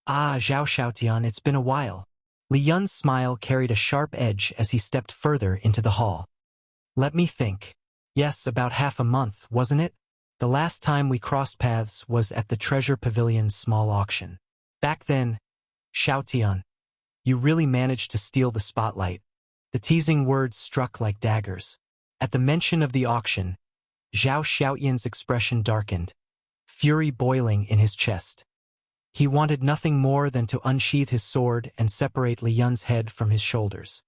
Ah, Zhao Xiaotian, it's been a while. Li Yun's smile carried a sharp edge as he stepped further into the hall. Let me think. Yes, about half a month, wasn't it? The last time we crossed paths was at the Treasure Pavilion's small auction. Back then, Xiaotian, you really managed to steal the spotlight. The teasing words struck like daggers. At the mention of the auction, Zhao Xiaotian's expression darkened, fury boiling in his chest. He wanted nothing more than to unsheath his sword and separate Li Yun's head from his shoulders.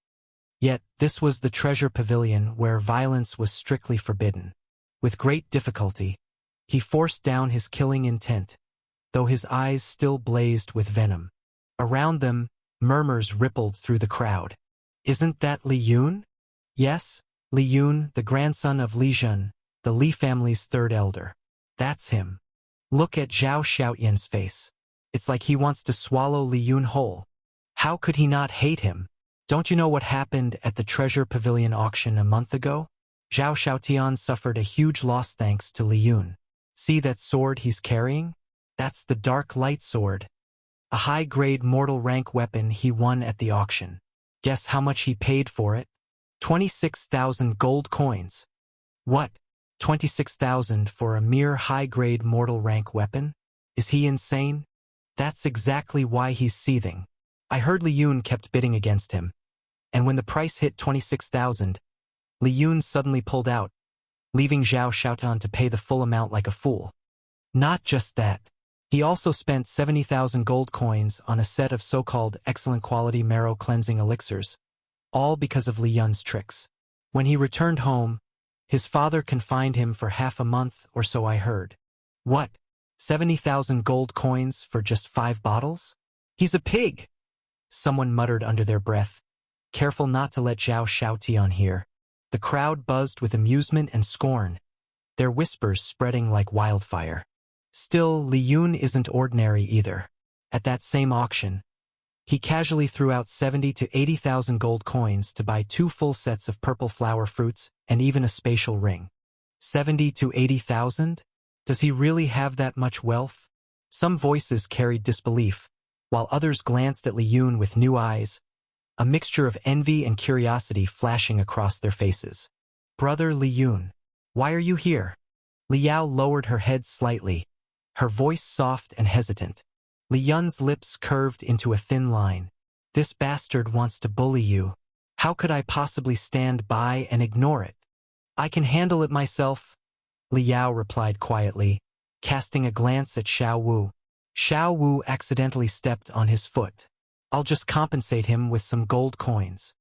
Yet, this was the Treasure Pavilion where violence was strictly forbidden. With great difficulty, he forced down his killing intent, though his eyes still blazed with venom. Around them, murmurs rippled through the crowd. Isn't that Li Yun? Yes, Li Yun, the grandson of Li Zhen, the Li family's third elder. That's him. Look at Zhao Xiaotian's face. It's like he wants to swallow Li Yun whole. How could he not hate him? Don't you know what happened at the Treasure Pavilion auction a month ago? Zhao Xiaotian suffered a huge loss thanks to Li Yun. See that sword he's carrying? That's the Dark Light Sword. A high-grade mortal rank weapon he won at the auction. Guess how much he paid for it? 26,000 gold coins. What? 26,000 for a mere high-grade mortal rank weapon? Is he insane? That's exactly why he's seething. I heard Li Yun kept bidding against him. And when the price hit 26,000, Li Yun suddenly pulled out, leaving Zhao Xiaotian to pay the full amount like a fool. Not just that. He also spent 70,000 gold coins on a set of so-called excellent quality marrow cleansing elixirs, all because of Li Yun's tricks. When he returned home, his father confined him for half a month or so, I heard. What? 70,000 gold coins for just 5 bottles? He's a pig! Someone muttered under their breath, careful not to let Zhao Xiaotian hear. The crowd buzzed with amusement and scorn, their whispers spreading like wildfire. Still, Li Yun isn't ordinary either. At that same auction, he casually threw out 70 to 80,000 gold coins to buy 2 full sets of purple flower fruits and even a spatial ring. 70 to 80,000? Does he really have that much wealth? Some voices carried disbelief, while others glanced at Li Yun with new eyes, a mixture of envy and curiosity flashing across their faces. Brother Li Yun, why are you here? Liao lowered her head slightly, her voice soft and hesitant. Li Yun's lips curved into a thin line. This bastard wants to bully you. How could I possibly stand by and ignore it? I can handle it myself, Liao replied quietly, casting a glance at Xiao Wu. Xiao Wu accidentally stepped on his foot. I'll just compensate him with some gold coins.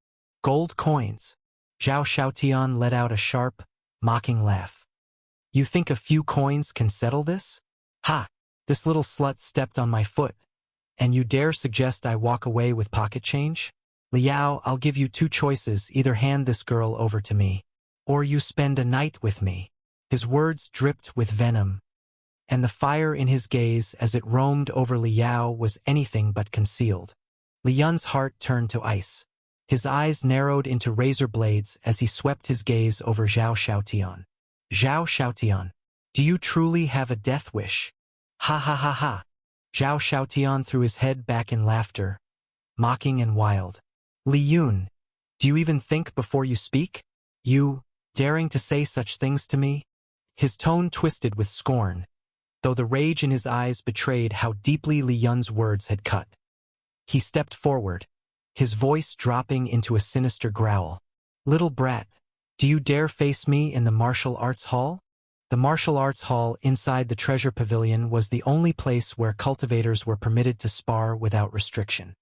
Gold coins? Zhao Xiaotian let out a sharp, mocking laugh. You think a few coins can settle this? Ha! This little slut stepped on my foot. And you dare suggest I walk away with pocket change? Liao, I'll give you 2 choices. Either hand this girl over to me, or you spend a night with me. His words dripped with venom, and the fire in his gaze as it roamed over Liao was anything but concealed. Li Yun's heart turned to ice. His eyes narrowed into razor blades as he swept his gaze over Zhao Xiaotian. Zhao Xiaotian, do you truly have a death wish? Ha ha ha ha. Zhao Xiaotian threw his head back in laughter, mocking and wild. Li Yun, do you even think before you speak? You, daring to say such things to me? His tone twisted with scorn, though the rage in his eyes betrayed how deeply Li Yun's words had cut. He stepped forward, his voice dropping into a sinister growl. Little brat, do you dare face me in the martial arts hall? The martial arts hall inside the Treasure Pavilion was the only place where cultivators were permitted to spar without restriction.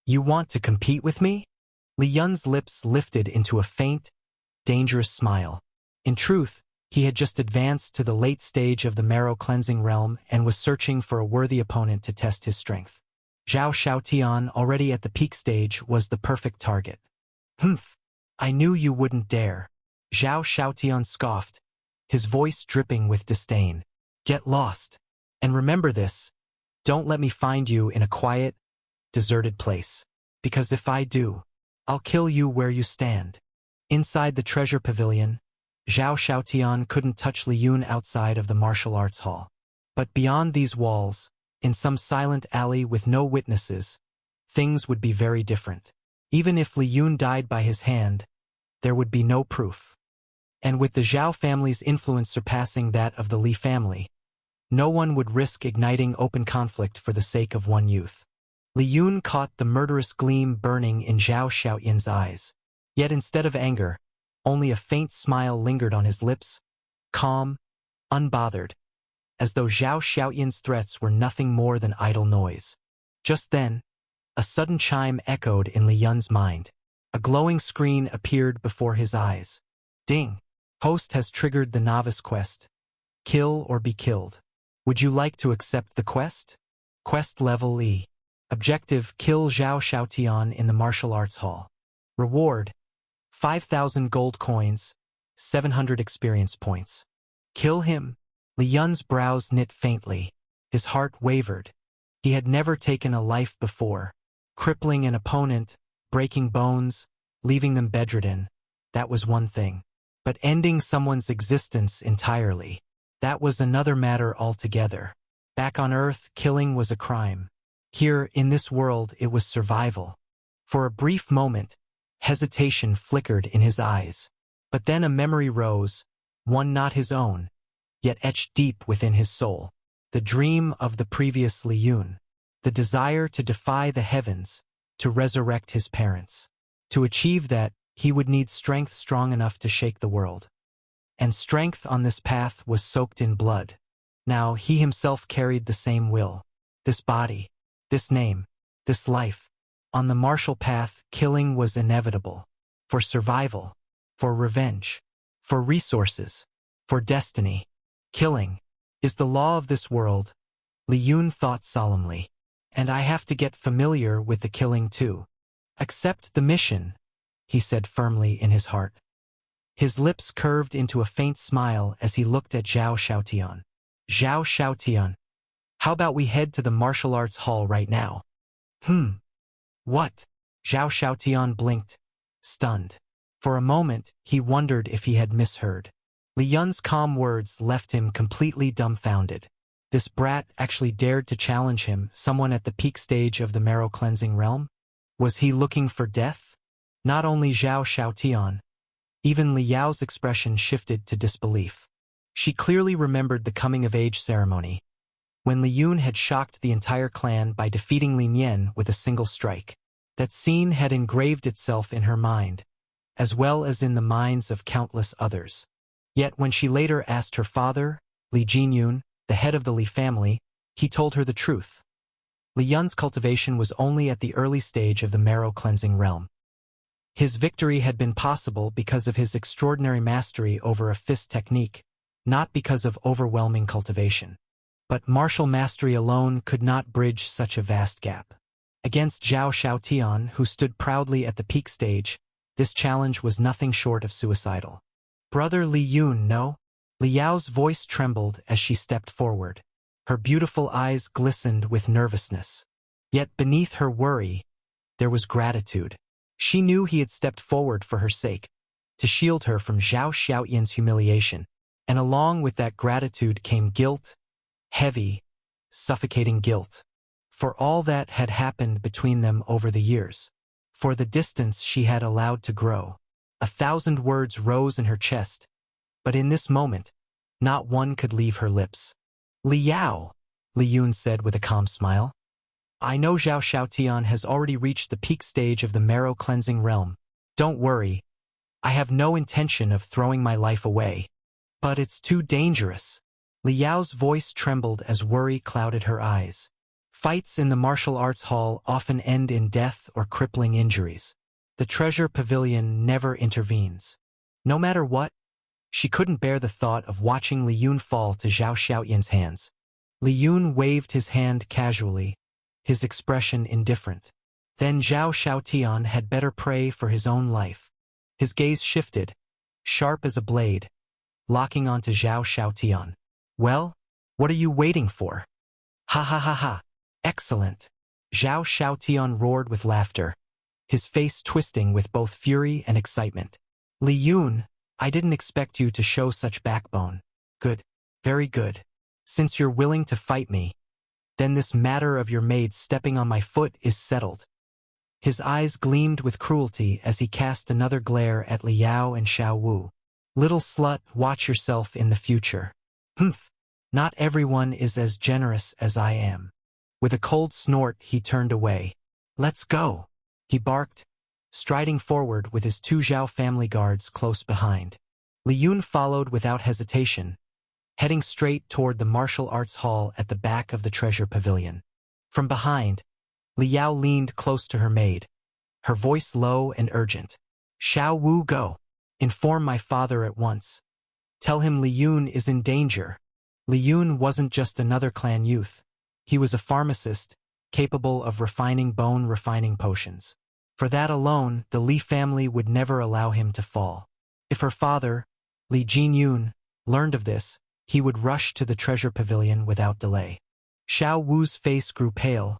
You want to compete with me? Li Yun's lips lifted into a faint, dangerous smile. In truth, he had just advanced to the late stage of the marrow cleansing realm and was searching for a worthy opponent to test his strength. Zhao Xiaotian, already at the peak stage, was the perfect target. Humph! I knew you wouldn't dare. Zhao Xiaotian scoffed, his voice dripping with disdain. Get lost. And remember this, don't let me find you in a quiet, deserted place. Because if I do, I'll kill you where you stand. Inside the Treasure Pavilion, Zhao Xiaotian couldn't touch Li Yun outside of the martial arts hall. But beyond these walls, in some silent alley with no witnesses, things would be very different. Even if Lien died by his hand, there would be no proof. And with the Xiao family's influence surpassing that of the Li family, no one would risk igniting open conflict for the sake of one youth. Lien caught the murderous gleam burning in Zhao Xiaoyan's eyes. Yet instead of anger, only a faint smile lingered on his lips, calm, unbothered, as though Zhao Xiaoyan's threats were nothing more than idle noise. Just then, a sudden chime echoed in Lien's mind. A glowing screen appeared before his eyes. Ding! Host has triggered the novice quest. Kill or be killed. Would you like to accept the quest? Quest level E. Objective: kill Zhao Xiaotian in the martial arts hall. Reward: 5,000 gold coins, 700 experience points. Kill him. Lien's brows knit faintly. His heart wavered. He had never taken a life before. Crippling an opponent, breaking bones, leaving them bedridden, that was one thing. But ending someone's existence entirely, that was another matter altogether. Back on Earth, killing was a crime. Here, in this world, it was survival. For a brief moment, hesitation flickered in his eyes. But then a memory rose, one not his own, yet etched deep within his soul. The dream of the previous Lien. The desire to defy the heavens, to resurrect his parents. To achieve that, he would need strength strong enough to shake the world. And strength on this path was soaked in blood. Now he himself carried the same will. This body, this name, this life. On the martial path, killing was inevitable. For survival, for revenge, for resources, for destiny. Killing is the law of this world, Lien thought solemnly. And I have to get familiar with the killing too. Accept the mission, he said firmly in his heart. His lips curved into a faint smile as he looked at Zhao Xiaotian. Zhao Xiaotian, how about we head to the martial arts hall right now? What? Zhao Xiaotian blinked, stunned. For a moment, he wondered if he had misheard. Lien's calm words left him completely dumbfounded. This brat actually dared to challenge him, someone at the peak stage of the marrow-cleansing realm? Was he looking for death? Not only Zhao Xiaotian. Even Li Yao's expression shifted to disbelief. She clearly remembered the coming-of-age ceremony, when Lien had shocked the entire clan by defeating Lien with a single strike. That scene had engraved itself in her mind, as well as in the minds of countless others. Yet when she later asked her father, Li Jinyun, the head of the Li family, he told her the truth. Lien's cultivation was only at the early stage of the marrow-cleansing realm. His victory had been possible because of his extraordinary mastery over a fist technique, not because of overwhelming cultivation. But martial mastery alone could not bridge such a vast gap. Against Zhao Xiaotian, who stood proudly at the peak stage, this challenge was nothing short of suicidal. Brother Lien, no? Li Yao's voice trembled as she stepped forward. Her beautiful eyes glistened with nervousness. Yet beneath her worry, there was gratitude. She knew he had stepped forward for her sake, to shield her from Zhao Xiaoyan's humiliation, and along with that gratitude came guilt, heavy, suffocating guilt, for all that had happened between them over the years, for the distance she had allowed to grow. 1,000 words rose in her chest, but in this moment, not one could leave her lips. Li Yao, Lien said with a calm smile. I know Zhao Xiaotian has already reached the peak stage of the marrow-cleansing realm. Don't worry. I have no intention of throwing my life away. But it's too dangerous. Li Yao's voice trembled as worry clouded her eyes. Fights in the martial arts hall often end in death or crippling injuries. The treasure pavilion never intervenes. No matter what, she couldn't bear the thought of watching Lien fall to Zhao Xiaoyan's hands. Lien waved his hand casually, his expression indifferent. Then Zhao Xiaotian had better pray for his own life. His gaze shifted, sharp as a blade, locking onto Zhao Xiaotian. Well, what are you waiting for? Ha ha ha ha. Excellent. Zhao Xiaotian roared with laughter, his face twisting with both fury and excitement. Lien, I didn't expect you to show such backbone. Good. Very good. Since you're willing to fight me, Then this matter of your maid stepping on my foot is settled." His eyes gleamed with cruelty as he cast another glare at Liao and Xiao Wu. "Little slut, watch yourself in the future." "Humph, not everyone is as generous as I am." With a cold snort, he turned away. "Let's go," he barked, striding forward with his two Xiao family guards close behind. Lien followed without hesitation, heading straight toward the martial arts hall at the back of the treasure pavilion. From behind, Liao leaned close to her maid, her voice low and urgent. "Xiao Wu, go. Inform my father at once. Tell him Lien is in danger." Lien wasn't just another clan youth. He was a pharmacist, capable of refining bone-refining potions. For that alone, the Li family would never allow him to fall. If her father, Li Jinyun, learned of this, he would rush to the treasure pavilion without delay. Xiao Wu's face grew pale,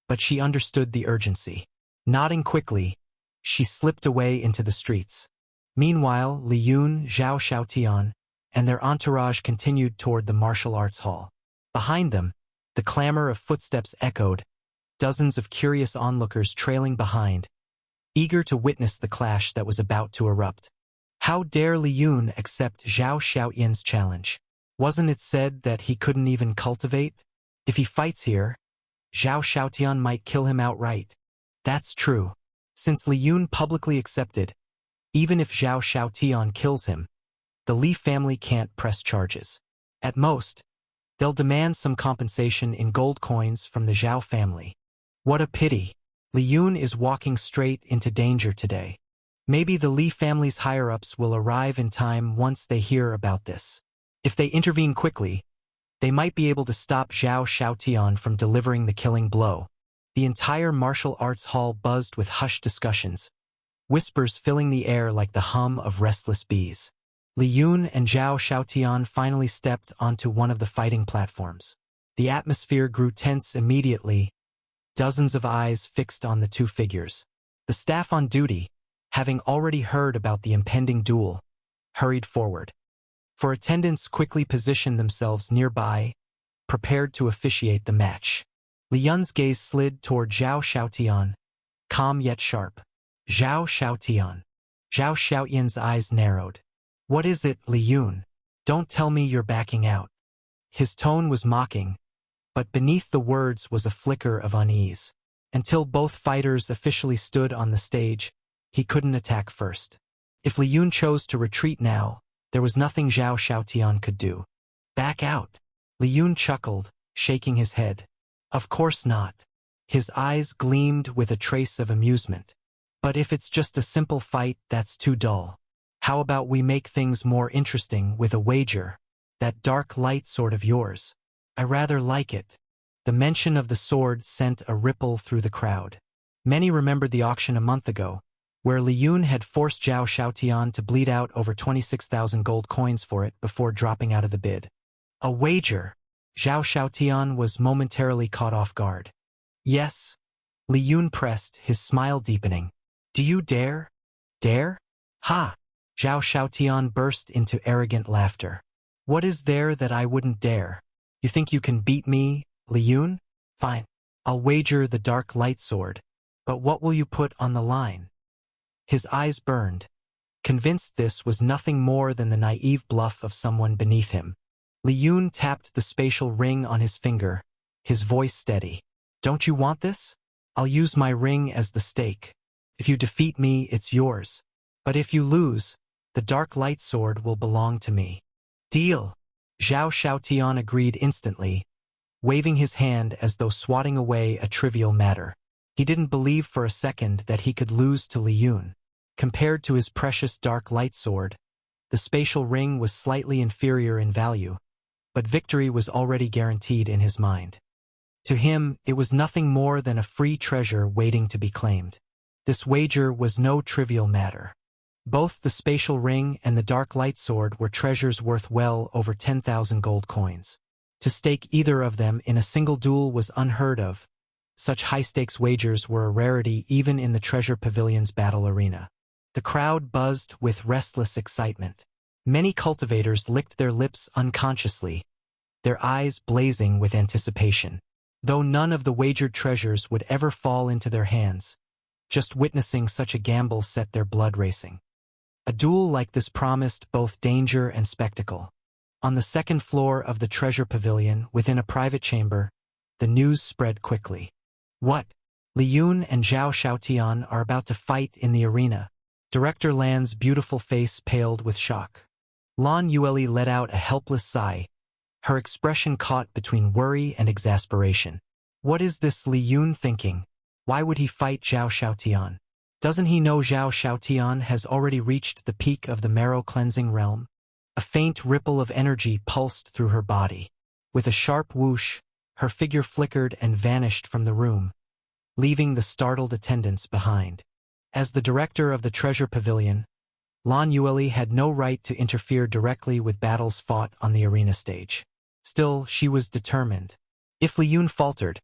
but she understood the urgency. Nodding quickly, she slipped away into the streets. Meanwhile, Lien, Zhao Xiaotian, and their entourage continued toward the martial arts hall. Behind them, the clamor of footsteps echoed, dozens of curious onlookers trailing behind, eager to witness the clash that was about to erupt. How dare Lien accept Zhao Xiaotian's challenge? Wasn't it said that he couldn't even cultivate? If he fights here, Zhao Xiaotian might kill him outright. That's true. Since Lien publicly accepted, even if Zhao Xiaotian kills him, the Li family can't press charges. At most, they'll demand some compensation in gold coins from the Xiao family. What a pity. Lien is walking straight into danger today. Maybe the Li family's higher-ups will arrive in time once they hear about this. If they intervene quickly, they might be able to stop Zhao Xiaotian from delivering the killing blow. The entire martial arts hall buzzed with hushed discussions, whispers filling the air like the hum of restless bees. Lien and Zhao Xiaotian finally stepped onto one of the fighting platforms. The atmosphere grew tense immediately, dozens of eyes fixed on the two figures. The staff on duty, having already heard about the impending duel, hurried forward. For attendants quickly positioned themselves nearby, prepared to officiate the match. Lien's gaze slid toward Zhao Xiaotian, calm yet sharp. "Zhao Xiaotian." Zhao Xiaotian's eyes narrowed. "What is it, Lien? Don't tell me you're backing out." His tone was mocking, but beneath the words was a flicker of unease. Until both fighters officially stood on the stage, he couldn't attack first. If Lien chose to retreat now, there was nothing Zhao Xiaotian could do. "Back out." Lien chuckled, shaking his head. "Of course not." His eyes gleamed with a trace of amusement. "But if it's just a simple fight, that's too dull. How about we make things more interesting with a wager? That dark light sword of yours. I rather like it." The mention of the sword sent a ripple through the crowd. Many remembered the auction a month ago, where Lien had forced Zhao Xiaotian to bleed out over 26,000 gold coins for it before dropping out of the bid. A wager! Zhao Xiaotian was momentarily caught off guard. "Yes." Lien pressed, his smile deepening. "Do you dare?" "Dare? Ha!" Zhao Xiaotian burst into arrogant laughter. "What is there that I wouldn't dare? You think you can beat me, Lien? Fine. I'll wager the dark light sword. But what will you put on the line?" His eyes burned, convinced this was nothing more than the naive bluff of someone beneath him. Lien tapped the spatial ring on his finger, his voice steady. "Don't you want this? I'll use my ring as the stake. If you defeat me, it's yours. But if you lose, the dark light sword will belong to me." "Deal." Zhao Xiaotian agreed instantly, waving his hand as though swatting away a trivial matter. He didn't believe for a second that he could lose to Lien. Compared to his precious dark light sword, the spatial ring was slightly inferior in value, but victory was already guaranteed in his mind. To him, it was nothing more than a free treasure waiting to be claimed. This wager was no trivial matter. Both the spatial ring and the dark light sword were treasures worth well over 10,000 gold coins. To stake either of them in a single duel was unheard of. Such high-stakes wagers were a rarity even in the treasure pavilion's battle arena. The crowd buzzed with restless excitement. Many cultivators licked their lips unconsciously, their eyes blazing with anticipation. though none of the wagered treasures would ever fall into their hands. Just witnessing such a gamble set their blood racing. A duel like this promised both danger and spectacle. On the second floor of the treasure pavilion, within a private chamber, the news spread quickly. What? Lien and Zhao Xiaotian are about to fight in the arena. Director Lan's beautiful face paled with shock. Lan Yueli let out a helpless sigh, her expression caught between worry and exasperation. What is this Lien thinking? Why would he fight Zhao Xiaotian? Doesn't he know Zhao Xiaotian has already reached the peak of the marrow-cleansing realm? A faint ripple of energy pulsed through her body. With a sharp whoosh, her figure flickered and vanished from the room, leaving the startled attendants behind. As the director of the treasure pavilion, Lan Yueli had no right to interfere directly with battles fought on the arena stage. Still, she was determined. If Lien faltered,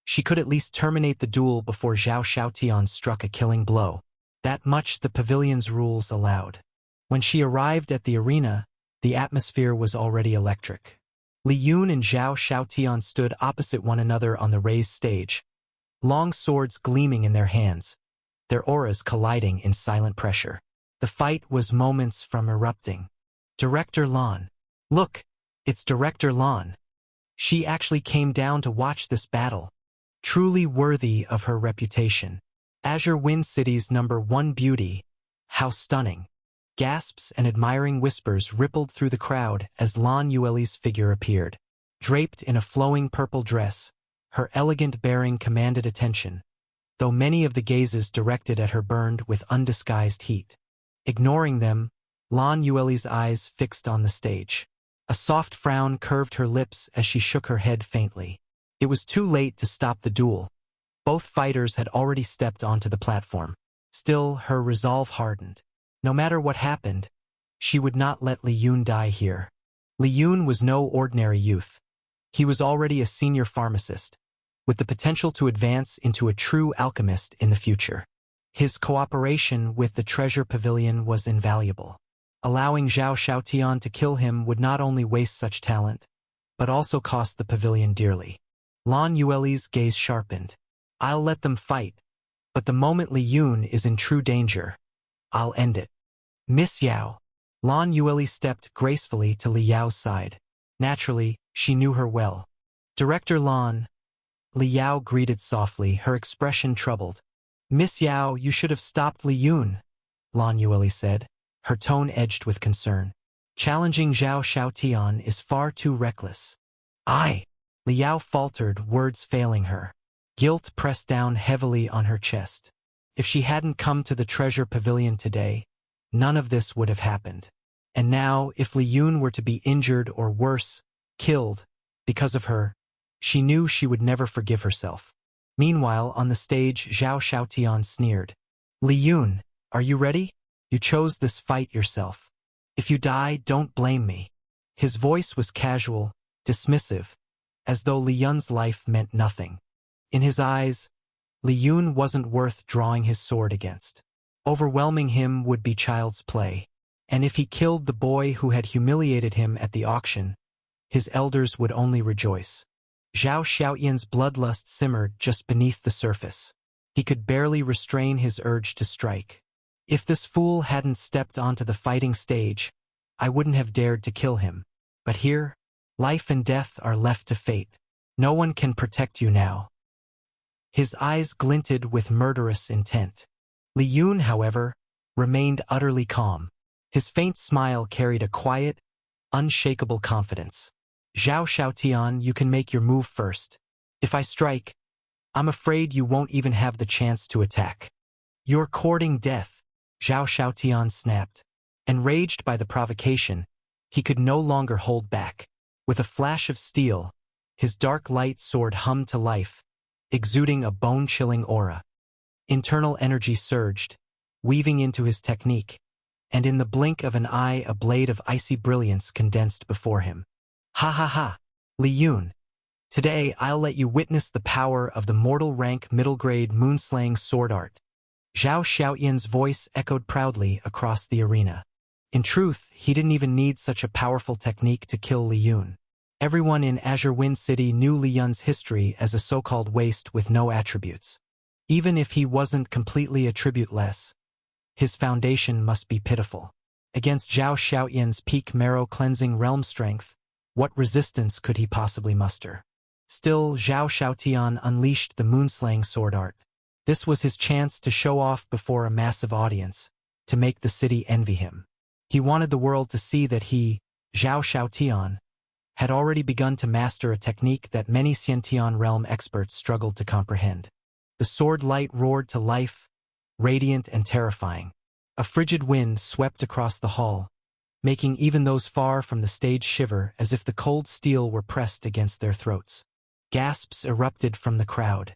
she could at least terminate the duel before Zhao Xiaotian struck a killing blow. That much the pavilion's rules allowed. When she arrived at the arena, the atmosphere was already electric. Lien and Zhao Xiaotian stood opposite one another on the raised stage, long swords gleaming in their hands, their auras colliding in silent pressure. The fight was moments from erupting. Director Lan. Look, it's Director Lan. She actually came down to watch this battle. Truly worthy of her reputation. Azure Wind City's #1 beauty. How stunning. Gasps and admiring whispers rippled through the crowd as Lan Yueli's figure appeared. Draped in a flowing purple dress, her elegant bearing commanded attention, though many of the gazes directed at her burned with undisguised heat. Ignoring them, Lan Yueli's eyes fixed on the stage. A soft frown curved her lips as she shook her head faintly. It was too late to stop the duel. Both fighters had already stepped onto the platform. Still, her resolve hardened. No matter what happened, she would not let Lien die here. Lien was no ordinary youth. He was already a senior pharmacist, with the potential to advance into a true alchemist in the future. His cooperation with the treasure pavilion was invaluable. Allowing Zhao Xiaotian to kill him would not only waste such talent, but also cost the pavilion dearly. Lan Yueli's gaze sharpened. I'll let them fight, but the moment Lien is in true danger, I'll end it. Miss Xiao. Lan Yueli stepped gracefully to Li Yao's side. Naturally, she knew her well. Director Lan. Li Yao greeted softly, her expression troubled. Miss Xiao, you should have stopped Lien, Lan Yueli said, her tone edged with concern. Challenging Zhao Xiaotian is far too reckless. Li Yao faltered, words failing her. Guilt pressed down heavily on her chest. If she hadn't come to the treasure pavilion today, none of this would have happened. And now, if Lien were to be injured or worse, killed, because of her, she knew she would never forgive herself. Meanwhile, on the stage, Zhao Xiaotian sneered. Lien, are you ready? You chose this fight yourself. If you die, don't blame me. His voice was casual, dismissive, as though Lien's life meant nothing. In his eyes, Lien wasn't worth drawing his sword against. Overwhelming him would be child's play. And if he killed the boy who had humiliated him at the auction, his elders would only rejoice. Zhao Xiaotian's bloodlust simmered just beneath the surface. He could barely restrain his urge to strike. If this fool hadn't stepped onto the fighting stage, I wouldn't have dared to kill him. But here, life and death are left to fate. No one can protect you now. His eyes glinted with murderous intent. Lien, however, remained utterly calm. His faint smile carried a quiet, unshakable confidence. Zhao Xiaotian, you can make your move first. If I strike, I'm afraid you won't even have the chance to attack. You're courting death, Zhao Xiaotian snapped. Enraged by the provocation, he could no longer hold back. With a flash of steel, his dark light sword hummed to life, exuding a bone-chilling aura. Internal energy surged, weaving into his technique, and in the blink of an eye a blade of icy brilliance condensed before him. Ha ha ha, Lien. Today I'll let you witness the power of the mortal rank middle-grade moonslaying sword art. Zhao Xiaotian's voice echoed proudly across the arena. In truth, he didn't even need such a powerful technique to kill Lien. Everyone in Azure Wind City knew Lion's history as a so-called waste with no attributes. Even if he wasn't completely attributeless, his foundation must be pitiful. Against Zhao Xiaoyan's peak marrow-cleansing realm strength, what resistance could he possibly muster? Still, Zhao Xiaotian unleashed the moonslaying sword art. This was his chance to show off before a massive audience, to make the city envy him. He wanted the world to see that he, Zhao Xiaotian, had already begun to master a technique that many Xiantian realm experts struggled to comprehend. The sword light roared to life, radiant and terrifying. A frigid wind swept across the hall, making even those far from the stage shiver as if the cold steel were pressed against their throats. Gasps erupted from the crowd.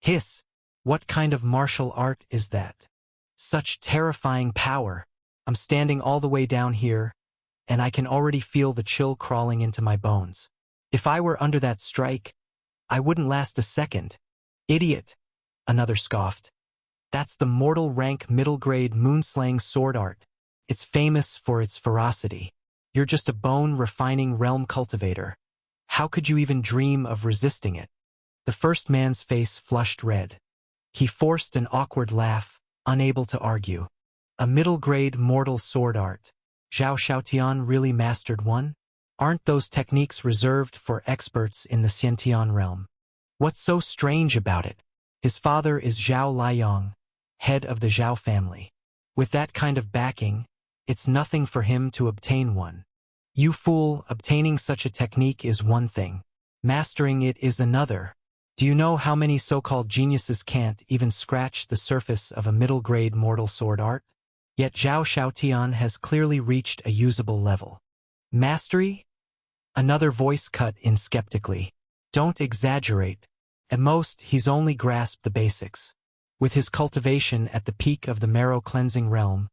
Hiss! What kind of martial art is that? Such terrifying power! I'm standing all the way down here, and I can already feel the chill crawling into my bones. If I were under that strike, I wouldn't last a second. Idiot! Another scoffed. That's the mortal rank middle-grade moonslaying sword art. It's famous for its ferocity. You're just a bone-refining realm cultivator. How could you even dream of resisting it? The first man's face flushed red. He forced an awkward laugh, unable to argue. A middle-grade mortal sword art. Zhao Xiaotian really mastered one? Aren't those techniques reserved for experts in the Xiantian realm? What's so strange about it? His father is Zhao Liang, head of the Xiao family. With that kind of backing, it's nothing for him to obtain one. You fool, obtaining such a technique is one thing. Mastering it is another. Do you know how many so-called geniuses can't even scratch the surface of a middle-grade mortal sword art? Yet Zhao Xiaotian has clearly reached a usable level. Mastery? Another voice cut in skeptically. Don't exaggerate. At most, he's only grasped the basics. With his cultivation at the peak of the marrow-cleansing realm,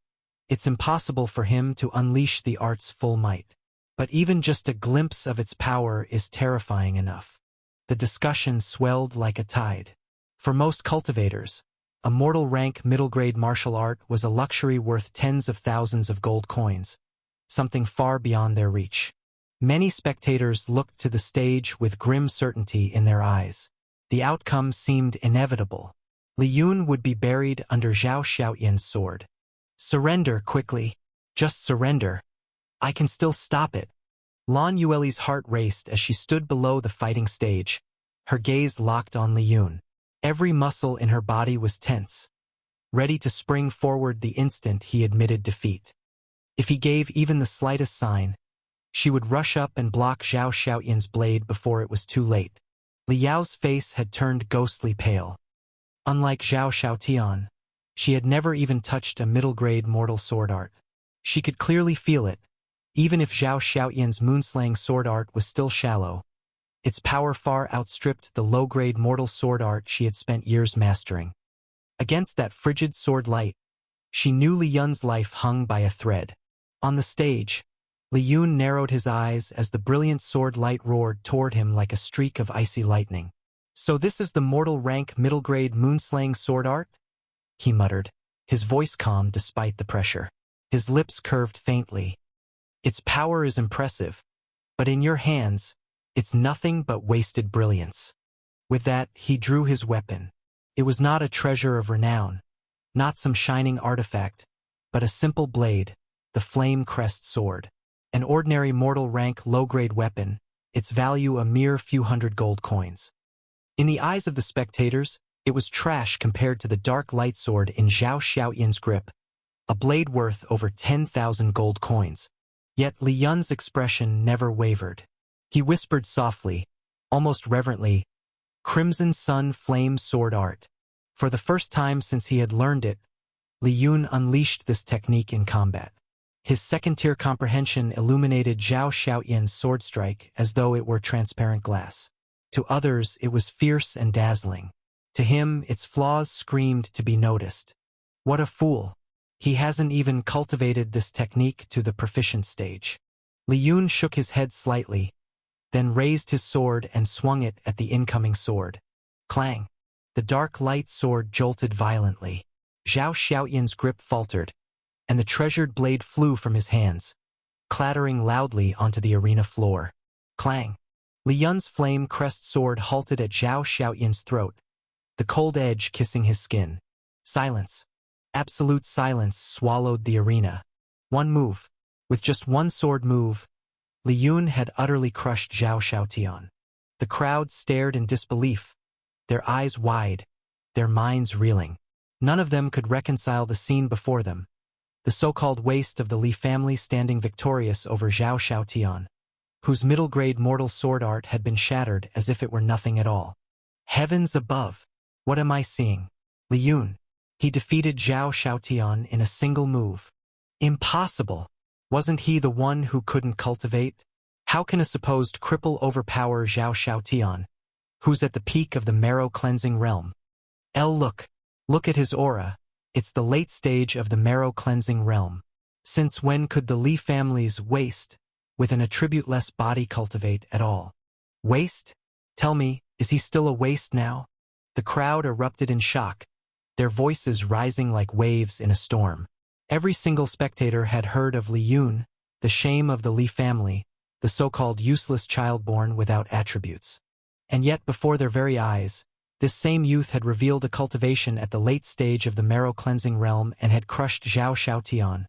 it's impossible for him to unleash the art's full might. But even just a glimpse of its power is terrifying enough. The discussion swelled like a tide. For most cultivators, a mortal rank middle-grade martial art was a luxury worth tens of thousands of gold coins, something far beyond their reach. Many spectators looked to the stage with grim certainty in their eyes. The outcome seemed inevitable. Lien would be buried under Zhao Xiaoyan's sword. Surrender quickly. Just surrender. I can still stop it. Lan Yueli's heart raced as she stood below the fighting stage, her gaze locked on Lien. Every muscle in her body was tense, ready to spring forward the instant he admitted defeat. If he gave even the slightest sign, she would rush up and block Zhao Xiaoyan's blade before it was too late. Liao's face had turned ghostly pale. Unlike Zhao Xiaotian, she had never even touched a middle-grade mortal sword art. She could clearly feel it. Even if Zhao Xiaoyan's moonslaying sword art was still shallow, its power far outstripped the low-grade mortal sword art she had spent years mastering. Against that frigid sword light, she knew Lien's life hung by a thread. On the stage, Lien narrowed his eyes as the brilliant sword light roared toward him like a streak of icy lightning. So this is the mortal rank middle-grade moonslaying sword art? He muttered, his voice calm despite the pressure. His lips curved faintly. Its power is impressive, but in your hands, it's nothing but wasted brilliance. With that, he drew his weapon. It was not a treasure of renown, not some shining artifact, but a simple blade, the Flame Crest sword. An ordinary mortal rank low-grade weapon, its value a mere few hundred gold coins. In the eyes of the spectators, it was trash compared to the dark light sword in Zhao Xiaoyan's grip, a blade worth over 10,000 gold coins. Yet Lien's expression never wavered. He whispered softly, almost reverently, Crimson Sun Flame Sword Art. For the first time since he had learned it, Lien unleashed this technique in combat. His second-tier comprehension illuminated Zhao Xiaoyan's sword strike as though it were transparent glass. To others, it was fierce and dazzling. To him, its flaws screamed to be noticed. What a fool! He hasn't even cultivated this technique to the proficient stage. Lien shook his head slightly, then raised his sword and swung it at the incoming sword. Clang! The dark light sword jolted violently. Zhao Xiaoyan's grip faltered, and the treasured blade flew from his hands, clattering loudly onto the arena floor. Clang! Lien's flame crest sword halted at Zhao Xiaoyan's throat, the cold edge kissing his skin. Silence. Absolute silence swallowed the arena. One move. With just one sword move, Lien had utterly crushed Zhao Xiaotian. The crowd stared in disbelief, their eyes wide, their minds reeling. None of them could reconcile the scene before them. The so-called waste of the Li family standing victorious over Zhao Xiaotian, whose middle-grade mortal sword art had been shattered as if it were nothing at all. Heavens above! What am I seeing? Lien. He defeated Zhao Xiaotian in a single move. Impossible! Wasn't he the one who couldn't cultivate? How can a supposed cripple overpower Zhao Xiaotian, who's at the peak of the marrow-cleansing realm? Look. Look at his aura. It's the late stage of the marrow-cleansing realm. Since when could the Li family's waste, with an attribute-less body, cultivate at all? Waste? Tell me, is he still a waste now? The crowd erupted in shock, their voices rising like waves in a storm. Every single spectator had heard of Lien, the shame of the Li family, the so-called useless child born without attributes. And yet before their very eyes, this same youth had revealed a cultivation at the late stage of the marrow-cleansing realm and had crushed Zhao Xiaotian,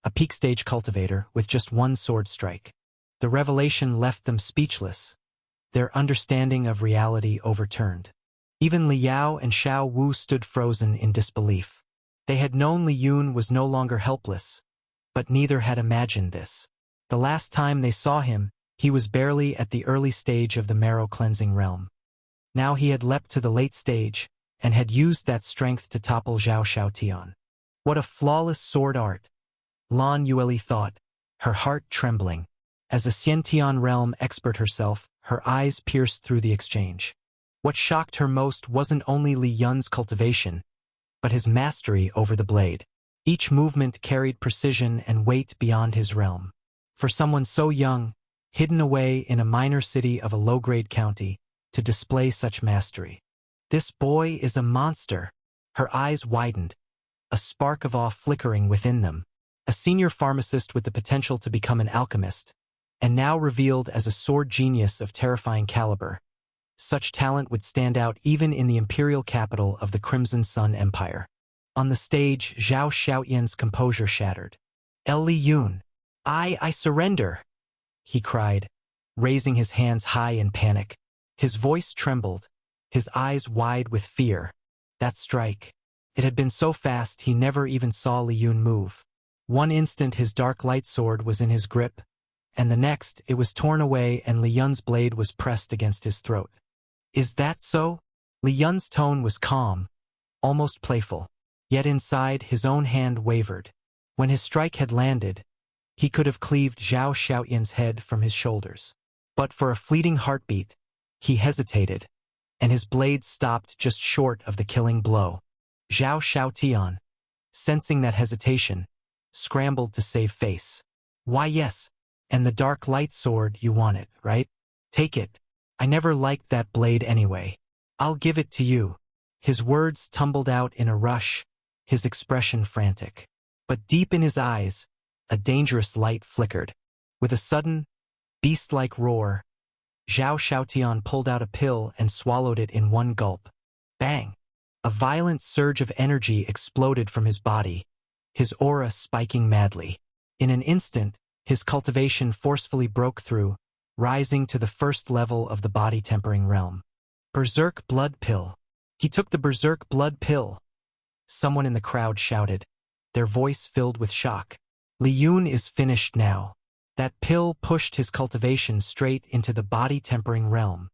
a peak-stage cultivator, with just one sword strike. The revelation left them speechless, their understanding of reality overturned. Even Liao and Xiao Wu stood frozen in disbelief. They had known Lien was no longer helpless, but neither had imagined this. The last time they saw him, he was barely at the early stage of the marrow-cleansing realm. Now he had leapt to the late stage, and had used that strength to topple Zhao Xiaotian. What a flawless sword art! Lan Yueli thought, her heart trembling. As a Xiantian realm expert herself, her eyes pierced through the exchange. What shocked her most wasn't only Lien's cultivation, but his mastery over the blade. Each movement carried precision and weight beyond his realm. For someone so young, hidden away in a minor city of a low-grade county, to display such mastery. This boy is a monster. Her eyes widened, a spark of awe flickering within them. A senior pharmacist with the potential to become an alchemist, and now revealed as a sword genius of terrifying caliber. Such talent would stand out even in the imperial capital of the Crimson Sun Empire. On the stage, Zhao Xiaoyan's composure shattered. Lien, I surrender, he cried, raising his hands high in panic. His voice trembled, his eyes wide with fear. That strike. It had been so fast he never even saw Lien move. One instant his dark light sword was in his grip, and the next it was torn away and Lien's blade was pressed against his throat. Is that so? Lien's tone was calm, almost playful, yet inside his own hand wavered. When his strike had landed, he could have cleaved Zhao Xiaoyan's head from his shoulders. But for a fleeting heartbeat, he hesitated, and his blade stopped just short of the killing blow. Zhao Xiaotian, sensing that hesitation, scrambled to save face. Why yes, and the dark light sword, you want it, right? Take it. I never liked that blade anyway. I'll give it to you. His words tumbled out in a rush, his expression frantic. But deep in his eyes, a dangerous light flickered. With a sudden, beast-like roar, Zhao Xiaotian pulled out a pill and swallowed it in one gulp. Bang! A violent surge of energy exploded from his body, his aura spiking madly. In an instant, his cultivation forcefully broke through, rising to the first level of the body-tempering realm. Berserk blood pill. He took the berserk blood pill. Someone in the crowd shouted, their voice filled with shock. Lien is finished now. That pill pushed his cultivation straight into the body-tempering realm.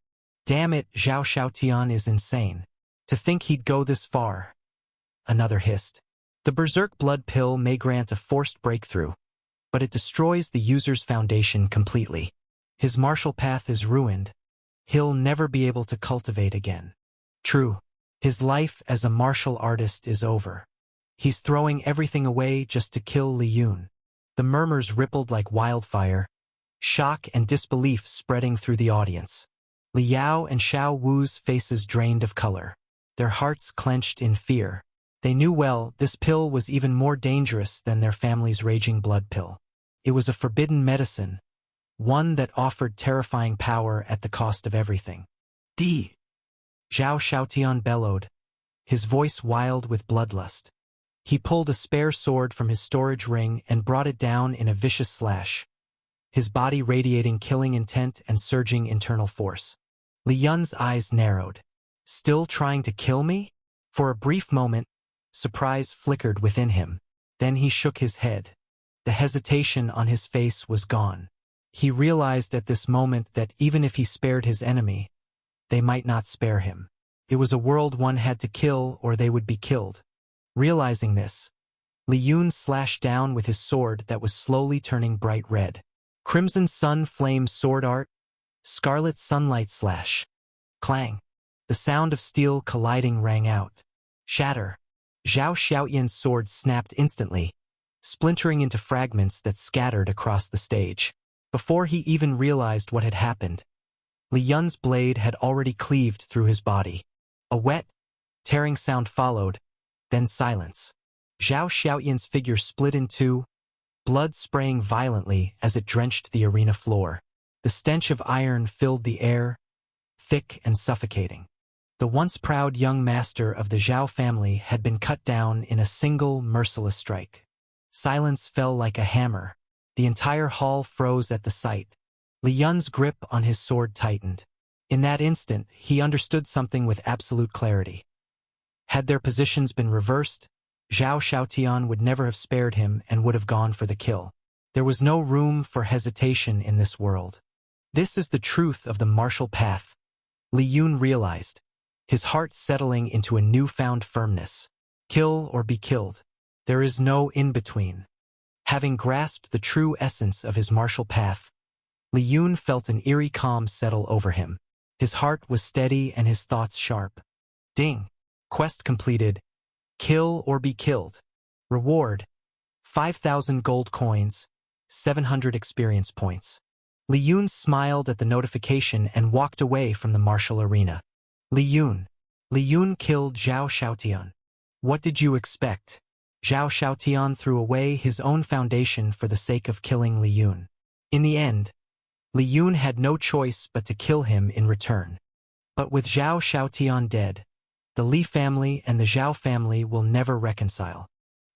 Damn it, Zhao Xiaotian is insane. To think he'd go this far. Another hissed. The berserk blood pill may grant a forced breakthrough, but it destroys the user's foundation completely. His martial path is ruined. He'll never be able to cultivate again. True, his life as a martial artist is over. He's throwing everything away just to kill Lien. The murmurs rippled like wildfire, shock and disbelief spreading through the audience. Liao and Xiao Wu's faces drained of color, their hearts clenched in fear. They knew well this pill was even more dangerous than their family's raging blood pill. It was a forbidden medicine, one that offered terrifying power at the cost of everything. D. Zhao Xiaotian bellowed, his voice wild with bloodlust. He pulled a spare sword from his storage ring and brought it down in a vicious slash, his body radiating killing intent and surging internal force. Lien's eyes narrowed. Still trying to kill me? For a brief moment, surprise flickered within him. Then he shook his head. The hesitation on his face was gone. He realized at this moment that even if he spared his enemy, they might not spare him. It was a world one had to kill or they would be killed. Realizing this, Lien slashed down with his sword that was slowly turning bright red. Crimson Sun Flame Sword Art, Scarlet Sunlight Slash. Clang. The sound of steel colliding rang out. Shatter. Zhao Xiaotian's sword snapped instantly, splintering into fragments that scattered across the stage. Before he even realized what had happened, Lien's blade had already cleaved through his body. A wet, tearing sound followed, then silence. Zhao Xiaotian's figure split in two, blood spraying violently as it drenched the arena floor. The stench of iron filled the air, thick and suffocating. The once proud young master of the Xiao family had been cut down in a single merciless strike. Silence fell like a hammer. The entire hall froze at the sight. Lien's grip on his sword tightened. In that instant, he understood something with absolute clarity. Had their positions been reversed, Zhao Xiaotian would never have spared him and would have gone for the kill. There was no room for hesitation in this world. This is the truth of the martial path, Lien realized, his heart settling into a newfound firmness. Kill or be killed. There is no in-between. Having grasped the true essence of his martial path, Lien felt an eerie calm settle over him. His heart was steady and his thoughts sharp. Ding. Quest completed. Kill or be killed. Reward: 5,000 gold coins, 700 experience points. Lien smiled at the notification and walked away from the martial arena. Lien killed Zhao Xiaotian. What did you expect? Zhao Xiaotian threw away his own foundation for the sake of killing Lien. In the end, Lien had no choice but to kill him in return. But with Zhao Xiaotian dead, the Li family and the Xiao family will never reconcile.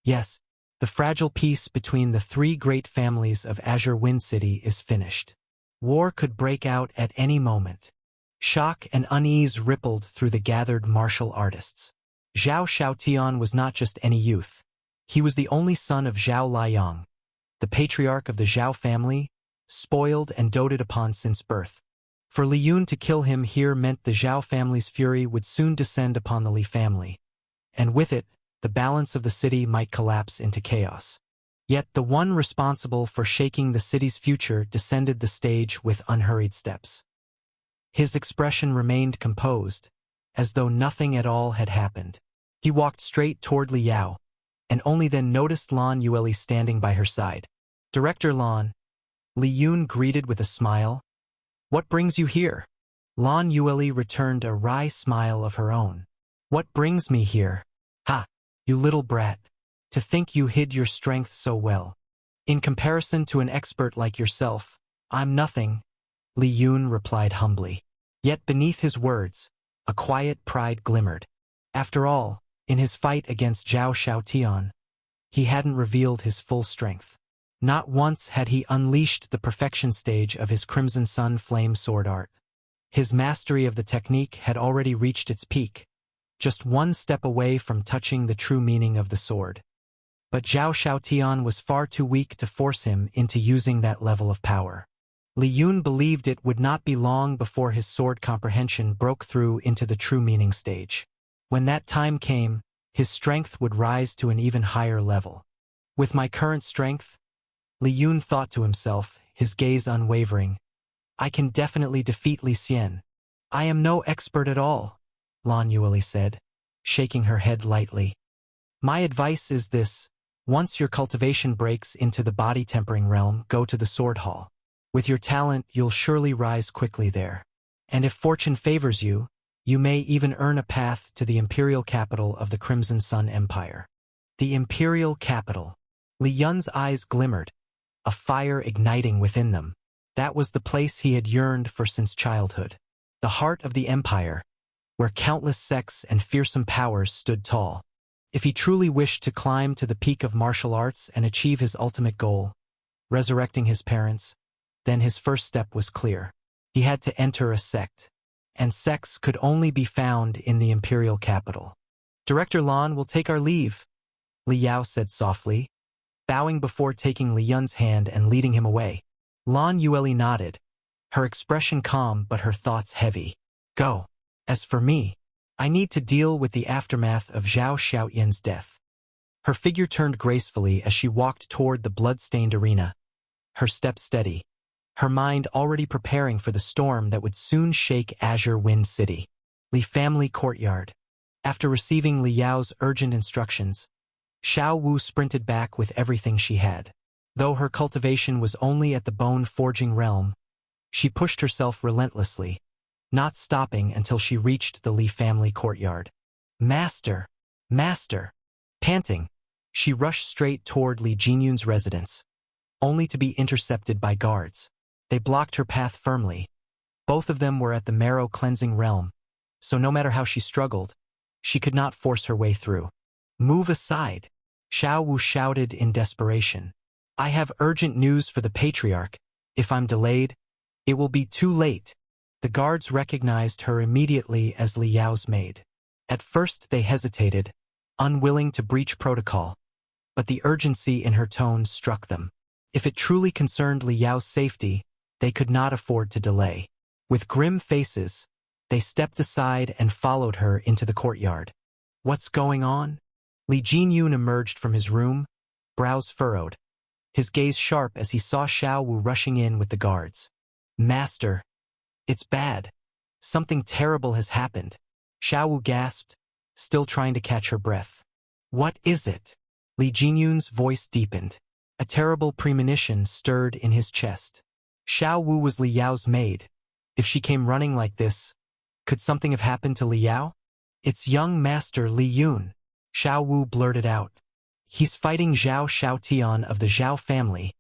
Yes, the fragile peace between the three great families of Azure Wind City is finished. War could break out at any moment. Shock and unease rippled through the gathered martial artists. Zhao Xiaotian was not just any youth. He was the only son of Zhao Liang, the patriarch of the Xiao family, spoiled and doted upon since birth. For Lien to kill him here meant the Xiao family's fury would soon descend upon the Li family, and with it, the balance of the city might collapse into chaos. Yet the one responsible for shaking the city's future descended the stage with unhurried steps. His expression remained composed, as though nothing at all had happened. He walked straight toward Liao, and only then noticed Lan Yueli standing by her side. Director Lan, Lien greeted with a smile. What brings you here? Lan Yueli returned a wry smile of her own. What brings me here? Ha, you little brat. To think you hid your strength so well. In comparison to an expert like yourself, I'm nothing, Lien replied humbly. Yet beneath his words, a quiet pride glimmered. After all, in his fight against Zhao Xiaotian, he hadn't revealed his full strength. Not once had he unleashed the perfection stage of his Crimson Sun Flame Sword Art. His mastery of the technique had already reached its peak, just one step away from touching the true meaning of the sword. But Zhao Xiaotian was far too weak to force him into using that level of power. Lien believed it would not be long before his sword comprehension broke through into the true meaning stage. When that time came, his strength would rise to an even higher level. With my current strength, Lien thought to himself, his gaze unwavering, I can definitely defeat Li Xian. I am no expert at all, Lan Yueli said, shaking her head lightly. My advice is this: once your cultivation breaks into the body tempering realm, go to the sword hall. With your talent, you'll surely rise quickly there. And if fortune favors you, you may even earn a path to the imperial capital of the Crimson Sun Empire. The imperial capital. Lien's eyes glimmered, a fire igniting within them. That was the place he had yearned for since childhood. The heart of the empire, where countless sects and fearsome powers stood tall. If he truly wished to climb to the peak of martial arts and achieve his ultimate goal, resurrecting his parents, then his first step was clear. He had to enter a sect, and sects could only be found in the imperial capital. Director Lien will take our leave, Liao said softly, bowing before taking Li Yun's hand and leading him away. Lien Yueli nodded, her expression calm but her thoughts heavy. Go. As for me, I need to deal with the aftermath of Zhao Xiaoyan's death. Her figure turned gracefully as she walked toward the blood-stained arena, her step steady, her mind already preparing for the storm that would soon shake Azure Wind City. Li family courtyard. After receiving Li Yao's urgent instructions, Xiao Wu sprinted back with everything she had. Though her cultivation was only at the bone-forging realm, she pushed herself relentlessly, not stopping until she reached the Li family courtyard. Master! Master! Panting, she rushed straight toward Li Jinyun's residence, only to be intercepted by guards. They blocked her path firmly. Both of them were at the marrow-cleansing realm, so no matter how she struggled, she could not force her way through. Move aside, Xiao Wu shouted in desperation. I have urgent news for the Patriarch. If I'm delayed, it will be too late. The guards recognized her immediately as Li Yao's maid. At first they hesitated, unwilling to breach protocol, but the urgency in her tone struck them. If it truly concerned Li Yao's safety, they could not afford to delay. With grim faces, they stepped aside and followed her into the courtyard. What's going on? Li Jinyun emerged from his room, brows furrowed, his gaze sharp as he saw Xiao Wu rushing in with the guards. Master, it's bad. Something terrible has happened. Xiao Wu gasped, still trying to catch her breath. What is it? Li Jinyun's voice deepened. A terrible premonition stirred in his chest. Xiao Wu was Li Yao's maid. If she came running like this, could something have happened to Li Yao? It's young Master Li Yun, Xiao Wu blurted out. He's fighting Zhao Xiaotian of the Xiao family,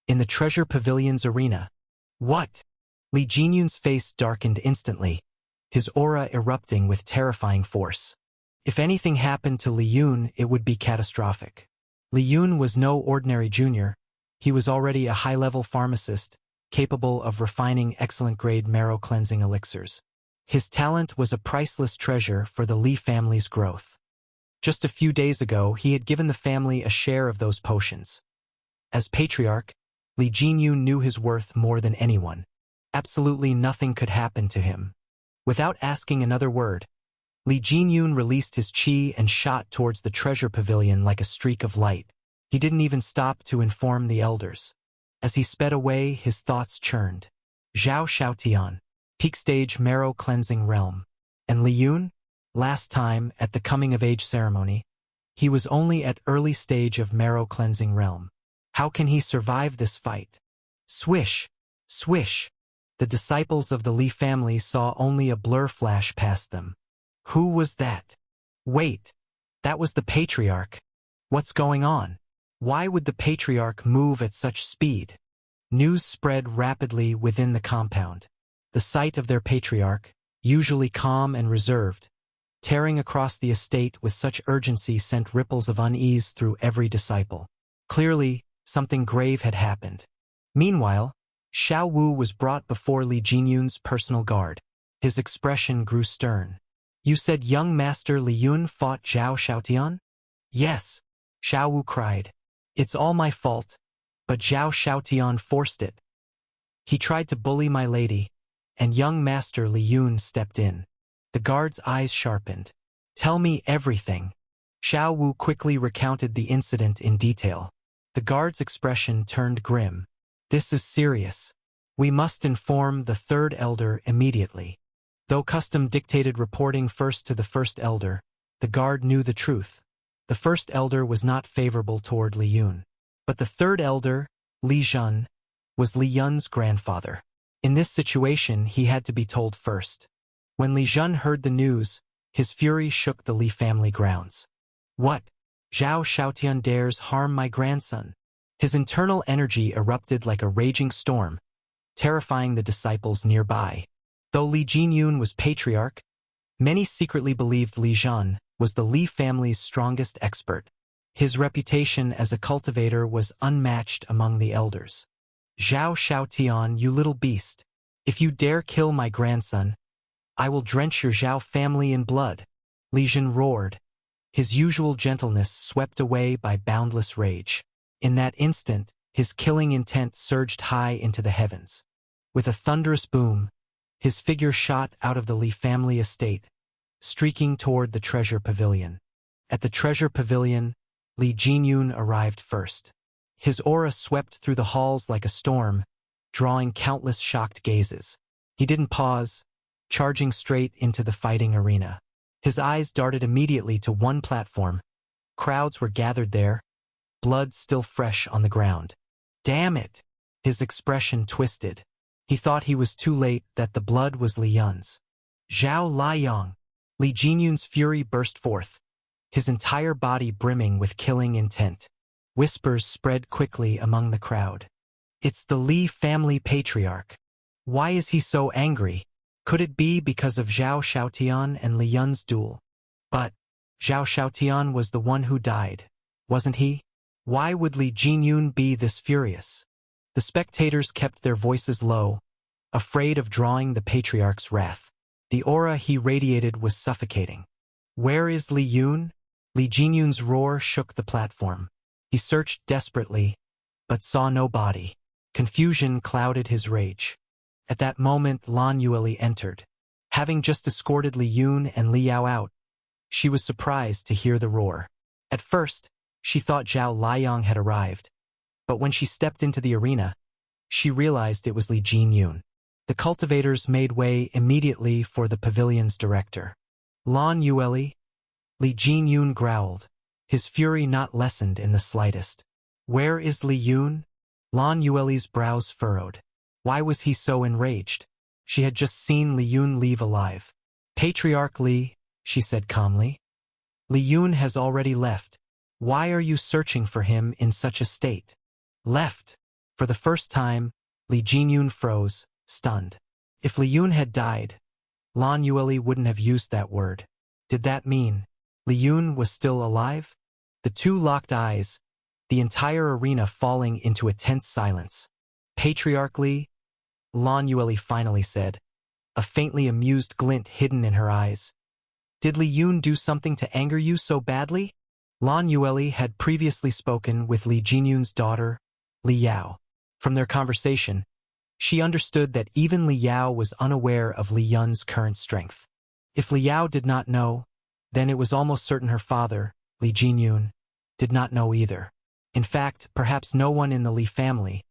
in the Treasure Pavilion's arena. What? Li Jinyun's face darkened instantly, his aura erupting with terrifying force. If anything happened to Li Yun, it would be catastrophic. Li Yun was no ordinary junior. He was already a high-level pharmacist, capable of refining excellent-grade marrow-cleansing elixirs. His talent was a priceless treasure for the Li family's growth. Just a few days ago, he had given the family a share of those potions. As patriarch, Li Jinyun knew his worth more than anyone. Absolutely nothing could happen to him. Without asking another word, Li Jinyun released his qi and shot towards the treasure pavilion like a streak of light. He didn't even stop to inform the elders. As he sped away, his thoughts churned. Zhao Xiaotian, peak stage marrow cleansing realm. And Li Yun? Last time, at the coming-of-age ceremony, he was only at early stage of marrow cleansing realm. How can he survive this fight? Swish! Swish! The disciples of the Li family saw only a blur flash past them. Who was that? Wait! That was the Patriarch. What's going on? Why would the Patriarch move at such speed? News spread rapidly within the compound. The sight of their Patriarch, usually calm and reserved, tearing across the estate with such urgency sent ripples of unease through every disciple. Clearly, something grave had happened. Meanwhile, Xiao Wu was brought before Li Jinyun's personal guard. His expression grew stern. You said young Master Li Yun fought Zhao Xiaotian? Yes, Xiao Wu cried. It's all my fault, but Zhao Xiaotian forced it. He tried to bully my lady, and young Master Li Yun stepped in. The guard's eyes sharpened. Tell me everything. Xiao Wu quickly recounted the incident in detail. The guard's expression turned grim. This is serious. We must inform the third elder immediately. Though custom dictated reporting first to the first elder, the guard knew the truth. The first elder was not favorable toward Li Yun. But the third elder, Li Zhen, was Li Yun's grandfather. In this situation, he had to be told first. When Li Zhen heard the news, his fury shook the Li family grounds. What? Zhao Xiaotian dares harm my grandson? His internal energy erupted like a raging storm, terrifying the disciples nearby. Though Li Jinyun was patriarch, many secretly believed Li Zhan was the Li family's strongest expert. His reputation as a cultivator was unmatched among the elders. "Zhao Xiaotian, you little beast! If you dare kill my grandson, I will drench your Xiao family in blood," Li Zhan roared, his usual gentleness swept away by boundless rage. In that instant, his killing intent surged high into the heavens. With a thunderous boom, his figure shot out of the Li family estate, streaking toward the treasure pavilion. At the treasure pavilion, Li Jinyun arrived first. His aura swept through the halls like a storm, drawing countless shocked gazes. He didn't pause, charging straight into the fighting arena. His eyes darted immediately to one platform. Crowds were gathered there, blood still fresh on the ground. "Damn it!" His expression twisted. He thought he was too late, that the blood was Li Yun's. "Zhao Liang!" Li Jinyun's fury burst forth, his entire body brimming with killing intent. Whispers spread quickly among the crowd. "It's the Li family patriarch. Why is he so angry? Could it be because of Zhao Xiaotian and Li Yun's duel? But Zhao Xiaotian was the one who died, wasn't he? Why would Li Jinyun be this furious?" The spectators kept their voices low, afraid of drawing the patriarch's wrath. The aura he radiated was suffocating. "Where is Li Yun?" Li Jinyun's roar shook the platform. He searched desperately, but saw no body. Confusion clouded his rage. At that moment, Lan Yueli entered. Having just escorted Li Yun and Li Yao out, she was surprised to hear the roar. At first, she thought Zhao Liang had arrived, but when she stepped into the arena, she realized it was Li Jinyun. The cultivators made way immediately for the pavilion's director. "Lan Yueli?" Li Jinyun growled, his fury not lessened in the slightest. "Where is Li Yun?" Lan Yueli's brows furrowed. Why was he so enraged? She had just seen Li Yun leave alive. "Patriarch Li," she said calmly. "Li Yun has already left. Why are you searching for him in such a state?" "Left?" For the first time, Li Jinyun froze, stunned. If Li Yun had died, Lan Yueli wouldn't have used that word. Did that mean Li Yun was still alive? The two locked eyes, the entire arena falling into a tense silence. "Patriarch Li," Lan Yueli finally said, a faintly amused glint hidden in her eyes. "Did Li Yun do something to anger you so badly?" Lan Yueli had previously spoken with Li Jinyun's daughter, Li Yao. From their conversation, she understood that even Li Yao was unaware of Li Yun's current strength. If Li Yao did not know, then it was almost certain her father, Li Jinyun, did not know either. In fact, perhaps no one in the Li family,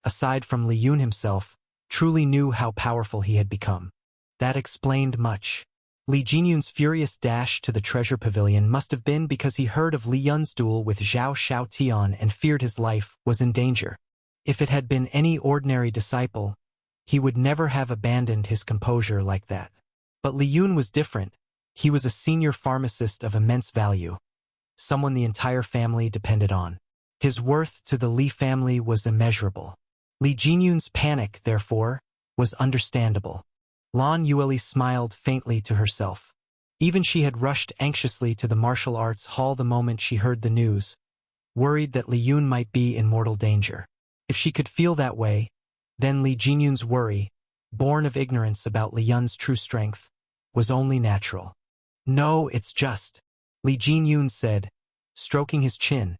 aside from Li Yun himself, truly knew how powerful he had become. That explained much. Li Jinyun's furious dash to the treasure pavilion must have been because he heard of Li Yun's duel with Zhao Xiaotian and feared his life was in danger. If it had been any ordinary disciple, he would never have abandoned his composure like that. But Li Yun was different. He was a senior pharmacist of immense value, someone the entire family depended on. His worth to the Li family was immeasurable. Li Jinyun's panic, therefore, was understandable. Lan Yueli smiled faintly to herself. Even she had rushed anxiously to the martial arts hall the moment she heard the news, worried that Li Yun might be in mortal danger. If she could feel that way, then Li Jinyun's worry, born of ignorance about Li Yun's true strength, was only natural. "No, it's just," Li Jinyun said, stroking his chin,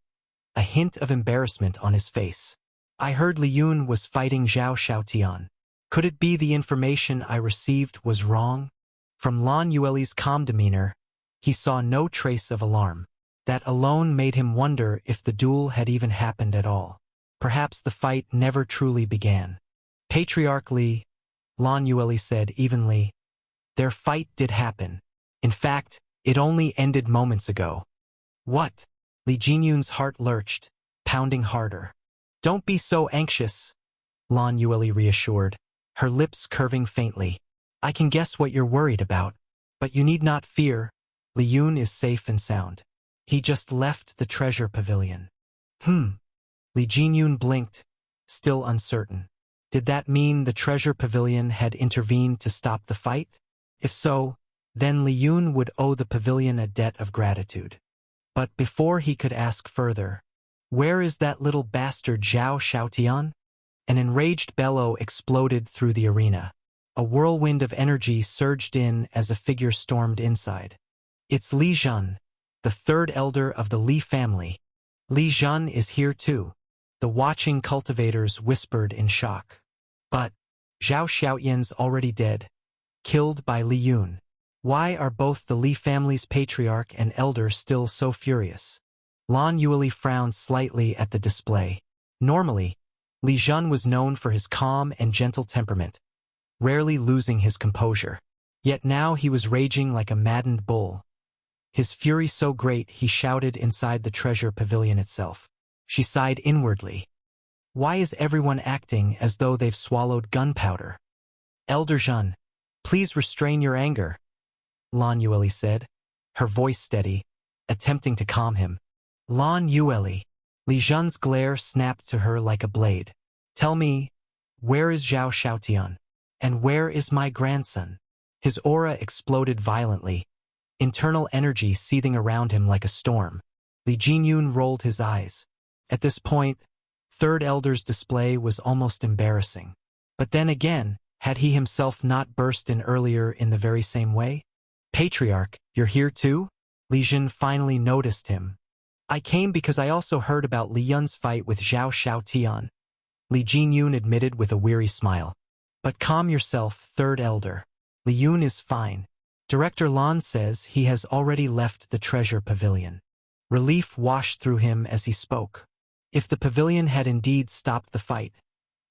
a hint of embarrassment on his face. "I heard Li Yun was fighting Zhao Xiaotian. Could it be the information I received was wrong?" From Lan Yueli's calm demeanor, he saw no trace of alarm. That alone made him wonder if the duel had even happened at all. Perhaps the fight never truly began. "Patriarch Li," Lan Yueli said evenly, "their fight did happen. In fact, it only ended moments ago." "What?" Li Jinyun's heart lurched, pounding harder. "Don't be so anxious," Lan Yueli reassured, her lips curving faintly. "I can guess what you're worried about, but you need not fear. Li Yun is safe and sound. He just left the treasure pavilion." Li Jinyun blinked, still uncertain. Did that mean the treasure pavilion had intervened to stop the fight? If so, then Lien would owe the pavilion a debt of gratitude. But before he could ask further, "Where is that little bastard Zhao Xiaotian?" An enraged bellow exploded through the arena. A whirlwind of energy surged in as a figure stormed inside. It's Li Zhen, the third elder of the Li family. Li Zhen is here too, the watching cultivators whispered in shock. But Zhao Xiaotian's already dead, killed by Lien. Why are both the Li family's patriarch and elder still so furious? Lan Yueli frowned slightly at the display. Normally, Li Zhen was known for his calm and gentle temperament, rarely losing his composure. Yet now he was raging like a maddened bull. His fury so great he shouted inside the treasure pavilion itself. She sighed inwardly. Why is everyone acting as though they've swallowed gunpowder? Elder Zhen, please restrain your anger, Lan Yueli said, her voice steady, attempting to calm him. Lan Yueli. Li Zhen's glare snapped to her like a blade. Tell me, where is Zhao Xiaotian? And where is my grandson? His aura exploded violently, internal energy seething around him like a storm. Li Jinyun rolled his eyes. At this point, Third Elder's display was almost embarrassing. But then again, had he himself not burst in earlier in the very same way? Patriarch, you're here too? Li Jin finally noticed him. I came because I also heard about Lien's fight with Zhao Xiaotian, Li Jinyun admitted with a weary smile. But calm yourself, Third Elder. Lien is fine. Director Lan says he has already left the treasure pavilion. Relief washed through him as he spoke. If the pavilion had indeed stopped the fight,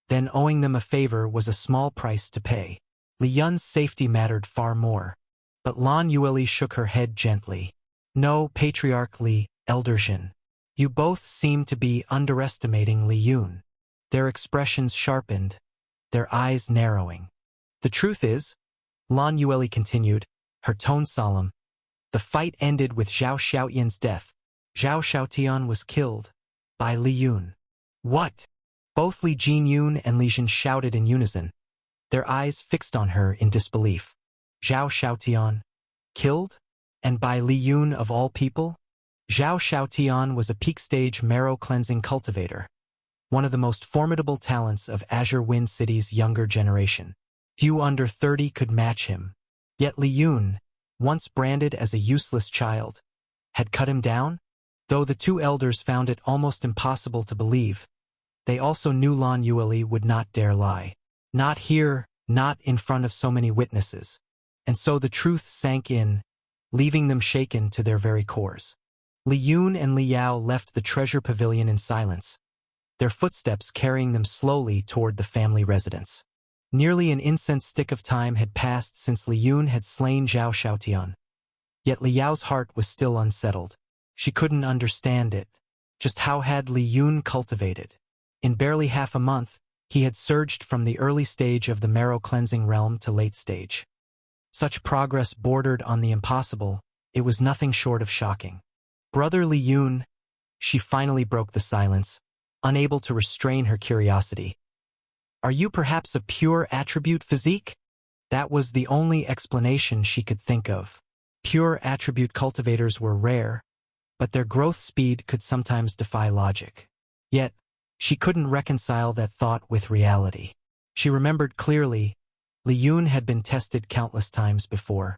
then owing them a favor was a small price to pay. Lien's safety mattered far more. But Lan Yueli shook her head gently. No, Patriarch Li, Elder Jin. You both seem to be underestimating Lien. Their expressions sharpened, their eyes narrowing. The truth is, Lan Yueli continued, her tone solemn, the fight ended with Zhao Xiaotian's death. Zhao Xiaotian was killed by Lien. What? Both Li Jinyun and Li Jin shouted in unison, their eyes fixed on her in disbelief. Zhao Xiaotian? Killed? And by Lien of all people? Zhao Xiaotian was a peak-stage marrow-cleansing cultivator, one of the most formidable talents of Azure Wind City's younger generation. Few under 30 could match him. Yet Lien, once branded as a useless child, had cut him down? Though the two elders found it almost impossible to believe, they also knew Lan Yueli would not dare lie. Not here, not in front of so many witnesses. And so the truth sank in, leaving them shaken to their very cores. Lien and Liao left the treasure pavilion in silence, their footsteps carrying them slowly toward the family residence. Nearly an incense stick of time had passed since Lien had slain Zhao Xiaotian. Yet Liao's heart was still unsettled. She couldn't understand it. Just how had Lien cultivated? In barely half a month, he had surged from the early stage of the marrow-cleansing realm to late stage. Such progress bordered on the impossible. It was nothing short of shocking. Brother Lien, she finally broke the silence, unable to restrain her curiosity. Are you perhaps a pure attribute physique? That was the only explanation she could think of. Pure attribute cultivators were rare, but their growth speed could sometimes defy logic. Yet, she couldn't reconcile that thought with reality. She remembered clearly, Lien had been tested countless times before.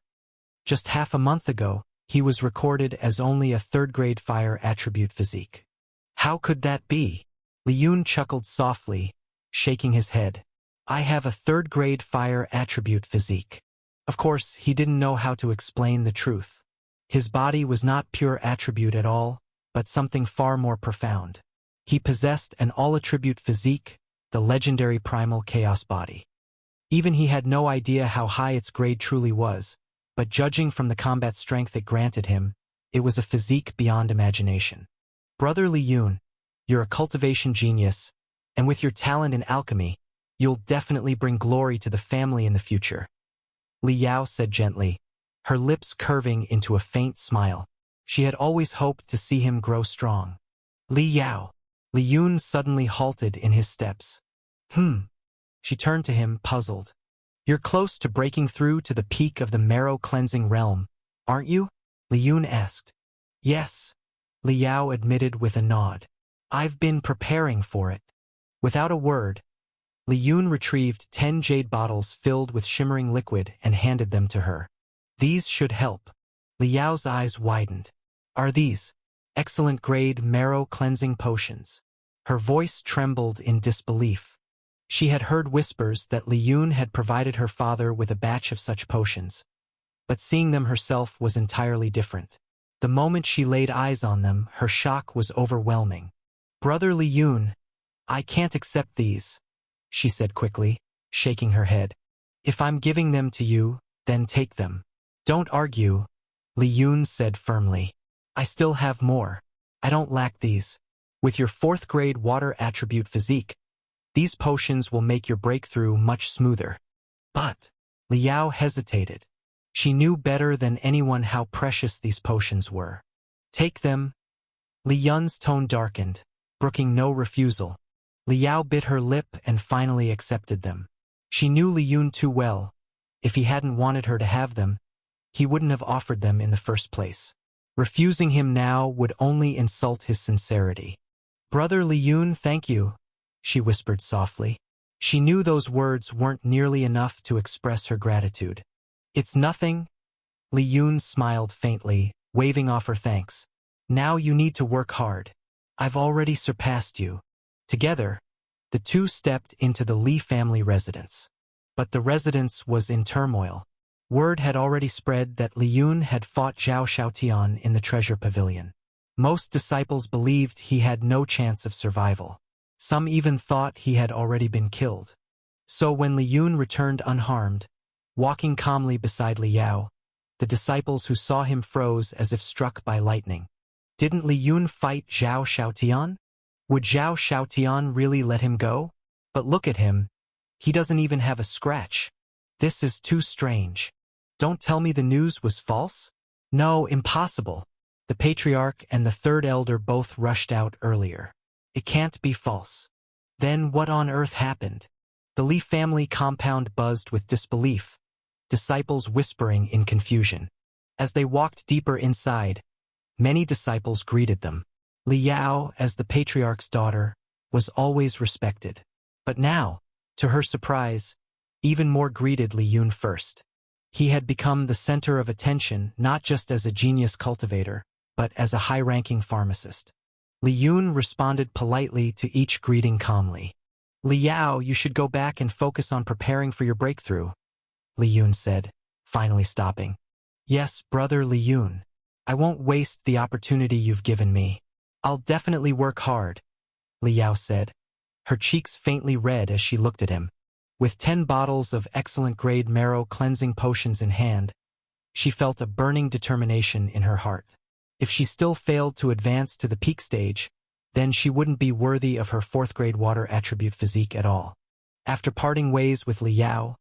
Just half a month ago, he was recorded as only a third-grade fire attribute physique. How could that be? Lien chuckled softly, shaking his head. I have a third-grade fire attribute physique. Of course, he didn't know how to explain the truth. His body was not pure attribute at all, but something far more profound. He possessed an all-attribute physique, the legendary primal chaos body. Even he had no idea how high its grade truly was, but judging from the combat strength it granted him, it was a physique beyond imagination. Brother Lien, you're a cultivation genius, and with your talent in alchemy, you'll definitely bring glory to the family in the future. Liao said gently, her lips curving into a faint smile. She had always hoped to see him grow strong. Liao. Lien suddenly halted in his steps. She turned to him, puzzled. You're close to breaking through to the peak of the marrow-cleansing realm, aren't you? Lien asked. Yes, Liao admitted with a nod. I've been preparing for it. Without a word, Lien retrieved 10 jade bottles filled with shimmering liquid and handed them to her. These should help. Liao's eyes widened. Are these excellent grade marrow-cleansing potions? Her voice trembled in disbelief. She had heard whispers that Lien had provided her father with a batch of such potions, but seeing them herself was entirely different. The moment she laid eyes on them, her shock was overwhelming. Brother Lien, I can't accept these, she said quickly, shaking her head. If I'm giving them to you, then take them. Don't argue, Lien said firmly. I still have more. I don't lack these. With your 4th grade water attribute physique, these potions will make your breakthrough much smoother. But Liao hesitated. She knew better than anyone how precious these potions were. Take them. Lien's tone darkened, brooking no refusal. Liao bit her lip and finally accepted them. She knew Lien too well. If he hadn't wanted her to have them, he wouldn't have offered them in the first place. Refusing him now would only insult his sincerity. Brother Lien, thank you, she whispered softly. She knew those words weren't nearly enough to express her gratitude. It's nothing. Lien smiled faintly, waving off her thanks. Now you need to work hard. I've already surpassed you. Together, the two stepped into the Li family residence. But the residence was in turmoil. Word had already spread that Lien had fought Zhao Xiaotian in the treasure pavilion. Most disciples believed he had no chance of survival. Some even thought he had already been killed. So when Lien returned unharmed, walking calmly beside Liao, the disciples who saw him froze as if struck by lightning. Didn't Lien fight Zhao Xiaotian? Would Zhao Xiaotian really let him go? But look at him. He doesn't even have a scratch. This is too strange. Don't tell me the news was false? No, impossible. The patriarch and the 3rd elder both rushed out earlier. It can't be false. Then what on earth happened? The Li family compound buzzed with disbelief, disciples whispering in confusion. As they walked deeper inside, many disciples greeted them. Liao, as the patriarch's daughter, was always respected. But now, to her surprise, even more greeted Lien first. He had become the center of attention not just as a genius cultivator, but as a high-ranking pharmacist. Lien responded politely to each greeting calmly. Liao, you should go back and focus on preparing for your breakthrough, Lien said, finally stopping. Yes, brother Lien. I won't waste the opportunity you've given me. I'll definitely work hard, Liao said, her cheeks faintly red as she looked at him. With 10 bottles of excellent-grade marrow-cleansing potions in hand, she felt a burning determination in her heart. If she still failed to advance to the peak stage, then she wouldn't be worthy of her 4th-grade water attribute physique at all. After parting ways with Liao,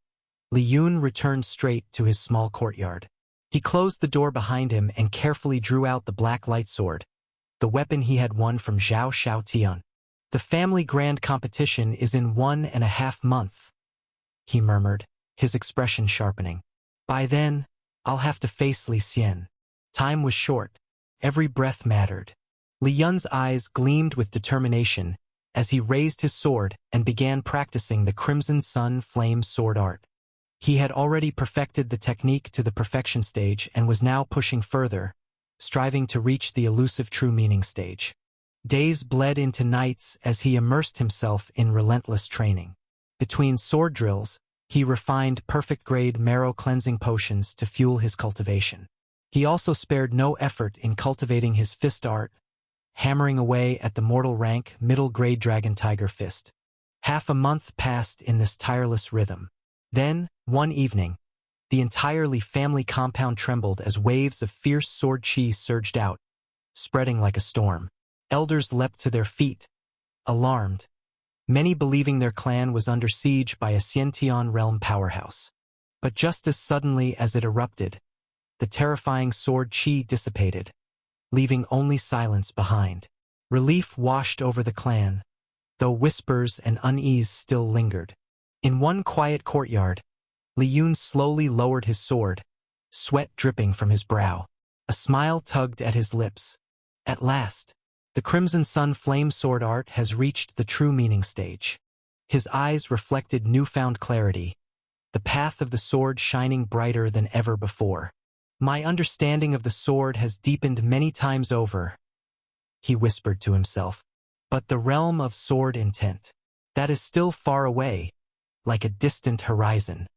Lien returned straight to his small courtyard. He closed the door behind him and carefully drew out the black light sword, the weapon he had won from Zhao Xiaotian. The family grand competition is in 1.5 months, he murmured, his expression sharpening. By then, I'll have to face Li Xian. Time was short. Every breath mattered. Lien's eyes gleamed with determination as he raised his sword and began practicing the Crimson Sun Flame sword art. He had already perfected the technique to the perfection stage and was now pushing further, striving to reach the elusive true meaning stage. Days bled into nights as he immersed himself in relentless training. Between sword drills, he refined perfect-grade marrow-cleansing potions to fuel his cultivation. He also spared no effort in cultivating his fist art, hammering away at the mortal rank middle-grade dragon tiger fist. Half a month passed in this tireless rhythm. Then, one evening, the entire Li family compound trembled as waves of fierce sword chi surged out, spreading like a storm. Elders leapt to their feet, alarmed, many believing their clan was under siege by a Xiantian realm powerhouse. But just as suddenly as it erupted, the terrifying sword chi dissipated, leaving only silence behind. Relief washed over the clan, though whispers and unease still lingered. In one quiet courtyard, Lien slowly lowered his sword, sweat dripping from his brow. A smile tugged at his lips. At last, the Crimson Sun flame sword art has reached the true meaning stage. His eyes reflected newfound clarity, the path of the sword shining brighter than ever before. My understanding of the sword has deepened many times over, he whispered to himself. But the realm of sword intent, that is still far away, like a distant horizon.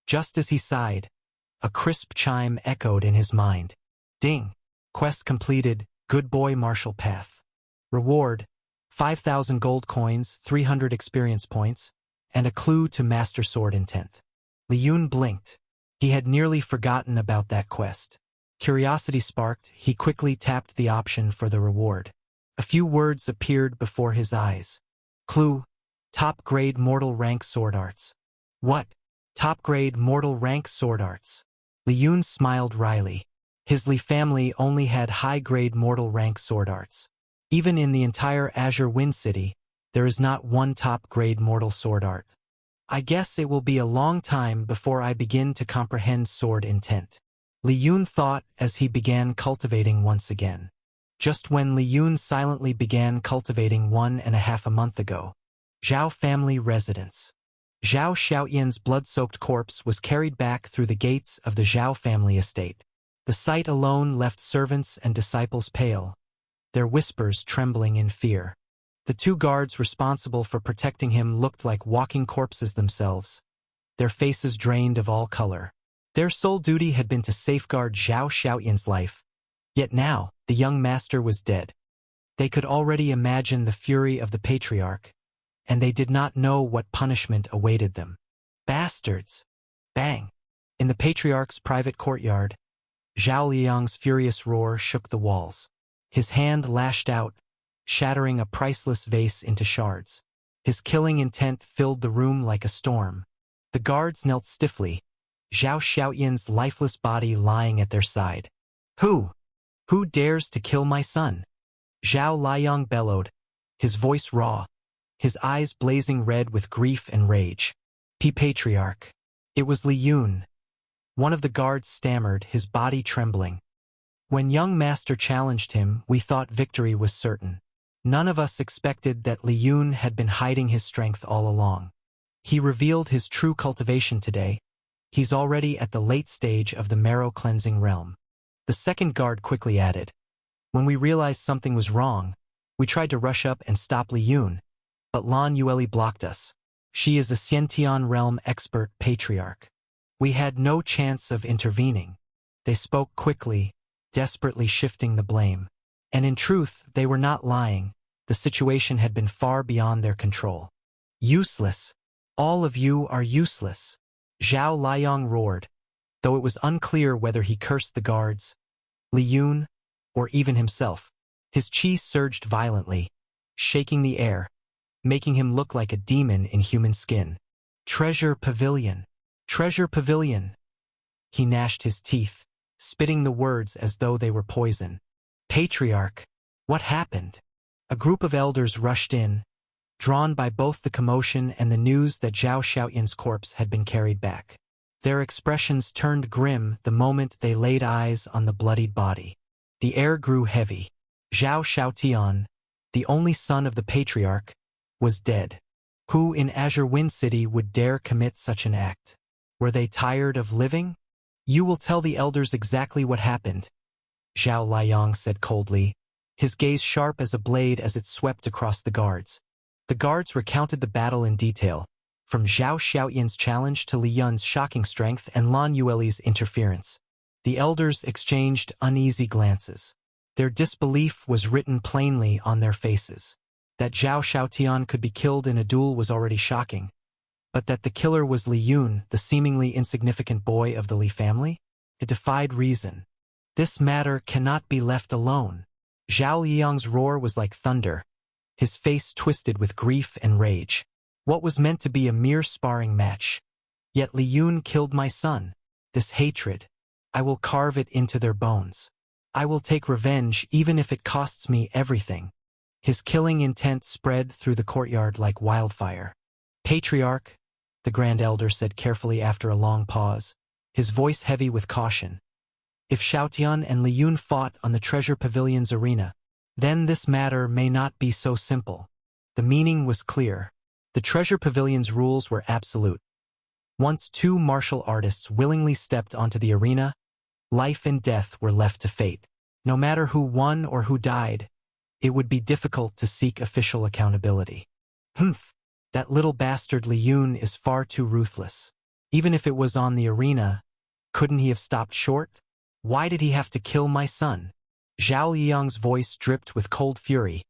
Just as he sighed, a crisp chime echoed in his mind. Ding! Quest completed, good boy Marshall Path. Reward, 5,000 gold coins, 300 experience points, and a clue to master sword intent. Lien blinked. He had nearly forgotten about that quest. Curiosity sparked, he quickly tapped the option for the reward. A few words appeared before his eyes. Clue, top-grade mortal rank sword arts. What? Top-grade mortal rank sword arts? Lien smiled wryly. His Li family only had high-grade mortal rank sword arts. Even in the entire Azure Wind City, there is not one top-grade mortal sword art. I guess it will be a long time before I begin to comprehend sword intent. Lien thought as he began cultivating once again. Just when Lien silently began cultivating 1.5 months ago. Xiao family residence. Xiao Xiaoyan's blood-soaked corpse was carried back through the gates of the Xiao family estate. The sight alone left servants and disciples pale, their whispers trembling in fear. The 2 guards responsible for protecting him looked like walking corpses themselves, their faces drained of all color. Their sole duty had been to safeguard Xiao Xiaoyan's life. Yet now, the young master was dead. They could already imagine the fury of the patriarch, and they did not know what punishment awaited them. Bastards! Bang! In the patriarch's private courtyard, Zhao Liang's furious roar shook the walls. His hand lashed out, shattering a priceless vase into shards. His killing intent filled the room like a storm. The guards knelt stiffly, Xiao Xiaoyan's lifeless body lying at their side. Who? Who dares to kill my son? Zhao Liang bellowed, his voice raw, his eyes blazing red with grief and rage. Patriarch. It was Lien. One of the guards stammered, his body trembling. When young master challenged him, we thought victory was certain. None of us expected that Lien had been hiding his strength all along. He revealed his true cultivation today. He's already at the late stage of the marrow-cleansing realm. The second guard quickly added. When we realized something was wrong, we tried to rush up and stop Lien, but Lan Yueli blocked us. She is a Xiantian realm expert patriarch. We had no chance of intervening. They spoke quickly, desperately shifting the blame. And in truth, they were not lying. The situation had been far beyond their control. Useless. All of you are useless. Zhao Liang roared, though it was unclear whether he cursed the guards, Lien, or even himself. His chi surged violently, shaking the air, making him look like a demon in human skin. Treasure Pavilion. Treasure Pavilion. He gnashed his teeth, spitting the words as though they were poison. Patriarch, what happened? A group of elders rushed in, drawn by both the commotion and the news that Zhao Xiaoyan's corpse had been carried back. Their expressions turned grim the moment they laid eyes on the bloodied body. The air grew heavy. Zhao Xiaotian, the only son of the patriarch, was dead. Who in Azure Wind City would dare commit such an act? Were they tired of living? You will tell the elders exactly what happened, Zhao Liang said coldly, his gaze sharp as a blade as it swept across the guards. The guards recounted the battle in detail, from Zhao Xiaoyan's challenge to Lien's shocking strength and Lan Yueli's interference. The elders exchanged uneasy glances. Their disbelief was written plainly on their faces. That Zhao Xiaotian could be killed in a duel was already shocking, but that the killer was Lien, the seemingly insignificant boy of the Li family, it defied reason. This matter cannot be left alone. Zhao Liang's roar was like thunder, his face twisted with grief and rage. What was meant to be a mere sparring match? Yet Lien killed my son. This hatred, I will carve it into their bones. I will take revenge even if it costs me everything. His killing intent spread through the courtyard like wildfire. Patriarch, the Grand Elder said carefully after a long pause, his voice heavy with caution. If Xiao and Lien fought on the Treasure Pavilion's arena, then this matter may not be so simple. The meaning was clear. The Treasure Pavilion's rules were absolute. Once two martial artists willingly stepped onto the arena, life and death were left to fate. No matter who won or who died, it would be difficult to seek official accountability. Humph, that little bastard Lien is far too ruthless. Even if it was on the arena, couldn't he have stopped short? Why did he have to kill my son? Zhao Liang's voice dripped with cold fury,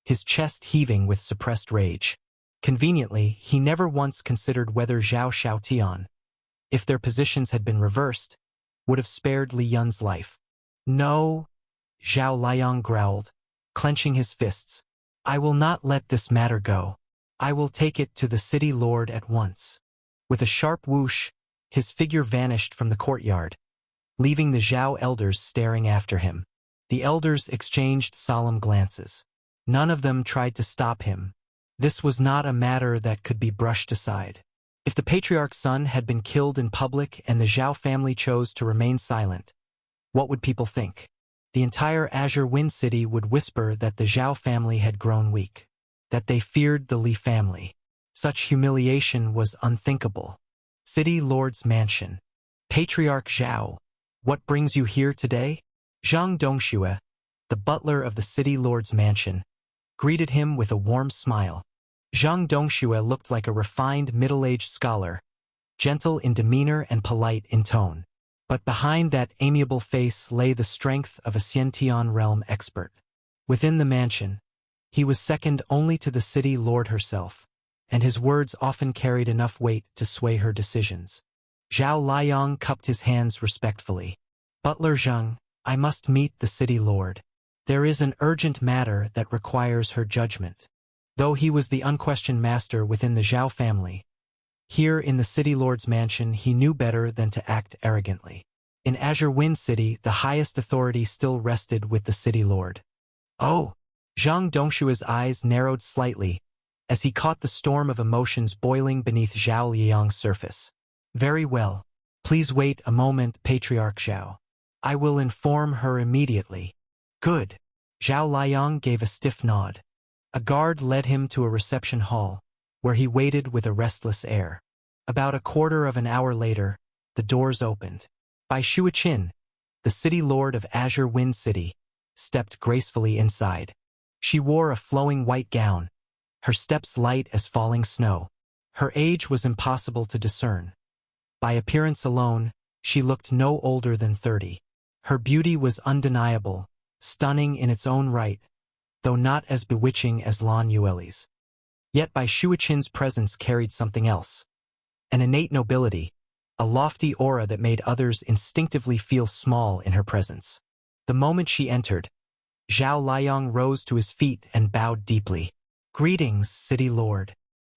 his chest heaving with suppressed rage. Conveniently, he never once considered whether Zhao Xiaotian, if their positions had been reversed, would have spared Lien's life. No, Zhao Liang growled, clenching his fists. I will not let this matter go. I will take it to the city lord at once. With a sharp whoosh, his figure vanished from the courtyard, leaving the Xiao elders staring after him. The elders exchanged solemn glances. None of them tried to stop him. This was not a matter that could be brushed aside. If the patriarch's son had been killed in public and the Xiao family chose to remain silent, what would people think? The entire Azure Wind City would whisper that the Xiao family had grown weak, that they feared the Li family. Such humiliation was unthinkable. City Lord's Mansion. Patriarch Xiao, what brings you here today? Zhang Dongxue, the butler of the City Lord's Mansion, greeted him with a warm smile. Zhang Dongxue looked like a refined middle-aged scholar, gentle in demeanor and polite in tone. But behind that amiable face lay the strength of a Xiantian realm expert. Within the mansion, he was second only to the city lord herself, and his words often carried enough weight to sway her decisions. Zhao Liang cupped his hands respectfully. Butler Zhang, I must meet the city lord. There is an urgent matter that requires her judgment. Though he was the unquestioned master within the Xiao family, here in the city lord's mansion he knew better than to act arrogantly. In Azure Wind City, the highest authority still rested with the city lord. Oh! Zhang Dongshua's eyes narrowed slightly as he caught the storm of emotions boiling beneath Zhao Liang's surface. Very well. Please wait a moment, Patriarch Xiao. I will inform her immediately. Good. Zhao Liang gave a stiff nod. A guard led him to a reception hall, where he waited with a restless air. About a quarter of an hour later, the doors opened. Bai Shuiqin, the city lord of Azure Wind City, stepped gracefully inside. She wore a flowing white gown, her steps light as falling snow. Her age was impossible to discern. By appearance alone, she looked no older than 30. Her beauty was undeniable, stunning in its own right, though not as bewitching as Lan Yueli's. Yet Bai Shuiqin's presence carried something else. An innate nobility, a lofty aura that made others instinctively feel small in her presence. The moment she entered, Zhao Liang rose to his feet and bowed deeply. Greetings, City Lord.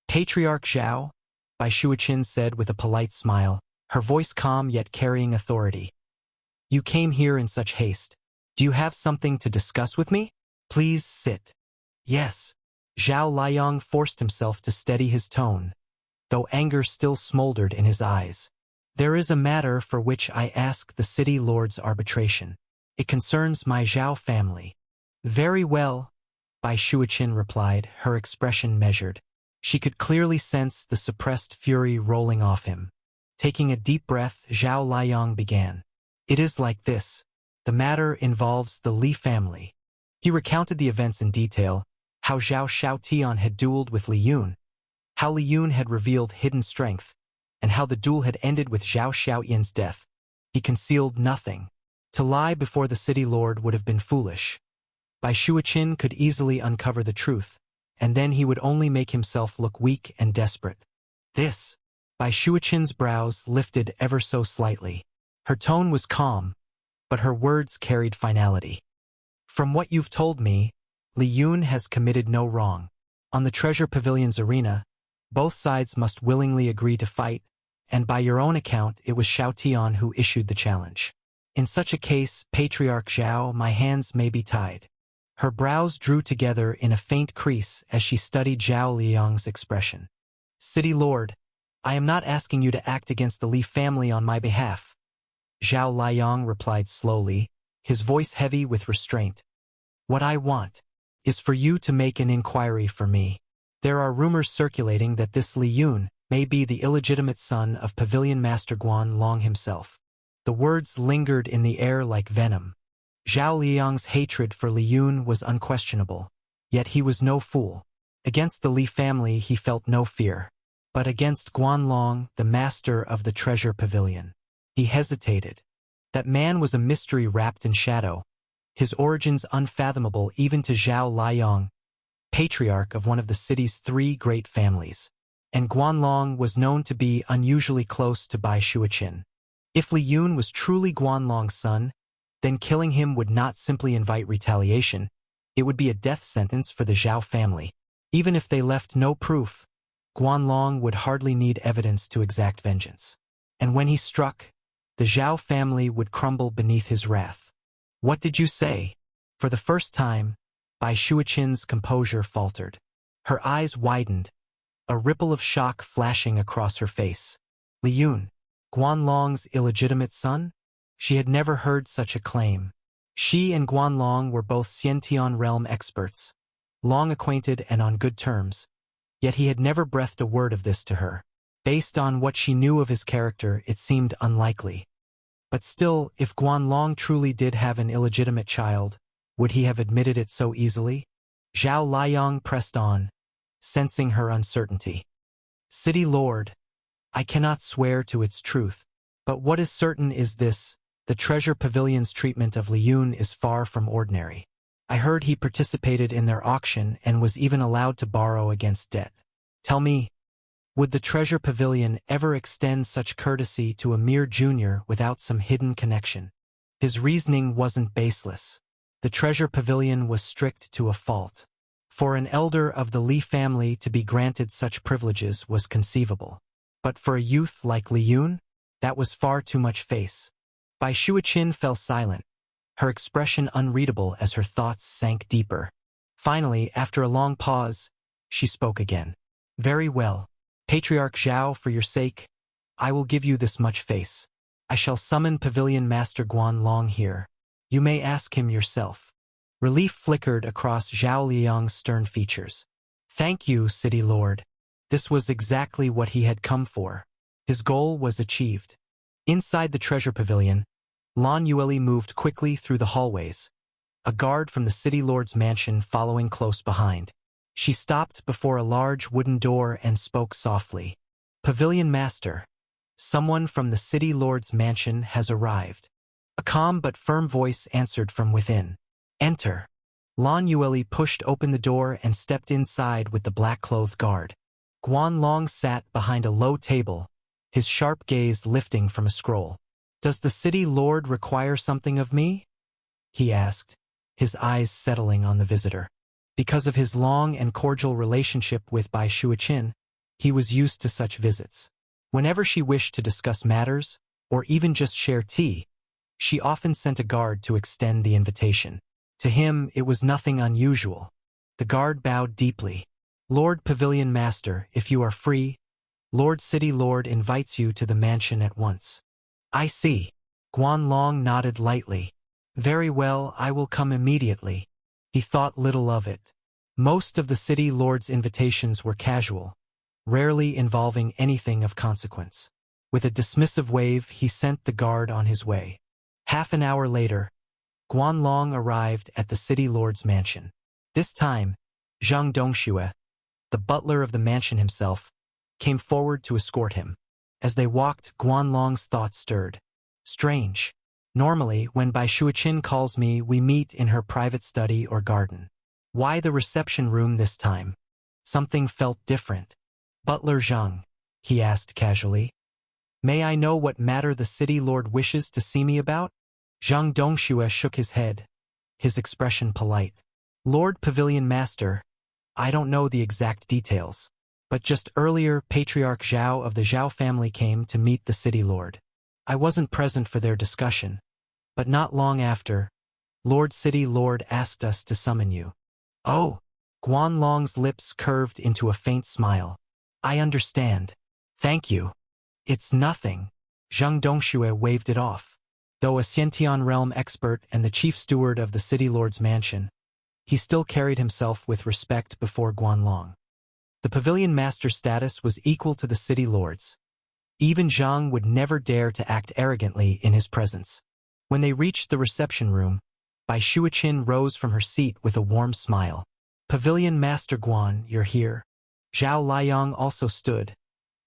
Patriarch Xiao, Bai Shuiqin said with a polite smile, her voice calm yet carrying authority. You came here in such haste. Do you have something to discuss with me? Please sit. Yes. Zhao Liang forced himself to steady his tone, though anger still smoldered in his eyes. There is a matter for which I ask the city lord's arbitration. It concerns my Xiao family. Very well, Bai Shuiqin replied, her expression measured. She could clearly sense the suppressed fury rolling off him. Taking a deep breath, Zhao Liang began. It is like this. The matter involves the Li family. He recounted the events in detail, how Zhao Xiaotian had dueled with Lien, how Lien had revealed hidden strength, and how the duel had ended with Zhao Xiaoyan's death. He concealed nothing. To lie before the city lord would have been foolish. Bai Shuiqin could easily uncover the truth, and then he would only make himself look weak and desperate. This. Bai Shuiqin's brows lifted ever so slightly. Her tone was calm, but her words carried finality. From what you've told me, Lien has committed no wrong. On the Treasure Pavilion's arena, both sides must willingly agree to fight, and by your own account it was Xiaotian who issued the challenge. In such a case, Patriarch Xiao, my hands may be tied. Her brows drew together in a faint crease as she studied Zhao Liang's expression. City Lord, I am not asking you to act against the Li family on my behalf. Xiao Liang replied slowly, his voice heavy with restraint. What I want is for you to make an inquiry for me. There are rumors circulating that this Li Yun may be the illegitimate son of Pavilion Master Guan Long himself. The words lingered in the air like venom. Zhao Liang's hatred for Li Yun was unquestionable, yet he was no fool. Against the Li family he felt no fear. But against Guan Long, the master of the treasure pavilion, he hesitated. That man was a mystery wrapped in shadow, his origins unfathomable even to Zhao Liang, patriarch of one of the city's 3 great families. And Guan Long was known to be unusually close to Bai Shuiqin. If Li Yun was truly Guan Long's son, then killing him would not simply invite retaliation, it would be a death sentence for the Xiao family. Even if they left no proof, Guan Long would hardly need evidence to exact vengeance. And when he struck, the Xiao family would crumble beneath his wrath. What did you say? For the first time, Bai Shuiqin's composure faltered. Her eyes widened, a ripple of shock flashing across her face. Li Yun, Guan Long's illegitimate son? She had never heard such a claim. She and Guan Long were both Xiantian realm experts, long acquainted and on good terms. Yet he had never breathed a word of this to her. Based on what she knew of his character, it seemed unlikely. But still, if Guan Long truly did have an illegitimate child, would he have admitted it so easily? Zhao Liang pressed on, sensing her uncertainty. City Lord, I cannot swear to its truth, but what is certain is this: the treasure pavilion's treatment of Li Yun is far from ordinary. I heard he participated in their auction and was even allowed to borrow against debt. Tell me, would the treasure pavilion ever extend such courtesy to a mere junior without some hidden connection? His reasoning wasn't baseless. The treasure pavilion was strict to a fault. For an elder of the Li family to be granted such privileges was conceivable. But for a youth like Li Yun, that was far too much face. Bai Shuiqin fell silent, her expression unreadable as her thoughts sank deeper. Finally, after a long pause, she spoke again. Very well, Patriarch Xiao, for your sake, I will give you this much face. I shall summon Pavilion Master Guan Long here. You may ask him yourself. Relief flickered across Zhao Liang's stern features. Thank you, City Lord. This was exactly what he had come for. His goal was achieved. Inside the treasure pavilion, Lan Yueli moved quickly through the hallways, a guard from the City Lord's mansion following close behind. She stopped before a large wooden door and spoke softly. Pavilion Master, someone from the City Lord's mansion has arrived. A calm but firm voice answered from within. Enter. Lan Yueli pushed open the door and stepped inside with the black-clothed guard. Guan Long sat behind a low table, his sharp gaze lifting from a scroll. Does the City Lord require something of me? He asked, his eyes settling on the visitor. Because of his long and cordial relationship with Bai Shuiqin, he was used to such visits. Whenever she wished to discuss matters, or even just share tea, she often sent a guard to extend the invitation. To him, it was nothing unusual. The guard bowed deeply. Lord Pavilion Master, if you are free, Lord City Lord invites you to the mansion at once. I see. Guan Long nodded lightly. Very well, I will come immediately. He thought little of it. Most of the City Lord's invitations were casual, rarely involving anything of consequence. With a dismissive wave, he sent the guard on his way. Half an hour later, Guan Long arrived at the City Lord's mansion. This time, Zhang Dongxue, the butler of the mansion himself, came forward to escort him. As they walked, Guan Long's thoughts stirred. Strange. Normally, when Bai Shuiqin calls me, we meet in her private study or garden. Why the reception room this time? Something felt different. Butler Zhang, he asked casually. May I know what matter the City Lord wishes to see me about? Zhang Dongxue shook his head, his expression polite. Lord Pavilion Master, I don't know the exact details. But just earlier, Patriarch Xiao of the Xiao family came to meet the City Lord. I wasn't present for their discussion, but not long after, Lord City Lord asked us to summon you. Oh! Guan Long's lips curved into a faint smile. I understand. Thank you. It's nothing. Zhang Dongxue waved it off. Though a Xiantian realm expert and the chief steward of the city lord's mansion, he still carried himself with respect before Guan Long. The pavilion master status was equal to the city lord's. Even Zhang would never dare to act arrogantly in his presence. When they reached the reception room, Bai Shuiqin rose from her seat with a warm smile. Pavilion Master Guan, you're here. Zhao Liang also stood,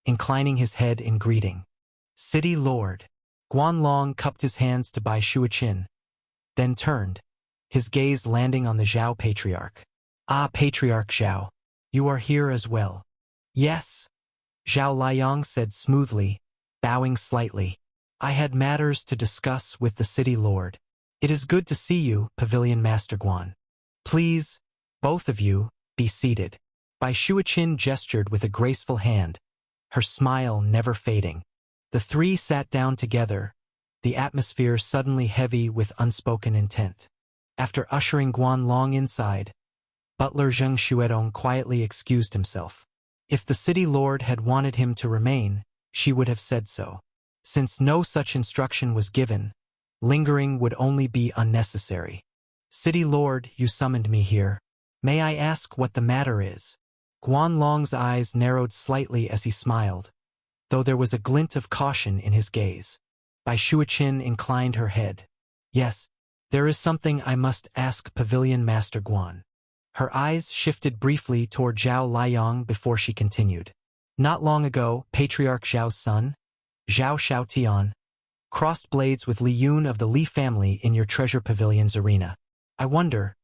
inclining his head in greeting. City Lord. Guan Long cupped his hands to Bai Shuiqin, then turned, his gaze landing on the Xiao Patriarch. Ah, Patriarch Xiao, you are here as well. Yes. Zhao Liang said smoothly, bowing slightly. I had matters to discuss with the city lord. It is good to see you, Pavilion Master Guan. Please, both of you, be seated. Bai Shuiqin gestured with a graceful hand, her smile never fading. The three sat down together, the atmosphere suddenly heavy with unspoken intent. After ushering Guan Long inside, butler Zheng Xuedong quietly excused himself. If the city lord had wanted him to remain, she would have said so. Since no such instruction was given, lingering would only be unnecessary. City lord, you summoned me here. May I ask what the matter is? Guan Long's eyes narrowed slightly as he smiled, though there was a glint of caution in his gaze. Bai Shuiqin inclined her head. Yes, there is something I must ask Pavilion Master Guan. Her eyes shifted briefly toward Zhao Liang before she continued. Not long ago, Patriarch Xiao's son, Zhao Xiaotian, crossed blades with Lien of the Li family in your treasure pavilion's arena. I wonder,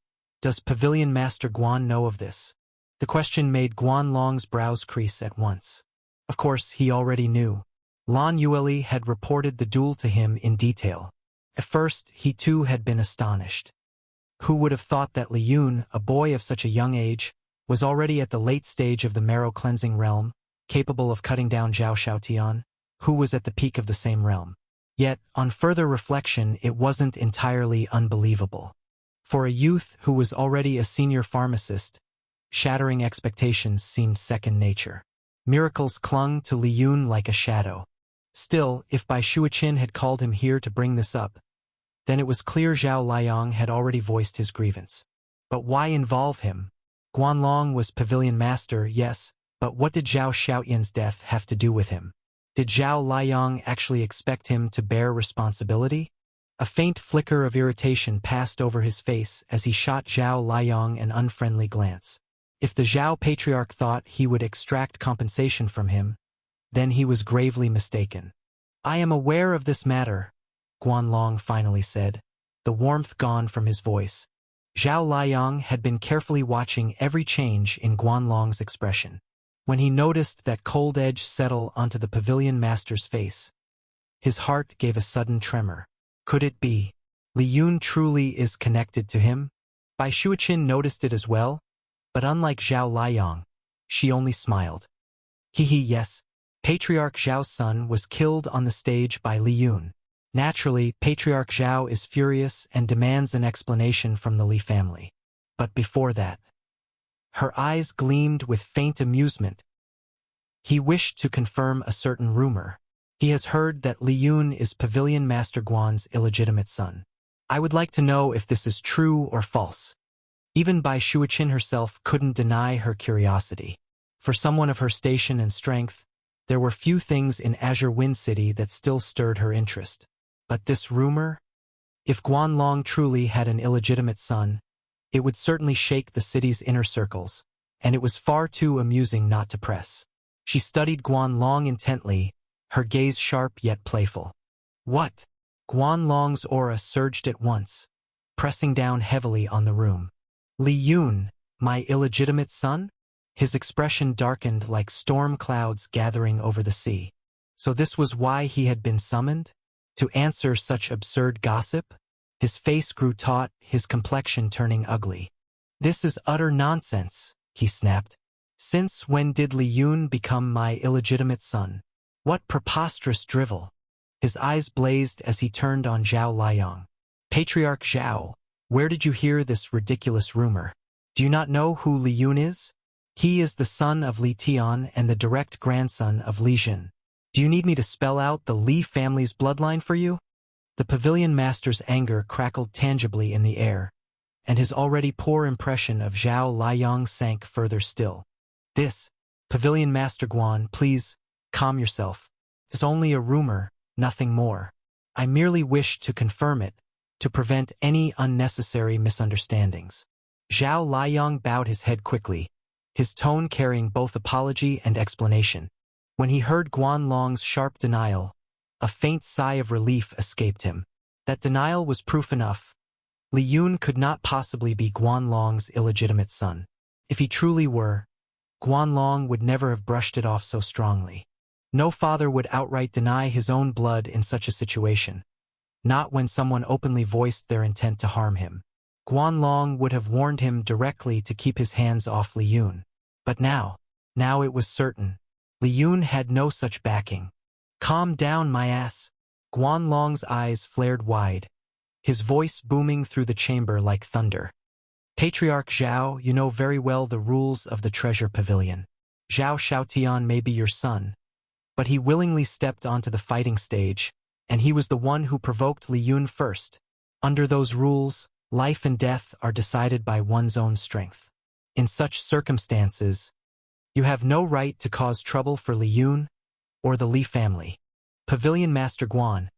does Pavilion Master Guan know of this? The question made Guan Long's brows crease at once. Of course, he already knew. Lan Yueli had reported the duel to him in detail. At first, he too had been astonished. Who would have thought that Lien, a boy of such a young age, was already at the late stage of the marrow-cleansing realm, capable of cutting down Zhao Xiaotian, who was at the peak of the same realm. Yet, on further reflection, it wasn't entirely unbelievable. For a youth who was already a senior pharmacist, shattering expectations seemed second nature. Miracles clung to Lien like a shadow. Still, if Bai Shuiqin had called him here to bring this up, then it was clear Zhao Liang had already voiced his grievance. But why involve him? Guan Long was pavilion master, yes, but what did Zhao Xiaoyan's death have to do with him? Did Zhao Liang actually expect him to bear responsibility? A faint flicker of irritation passed over his face as he shot Zhao Liang an unfriendly glance. If the Xiao Patriarch thought he would extract compensation from him, then he was gravely mistaken. I am aware of this matter, Guan Long finally said, the warmth gone from his voice. Zhao Liang had been carefully watching every change in Guan Long's expression. When he noticed that cold edge settle onto the pavilion master's face, his heart gave a sudden tremor. Could it be? Lien truly is connected to him? Bai Shuiqin noticed it as well, but unlike Zhao Liang, she only smiled. Yes, Patriarch Zhao's son was killed on the stage by Lien. Naturally, Patriarch Xiao is furious and demands an explanation from the Li family. But before that, her eyes gleamed with faint amusement. He wished to confirm a certain rumor. He has heard that Lien is Pavilion Master Guan's illegitimate son. I would like to know if this is true or false. Even Bai Shuiqin herself couldn't deny her curiosity. For someone of her station and strength, there were few things in Azure Wind City that still stirred her interest. But this rumor? If Guan Long truly had an illegitimate son, it would certainly shake the city's inner circles, and it was far too amusing not to press. She studied Guan Long intently, her gaze sharp yet playful. What? Guan Long's aura surged at once, pressing down heavily on the room. Lien, my illegitimate son? His expression darkened like storm clouds gathering over the sea. So this was why he had been summoned? To answer such absurd gossip? His face grew taut, his complexion turning ugly. This is utter nonsense, he snapped. Since when did Lien become my illegitimate son? What preposterous drivel! His eyes blazed as he turned on Zhao Liang. Patriarch Xiao, where did you hear this ridiculous rumor? Do you not know who Lien is? He is the son of Li Tian and the direct grandson of Li Jin. Do you need me to spell out the Li family's bloodline for you? The pavilion master's anger crackled tangibly in the air, and his already poor impression of Zhao Liang sank further still. This, Pavilion Master Guan, please, calm yourself. It's only a rumor, nothing more. I merely wish to confirm it, to prevent any unnecessary misunderstandings. Zhao Liang bowed his head quickly, his tone carrying both apology and explanation. When he heard Guan Long's sharp denial, a faint sigh of relief escaped him. That denial was proof enough. Lien could not possibly be Guan Long's illegitimate son. If he truly were, Guan Long would never have brushed it off so strongly. No father would outright deny his own blood in such a situation, not when someone openly voiced their intent to harm him. Guan Long would have warned him directly to keep his hands off Lien. But now it was certain. Lien had no such backing. Calm down, my ass. Guan Long's eyes flared wide, his voice booming through the chamber like thunder. Patriarch Xiao, you know very well the rules of the treasure pavilion. Zhao Xiaotian may be your son, but he willingly stepped onto the fighting stage, and he was the one who provoked Lien first. Under those rules, life and death are decided by one's own strength. In such circumstances, you have no right to cause trouble for Lien or the Li family. Pavilion Master Guan,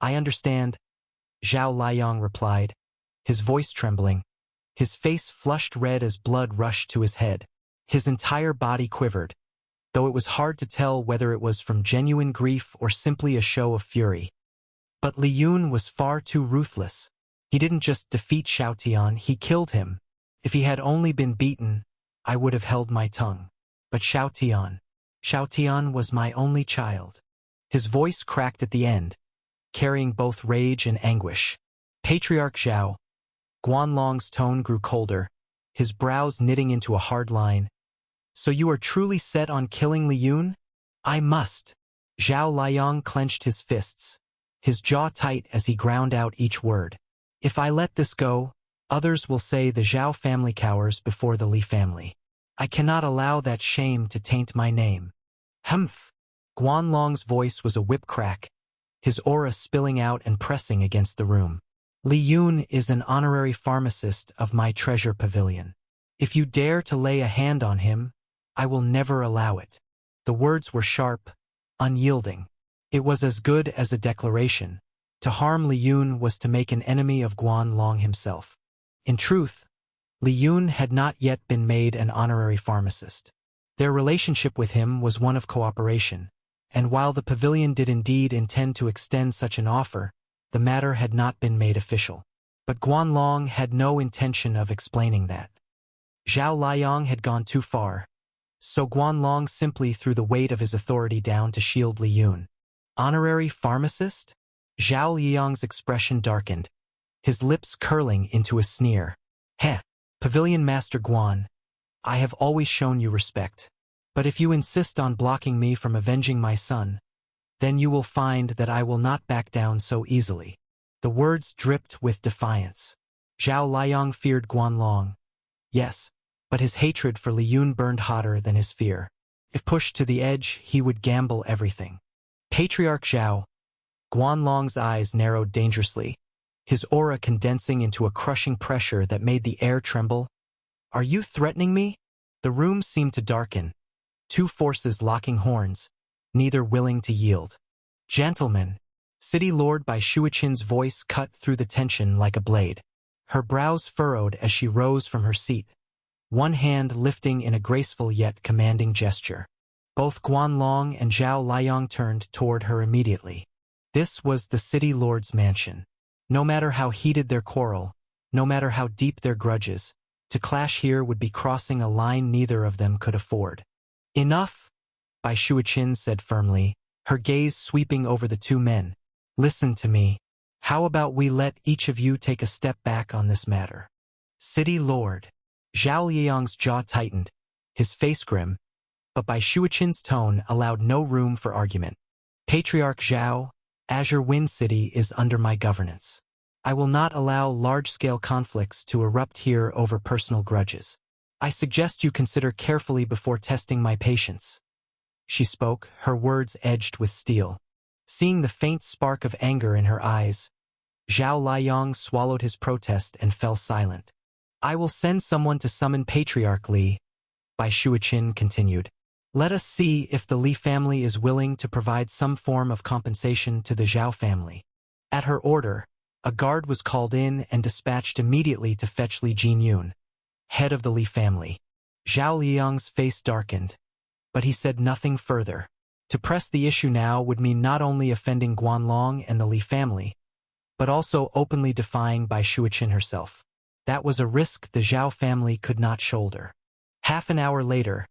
I understand, Zhao Liang replied, his voice trembling. His face flushed red as blood rushed to his head. His entire body quivered, though it was hard to tell whether it was from genuine grief or simply a show of fury. But Lien was far too ruthless. He didn't just defeat Xiaotian, he killed him. If he had only been beaten, I would have held my tongue. But Xiaotian was my only child. His voice cracked at the end, carrying both rage and anguish. Patriarch Xiao. Guan Long's tone grew colder, his brows knitting into a hard line. So you are truly set on killing Lien? I must. Zhao Liang clenched his fists, his jaw tight as he ground out each word. If I let this go, others will say the Xiao family cowers before the Li family. I cannot allow that shame to taint my name. Humph! Guan Long's voice was a whip crack, his aura spilling out and pressing against the room. Lien is an honorary pharmacist of my treasure pavilion. If you dare to lay a hand on him, I will never allow it. The words were sharp, unyielding. It was as good as a declaration. To harm Lien was to make an enemy of Guan Long himself. In truth, Lien had not yet been made an honorary pharmacist. Their relationship with him was one of cooperation, and while the pavilion did indeed intend to extend such an offer, the matter had not been made official. But Guan Long had no intention of explaining that. Zhao Liang had gone too far, so Guan Long simply threw the weight of his authority down to shield Lien. Honorary pharmacist? Zhao Liang's expression darkened, his lips curling into a sneer. Heh, Pavilion Master Guan, I have always shown you respect. But if you insist on blocking me from avenging my son, then you will find that I will not back down so easily. The words dripped with defiance. Zhao Liang feared Guan Long. Yes, but his hatred for Lien burned hotter than his fear. If pushed to the edge, he would gamble everything. Patriarch Xiao. Guan Long's eyes narrowed dangerously, his aura condensing into a crushing pressure that made the air tremble. Are you threatening me? The room seemed to darken, two forces locking horns, neither willing to yield. Gentlemen, City Lord Bai Shuichin's voice cut through the tension like a blade. Her brows furrowed as she rose from her seat, one hand lifting in a graceful yet commanding gesture. Both Guan Long and Zhao Liang turned toward her immediately. This was the City Lord's mansion. No matter how heated their quarrel, no matter how deep their grudges, to clash here would be crossing a line neither of them could afford. Enough, Bai Shuichin said firmly, her gaze sweeping over the two men. Listen to me. How about we let each of you take a step back on this matter? City Lord. Zhao Liang's jaw tightened, his face grim, but Bai Shuichin's tone allowed no room for argument. Patriarch Xiao, Azure Wind City is under my governance. I will not allow large-scale conflicts to erupt here over personal grudges. I suggest you consider carefully before testing my patience. She spoke, her words edged with steel. Seeing the faint spark of anger in her eyes, Xiao Liang swallowed his protest and fell silent. I will send someone to summon Patriarch Li, Bai Shuiqin continued. Let us see if the Li family is willing to provide some form of compensation to the Xiao family. At her order, a guard was called in and dispatched immediately to fetch Li Jinyun, head of the Li family. Xiao Liang's face darkened, but he said nothing further. To press the issue now would mean not only offending Guan Long and the Li family, but also openly defying Bai Shuiqin herself. That was a risk the Xiao family could not shoulder. Half an hour later,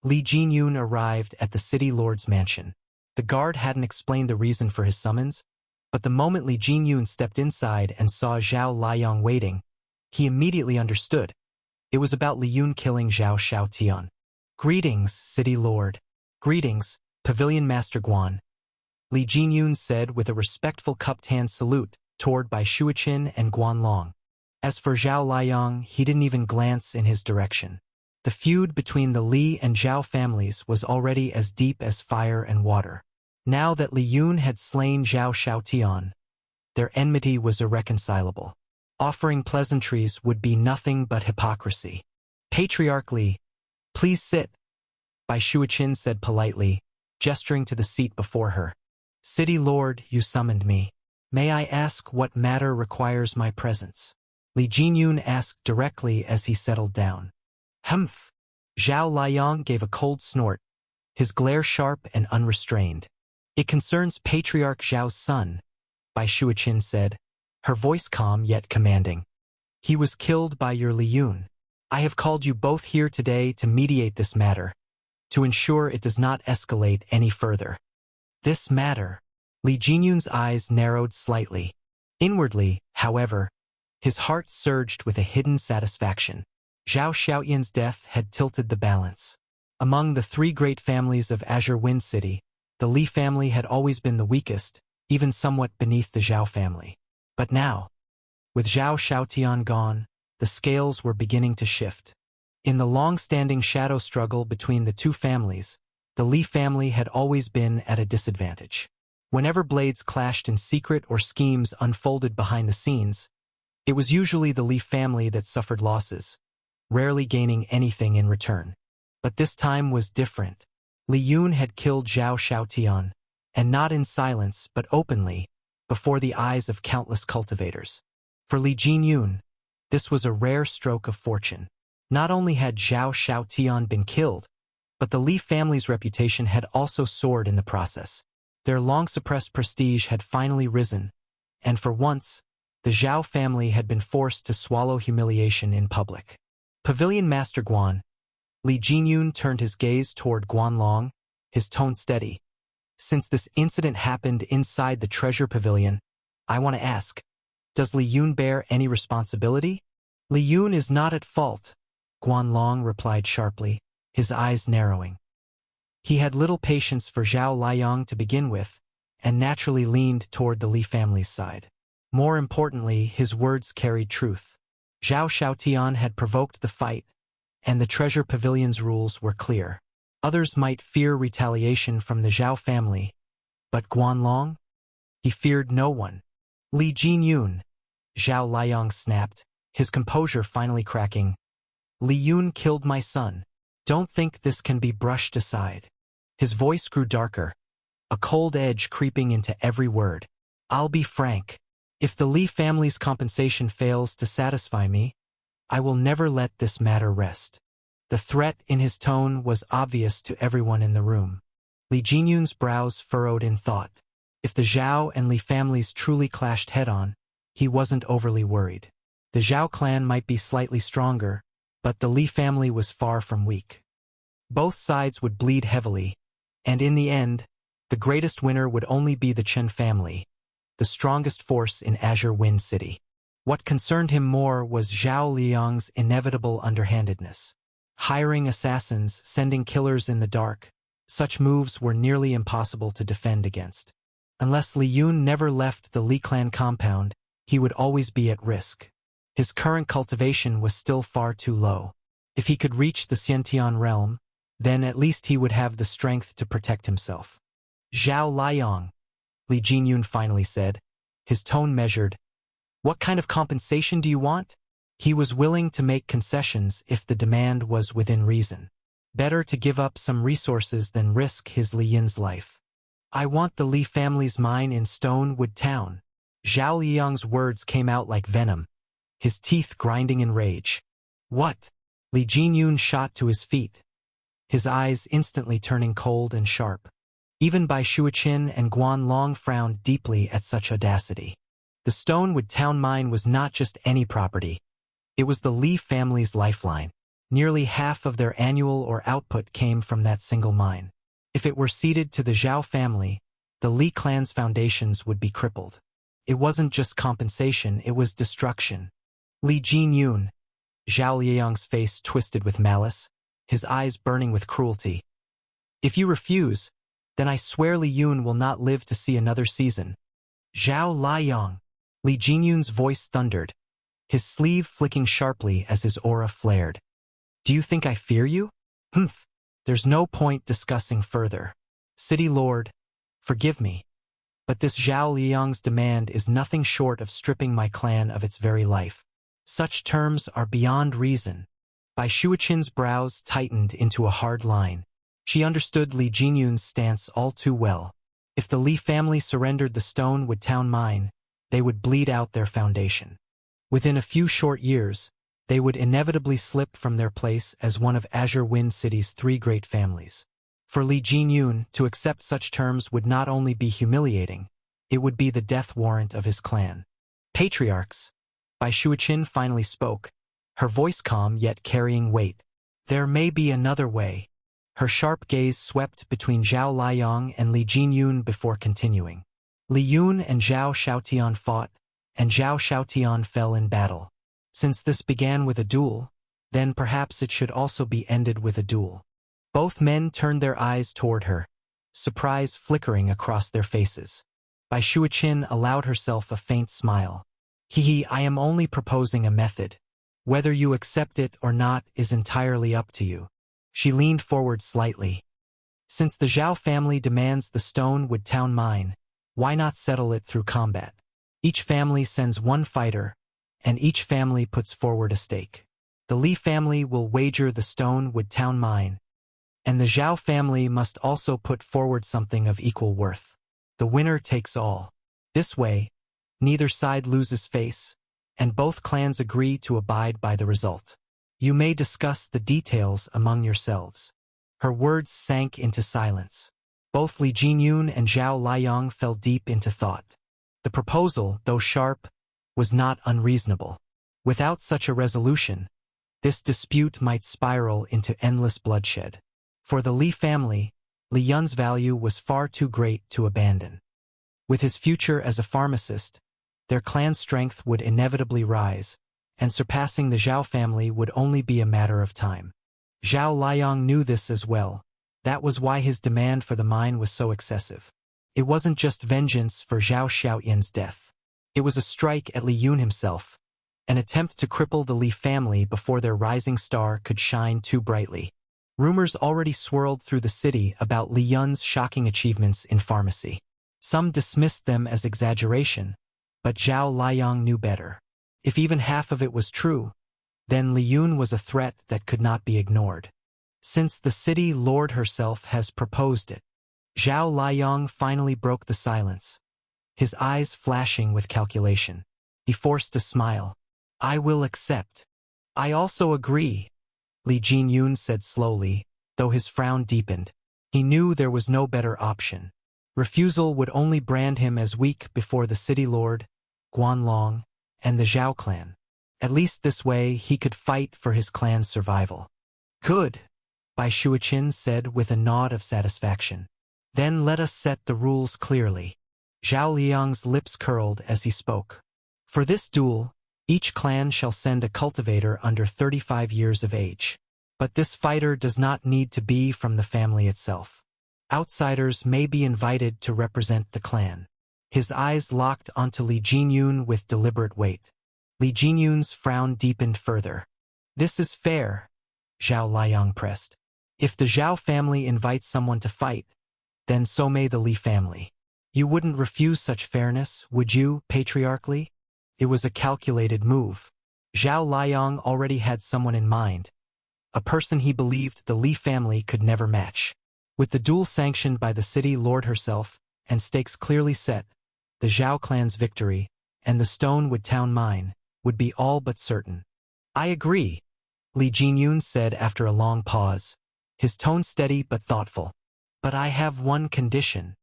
Li Jinyun arrived at the city lord's mansion. The guard hadn't explained the reason for his summons, but the moment Li Jinyun stepped inside and saw Xiao Liang waiting, he immediately understood. It was about Li Yun killing Xiao Xiaotian. Greetings, city lord. Greetings, Pavilion Master Guan. Li Jinyun said with a respectful cupped hand salute toward Bai Shuiqin and Guan Long. As for Xiao Liang, he didn't even glance in his direction. The feud between the Li and Zhao families was already as deep as fire and water. Now that Li Yun had slain Xiao Xiaotian, their enmity was irreconcilable. Offering pleasantries would be nothing but hypocrisy. Patriarch Li, please sit, Bai Shuiqin said politely, gesturing to the seat before her. City lord, you summoned me. May I ask what matter requires my presence? Li Jinyun asked directly as he settled down. Humph! Xiao Liang gave a cold snort, his glare sharp and unrestrained. It concerns Patriarch Xiao's son, Bai Shuiqin said, her voice calm yet commanding. He was killed by your Li Yun. I have called you both here today to mediate this matter, to ensure it does not escalate any further. This matter. Li Jinyun's eyes narrowed slightly. Inwardly, however, his heart surged with a hidden satisfaction. Xiao Xiaotian's death had tilted the balance. Among the three great families of Azure Wind City, the Li family had always been the weakest, even somewhat beneath the Xiao family. But now, with Xiao Xiaotian gone, the scales were beginning to shift. In the long-standing shadow struggle between the two families, the Li family had always been at a disadvantage. Whenever blades clashed in secret or schemes unfolded behind the scenes, it was usually the Li family that suffered losses, rarely gaining anything in return. But this time was different. Li Yun had killed Xiao Xiaotian, and not in silence but openly, before the eyes of countless cultivators. For Li Jinyun, this was a rare stroke of fortune. Not only had Xiao Xiaotian been killed, but the Li family's reputation had also soared in the process. Their long-suppressed prestige had finally risen, and for once, the Xiao family had been forced to swallow humiliation in public. Pavilion Master Guan. Li Jinyun turned his gaze toward Guan Long, his tone steady. Since this incident happened inside the treasure pavilion, I want to ask, does Li Yun bear any responsibility? Li Yun is not at fault, Guan Long replied sharply, his eyes narrowing. He had little patience for Xiao Liang to begin with, and naturally leaned toward the Li family's side. More importantly, his words carried truth. Xiao Xiaotian had provoked the fight, and the treasure pavilion's rules were clear. Others might fear retaliation from the Xiao family, but Guan Long? He feared no one. Li Jinyun, Xiao Liang snapped, his composure finally cracking. Li Yun killed my son. Don't think this can be brushed aside. His voice grew darker, a cold edge creeping into every word. I'll be frank. If the Li family's compensation fails to satisfy me, I will never let this matter rest. The threat in his tone was obvious to everyone in the room. Li Jinyun's brows furrowed in thought. If the Xiao and Li families truly clashed head-on, he wasn't overly worried. The Xiao clan might be slightly stronger, but the Li family was far from weak. Both sides would bleed heavily, and in the end, the greatest winner would only be the Chen family, the strongest force in Azure Wind City. What concerned him more was Xiao Liang's inevitable underhandedness. Hiring assassins, sending killers in the dark, such moves were nearly impossible to defend against. Unless Li Yun never left the Li clan compound, he would always be at risk. His current cultivation was still far too low. If he could reach the Xiantian realm, then at least he would have the strength to protect himself. Xiao Liang, Li Jingyun finally said, his tone measured. What kind of compensation do you want? He was willing to make concessions if the demand was within reason. Better to give up some resources than risk his Lien's life. I want the Li family's mine in Stonewood Town. Zhao Liang's words came out like venom, his teeth grinding in rage. What? Li Jingyun shot to his feet, his eyes instantly turning cold and sharp. Even Bai Shuiqin and Guan Long frowned deeply at such audacity. The Stonewood Town mine was not just any property. It was the Li family's lifeline. Nearly half of their annual output came from that single mine. If it were ceded to the Xiao family, the Li clan's foundations would be crippled. It wasn't just compensation, it was destruction. Li Jingyun, Zhao Liang's face twisted with malice, his eyes burning with cruelty. If you refuse, then I swear Li Yun will not live to see another season. Zhao Liang. Li Jingyun's voice thundered, his sleeve flicking sharply as his aura flared. Do you think I fear you? Humph. There's no point discussing further. City Lord, forgive me, but this Zhao Liang's demand is nothing short of stripping my clan of its very life. Such terms are beyond reason. Bai Shuiqin's brows tightened into a hard line. She understood Li Jingyun's stance all too well. If the Li family surrendered the Stonewood Town mine, they would bleed out their foundation. Within a few short years, they would inevitably slip from their place as one of Azure Wind City's three great families. For Li Jingyun, to accept such terms would not only be humiliating, it would be the death warrant of his clan. Patriarchs, Bai Shuiqin finally spoke, her voice calm yet carrying weight. There may be another way. Her sharp gaze swept between Zhao Liang and Li Jingyun before continuing. Li Yun and Zhao Xiaotian fought, and Zhao Xiaotian fell in battle. Since this began with a duel, then perhaps it should also be ended with a duel. Both men turned their eyes toward her, surprise flickering across their faces. Bai Shuiqin allowed herself a faint smile. I am only proposing a method. Whether you accept it or not is entirely up to you. She leaned forward slightly. Since the Zhao family demands the Stonewood Town mine, why not settle it through combat? Each family sends one fighter, and each family puts forward a stake. The Li family will wager the Stonewood Town mine, and the Xiao family must also put forward something of equal worth. The winner takes all. This way, neither side loses face, and both clans agree to abide by the result. You may discuss the details among yourselves. Her words sank into silence. Both Li Jingyun and Zhao Liang fell deep into thought. The proposal, though sharp, was not unreasonable. Without such a resolution, this dispute might spiral into endless bloodshed. For the Li family, Li Yun's value was far too great to abandon. With his future as a pharmacist, their clan's strength would inevitably rise, and surpassing the Zhao family would only be a matter of time. Zhao Liang knew this as well. That was why his demand for the mine was so excessive. It wasn't just vengeance for Zhao Xiaoyan's death. It was a strike at Li Yun himself, an attempt to cripple the Li family before their rising star could shine too brightly. Rumors already swirled through the city about Li Yun's shocking achievements in pharmacy. Some dismissed them as exaggeration, but Zhao Liang knew better. If even half of it was true, then Li Yun was a threat that could not be ignored. Since the city lord herself has proposed it, Zhao Liang finally broke the silence, his eyes flashing with calculation. He forced a smile. I will accept. I also agree, Li Jingyun said slowly, though his frown deepened. He knew there was no better option. Refusal would only brand him as weak before the city lord, Guan Long, and the Xiao clan. At least this way he could fight for his clan's survival. Good, Bai Shuiqin said with a nod of satisfaction. Then let us set the rules clearly. Zhao Liang's lips curled as he spoke. For this duel, each clan shall send a cultivator under 35 years of age. But this fighter does not need to be from the family itself. Outsiders may be invited to represent the clan. His eyes locked onto Li Jingyun with deliberate weight. Li Jingyun's frown deepened further. This is fair, Xiao Liang pressed. If the Xiao family invites someone to fight, then so may the Li family. You wouldn't refuse such fairness, would you, patriarchally? It was a calculated move. Xiao Liang already had someone in mind, a person he believed the Li family could never match. With the duel sanctioned by the city lord herself, and stakes clearly set, the Xiao clan's victory, and the Stonewood town mine, would be all but certain. I agree, Li Jinyun said after a long pause, his tone steady but thoughtful. But I have one condition.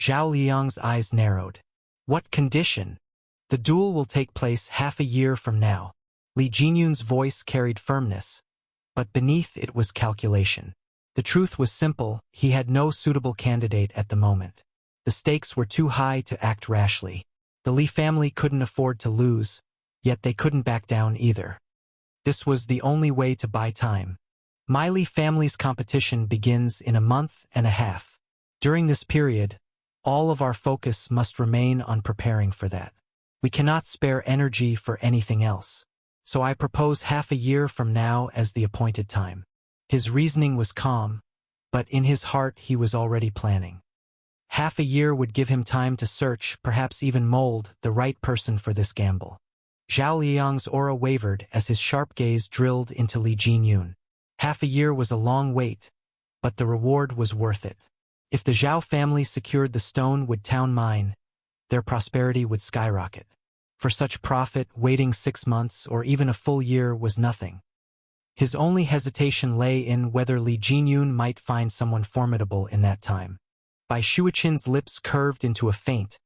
Zhao Liang's eyes narrowed. What condition? The duel will take place half a year from now. Li Jinyun's voice carried firmness, but beneath it was calculation. The truth was simple, he had no suitable candidate at the moment. The stakes were too high to act rashly. The Li family couldn't afford to lose, yet they couldn't back down either. This was the only way to buy time. My Li family's competition begins in a month and a half. During this period, all of our focus must remain on preparing for that. We cannot spare energy for anything else. So I propose half a year from now as the appointed time. His reasoning was calm, but in his heart he was already planning. Half a year would give him time to search, perhaps even mold, the right person for this gamble. Zhao Liang's aura wavered as his sharp gaze drilled into Li Jinyun. Half a year was a long wait, but the reward was worth it. If the Xiao family secured the Stonewood town mine, their prosperity would skyrocket. For such profit, waiting 6 months or even a full year was nothing. His only hesitation lay in whether Li Jinyun might find someone formidable in that time. Bai Shuichen's lips curved into a faint,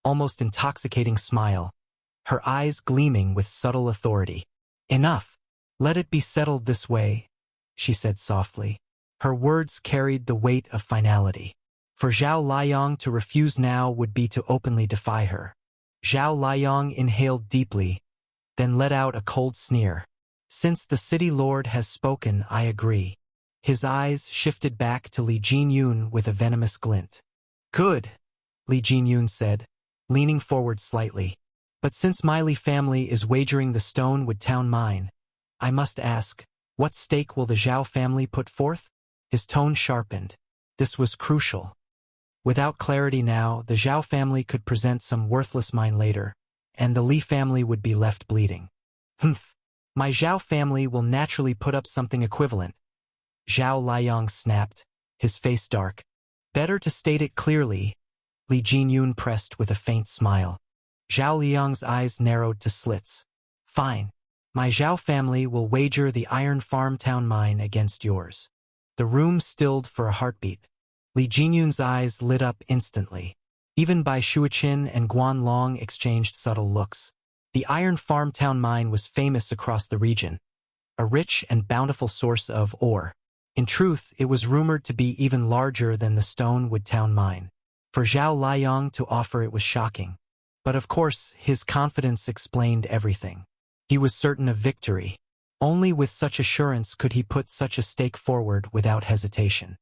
almost intoxicating smile, her eyes gleaming with subtle authority. Enough. Let it be settled this way, she said softly. Her words carried the weight of finality. For Zhao Liang to refuse now would be to openly defy her. Zhao Liang inhaled deeply, then let out a cold sneer. Since the city lord has spoken, I agree. His eyes shifted back to Li Jinyun with a venomous glint. Good, Li Jinyun said, leaning forward slightly. But since my Li family is wagering the Stonewood town mine, I must ask, what stake will the Xiao family put forth? His tone sharpened. This was crucial. Without clarity now, the Xiao family could present some worthless mine later, and the Li family would be left bleeding. Humph. My Xiao family will naturally put up something equivalent. Zhao Liang snapped, his face dark. Better to state it clearly, Li Jinyun pressed with a faint smile. Zhao Liang's eyes narrowed to slits. Fine. My Xiao family will wager the Iron Farm town mine against yours. The room stilled for a heartbeat. Li Jinyun's eyes lit up instantly. Even Bai Shuichin and Guan Long exchanged subtle looks. The Iron Farm town mine was famous across the region, a rich and bountiful source of ore. In truth, it was rumored to be even larger than the Stonewood town mine. For Zhao Liang to offer it was shocking. But of course, his confidence explained everything. He was certain of victory. Only with such assurance could he put such a stake forward without hesitation.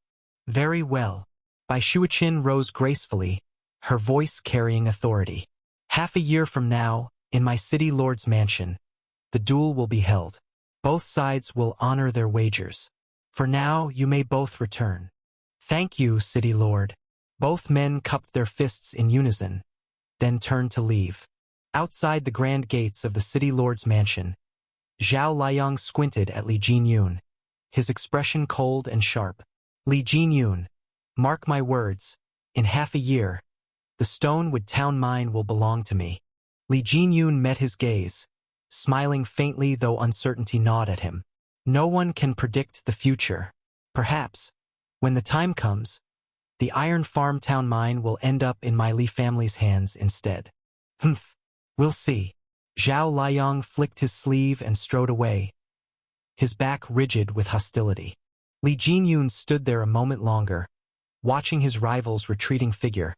Very well. Bai Shuichin rose gracefully, her voice carrying authority. Half a year from now, in my city lord's mansion, the duel will be held. Both sides will honor their wagers. For now, you may both return. Thank you, city lord. Both men cupped their fists in unison, then turned to leave. Outside the grand gates of the city lord's mansion, Zhao Liang squinted at Li Jinyun, his expression cold and sharp. Li Jinyun, mark my words, in half a year, the Stonewood town mine will belong to me. Li Jinyun met his gaze, smiling faintly though uncertainty gnawed at him. No one can predict the future. Perhaps, when the time comes, the Iron Farm town mine will end up in my Li family's hands instead. Humph, we'll see. Zhao Liang flicked his sleeve and strode away, his back rigid with hostility. Li Jinyun stood there a moment longer, watching his rival's retreating figure,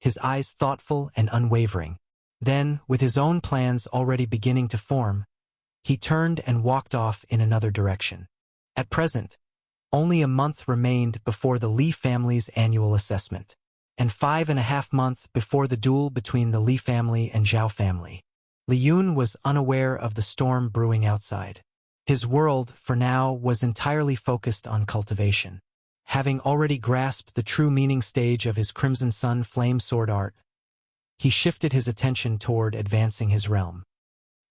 his eyes thoughtful and unwavering. Then, with his own plans already beginning to form, he turned and walked off in another direction. At present, only a month remained before the Li family's annual assessment, and 5.5 months before the duel between the Li family and Zhao family. Lien was unaware of the storm brewing outside. His world, for now, was entirely focused on cultivation. Having already grasped the true meaning stage of his Crimson Sun flame sword art, he shifted his attention toward advancing his realm.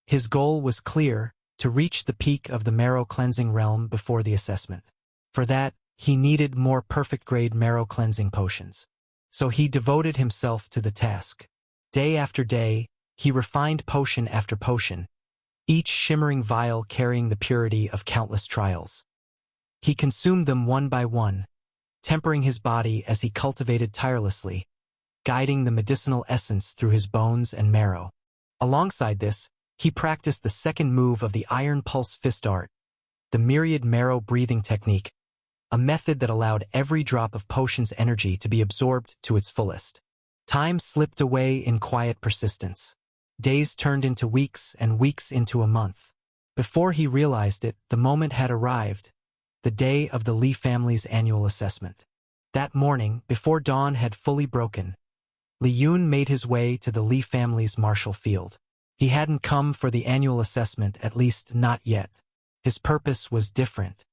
His goal was clear: to reach the peak of the marrow cleansing realm before the assessment. For that, he needed more perfect-grade marrow cleansing potions. So he devoted himself to the task. Day after day, he refined potion after potion, each shimmering vial carrying the purity of countless trials. He consumed them one by one, tempering his body as he cultivated tirelessly, guiding the medicinal essence through his bones and marrow. Alongside this, he practiced the second move of the Iron Pulse Fist art, the myriad marrow breathing technique, a method that allowed every drop of potion's energy to be absorbed to its fullest. Time slipped away in quiet persistence. Days turned into weeks and weeks into a month. Before he realized it, the moment had arrived, the day of the Li family's annual assessment. That morning, before dawn had fully broken, Lien made his way to the Li family's martial field. He hadn't come for the annual assessment, at least not yet. His purpose was different.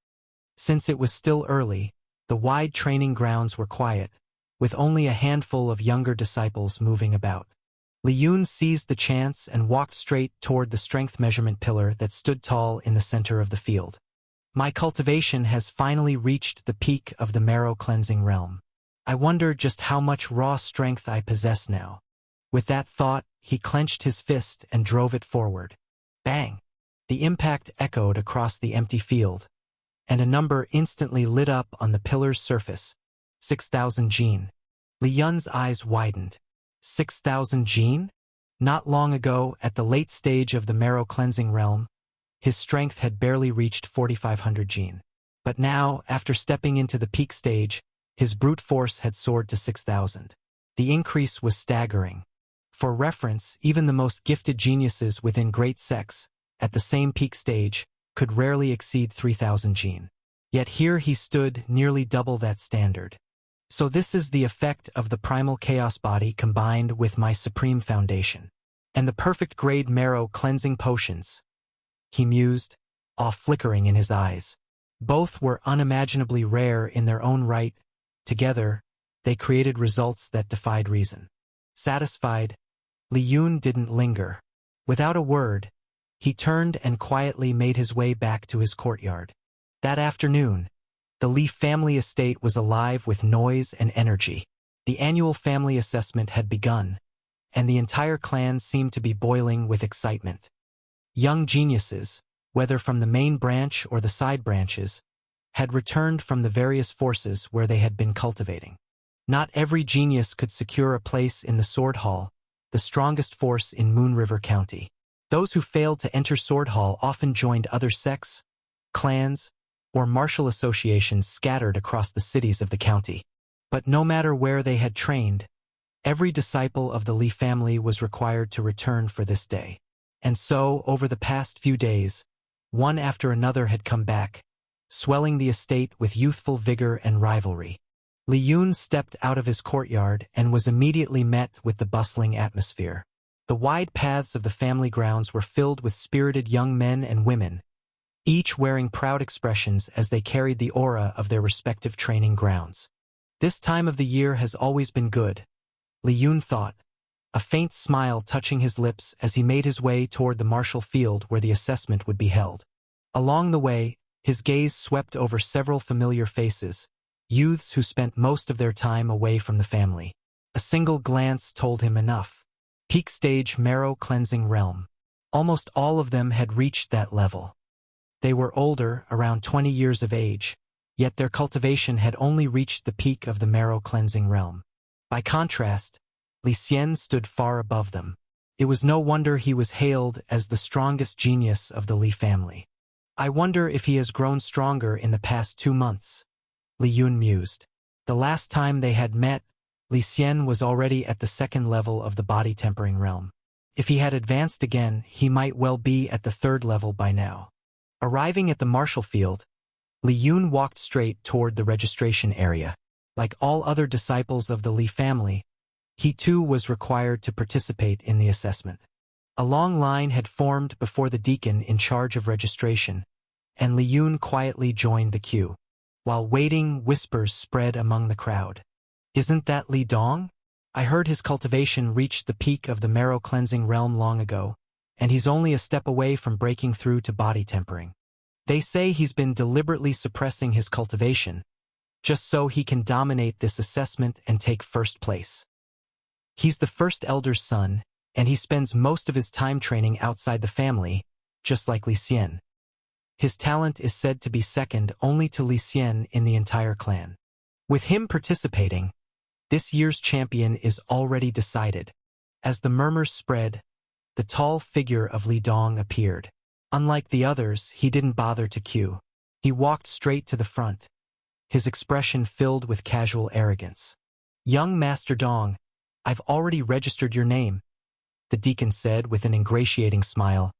Since it was still early, the wide training grounds were quiet, with only a handful of younger disciples moving about. Lien seized the chance and walked straight toward the strength measurement pillar that stood tall in the center of the field. My cultivation has finally reached the peak of the marrow cleansing realm. I wonder just how much raw strength I possess now. With that thought, he clenched his fist and drove it forward. Bang! The impact echoed across the empty field, and a number instantly lit up on the pillar's surface. 6,000 Jin. Lien's eyes widened. 6,000 Jin? Not long ago, at the late stage of the marrow cleansing realm, his strength had barely reached 4,500 Jin. But now, after stepping into the peak stage, his brute force had soared to 6,000. The increase was staggering. For reference, even the most gifted geniuses within great sects, at the same peak stage, could rarely exceed 3,000 Jin. Yet here he stood, nearly double that standard. So this is the effect of the primal chaos body combined with my supreme foundation. And the perfect grade marrow cleansing potions, he mused, awe flickering in his eyes. Both were unimaginably rare in their own right. Together, they created results that defied reason. Satisfied, Lien didn't linger. Without a word, he turned and quietly made his way back to his courtyard. That afternoon, the Li family estate was alive with noise and energy. The annual family assessment had begun, and the entire clan seemed to be boiling with excitement. Young geniuses, whether from the main branch or the side branches, had returned from the various forces where they had been cultivating. Not every genius could secure a place in the Sword Hall, the strongest force in Moon River County. Those who failed to enter Sword Hall often joined other sects, clans, or martial associations scattered across the cities of the county. But no matter where they had trained, every disciple of the Li family was required to return for this day. And so, over the past few days, one after another had come back, swelling the estate with youthful vigor and rivalry. Lien stepped out of his courtyard and was immediately met with the bustling atmosphere. The wide paths of the family grounds were filled with spirited young men and women, each wearing proud expressions as they carried the aura of their respective training grounds. This time of the year has always been good, Lien thought, a faint smile touching his lips as he made his way toward the martial field where the assessment would be held. Along the way, his gaze swept over several familiar faces, youths who spent most of their time away from the family. A single glance told him enough. Peak stage marrow cleansing realm. Almost all of them had reached that level. They were older, around 20 years of age, yet their cultivation had only reached the peak of the marrow cleansing realm. By contrast, Lien stood far above them. It was no wonder he was hailed as the strongest genius of the Li family. I wonder if he has grown stronger in the past 2 months, Lien mused. The last time they had met, Lien was already at the second level of the body tempering realm. If he had advanced again, he might well be at the third level by now. Arriving at the martial field, Lien walked straight toward the registration area. Like all other disciples of the Li family, he too was required to participate in the assessment. A long line had formed before the deacon in charge of registration, and Lien quietly joined the queue. While waiting, whispers spread among the crowd. Isn't that Li Dong? I heard his cultivation reached the peak of the marrow-cleansing realm long ago, and he's only a step away from breaking through to body tempering. They say he's been deliberately suppressing his cultivation, just so he can dominate this assessment and take first place. He's the first elder's son, and he spends most of his time training outside the family, just like Lien. His talent is said to be second only to Lien in the entire clan. With him participating, this year's champion is already decided. As the murmurs spread, the tall figure of Li Dong appeared. Unlike the others, he didn't bother to queue. He walked straight to the front, his expression filled with casual arrogance. "Young Master Dong, I've already registered your name," the deacon said with an ingratiating smile,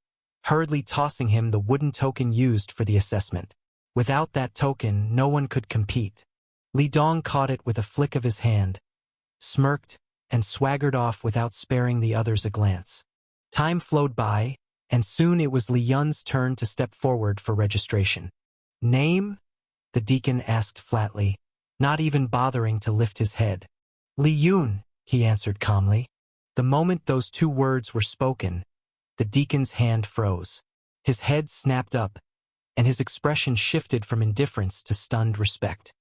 hurriedly tossing him the wooden token used for the assessment. Without that token, no one could compete. Li Dong caught it with a flick of his hand, smirked, and swaggered off without sparing the others a glance. Time flowed by, and soon it was Li Yun's turn to step forward for registration. "Name?" the deacon asked flatly, not even bothering to lift his head. "Li Yun," he answered calmly. The moment those two words were spoken, the deacon's hand froze. His head snapped up, and his expression shifted from indifference to stunned respect.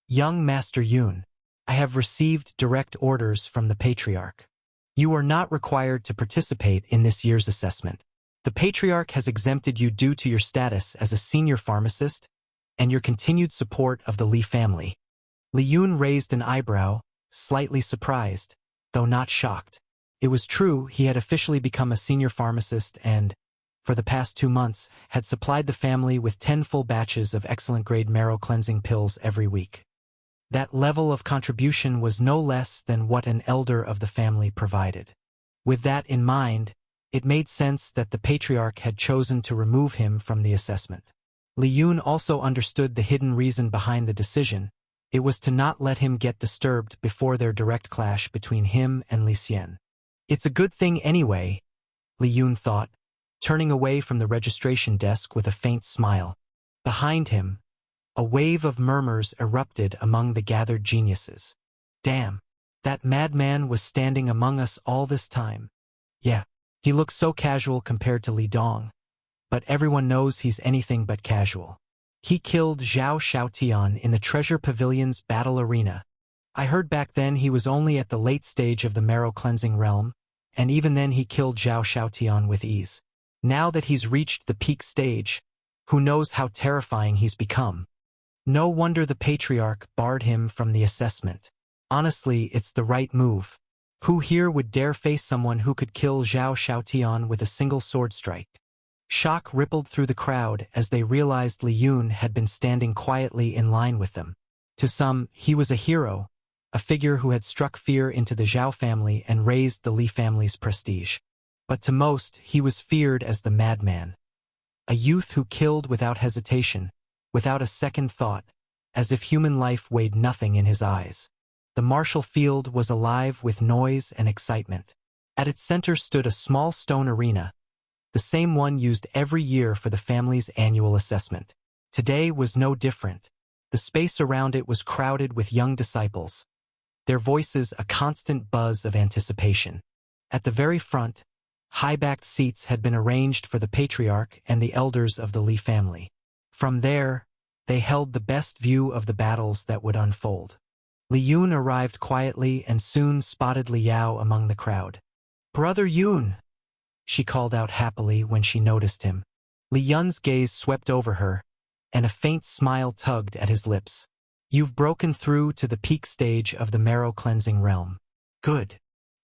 "Young Master Yun, I have received direct orders from the Patriarch. You are not required to participate in this year's assessment. The Patriarch has exempted you due to your status as a senior pharmacist and your continued support of the Li family." Li Yun raised an eyebrow, slightly surprised, though not shocked. It was true he had officially become a senior pharmacist and, for the past 2 months, had supplied the family with 10 full batches of excellent-grade marrow-cleansing pills every week. That level of contribution was no less than what an elder of the family provided. With that in mind, it made sense that the Patriarch had chosen to remove him from the assessment. Li Yun also understood the hidden reason behind the decision. It was to not let him get disturbed before their direct clash between him and Lien. "It's a good thing anyway," Li Yun thought, turning away from the registration desk with a faint smile. Behind him, a wave of murmurs erupted among the gathered geniuses. "Damn, that madman was standing among us all this time. Yeah, he looks so casual compared to Li Dong, but everyone knows he's anything but casual. He killed Xiao Xiaotian in the Treasure Pavilion's battle arena. I heard back then he was only at the late stage of the marrow-cleansing realm, and even then he killed Xiao Xiaotian with ease. Now that he's reached the peak stage, who knows how terrifying he's become. No wonder the Patriarch barred him from the assessment. Honestly, it's the right move. Who here would dare face someone who could kill Xiao Xiaotian with a single sword strike?" Shock rippled through the crowd as they realized Li Yun had been standing quietly in line with them. To some, he was a hero, a figure who had struck fear into the Xiao family and raised the Li family's prestige. But to most, he was feared as the madman. A youth who killed without hesitation, without a second thought, as if human life weighed nothing in his eyes. The martial field was alive with noise and excitement. At its center stood a small stone arena, the same one used every year for the family's annual assessment. Today was no different. The space around it was crowded with young disciples, their voices a constant buzz of anticipation. At the very front, high-backed seats had been arranged for the Patriarch and the elders of the Li family. From there, they held the best view of the battles that would unfold. Li Yun arrived quietly and soon spotted Liao among the crowd. "Brother Yun!" she called out happily when she noticed him. Li Yun's gaze swept over her, and a faint smile tugged at his lips. "You've broken through to the peak stage of the marrow-cleansing realm. Good."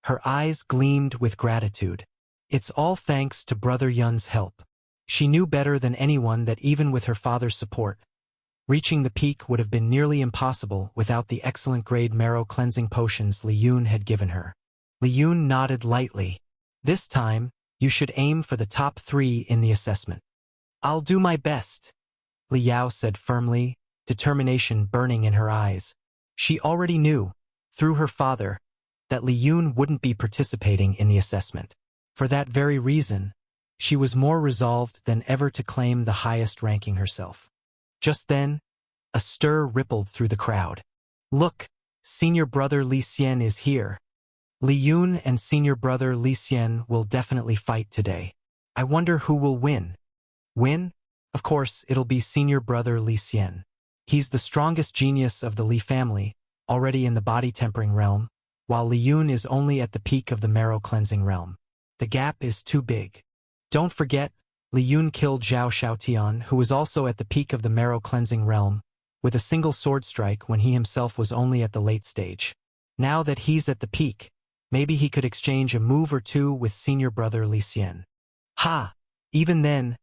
Her eyes gleamed with gratitude. "It's all thanks to Brother Yun's help." She knew better than anyone that even with her father's support, reaching the peak would have been nearly impossible without the excellent-grade marrow-cleansing potions Li Yun had given her. Li Yun nodded lightly. "This time, you should aim for the top 3 in the assessment." "I'll do my best," Liao said firmly, determination burning in her eyes. She already knew, through her father, that Li Yun wouldn't be participating in the assessment. For that very reason, She was more resolved than ever to claim the highest ranking herself. Just then, a stir rippled through the crowd. "Look, senior brother Lien is here. Lien and senior brother Lien will definitely fight today. I wonder who will win." Win? Of course, it'll be senior brother Lien. He's the strongest genius of the Li family, already in the body-tempering realm, while Lien is only at the peak of the marrow-cleansing realm. The gap is too big. Don't forget, Lien killed Zhao Xiaotian, who was also at the peak of the marrow-cleansing realm, with a single sword strike when he himself was only at the late stage. Now that he's at the peak, maybe he could exchange a move or two with senior brother Lien. Ha! Even then,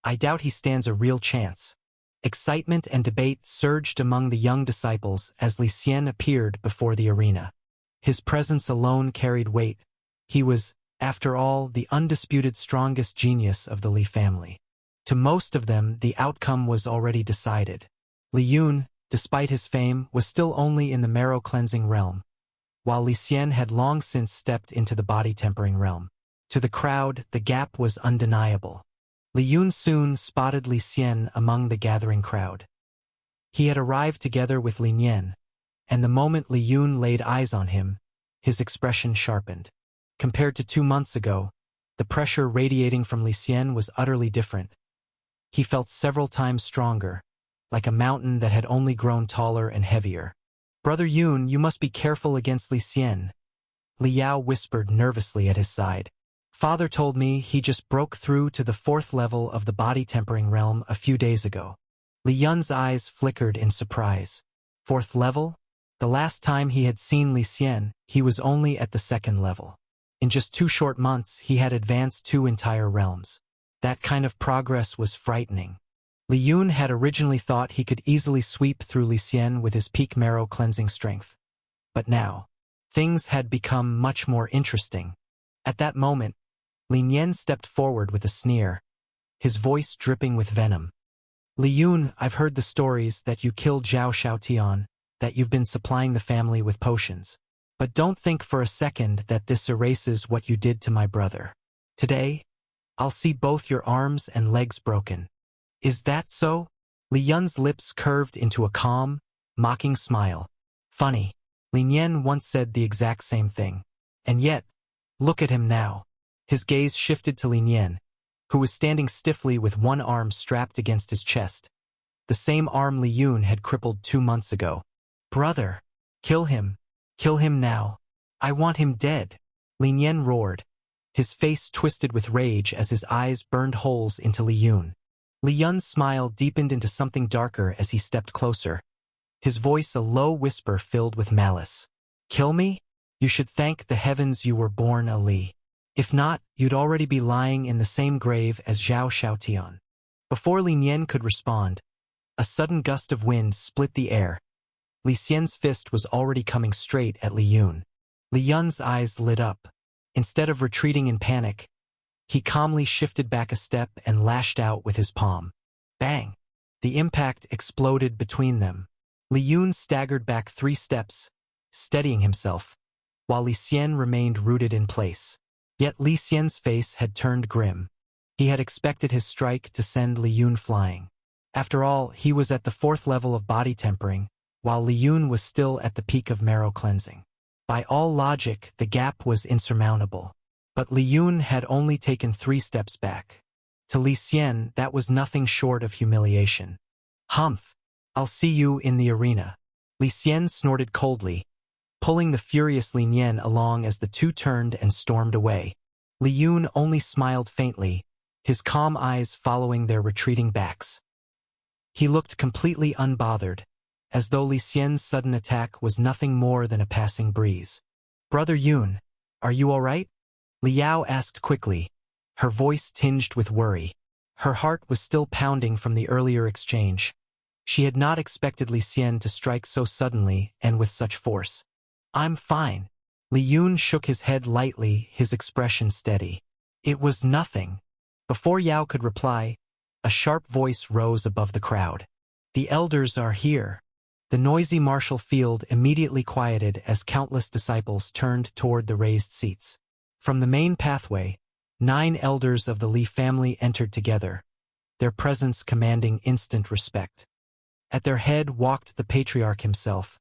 I doubt he stands a real chance. Excitement and debate surged among the young disciples as Lien appeared before the arena. His presence alone carried weight. He was, after all, the undisputed strongest genius of the Li family. To most of them, the outcome was already decided. Lien, despite his fame, was still only in the marrow-cleansing realm, while Lien had long since stepped into the body-tempering realm. To the crowd, the gap was undeniable. Lien soon spotted Lien among the gathering crowd. He had arrived together with Lien, and the moment Lien laid eyes on him, his expression sharpened. Compared to 2 months ago, the pressure radiating from Lien was utterly different. He felt several times stronger, like a mountain that had only grown taller and heavier. "Brother Yun, you must be careful against Lien," Liao whispered nervously at his side. "Father told me he just broke through to the 4th level of the body-tempering realm a few days ago." Lien's eyes flickered in surprise. 4th level? The last time he had seen Lien, he was only at the 2nd level. In just 2 short months, he had advanced 2 entire realms. That kind of progress was frightening. Lien had originally thought he could easily sweep through Lien with his peak marrow-cleansing strength. But now, things had become much more interesting. At that moment, Lien stepped forward with a sneer, his voice dripping with venom. "Lien, I've heard the stories that you killed Zhao Xiaotian, that you've been supplying the family with potions. But don't think for a second that this erases what you did to my brother. Today, I'll see both your arms and legs broken." "Is that so?" Lien's lips curved into a calm, mocking smile. "Funny. Lien once said the exact same thing. And yet, look at him now." His gaze shifted to Lien, who was standing stiffly with one arm strapped against his chest. The same arm Lien had crippled 2 months ago. "Brother, kill him. Kill him now. I want him dead," Lien roared. His face twisted with rage as his eyes burned holes into Lien. Lien's smile deepened into something darker as he stepped closer, his voice a low whisper filled with malice. "Kill me? You should thank the heavens you were born a Li. If not, you'd already be lying in the same grave as Zhao Xiaotian." Before Lien could respond, a sudden gust of wind split the air. Lien's fist was already coming straight at Lien. Lien's eyes lit up. Instead of retreating in panic, he calmly shifted back a step and lashed out with his palm. Bang! The impact exploded between them. Lien staggered back 3 steps, steadying himself, while Lien remained rooted in place. Yet Lien's face had turned grim. He had expected his strike to send Lien flying. After all, he was at the 4th level of body tempering, while Lien was still at the peak of marrow cleansing. By all logic, the gap was insurmountable. But Lien had only taken 3 steps back. To Lien, that was nothing short of humiliation. "Humph! I'll see you in the arena." Lien snorted coldly, pulling the furious Lien along as the two turned and stormed away. Lien only smiled faintly, his calm eyes following their retreating backs. He looked completely unbothered, as though Lien's sudden attack was nothing more than a passing breeze. "Brother Yun, are you all right?" Liao asked quickly, her voice tinged with worry. Her heart was still pounding from the earlier exchange. She had not expected Lien to strike so suddenly and with such force. "I'm fine." Lien shook his head lightly, his expression steady. "It was nothing." Before Yao could reply, a sharp voice rose above the crowd. "The elders are here." The noisy martial field immediately quieted as countless disciples turned toward the raised seats. From the main pathway, 9 elders of the Li family entered together, their presence commanding instant respect. At their head walked the patriarch himself,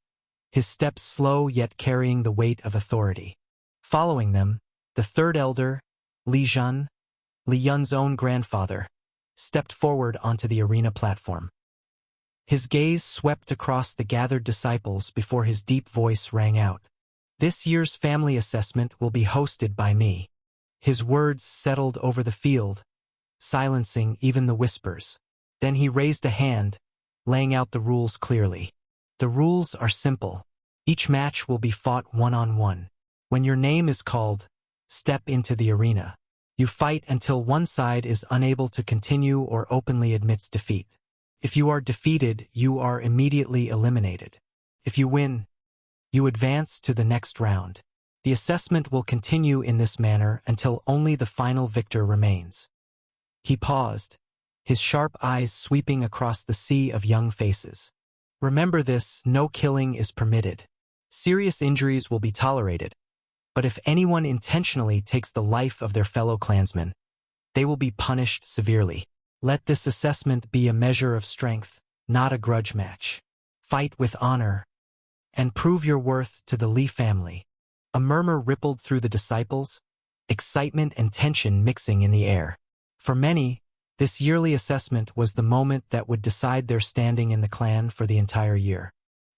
his steps slow yet carrying the weight of authority. Following them, the third elder, Li Zhan, Li Yun's own grandfather, stepped forward onto the arena platform. His gaze swept across the gathered disciples before his deep voice rang out. "This year's family assessment will be hosted by me." His words settled over the field, silencing even the whispers. Then he raised a hand, laying out the rules clearly. The rules are simple. Each match will be fought one-on-one. When your name is called, step into the arena. You fight until one side is unable to continue or openly admits defeat. If you are defeated, you are immediately eliminated. If you win, you advance to the next round. The assessment will continue in this manner until only the final victor remains. He paused, his sharp eyes sweeping across the sea of young faces. Remember this, no killing is permitted. Serious injuries will be tolerated, but if anyone intentionally takes the life of their fellow clansmen, they will be punished severely. Let this assessment be a measure of strength, not a grudge match. Fight with honor, and prove your worth to the Li family. A murmur rippled through the disciples, excitement and tension mixing in the air. For many, this yearly assessment was the moment that would decide their standing in the clan for the entire year.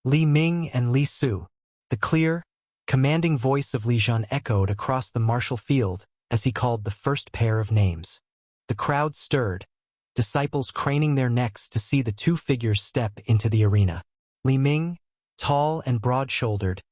Li Ming and Li Su, the clear, commanding voice of Li Zhan echoed across the martial field as he called the first pair of names. The crowd stirred, disciples craning their necks to see the two figures step into the arena. Li Ming, tall and broad-shouldered,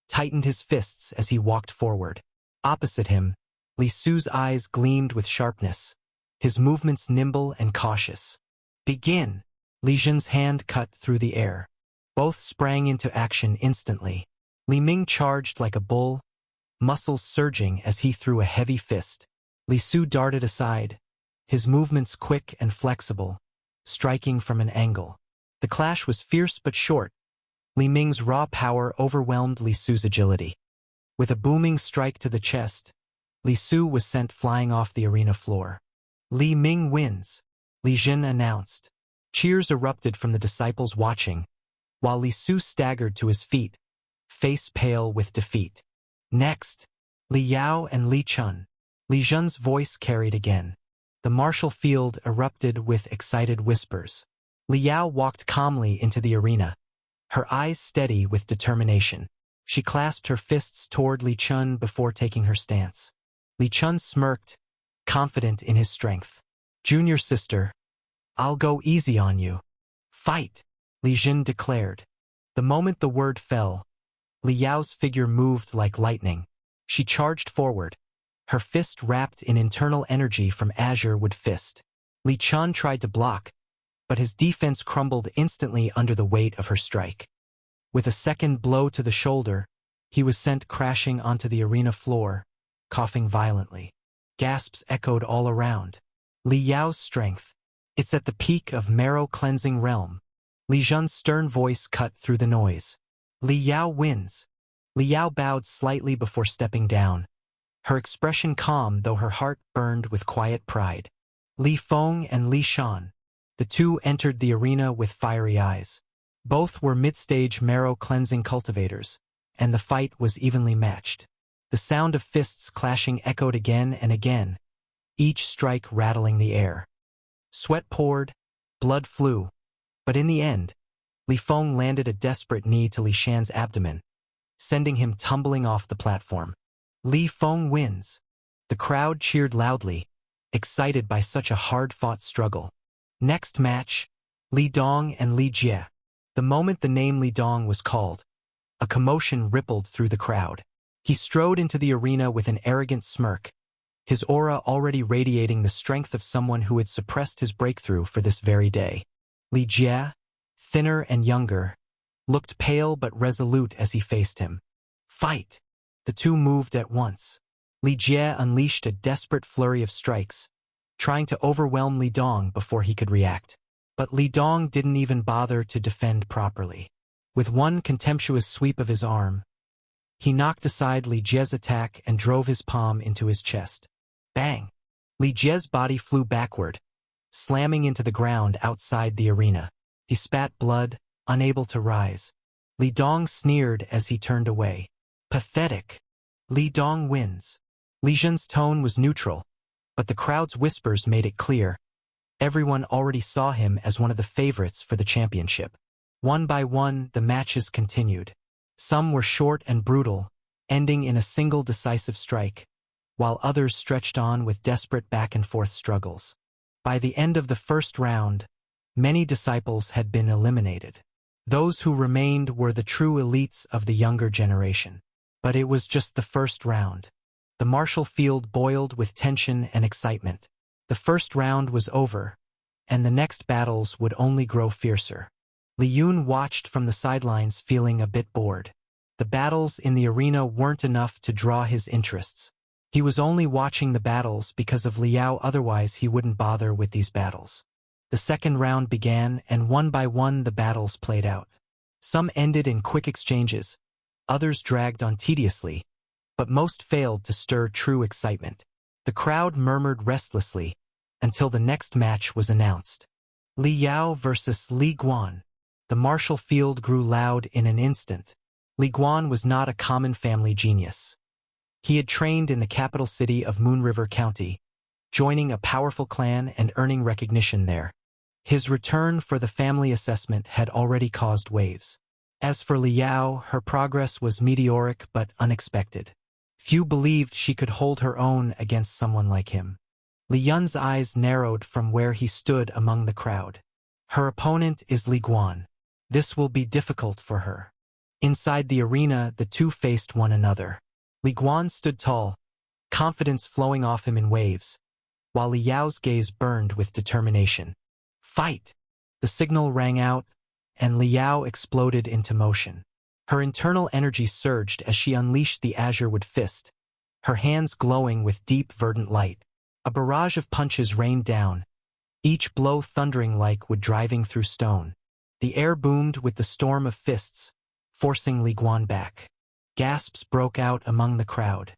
tightened his fists as he walked forward. Opposite him, Li Su's eyes gleamed with sharpness, his movements nimble and cautious. "Begin!" Li Zhan's hand cut through the air. Both sprang into action instantly. Li Ming charged like a bull, muscles surging as he threw a heavy fist. Li Su darted aside, his movements quick and flexible, striking from an angle. The clash was fierce but short. Li Ming's raw power overwhelmed Li Su's agility. With a booming strike to the chest, Li Su was sent flying off the arena floor. "Li Ming wins," Li Zhan announced. Cheers erupted from the disciples watching, while Li Su staggered to his feet, face pale with defeat. "Next, Li Yao and Li Chun." Li Zhan's voice carried again. The martial field erupted with excited whispers. Li Yao walked calmly into the arena, her eyes steady with determination. She clasped her fists toward Li Chun before taking her stance. Li Chun smirked, confident in his strength. "Junior sister, I'll go easy on you." "Fight," Li Zhan declared. The moment the word fell, Li Yao's figure moved like lightning. She charged forward, her fist wrapped in internal energy from Azure Wood Fist. Li Chun tried to block, but his defense crumbled instantly under the weight of her strike. With a second blow to the shoulder, he was sent crashing onto the arena floor, coughing violently. Gasps echoed all around. Li Yao's strength. It's at the peak of marrow-cleansing realm. Li Zhan's stern voice cut through the noise. "Li Yao wins." Li Yao bowed slightly before stepping down, her expression calm though her heart burned with quiet pride. Li Feng and Li Shan. The two entered the arena with fiery eyes. Both were mid-stage marrow-cleansing cultivators, and the fight was evenly matched. The sound of fists clashing echoed again and again, each strike rattling the air. Sweat poured, blood flew, but in the end, Li Feng landed a desperate knee to Li Shan's abdomen, sending him tumbling off the platform. Li Feng wins. The crowd cheered loudly, excited by such a hard-fought struggle. Next match, Li Dong and Li Jie. The moment the name Li Dong was called, a commotion rippled through the crowd. He strode into the arena with an arrogant smirk, his aura already radiating the strength of someone who had suppressed his breakthrough for this very day. Li Jie, thinner and younger, looked pale but resolute as he faced him. "Fight!" The two moved at once. Li Jie unleashed a desperate flurry of strikes, trying to overwhelm Li Dong before he could react. But Li Dong didn't even bother to defend properly. With one contemptuous sweep of his arm, he knocked aside Li Jie's attack and drove his palm into his chest. Bang! Li Jie's body flew backward, slamming into the ground outside the arena. He spat blood, unable to rise. Li Dong sneered as he turned away. Pathetic. Li Dong wins. Li Zhen's tone was neutral, but the crowd's whispers made it clear. Everyone already saw him as one of the favorites for the championship. One by one, the matches continued. Some were short and brutal, ending in a single decisive strike, while others stretched on with desperate back-and-forth struggles. By the end of the first round, many disciples had been eliminated. Those who remained were the true elites of the younger generation. But it was just the first round. The martial field boiled with tension and excitement. The first round was over, and the next battles would only grow fiercer. Li Yun watched from the sidelines feeling a bit bored. The battles in the arena weren't enough to draw his interests. He was only watching the battles because of Liao, otherwise he wouldn't bother with these battles. The second round began, and one by one the battles played out. Some ended in quick exchanges, others dragged on tediously, but most failed to stir true excitement. The crowd murmured restlessly until the next match was announced. Li Yao versus Li Guan. The martial field grew loud in an instant. Li Guan was not a common family genius. He had trained in the capital city of Moon River County, joining a powerful clan and earning recognition there. His return for the family assessment had already caused waves. As for Li Yao, her progress was meteoric but unexpected. Few believed she could hold her own against someone like him. Li Yun's eyes narrowed from where he stood among the crowd. Her opponent is Li Guan. This will be difficult for her. Inside the arena, the two faced one another. Li Guan stood tall, confidence flowing off him in waves, while Li Yao's gaze burned with determination. Fight! The signal rang out, and Li Yao exploded into motion. Her internal energy surged as she unleashed the azure-wood fist, her hands glowing with deep verdant light. A barrage of punches rained down, each blow thundering like wood driving through stone. The air boomed with the storm of fists, forcing Li Guan back. Gasps broke out among the crowd.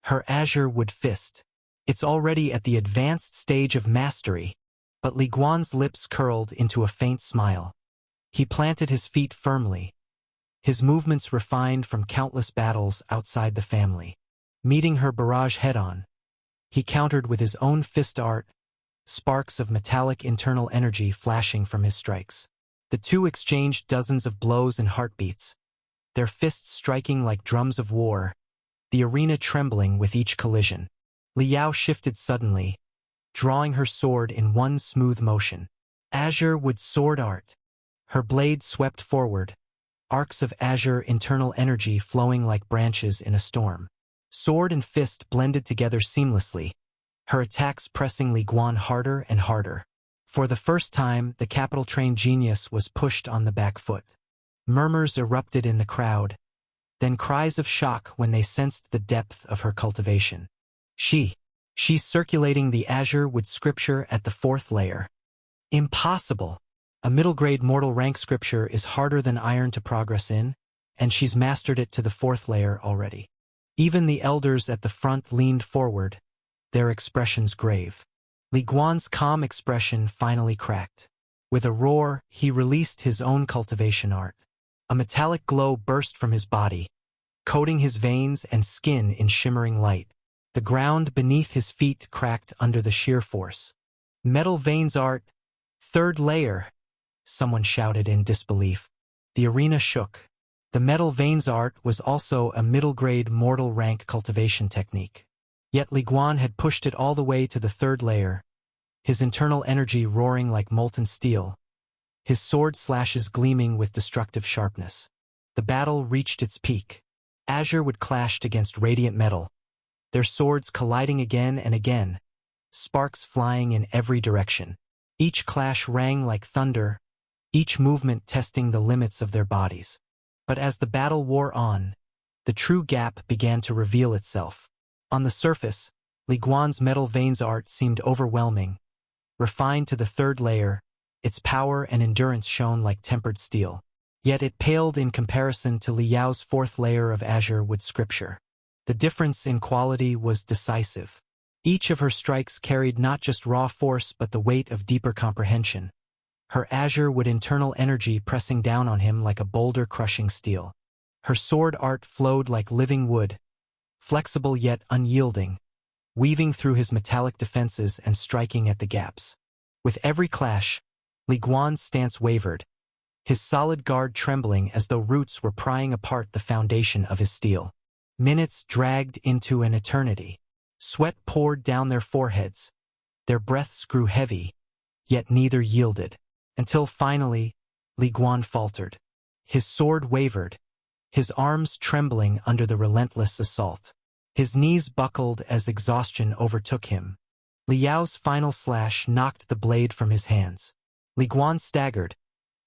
Her azure-wood fist. It's already at the advanced stage of mastery, but Li Guan's lips curled into a faint smile. He planted his feet firmly, his movements refined from countless battles outside the family. Meeting her barrage head-on, he countered with his own fist art, sparks of metallic internal energy flashing from his strikes. The two exchanged dozens of blows and heartbeats, their fists striking like drums of war, the arena trembling with each collision. Li Yao shifted suddenly, drawing her sword in one smooth motion. Azure-wood sword art. Her blade swept forward, arcs of azure internal energy flowing like branches in a storm. Sword and fist blended together seamlessly, her attacks pressing Li Guan harder and harder. For the first time, the capital-trained genius was pushed on the back foot. Murmurs erupted in the crowd, then cries of shock when they sensed the depth of her cultivation. She's circulating the azure-wood scripture at the 4th layer. Impossible! A middle-grade mortal rank scripture is harder than iron to progress in, and she's mastered it to the 4th layer already. Even the elders at the front leaned forward, their expressions grave. Li Guan's calm expression finally cracked. With a roar, he released his own cultivation art. A metallic glow burst from his body, coating his veins and skin in shimmering light. The ground beneath his feet cracked under the sheer force. Metal veins art, 3rd layer, someone shouted in disbelief. The arena shook. The metal veins art was also a middle-grade mortal rank cultivation technique. Yet Li Guan had pushed it all the way to the 3rd layer, his internal energy roaring like molten steel, his sword slashes gleaming with destructive sharpness. The battle reached its peak. Azure-wood clashed against radiant metal, their swords colliding again and again, sparks flying in every direction. Each clash rang like thunder, each movement testing the limits of their bodies. But as the battle wore on, the true gap began to reveal itself. On the surface, Li Guan's metal veins art seemed overwhelming. Refined to the 3rd layer, its power and endurance shone like tempered steel. Yet it paled in comparison to Li Yao's 4th layer of azure-wood scripture. The difference in quality was decisive. Each of her strikes carried not just raw force but the weight of deeper comprehension. Her azure would internal energy pressing down on him like a boulder crushing steel. Her sword art flowed like living wood, flexible yet unyielding, weaving through his metallic defenses and striking at the gaps. With every clash, Li Guan's stance wavered, his solid guard trembling as though roots were prying apart the foundation of his steel. Minutes dragged into an eternity. Sweat poured down their foreheads. Their breaths grew heavy, yet neither yielded. Until finally, Li Guan faltered. His sword wavered, his arms trembling under the relentless assault. His knees buckled as exhaustion overtook him. Liao's final slash knocked the blade from his hands. Li Guan staggered,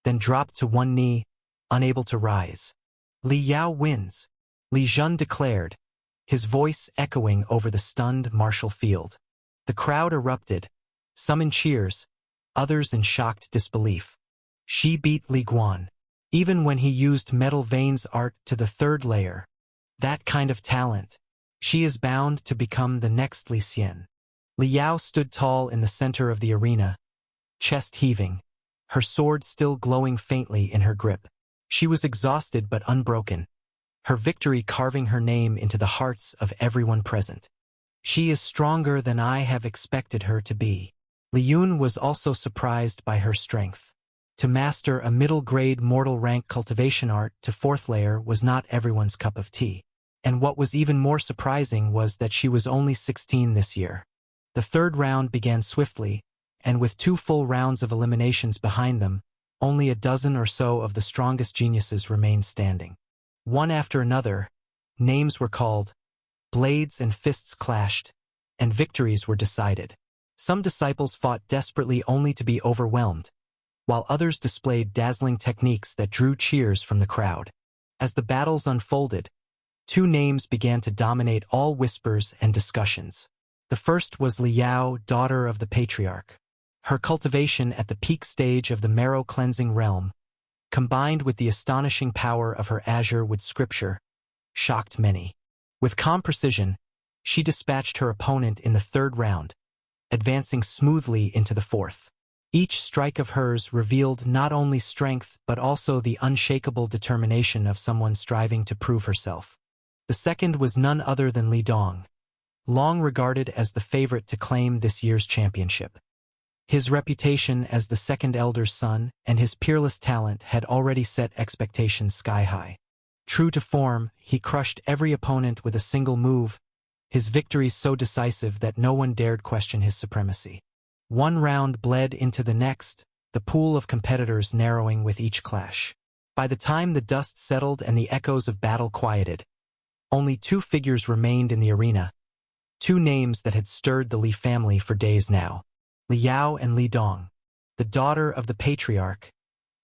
then dropped to one knee, unable to rise. Li Yao wins, Li Jun declared, his voice echoing over the stunned martial field. The crowd erupted, some in cheers, others in shocked disbelief. She beat Li Guan, even when he used Metal Vein's art to the third layer. That kind of talent. She is bound to become the next Li Xian. Li Yao stood tall in the center of the arena, chest heaving, her sword still glowing faintly in her grip. She was exhausted but unbroken, her victory carving her name into the hearts of everyone present. She is stronger than I have expected her to be. Li Yun was also surprised by her strength. To master a middle-grade mortal rank cultivation art to fourth layer was not everyone's cup of tea. And what was even more surprising was that she was only 16 this year. The third round began swiftly, and with 2 full rounds of eliminations behind them, only a dozen or so of the strongest geniuses remained standing. One after another, names were called, blades and fists clashed, and victories were decided. Some disciples fought desperately only to be overwhelmed, while others displayed dazzling techniques that drew cheers from the crowd. As the battles unfolded, 2 names began to dominate all whispers and discussions. The first was Li Yao, daughter of the patriarch. Her cultivation at the peak stage of the marrow-cleansing realm, combined with the astonishing power of her azure with scripture, shocked many. With calm precision, she dispatched her opponent in the third round, advancing smoothly into the fourth. Each strike of hers revealed not only strength but also the unshakable determination of someone striving to prove herself. The second was none other than Li Dong, long regarded as the favorite to claim this year's championship. His reputation as the second elder's son and his peerless talent had already set expectations sky-high. True to form, he crushed every opponent with a single move, his victories so decisive that no one dared question his supremacy. One round bled into the next, the pool of competitors narrowing with each clash. By the time the dust settled and the echoes of battle quieted, only 2 figures remained in the arena, 2 names that had stirred the Li family for days now. Li Yao and Li Dong, the daughter of the patriarch,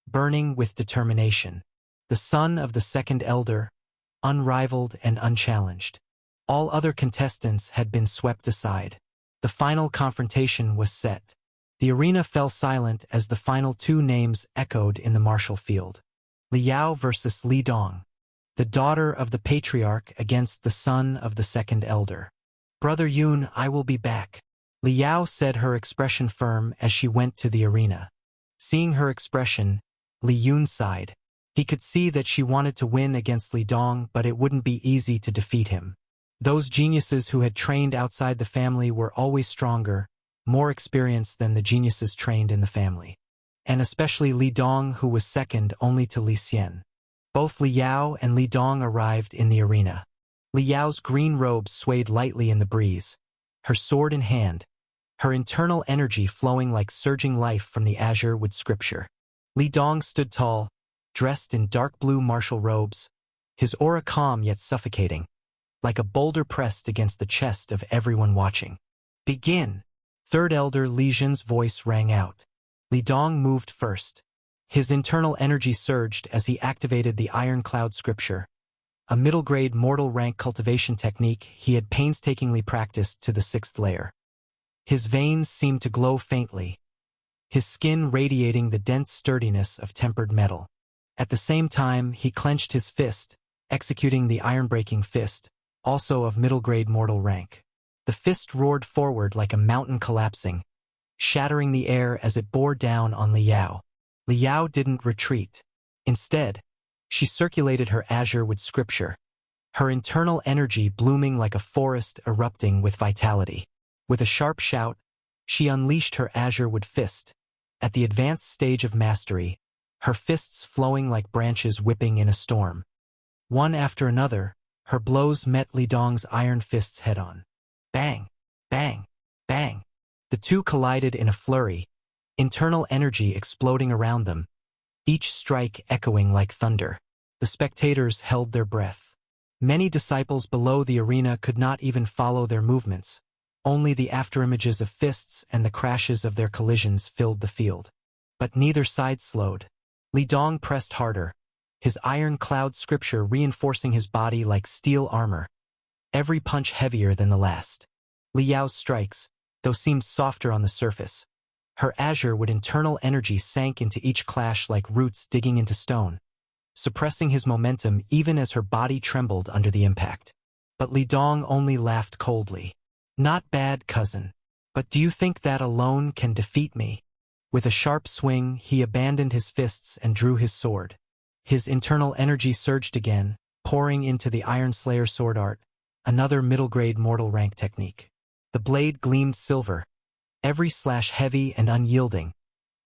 burning with determination, the son of the second elder, unrivaled and unchallenged. All other contestants had been swept aside. The final confrontation was set. The arena fell silent as the final 2 names echoed in the martial field. Li Yao versus Li Dong, the daughter of the patriarch against the son of the second elder. Brother Yun, I will be back, Li Yao said, her expression firm as she went to the arena. Seeing her expression, Li Yun sighed. He could see that she wanted to win against Li Dong, but it wouldn't be easy to defeat him. Those geniuses who had trained outside the family were always stronger, more experienced than the geniuses trained in the family. And especially Li Dong, who was second only to Li Xian. Both Li Yao and Li Dong arrived in the arena. Li Yao's green robe swayed lightly in the breeze, her sword in hand, her internal energy flowing like surging life from the azure with scripture. Li Dong stood tall, dressed in dark blue martial robes, his aura calm yet suffocating, like a boulder pressed against the chest of everyone watching. Begin! Third elder Li Jin's voice rang out. Li Dong moved first. His internal energy surged as he activated the Iron Cloud Scripture, a middle-grade mortal rank cultivation technique he had painstakingly practiced to the 6th layer. His veins seemed to glow faintly, his skin radiating the dense sturdiness of tempered metal. At the same time, he clenched his fist, executing the iron-breaking fist, also of middle-grade mortal rank. The fist roared forward like a mountain collapsing, shattering the air as it bore down on Liao. Liao didn't retreat. Instead, she circulated her azure with scripture, her internal energy blooming like a forest erupting with vitality. With a sharp shout, she unleashed her azure wood fist. At the advanced stage of mastery, her fists flowing like branches whipping in a storm. One after another, her blows met Li Dong's iron fists head-on. Bang! Bang! Bang! The two collided in a flurry, internal energy exploding around them, each strike echoing like thunder. The spectators held their breath. Many disciples below the arena could not even follow their movements. Only the afterimages of fists and the crashes of their collisions filled the field. But neither side slowed. Li Dong pressed harder, his iron-cloud scripture reinforcing his body like steel armor, every punch heavier than the last. Liao's strikes, though seemed softer on the surface, her azure with internal energy sank into each clash like roots digging into stone, suppressing his momentum even as her body trembled under the impact. But Li Dong only laughed coldly. Not bad, cousin. But do you think that alone can defeat me? With a sharp swing, he abandoned his fists and drew his sword. His internal energy surged again, pouring into the Iron Slayer sword art, another middle-grade mortal rank technique. The blade gleamed silver, every slash heavy and unyielding,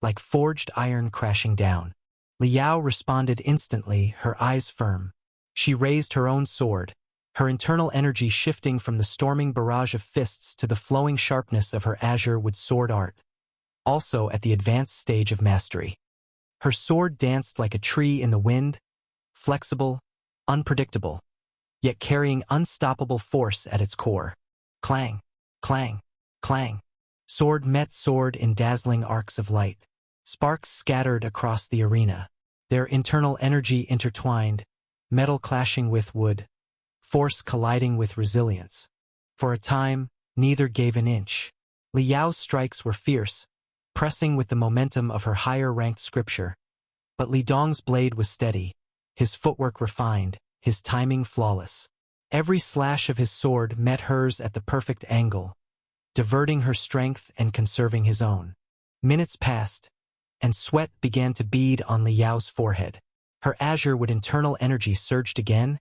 like forged iron crashing down. Liao responded instantly, her eyes firm. She raised her own sword, her internal energy shifting from the storming barrage of fists to the flowing sharpness of her azure wood sword art, also at the advanced stage of mastery. Her sword danced like a tree in the wind, flexible, unpredictable, yet carrying unstoppable force at its core. Clang, clang, clang. Sword met sword in dazzling arcs of light. Sparks scattered across the arena, their internal energy intertwined, metal clashing with wood, force colliding with resilience. For a time, neither gave an inch. Liao's strikes were fierce, pressing with the momentum of her higher-ranked scripture. But Li Dong's blade was steady, his footwork refined, his timing flawless. Every slash of his sword met hers at the perfect angle, diverting her strength and conserving his own. Minutes passed, and sweat began to bead on Liao's forehead. Her azure with internal energy surged again,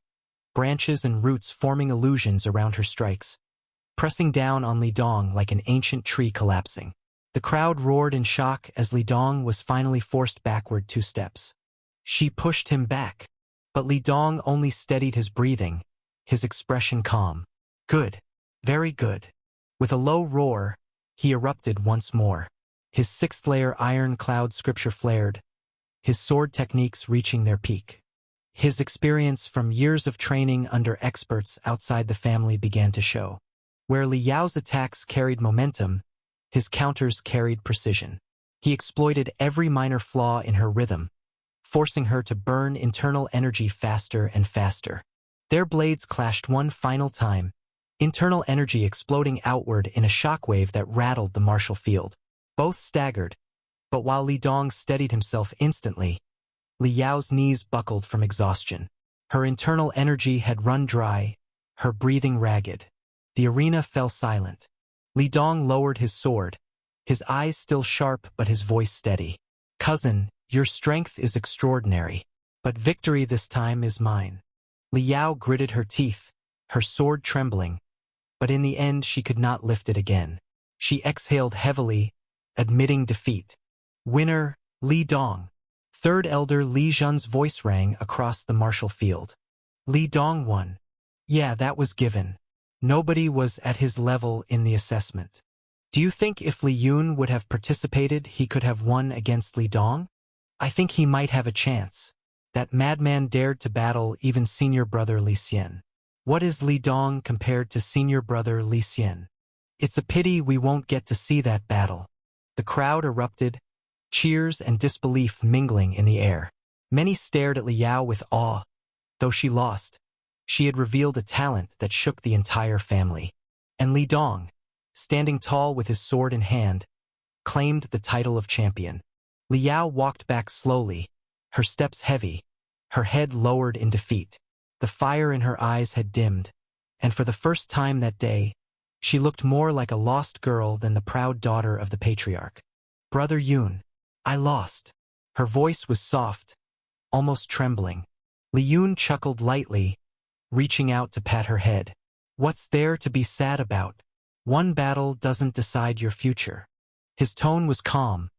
branches and roots forming illusions around her strikes, pressing down on Li Dong like an ancient tree collapsing. The crowd roared in shock as Li Dong was finally forced backward 2 steps. She pushed him back, but Li Dong only steadied his breathing, his expression calm. Good. Very good. With a low roar, he erupted once more. His 6th-layer iron cloud scripture flared, his sword techniques reaching their peak. His experience from years of training under experts outside the family began to show. Where Liao's attacks carried momentum, his counters carried precision. He exploited every minor flaw in her rhythm, forcing her to burn internal energy faster and faster. Their blades clashed one final time, internal energy exploding outward in a shockwave that rattled the martial field. Both staggered, but while Li Dong steadied himself instantly, Liao's knees buckled from exhaustion. Her internal energy had run dry, her breathing ragged. The arena fell silent. Li Dong lowered his sword, his eyes still sharp but his voice steady. Cousin, your strength is extraordinary, but victory this time is mine. Liao gritted her teeth, her sword trembling, but in the end she could not lift it again. She exhaled heavily, admitting defeat. Winner, Li Dong. Third Elder Li Zhen's voice rang across the martial field. Li Dong won. Yeah, that was given. Nobody was at his level in the assessment. Do you think if Li Yun would have participated, he could have won against Li Dong? I think he might have a chance. That madman dared to battle even senior brother Li Xian. What is Li Dong compared to senior brother Li Xian? It's a pity we won't get to see that battle. The crowd erupted, cheers and disbelief mingling in the air. Many stared at Liao with awe. Though she lost, she had revealed a talent that shook the entire family. And Li Dong, standing tall with his sword in hand, claimed the title of champion. Liao walked back slowly, her steps heavy, her head lowered in defeat. The fire in her eyes had dimmed, and for the first time that day, She looked more like a lost girl than the proud daughter of the patriarch. "Brother Yun, I lost." Her voice was soft, almost trembling. Li Yun chuckled lightly, reaching out to pat her head. "What's there to be sad about? One battle doesn't decide your future." His tone was calm,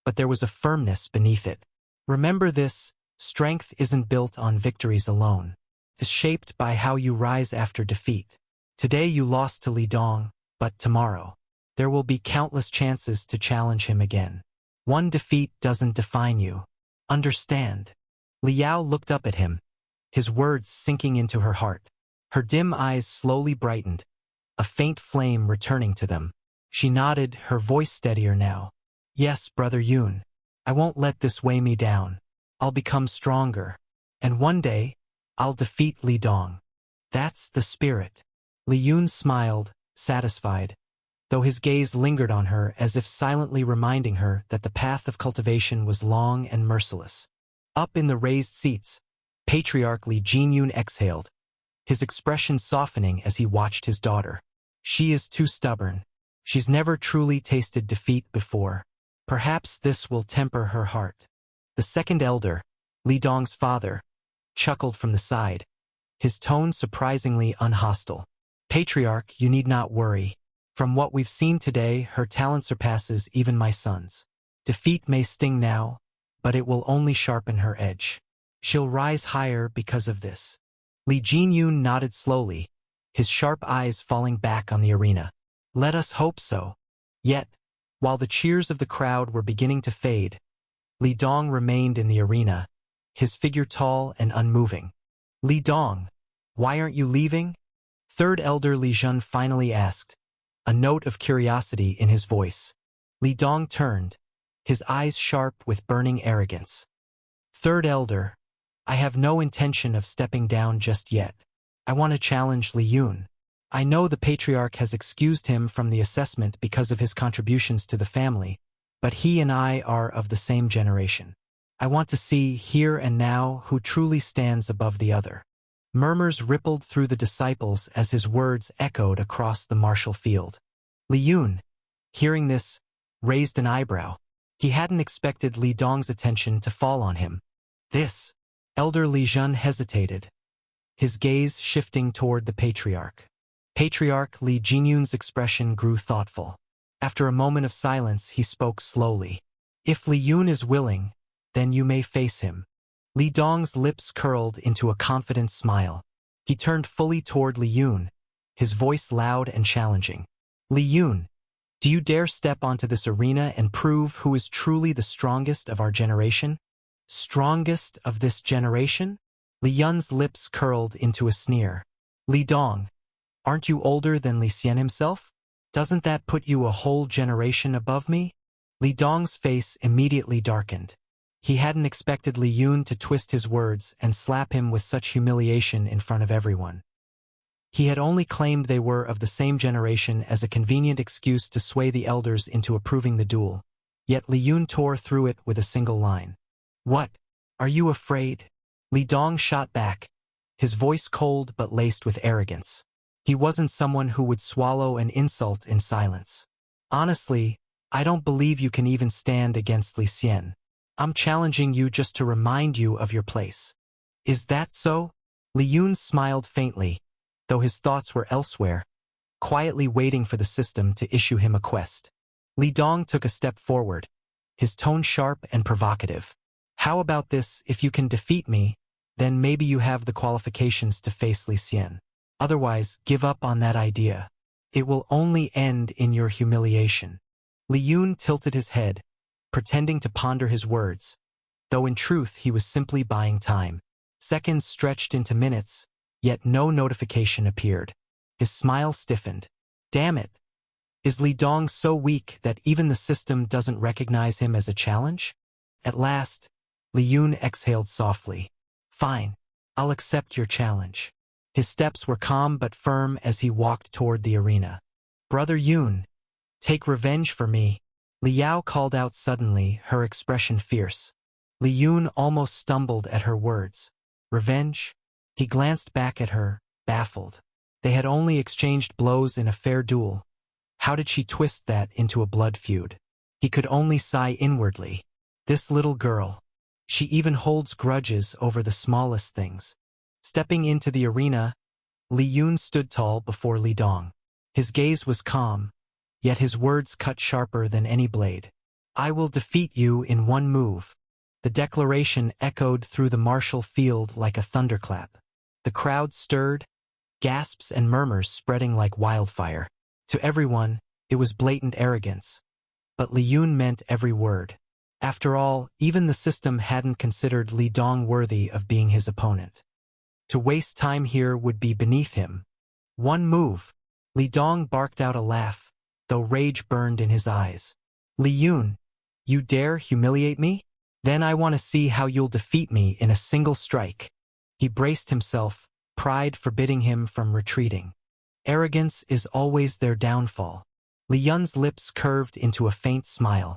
but there was a firmness beneath it. "Remember this, strength isn't built on victories alone. It's shaped by how you rise after defeat. Today you lost to Li Dong, but tomorrow, there will be countless chances to challenge him again. One defeat doesn't define you. Understand?" Liao looked up at him, his words sinking into her heart. Her dim eyes slowly brightened, a faint flame returning to them. She nodded, her voice steadier now. "Yes, Brother Yun, I won't let this weigh me down. I'll become stronger. And one day, I'll defeat Li Dong. That's the spirit." Li Yun smiled, satisfied, though his gaze lingered on her as if silently reminding her that the path of cultivation was long and merciless. Up in the raised seats, Patriarch Li Jinyun exhaled, his expression softening as he watched his daughter. "She is too stubborn. She's never truly tasted defeat before. Perhaps this will temper her heart." The second elder, Li Dong's father, chuckled from the side, his tone surprisingly unhostile. "Patriarch, you need not worry. From what we've seen today, her talent surpasses even my son's. Defeat may sting now, but it will only sharpen her edge. She'll rise higher because of this." Li Jinyun nodded slowly, his sharp eyes falling back on the arena. "Let us hope so." Yet, while the cheers of the crowd were beginning to fade, Li Dong remained in the arena, his figure tall and unmoving. "Li Dong, why aren't you leaving?" Third elder Li Jun finally asked, a note of curiosity in his voice. Li Dong turned, his eyes sharp with burning arrogance. "Third elder, I have no intention of stepping down just yet. I want to challenge Li Yun. I know the patriarch has excused him from the assessment because of his contributions to the family, but he and I are of the same generation. I want to see here and now who truly stands above the other." Murmurs rippled through the disciples as his words echoed across the martial field. Li Yun, hearing this, raised an eyebrow. He hadn't expected Li Dong's attention to fall on him. "This." Elder Li Jun hesitated, his gaze shifting toward the patriarch. Patriarch Li Jinyun's expression grew thoughtful. After a moment of silence, he spoke slowly. "If Li Yun is willing, then you may face him." Li Dong's lips curled into a confident smile. He turned fully toward Li Yun, his voice loud and challenging. "Li Yun, do you dare step onto this arena and prove who is truly the strongest of our generation?" "Strongest of this generation?" Li Yun's lips curled into a sneer. "Li Dong, aren't you older than Li Xian himself? Doesn't that put you a whole generation above me?" Li Dong's face immediately darkened. He hadn't expected Li Yun to twist his words and slap him with such humiliation in front of everyone. He had only claimed they were of the same generation as a convenient excuse to sway the elders into approving the duel. Yet Li Yun tore through it with a single line. "What? Are you afraid?" Li Dong shot back, his voice cold but laced with arrogance. He wasn't someone who would swallow an insult in silence. "Honestly, I don't believe you can even stand against Li Xian. I'm challenging you just to remind you of your place." "Is that so?" Li Yun smiled faintly, though his thoughts were elsewhere, quietly waiting for the system to issue him a quest. Li Dong took a step forward, his tone sharp and provocative. "How about this? If you can defeat me, then maybe you have the qualifications to face Li Xian. Otherwise, give up on that idea. It will only end in your humiliation." Li Yun tilted his head, pretending to ponder his words, though in truth he was simply buying time. Seconds stretched into minutes, yet no notification appeared. His smile stiffened. "Damn it! Is Li Dong so weak that even the system doesn't recognize him as a challenge?" At last, Li Yun exhaled softly. "Fine, I'll accept your challenge." His steps were calm but firm as he walked toward the arena. "Brother Yun, take revenge for me." Liao called out suddenly, her expression fierce. Li Yun almost stumbled at her words. "Revenge?" He glanced back at her, baffled. They had only exchanged blows in a fair duel. How did she twist that into a blood feud? He could only sigh inwardly. This little girl. She even holds grudges over the smallest things. Stepping into the arena, Lien stood tall before Li Dong. His gaze was calm, yet his words cut sharper than any blade. I will defeat you in one move. The declaration echoed through the martial field like a thunderclap. The crowd stirred, gasps and murmurs spreading like wildfire. To everyone, it was blatant arrogance. But Lien meant every word. After all, even the system hadn't considered Li Dong worthy of being his opponent. To waste time here would be beneath him. One move. Li Dong barked out a laugh, though rage burned in his eyes. Lien, you dare humiliate me? Then I want to see how you'll defeat me in a single strike. He braced himself, pride forbidding him from retreating. Arrogance is always their downfall. Lien's lips curved into a faint smile.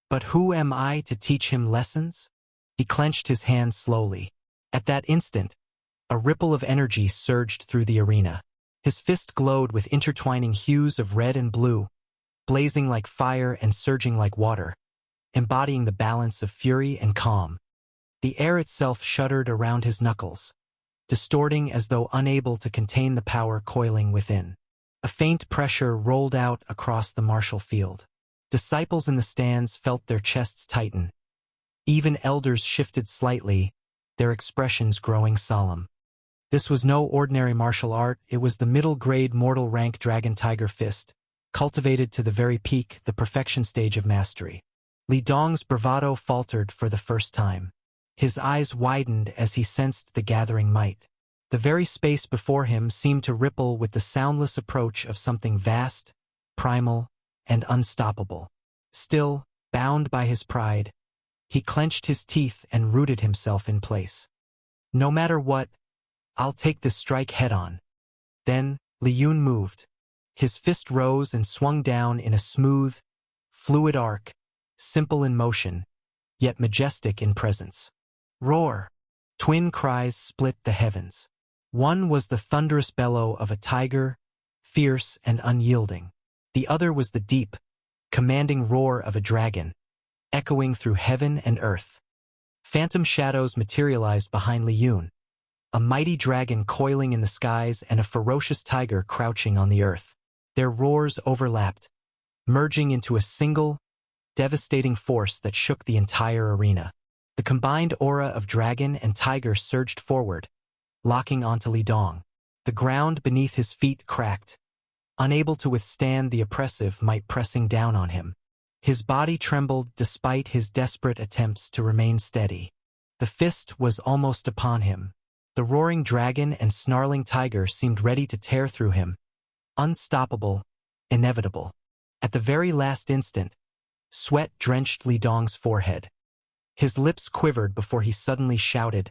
But who am I to teach him lessons? He clenched his hands slowly. At that instant, a ripple of energy surged through the arena. His fist glowed with intertwining hues of red and blue, blazing like fire and surging like water, embodying the balance of fury and calm. The air itself shuddered around his knuckles, distorting as though unable to contain the power coiling within. A faint pressure rolled out across the martial field. Disciples in the stands felt their chests tighten. Even elders shifted slightly, their expressions growing solemn. This was no ordinary martial art, it was the middle-grade mortal rank Dragon Tiger Fist, cultivated to the very peak, the perfection stage of mastery. Li Dong's bravado faltered for the first time. His eyes widened as he sensed the gathering might. The very space before him seemed to ripple with the soundless approach of something vast, primal, and unstoppable. Still, bound by his pride, he clenched his teeth and rooted himself in place. No matter what, I'll take this strike head-on. Then, Lien moved. His fist rose and swung down in a smooth, fluid arc, simple in motion, yet majestic in presence. Roar! Twin cries split the heavens. One was the thunderous bellow of a tiger, fierce and unyielding. The other was the deep, commanding roar of a dragon, echoing through heaven and earth. Phantom shadows materialized behind Lien, a mighty dragon coiling in the skies and a ferocious tiger crouching on the earth. Their roars overlapped, merging into a single, devastating force that shook the entire arena. The combined aura of dragon and tiger surged forward, locking onto Li Dong. The ground beneath his feet cracked, unable to withstand the oppressive might pressing down on him. His body trembled despite his desperate attempts to remain steady. The fist was almost upon him. The roaring dragon and snarling tiger seemed ready to tear through him. Unstoppable, inevitable. At the very last instant, sweat drenched Li Dong's forehead. His lips quivered before he suddenly shouted,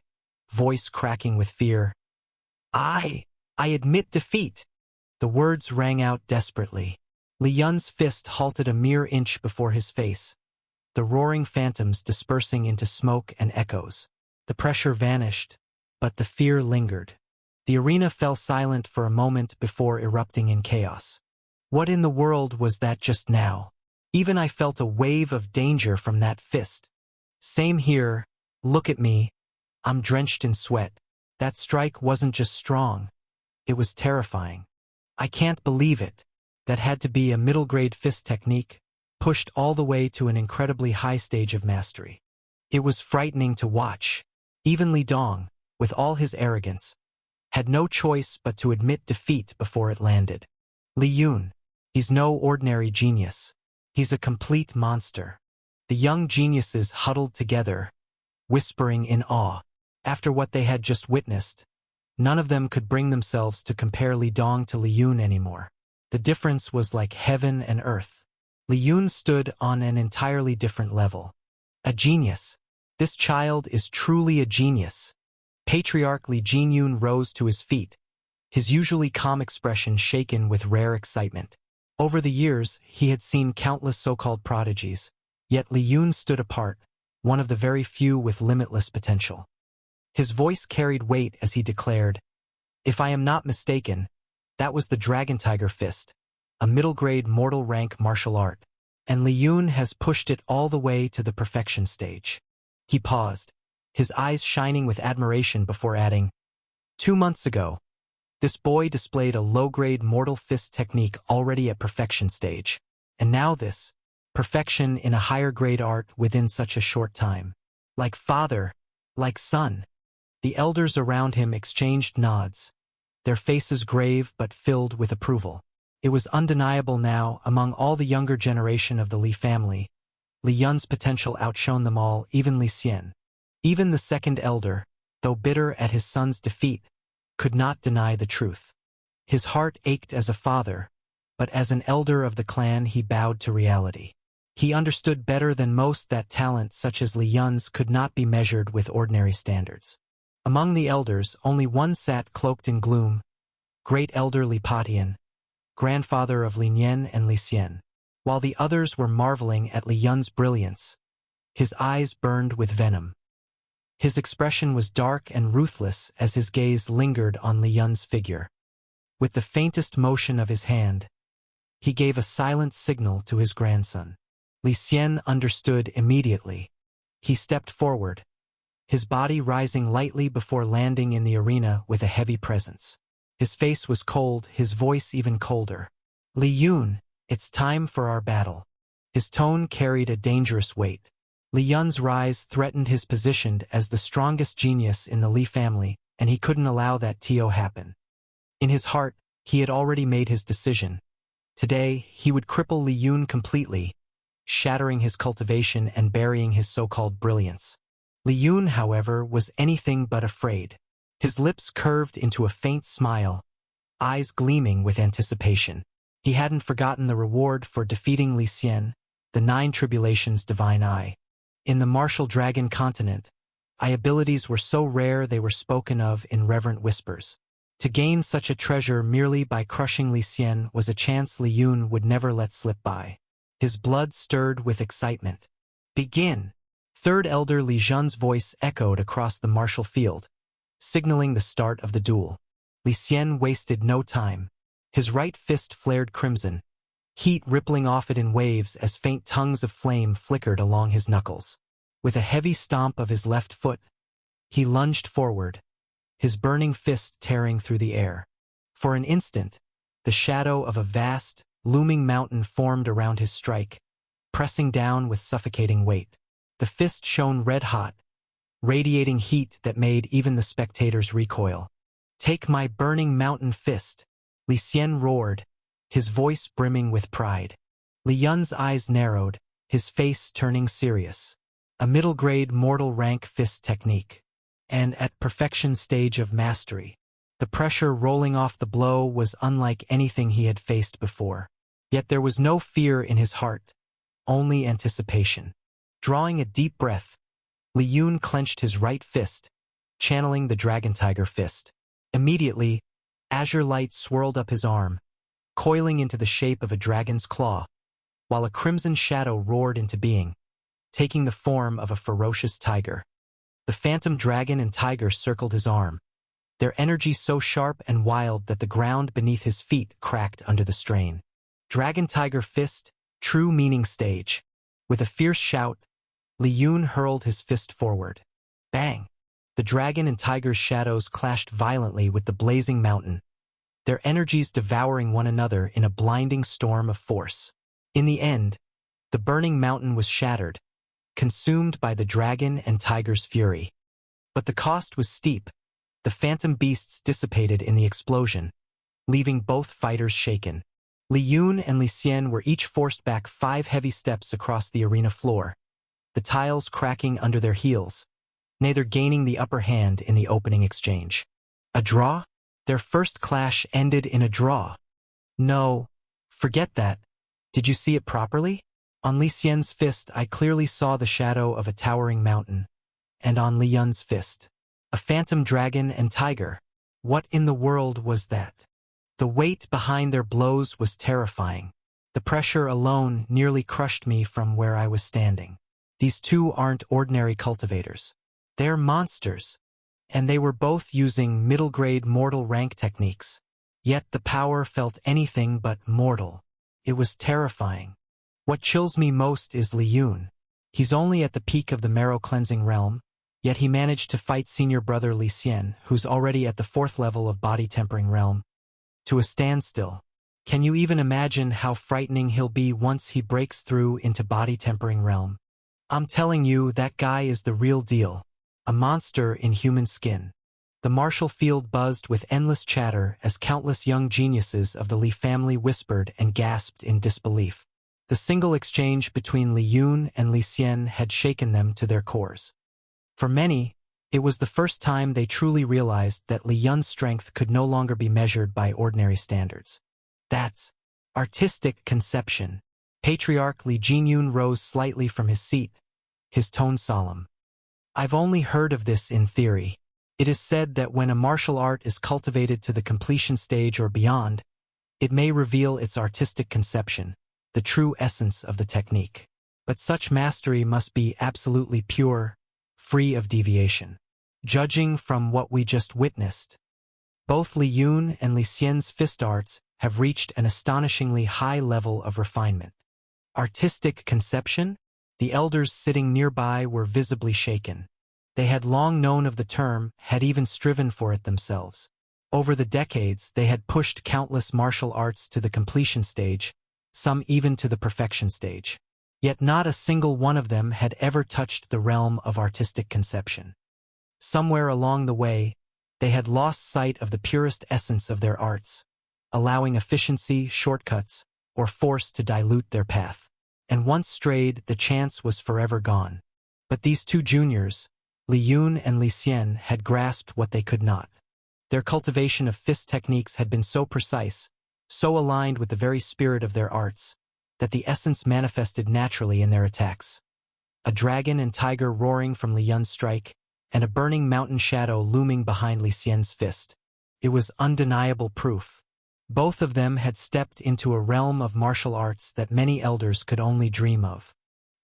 voice cracking with fear. I admit defeat. The words rang out desperately. Lien's fist halted a mere inch before his face, the roaring phantoms dispersing into smoke and echoes. The pressure vanished, but the fear lingered. The arena fell silent for a moment before erupting in chaos. What in the world was that just now? Even I felt a wave of danger from that fist. Same here, look at me. I'm drenched in sweat. That strike wasn't just strong. It was terrifying. I can't believe it. That had to be a middle-grade fist technique, pushed all the way to an incredibly high stage of mastery. It was frightening to watch. Even Li Dong, with all his arrogance, had no choice but to admit defeat before it landed. Lien, he's no ordinary genius. He's a complete monster. The young geniuses huddled together, whispering in awe. After what they had just witnessed, none of them could bring themselves to compare Li Dong to Lien anymore. The difference was like heaven and earth. Lien stood on an entirely different level. A genius. This child is truly a genius. Patriarch Li Jingyun rose to his feet, his usually calm expression shaken with rare excitement. Over the years, he had seen countless so-called prodigies, yet Lien stood apart, one of the very few with limitless potential. His voice carried weight as he declared, "If I am not mistaken, That was the Dragon Tiger Fist, a middle-grade mortal rank martial art, and Lien has pushed it all the way to the perfection stage. He paused, his eyes shining with admiration before adding, 2 months ago, this boy displayed a low-grade mortal fist technique already at perfection stage, and now this, perfection in a higher-grade art within such a short time. Like father, like son. The elders around him exchanged nods, their faces grave but filled with approval. It was undeniable now, among all the younger generation of the Li family, Lien's potential outshone them all, even Lien. Even the second elder, though bitter at his son's defeat, could not deny the truth. His heart ached as a father, but as an elder of the clan he bowed to reality. He understood better than most that talent such as Lien's could not be measured with ordinary standards. Among the elders, only one sat cloaked in gloom, Great Elder Li Patian, grandfather of Lien and Lien. While the others were marveling at Lien's brilliance, his eyes burned with venom. His expression was dark and ruthless as his gaze lingered on Lien's figure. With the faintest motion of his hand, he gave a silent signal to his grandson. Lien understood immediately. He stepped forward, his body rising lightly before landing in the arena with a heavy presence. His face was cold, his voice even colder. Lien, it's time for our battle. His tone carried a dangerous weight. Lien's rise threatened his position as the strongest genius in the Li family, and he couldn't allow that to happen. In his heart, he had already made his decision. Today, he would cripple Lien completely, shattering his cultivation and burying his so-called brilliance. Lien, however, was anything but afraid. His lips curved into a faint smile, eyes gleaming with anticipation. He hadn't forgotten the reward for defeating Lien, the 9 tribulations divine eye. In the martial dragon continent, eye abilities were so rare they were spoken of in reverent whispers. To gain such a treasure merely by crushing Lien was a chance Lien would never let slip by. His blood stirred with excitement. Begin! Third Elder Li Zhen's voice echoed across the martial field, signaling the start of the duel. Lien wasted no time. His right fist flared crimson, heat rippling off it in waves as faint tongues of flame flickered along his knuckles. With a heavy stomp of his left foot, he lunged forward, his burning fist tearing through the air. For an instant, the shadow of a vast, looming mountain formed around his strike, pressing down with suffocating weight. The fist shone red-hot, radiating heat that made even the spectators recoil. "Take my burning mountain fist," Lien roared, his voice brimming with pride. Lien's eyes narrowed, his face turning serious. A middle-grade mortal rank fist technique. And at perfection stage of mastery. The pressure rolling off the blow was unlike anything he had faced before. Yet there was no fear in his heart, only anticipation. Drawing a deep breath, Lien clenched his right fist, channeling the Dragon Tiger Fist. Immediately, azure light swirled up his arm, coiling into the shape of a dragon's claw, while a crimson shadow roared into being, taking the form of a ferocious tiger. The phantom dragon and tiger circled his arm, their energy so sharp and wild that the ground beneath his feet cracked under the strain. Dragon Tiger Fist, true meaning stage. With a fierce shout, Lien hurled his fist forward. Bang! The dragon and tiger's shadows clashed violently with the blazing mountain, their energies devouring one another in a blinding storm of force. In the end, the burning mountain was shattered, consumed by the dragon and tiger's fury. But the cost was steep. The phantom beasts dissipated in the explosion, leaving both fighters shaken. Lien and Lien were each forced back 5 heavy steps across the arena floor, the tiles cracking under their heels, neither gaining the upper hand in the opening exchange. A draw? Their first clash ended in a draw. No, forget that. Did you see it properly? On Lien's fist I clearly saw the shadow of a towering mountain, and on Lien's fist, a phantom dragon and tiger. What in the world was that? The weight behind their blows was terrifying. The pressure alone nearly crushed me from where I was standing. These two aren't ordinary cultivators. They're monsters. And they were both using middle-grade mortal rank techniques. Yet the power felt anything but mortal. It was terrifying. What chills me most is Lien. He's only at the peak of the marrow-cleansing realm, yet he managed to fight senior brother Lien, who's already at the 4th level of body-tempering realm, to a standstill. Can you even imagine how frightening he'll be once he breaks through into body-tempering realm? I'm telling you, that guy is the real deal. A monster in human skin. The martial field buzzed with endless chatter as countless young geniuses of the Li family whispered and gasped in disbelief. The single exchange between Lien and Lien had shaken them to their cores. For many, it was the first time they truly realized that Lien's strength could no longer be measured by ordinary standards. That's artistic conception. Patriarch Li Jingyun rose slightly from his seat, his tone solemn. I've only heard of this in theory. It is said that when a martial art is cultivated to the completion stage or beyond, it may reveal its artistic conception, the true essence of the technique. But such mastery must be absolutely pure, free of deviation. Judging from what we just witnessed, both Lien and Lien's fist arts have reached an astonishingly high level of refinement. Artistic conception? The elders sitting nearby were visibly shaken. They had long known of the term, had even striven for it themselves. Over the decades, they had pushed countless martial arts to the completion stage, some even to the perfection stage. Yet not a single one of them had ever touched the realm of artistic conception. Somewhere along the way, they had lost sight of the purest essence of their arts, allowing efficiency, shortcuts, or force to dilute their path. And once strayed, the chance was forever gone. But these two juniors, Lien and Lien, had grasped what they could not. Their cultivation of fist techniques had been so precise, so aligned with the very spirit of their arts, that the essence manifested naturally in their attacks. A dragon and tiger roaring from Lien's strike, and a burning mountain shadow looming behind Lien's fist. It was undeniable proof. Both of them had stepped into a realm of martial arts that many elders could only dream of.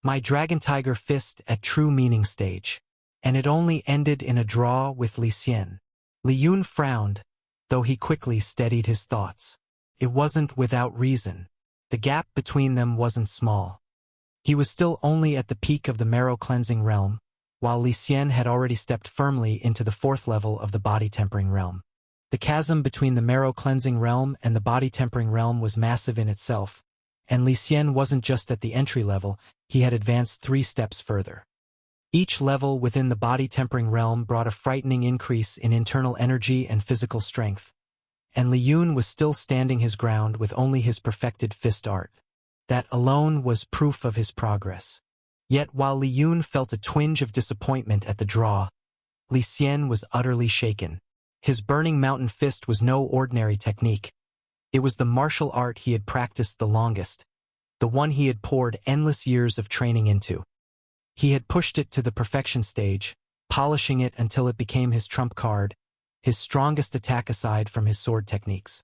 My dragon-tiger fist at true meaning stage. And it only ended in a draw with Lien. Lien frowned, though he quickly steadied his thoughts. It wasn't without reason. The gap between them wasn't small. He was still only at the peak of the marrow-cleansing realm, while Lien had already stepped firmly into the 4th level of the body-tempering realm. The chasm between the marrow-cleansing realm and the body-tempering realm was massive in itself, and Lien wasn't just at the entry level, he had advanced 3 steps further. Each level within the body-tempering realm brought a frightening increase in internal energy and physical strength, and Lien was still standing his ground with only his perfected fist art. That alone was proof of his progress. Yet while Lien felt a twinge of disappointment at the draw, Lien was utterly shaken. His burning mountain fist was no ordinary technique. It was the martial art he had practiced the longest, the one he had poured endless years of training into. He had pushed it to the perfection stage, polishing it until it became his trump card, his strongest attack aside from his sword techniques.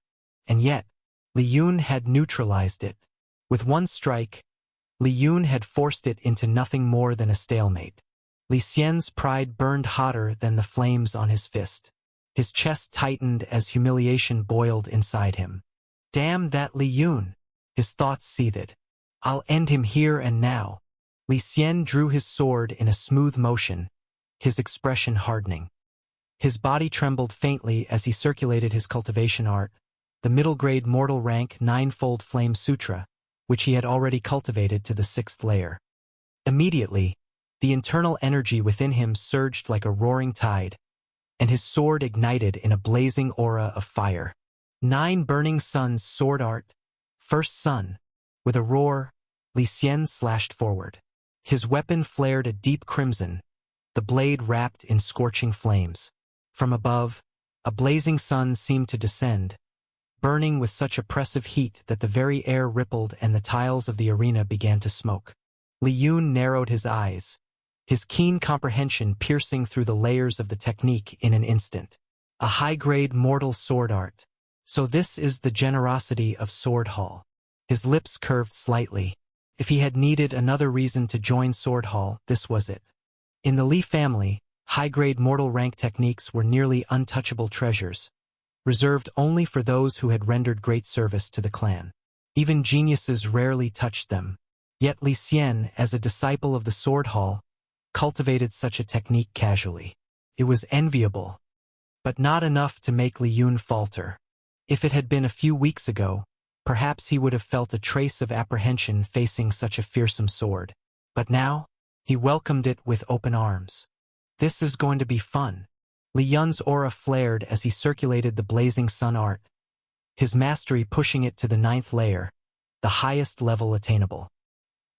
And yet, Lien had neutralized it. With one strike, Lien had forced it into nothing more than a stalemate. Lien's pride burned hotter than the flames on his fist. His chest tightened as humiliation boiled inside him. Damn that Lien! His thoughts seethed. I'll end him here and now. Lien drew his sword in a smooth motion, his expression hardening. His body trembled faintly as he circulated his cultivation art, the middle-grade mortal rank 9-fold flame sutra, which he had already cultivated to the 6th layer. Immediately, the internal energy within him surged like a roaring tide, and his sword ignited in a blazing aura of fire. 9 burning suns sword art. First sun. With a roar, Lien slashed forward. His weapon flared a deep crimson, the blade wrapped in scorching flames. From above, a blazing sun seemed to descend, burning with such oppressive heat that the very air rippled and the tiles of the arena began to smoke. Lien narrowed his eyes, his keen comprehension piercing through the layers of the technique in an instant. A high-grade mortal sword art. So this is the generosity of Sword Hall. His lips curved slightly. If he had needed another reason to join Sword Hall, this was it. In the Li family, high-grade mortal rank techniques were nearly untouchable treasures. reserved only for those who had rendered great service to the clan. Even geniuses rarely touched them. Yet Lien, as a disciple of the Sword Hall, cultivated such a technique casually. It was enviable, but not enough to make Lien falter. If it had been a few weeks ago, perhaps he would have felt a trace of apprehension facing such a fearsome sword. But now, he welcomed it with open arms. This is going to be fun. Lien's aura flared as he circulated the blazing sun art, his mastery pushing it to the 9th layer, the highest level attainable.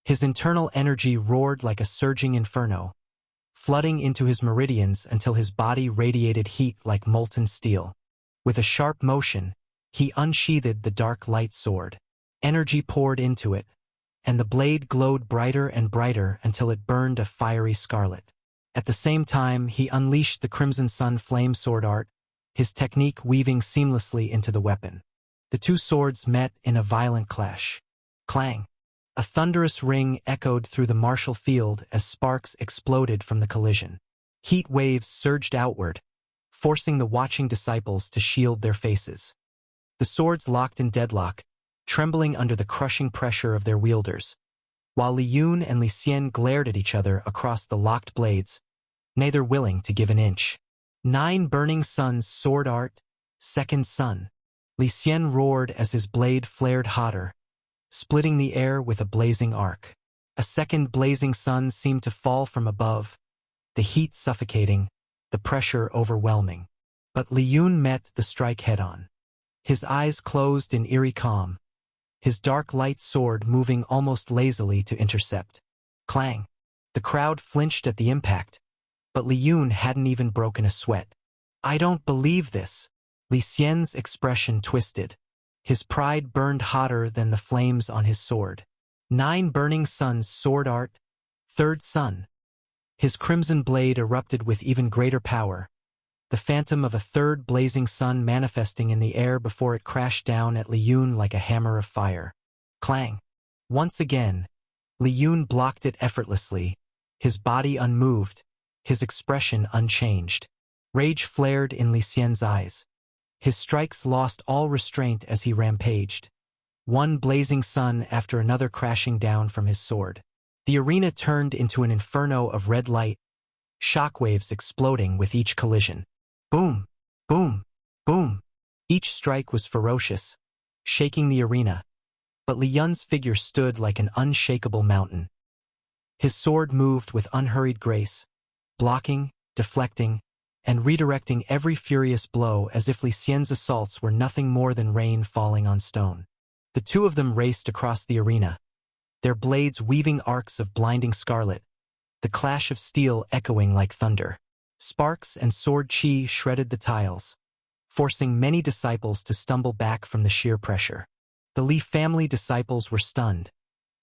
His internal energy roared like a surging inferno, flooding into his meridians until his body radiated heat like molten steel. With a sharp motion, he unsheathed the dark light sword. Energy poured into it, and the blade glowed brighter and brighter until it burned a fiery scarlet. At the same time, he unleashed the Crimson Sun flame sword art, his technique weaving seamlessly into the weapon. The two swords met in a violent clash. Clang! A thunderous ring echoed through the martial field as sparks exploded from the collision. Heat waves surged outward, forcing the watching disciples to shield their faces. The swords locked in deadlock, trembling under the crushing pressure of their wielders, while Lien and Lien glared at each other across the locked blades, neither willing to give an inch. 9 burning suns sword art, second sun. Lien roared as his blade flared hotter, splitting the air with a blazing arc. A second blazing sun seemed to fall from above, the heat suffocating, the pressure overwhelming. But Lien met the strike head-on. His eyes closed in eerie calm, his dark light sword moving almost lazily to intercept. Clang! The crowd flinched at the impact, but Lien hadn't even broken a sweat. "I don't believe this." Lien's expression twisted. His pride burned hotter than the flames on his sword. 9 burning suns sword art, third sun. His crimson blade erupted with even greater power, the phantom of a third blazing sun manifesting in the air before it crashed down at Lien like a hammer of fire. Clang! Once again, Lien blocked it effortlessly, his body unmoved, his expression unchanged. Rage flared in Lien's eyes. His strikes lost all restraint as he rampaged, one blazing sun after another crashing down from his sword. The arena turned into an inferno of red light, shockwaves exploding with each collision. Boom! Boom! Boom! Each strike was ferocious, shaking the arena, but Lien's figure stood like an unshakable mountain. His sword moved with unhurried grace, blocking, deflecting, and redirecting every furious blow as if Lien's assaults were nothing more than rain falling on stone. The two of them raced across the arena, their blades weaving arcs of blinding scarlet, the clash of steel echoing like thunder. Sparks and sword chi shredded the tiles, forcing many disciples to stumble back from the sheer pressure. The Li family disciples were stunned,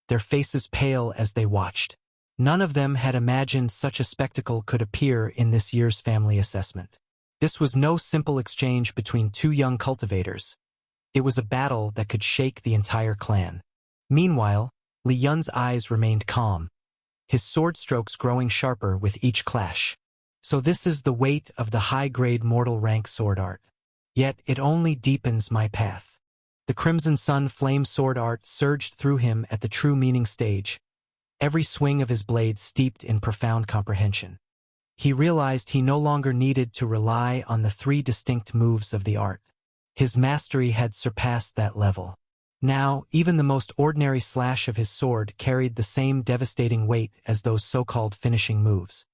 their faces pale as they watched. None of them had imagined such a spectacle could appear in this year's family assessment. This was no simple exchange between two young cultivators. It was a battle that could shake the entire clan. Meanwhile, Lien's eyes remained calm, his sword strokes growing sharper with each clash. So this is the weight of the high-grade mortal rank sword art. Yet it only deepens my path. The Crimson Sun flame sword art surged through him at the true meaning stage, every swing of his blade steeped in profound comprehension. He realized he no longer needed to rely on the 3 distinct moves of the art. His mastery had surpassed that level. Now, even the most ordinary slash of his sword carried the same devastating weight as those so-called finishing moves.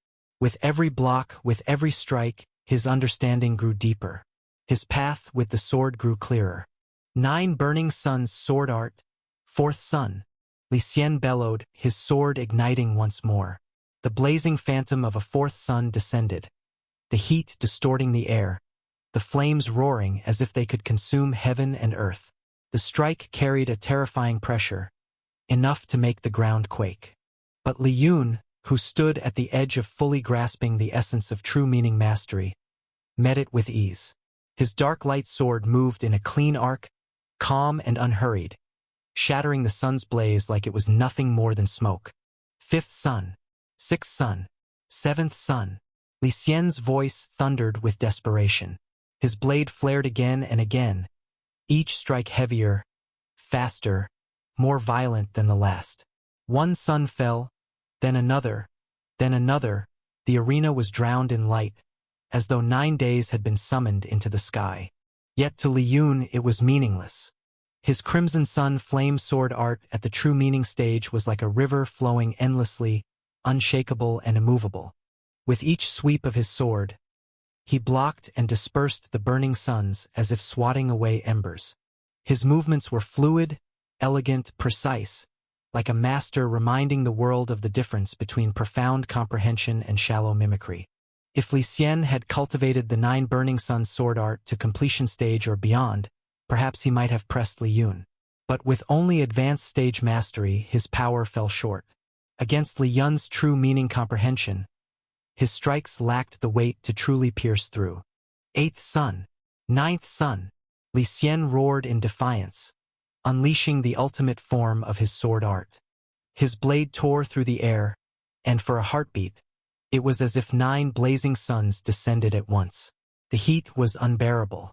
With every block, with every strike, his understanding grew deeper. His path with the sword grew clearer. 9 burning suns sword art, fourth sun. Lien bellowed, his sword igniting once more. The blazing phantom of a 4th sun descended, the heat distorting the air, the flames roaring as if they could consume heaven and earth. The strike carried a terrifying pressure, enough to make the ground quake. But Lien, who stood at the edge of fully grasping the essence of true meaning mastery, met it with ease. His dark light sword moved in a clean arc, calm and unhurried, shattering the sun's blaze like it was nothing more than smoke. 5th sun, 6th sun, 7th sun. Lien's voice thundered with desperation. His blade flared again and again, each strike heavier, faster, more violent than the last. One sun fell, then another, then another. The arena was drowned in light, as though 9 days had been summoned into the sky. Yet to Lien it was meaningless. His crimson sun flame sword art at the true meaning stage was like a river flowing endlessly, unshakable and immovable. With each sweep of his sword, he blocked and dispersed the burning suns as if swatting away embers. His movements were fluid, elegant, precise, like a master reminding the world of the difference between profound comprehension and shallow mimicry. If Lien had cultivated the 9 burning sun sword art to completion stage or beyond, perhaps he might have pressed Lien. But with only advanced stage mastery, his power fell short. Against Lien's true meaning comprehension, his strikes lacked the weight to truly pierce through. 8th sun, 9th sun, Lien roared in defiance, unleashing the ultimate form of his sword art. His blade tore through the air, and for a heartbeat, it was as if 9 blazing suns descended at once. The heat was unbearable.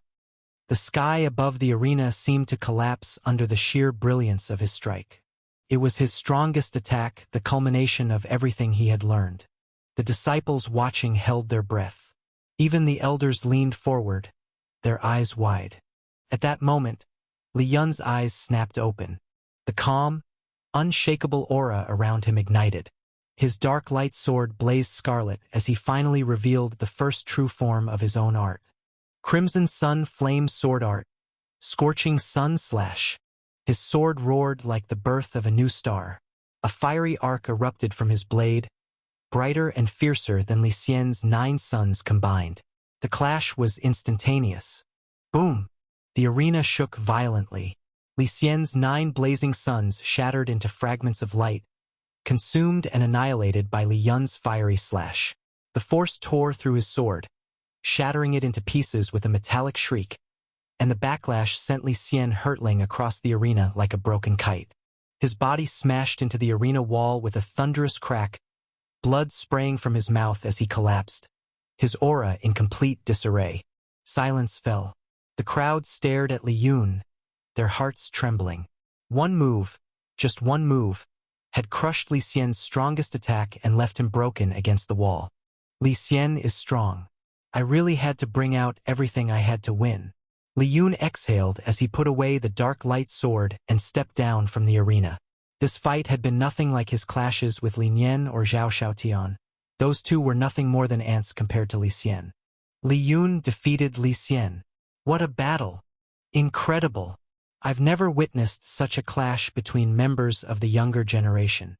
The sky above the arena seemed to collapse under the sheer brilliance of his strike. It was his strongest attack, the culmination of everything he had learned. The disciples watching held their breath. Even the elders leaned forward, their eyes wide. At that moment, Lien's eyes snapped open. The calm, unshakable aura around him ignited. His dark light sword blazed scarlet as he finally revealed the first true form of his own art. Crimson Sun Flame Sword Art, Scorching Sun Slash. His sword roared like the birth of a new star. A fiery arc erupted from his blade, brighter and fiercer than Lien's 9 suns combined. The clash was instantaneous. Boom! The arena shook violently. Lien's 9 blazing suns shattered into fragments of light, consumed and annihilated by Lien's fiery slash. The force tore through his sword, shattering it into pieces with a metallic shriek, and the backlash sent Lien hurtling across the arena like a broken kite. His body smashed into the arena wall with a thunderous crack, blood spraying from his mouth as he collapsed, his aura in complete disarray. Silence fell. The crowd stared at Lien, their hearts trembling. One move, just one move, had crushed Lien's strongest attack and left him broken against the wall. Lien is strong. I really had to bring out everything I had to win. Lien exhaled as he put away the dark light sword and stepped down from the arena. This fight had been nothing like his clashes with Lien or Xiao Xiaotian. Those two were nothing more than ants compared to Lien. Lien defeated Lien. What a battle! Incredible! I've never witnessed such a clash between members of the younger generation.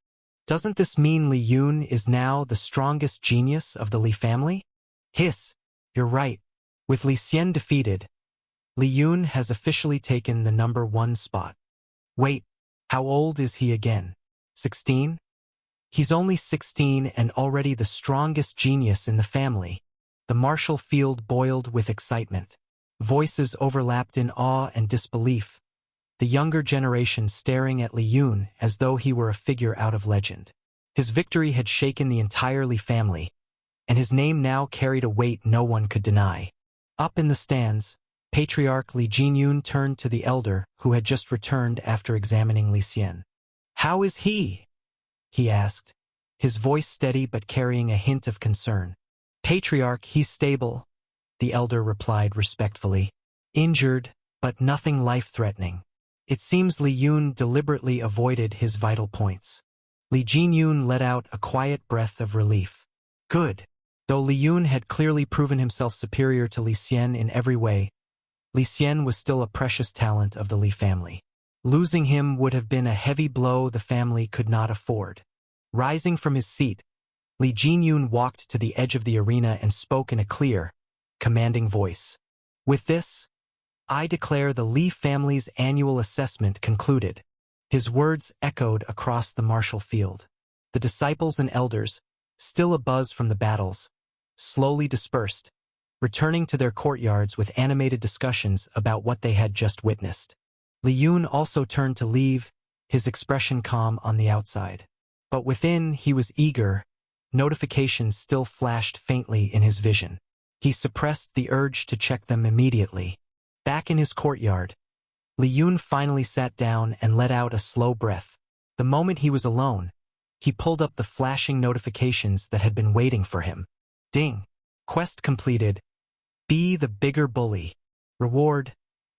Doesn't this mean Lien is now the strongest genius of the Li family? Hiss! You're right. With Lien defeated, Lien has officially taken the number 1 spot. Wait, how old is he again? 16? He's only 16 and already the strongest genius in the family. The martial field boiled with excitement. Voices overlapped in awe and disbelief, the younger generation staring at Lien as though he were a figure out of legend. His victory had shaken the entire Li family, and his name now carried a weight no one could deny. Up in the stands, Patriarch Li Jinyun turned to the elder who had just returned after examining Lien. "How is he?" he asked, his voice steady but carrying a hint of concern. "Patriarch, he's stable," the elder replied respectfully. "Injured, but nothing life-threatening." It seems Lien deliberately avoided his vital points. Li Jinyun let out a quiet breath of relief. Good. Though Lien had clearly proven himself superior to Lien in every way, Lien was still a precious talent of the Li family. Losing him would have been a heavy blow the family could not afford. Rising from his seat, Li Jinyun walked to the edge of the arena and spoke in a clear, commanding voice. "With this, I declare the Li family's annual assessment concluded." His words echoed across the martial field. The disciples and elders, still abuzz from the battles, slowly dispersed, returning to their courtyards with animated discussions about what they had just witnessed. Lien also turned to leave, his expression calm on the outside. But within, he was eager. Notifications still flashed faintly in his vision. He suppressed the urge to check them immediately. Back in his courtyard, Lien finally sat down and let out a slow breath. The moment he was alone, he pulled up the flashing notifications that had been waiting for him. Ding! Quest completed. Be the bigger bully. Reward: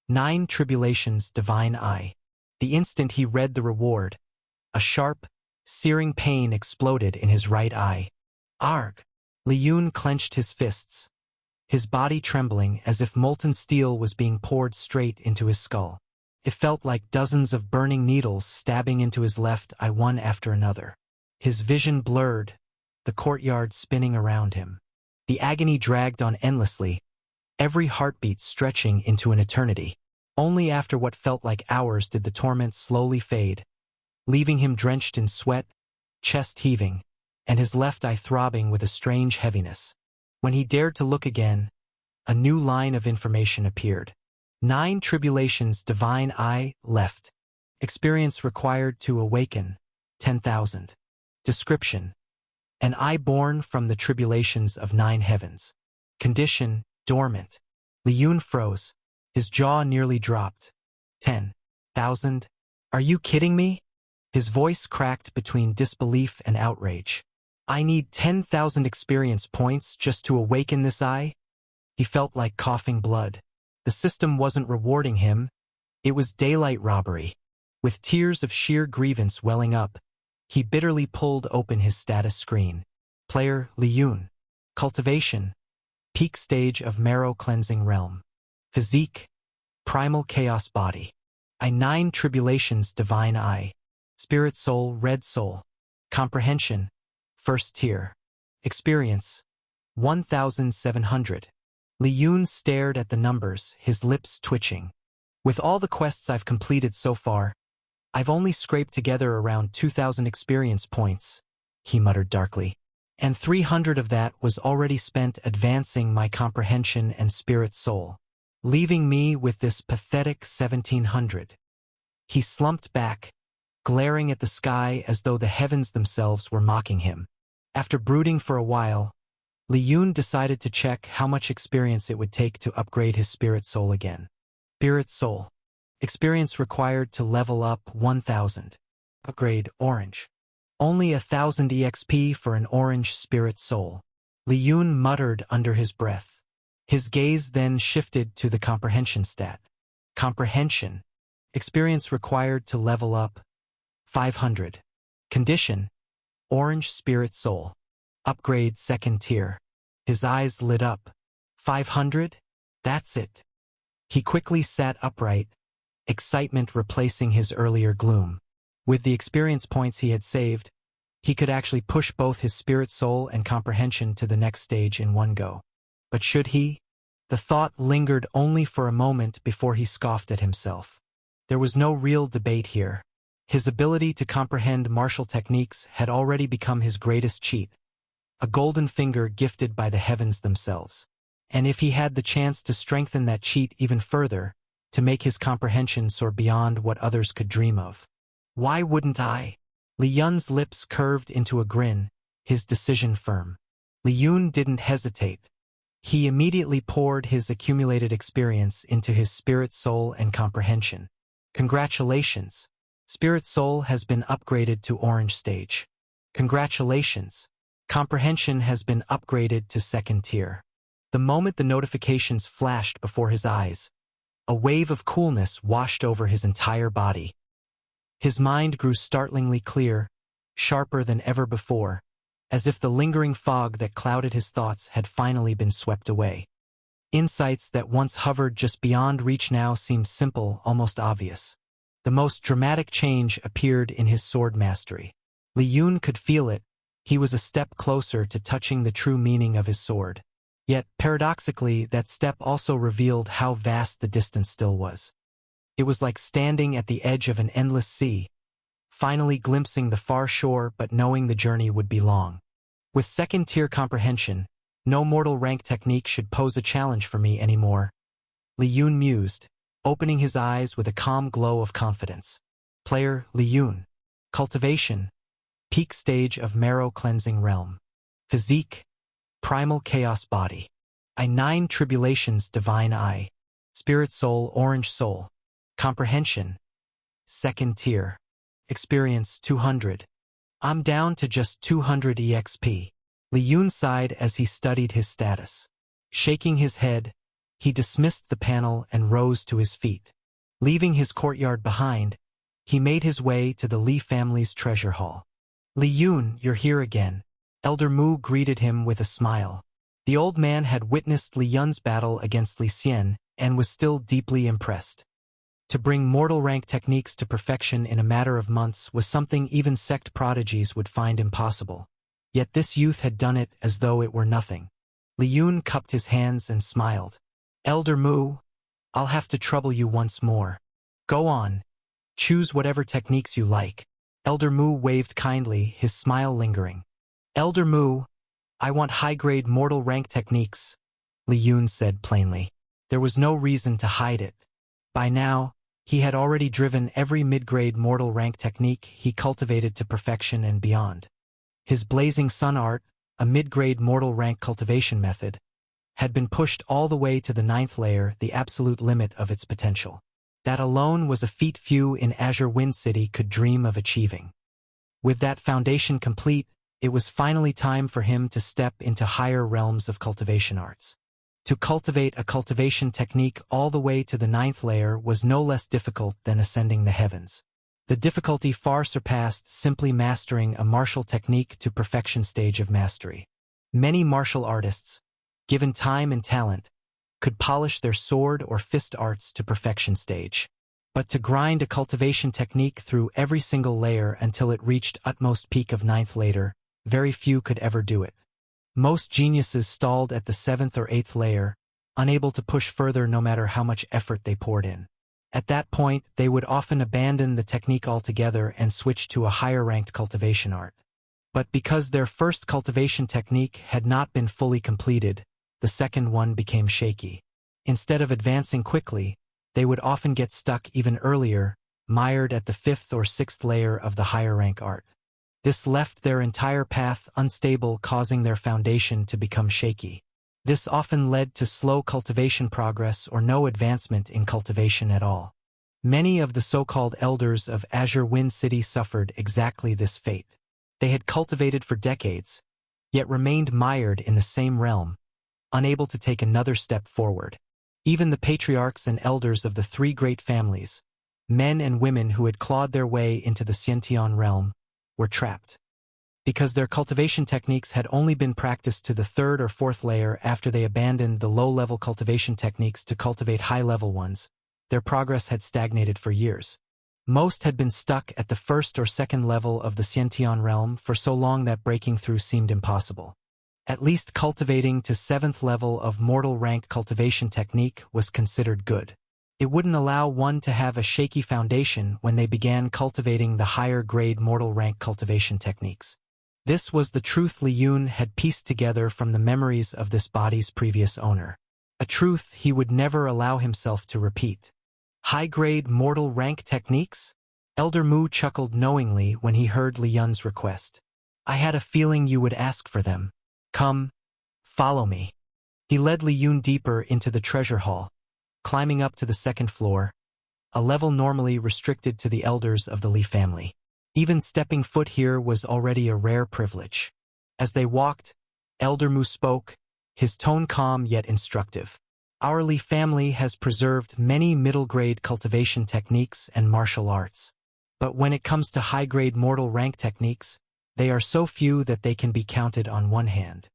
9 tribulations divine eye. The instant he read the reward, a sharp, searing pain exploded in his right eye. Arg! Lien clenched his fists, his body trembling as if molten steel was being poured straight into his skull. It felt like dozens of burning needles stabbing into his left eye one after another. His vision blurred, the courtyard spinning around him. The agony dragged on endlessly, every heartbeat stretching into an eternity. Only after what felt like hours did the torment slowly fade, leaving him drenched in sweat, chest heaving, and his left eye throbbing with a strange heaviness. When he dared to look again, a new line of information appeared. 9 tribulations divine eye left. Experience required to awaken, 10,000. Description: an eye born from the tribulations of 9 heavens. Condition: dormant. Lien froze. His jaw nearly dropped. 10,000? Are you kidding me? His voice cracked between disbelief and outrage. I need 10,000 experience points just to awaken this eye? He felt like coughing blood. The system wasn't rewarding him. It was daylight robbery. With tears of sheer grievance welling up, he bitterly pulled open his status screen. Player: Lien. Cultivation: peak stage of marrow cleansing realm. Physique: primal chaos body. I 9 tribulations divine eye. Spirit soul: red soul. Comprehension: first tier. Experience: 1,700. Lien stared at the numbers, his lips twitching. With all the quests I've completed so far, I've only scraped together around 2,000 experience points, he muttered darkly. And 300 of that was already spent advancing my comprehension and spirit soul, leaving me with this pathetic 1,700. He slumped back, glaring at the sky as though the heavens themselves were mocking him. After brooding for a while, Lien decided to check how much experience it would take to upgrade his spirit soul again. Spirit soul. Experience required to level up 1,000. Upgrade: orange. Only 1,000 EXP for an orange spirit soul. Lien muttered under his breath. His gaze then shifted to the comprehension stat. Comprehension. Experience required to level up 500. Condition: orange spirit soul. Upgrade: second tier. His eyes lit up. 500? That's it. He quickly sat upright, excitement replacing his earlier gloom. With the experience points he had saved, he could actually push both his spirit soul and comprehension to the next stage in one go. But should he? The thought lingered only for a moment before he scoffed at himself. There was no real debate here. His ability to comprehend martial techniques had already become his greatest cheat, a golden finger gifted by the heavens themselves. And if he had the chance to strengthen that cheat even further, to make his comprehension soar beyond what others could dream of, why wouldn't I? Lien's lips curved into a grin, his decision firm. Lien didn't hesitate. He immediately poured his accumulated experience into his spirit soul and comprehension. Congratulations! Spirit soul has been upgraded to orange stage. Congratulations! Comprehension has been upgraded to second tier. The moment the notifications flashed before his eyes, a wave of coolness washed over his entire body. His mind grew startlingly clear, sharper than ever before, as if the lingering fog that clouded his thoughts had finally been swept away. Insights that once hovered just beyond reach now seemed simple, almost obvious. The most dramatic change appeared in his sword mastery. Lien could feel it. He was a step closer to touching the true meaning of his sword. Yet, paradoxically, that step also revealed how vast the distance still was. It was like standing at the edge of an endless sea, finally glimpsing the far shore but knowing the journey would be long. With second-tier comprehension, no mortal rank technique should pose a challenge for me anymore. Lien mused, opening his eyes with a calm glow of confidence. Player: Lien. Cultivation: peak stage of marrow cleansing realm. Physique: primal chaos body. I9 Tribulations Divine Eye. Spirit Soul Orange Soul. Comprehension. Second tier. Experience 200. I'm down to just 200 EXP. Lien sighed as he studied his status. Shaking his head, he dismissed the panel and rose to his feet. Leaving his courtyard behind, he made his way to the Li family's treasure hall. Lien, you're here again. Elder Mu greeted him with a smile. The old man had witnessed Lien's battle against Lien and was still deeply impressed. To bring mortal rank techniques to perfection in a matter of months was something even sect prodigies would find impossible. Yet this youth had done it as though it were nothing. Lien cupped his hands and smiled. Elder Mu, I'll have to trouble you once more. Go on. Choose whatever techniques you like. Elder Mu waved kindly, his smile lingering. Elder Mu, I want high-grade mortal rank techniques, Lien said plainly. There was no reason to hide it. By now, he had already driven every mid-grade mortal rank technique he cultivated to perfection and beyond. His Blazing Sun art, a mid-grade mortal rank cultivation method, had been pushed all the way to the 9th layer, the absolute limit of its potential. That alone was a feat few in Azure Wind City could dream of achieving. With that foundation complete, it was finally time for him to step into higher realms of cultivation arts. To cultivate a cultivation technique all the way to the 9th layer was no less difficult than ascending the heavens. The difficulty far surpassed simply mastering a martial technique to perfection stage of mastery. Many martial artists, given time and talent, could polish their sword or fist arts to perfection stage. But to grind a cultivation technique through every single layer until it reached utmost peak of 9th layer, very few could ever do it. Most geniuses stalled at the 7th or 8th layer, unable to push further no matter how much effort they poured in. At that point, they would often abandon the technique altogether and switch to a higher-ranked cultivation art. But because their first cultivation technique had not been fully completed, the second one became shaky. Instead of advancing quickly, they would often get stuck even earlier, mired at the 5th or 6th layer of the higher-rank art. This left their entire path unstable, causing their foundation to become shaky. This often led to slow cultivation progress or no advancement in cultivation at all. Many of the so-called elders of Azure Wind City suffered exactly this fate. They had cultivated for decades, yet remained mired in the same realm, unable to take another step forward. Even the patriarchs and elders of the 3 great families, men and women who had clawed their way into the Xiantian realm, were trapped. Because their cultivation techniques had only been practiced to the 3rd or 4th layer after they abandoned the low-level cultivation techniques to cultivate high-level ones, their progress had stagnated for years. Most had been stuck at the 1st or 2nd level of the Xiantian realm for so long that breaking through seemed impossible. At least cultivating to 7th level of mortal rank cultivation technique was considered good. It wouldn't allow one to have a shaky foundation when they began cultivating the higher-grade mortal rank cultivation techniques. This was the truth Lien had pieced together from the memories of this body's previous owner. A truth he would never allow himself to repeat. High-grade mortal rank techniques? Elder Mu chuckled knowingly when he heard Lien's request. I had a feeling you would ask for them. Come, follow me. He led Lien deeper into the treasure hall, climbing up to the 2nd floor, a level normally restricted to the elders of the Li family. Even stepping foot here was already a rare privilege. As they walked, Elder Mu spoke, his tone calm yet instructive. Our Li family has preserved many middle-grade cultivation techniques and martial arts. But when it comes to high-grade mortal rank techniques, they are so few that they can be counted on one hand.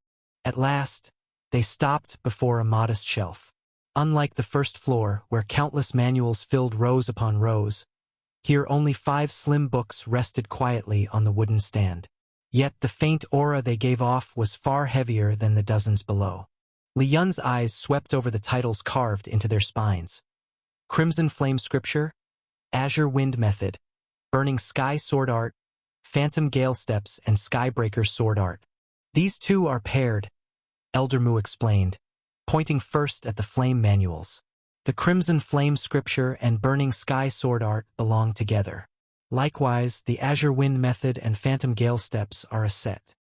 At last, they stopped before a modest shelf. Unlike the 1st floor, where countless manuals filled rows upon rows, here only 5 slim books rested quietly on the wooden stand. Yet the faint aura they gave off was far heavier than the dozens below. Lien's eyes swept over the titles carved into their spines. Crimson Flame Scripture, Azure Wind Method, Burning Sky Sword Art, Phantom Gale Steps, and Skybreaker Sword Art. These 2 are paired, Elder Mu explained, pointing first at the flame manuals. The Crimson Flame Scripture and Burning Sky Sword Art belong together. Likewise, the Azure Wind Method and Phantom Gale Steps are a set.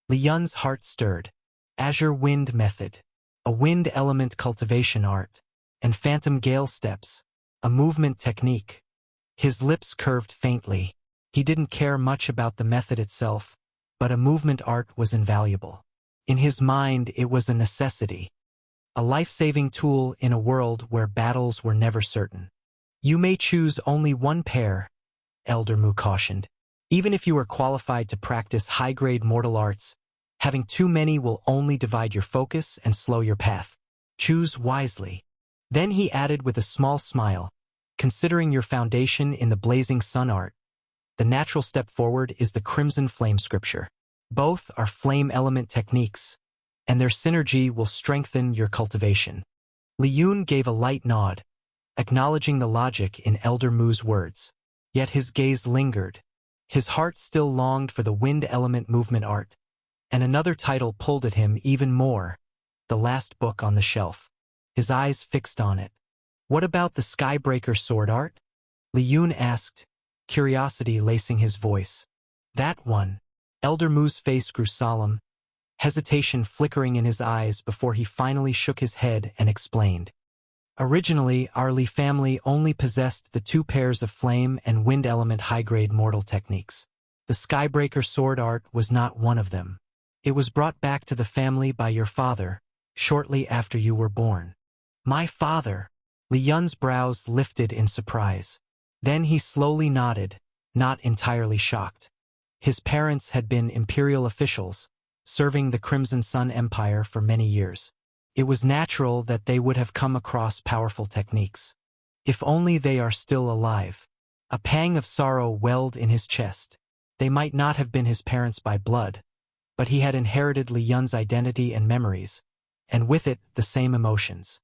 Lien's heart stirred. Azure Wind Method. a wind element cultivation art, and phantom gale steps, a movement technique. His lips curved faintly. He didn't care much about the method itself, but a movement art was invaluable. In his mind, it was a necessity, a life-saving tool in a world where battles were never certain. You may choose only one pair, Elder Mu cautioned. Even if you are qualified to practice high-grade mortal arts, having too many will only divide your focus and slow your path. Choose wisely. Then he added with a small smile, considering your foundation in the blazing sun art, the natural step forward is the Crimson Flame Scripture. Both are flame element techniques, and their synergy will strengthen your cultivation. Lien gave a light nod, acknowledging the logic in Elder Mu's words. Yet his gaze lingered. His heart still longed for the wind element movement art, and another title pulled at him even more, the last book on the shelf. His eyes fixed on it. What about the Skybreaker sword art? Lien asked, curiosity lacing his voice. That one. Elder Mu's face grew solemn, hesitation flickering in his eyes before he finally shook his head and explained. Originally, our Li family only possessed the 2 pairs of flame and wind element high-grade mortal techniques. The Skybreaker sword art was not one of them. It was brought back to the family by your father, shortly after you were born. My father! Lien's brows lifted in surprise. Then he slowly nodded, not entirely shocked. His parents had been imperial officials, serving the Crimson Sun Empire for many years. It was natural that they would have come across powerful techniques. If only they are still alive. A pang of sorrow welled in his chest. They might not have been his parents by blood, but he had inherited Lien's identity and memories, and with it the same emotions.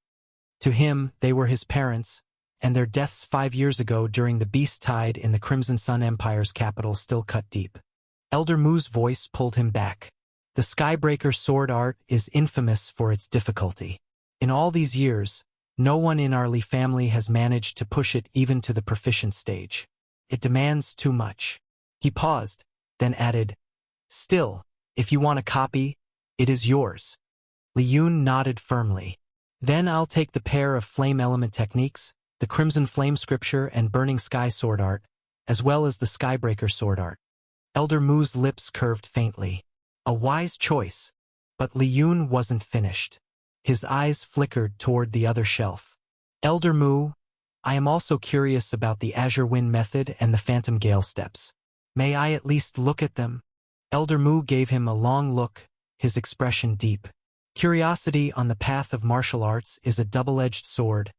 To him, they were his parents, and their deaths 5 years ago during the Beast Tide in the Crimson Sun Empire's capital still cut deep. Elder Mu's voice pulled him back. The Skybreaker sword art is infamous for its difficulty. In all these years, no one in our Li family has managed to push it even to the proficient stage. It demands too much. He paused, then added, Still, if you want a copy, it is yours. Lien nodded firmly. Then I'll take the pair of flame element techniques, the Crimson Flame Scripture and Burning Sky sword art, as well as the Skybreaker sword art. Elder Mu's lips curved faintly. A wise choice, but Lien wasn't finished. His eyes flickered toward the other shelf. Elder Mu, I am also curious about the Azure Wind method and the Phantom Gale steps. May I at least look at them? Elder Mu gave him a long look, his expression deep. Curiosity on the path of martial arts is a double-edged sword.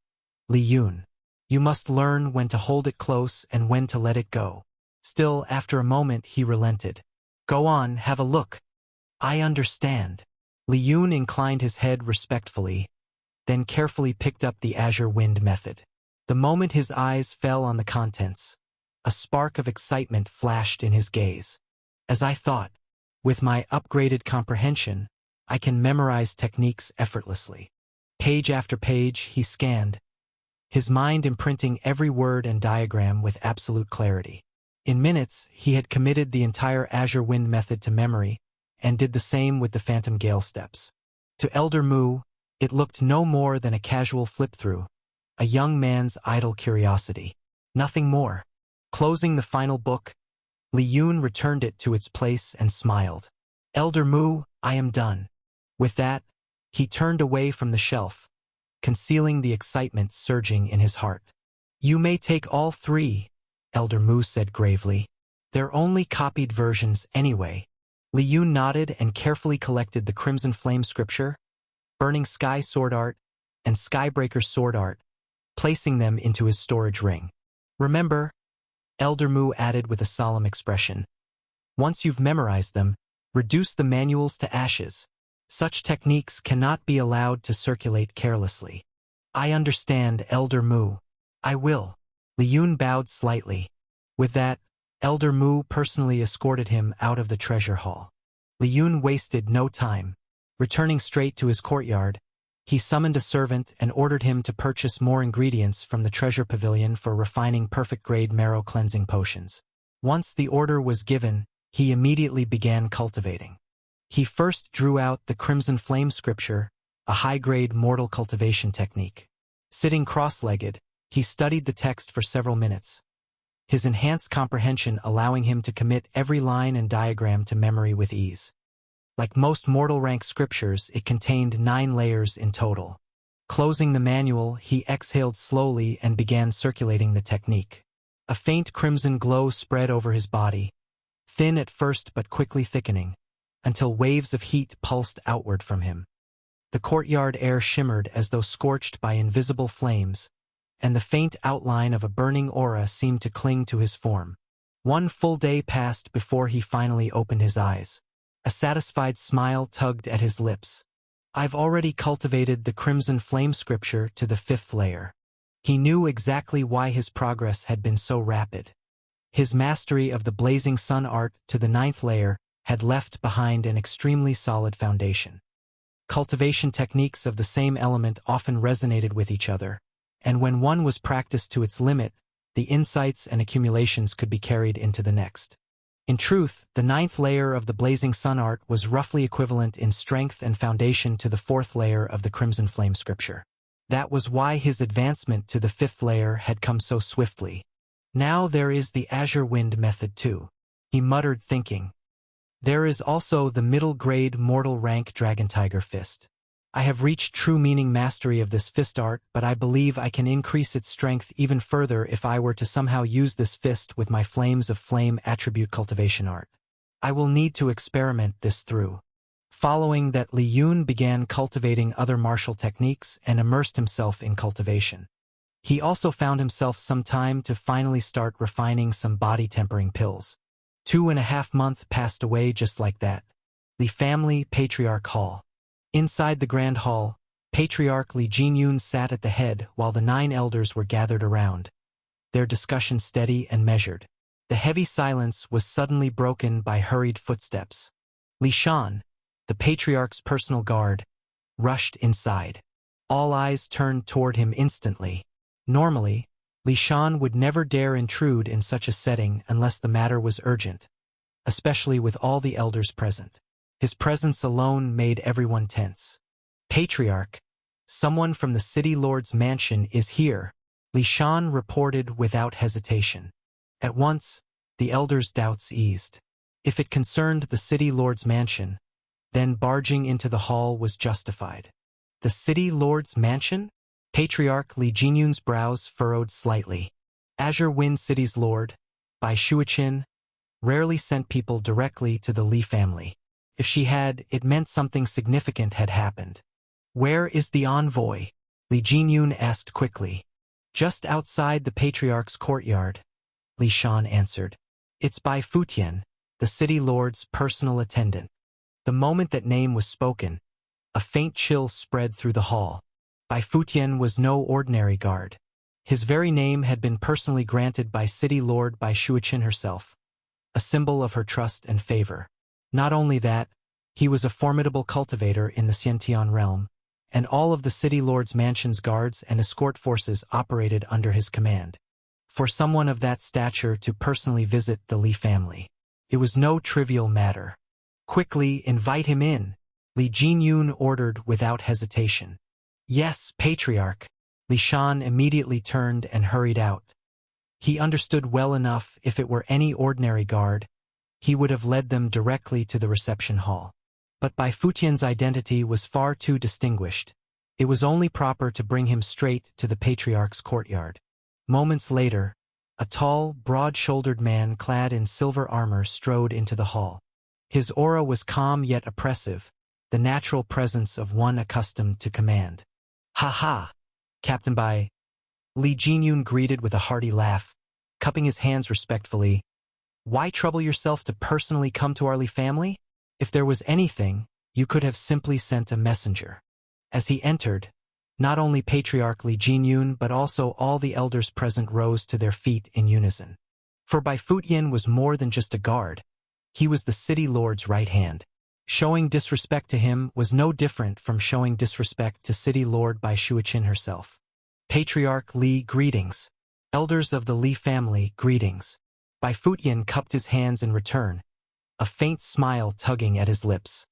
Lien. You must learn when to hold it close and when to let it go. Still, after a moment, he relented. Go on, have a look. I understand. Lien inclined his head respectfully, then carefully picked up the Azure Wind method. The moment his eyes fell on the contents, a spark of excitement flashed in his gaze. As I thought, with my upgraded comprehension, I can memorize techniques effortlessly. Page after page, he scanned, his mind imprinting every word and diagram with absolute clarity. In minutes, he had committed the entire Azure Wind method to memory, and did the same with the Phantom Gale steps. To Elder Mu, it looked no more than a casual flip-through, a young man's idle curiosity. Nothing more. Closing the final book, Lien returned it to its place and smiled. Elder Mu, I am done. With that, he turned away from the shelf, concealing the excitement surging in his heart. You may take all 3, Elder Mu said gravely. They're only copied versions anyway. Lien nodded and carefully collected the Crimson Flame Scripture, Burning Sky sword art, and Skybreaker sword art, placing them into his storage ring. Remember, Elder Mu added with a solemn expression, once you've memorized them, reduce the manuals to ashes. Such techniques cannot be allowed to circulate carelessly. I understand, Elder Mu. I will. Lien bowed slightly. With that, Elder Mu personally escorted him out of the treasure hall. Lien wasted no time. Returning straight to his courtyard, he summoned a servant and ordered him to purchase more ingredients from the treasure pavilion for refining perfect-grade marrow cleansing potions. Once the order was given, he immediately began cultivating. He first drew out the Crimson Flame Scripture, a high-grade mortal cultivation technique. Sitting cross-legged, he studied the text for several minutes, his enhanced comprehension allowing him to commit every line and diagram to memory with ease. Like most mortal rank scriptures, it contained 9 layers in total. Closing the manual, he exhaled slowly and began circulating the technique. A faint crimson glow spread over his body, thin at first but quickly thickening, until waves of heat pulsed outward from him. The courtyard air shimmered as though scorched by invisible flames, and the faint outline of a burning aura seemed to cling to his form. One full day passed before he finally opened his eyes. A satisfied smile tugged at his lips. I've already cultivated the crimson flame scripture to the 5th layer. He knew exactly why his progress had been so rapid. His mastery of the blazing sun art to the 9th layer had left behind an extremely solid foundation. Cultivation techniques of the same element often resonated with each other, and when one was practiced to its limit, the insights and accumulations could be carried into the next. In truth, the 9th layer of the blazing sun art was roughly equivalent in strength and foundation to the 4th layer of the crimson flame scripture. That was why his advancement to the 5th layer had come so swiftly. Now there is the azure wind method too, he muttered, thinking. There is also the middle-grade mortal rank dragon tiger fist. I have reached true meaning mastery of this fist art, but I believe I can increase its strength even further if I were to somehow use this fist with my flames of flame attribute cultivation art. I will need to experiment this through. Following that, Lien began cultivating other martial techniques and immersed himself in cultivation. He also found himself some time to finally start refining some body tempering pills. 2.5 months passed away just like that. The family patriarch hall. Inside the grand hall, Patriarch Li Jinyun sat at the head while the 9 elders were gathered around, their discussion steady and measured. The heavy silence was suddenly broken by hurried footsteps. Li Shan, the patriarch's personal guard, rushed inside. All eyes turned toward him instantly. Normally, Li Shan would never dare intrude in such a setting unless the matter was urgent, especially with all the elders present. His presence alone made everyone tense. Patriarch, someone from the city lord's mansion is here, Li Shan reported without hesitation. At once, the elders' doubts eased. If it concerned the city lord's mansion, then barging into the hall was justified. The city lord's mansion? Patriarch Li Jinyun's brows furrowed slightly. Azure Wind City's lord, Bai Shuichin, rarely sent people directly to the Li family. If she had, it meant something significant had happened. Where is the envoy? Li Jinyun asked quickly. Just outside the patriarch's courtyard, Li Shan answered. It's Bai Futian, the city lord's personal attendant. The moment that name was spoken, a faint chill spread through the hall. Bai Futian was no ordinary guard. His very name had been personally granted by City Lord Bai Shuichin herself, a symbol of her trust and favor. Not only that, he was a formidable cultivator in the Xiantian realm, and all of the City Lord's mansion's guards and escort forces operated under his command. For someone of that stature to personally visit the Li family, it was no trivial matter. Quickly invite him in, Li Jinyun ordered without hesitation. Yes, Patriarch. Li Shan immediately turned and hurried out. He understood well enough if it were any ordinary guard, he would have led them directly to the reception hall. But Bai Futian's identity was far too distinguished. It was only proper to bring him straight to the Patriarch's courtyard. Moments later, a tall, broad-shouldered man clad in silver armor strode into the hall. His aura was calm yet oppressive, the natural presence of one accustomed to command. Ha ha! Captain Bai. Li Jinyun greeted with a hearty laugh, cupping his hands respectfully. Why trouble yourself to personally come to our Li family? If there was anything, you could have simply sent a messenger. As he entered, not only Patriarch Li Jinyun but also all the elders present rose to their feet in unison. For Bai Futian was more than just a guard. He was the city lord's right hand. Showing disrespect to him was no different from showing disrespect to City Lord Bai Shuichin herself. Patriarch Li, greetings. Elders of the Li family, greetings. Bai Futian cupped his hands in return, a faint smile tugging at his lips.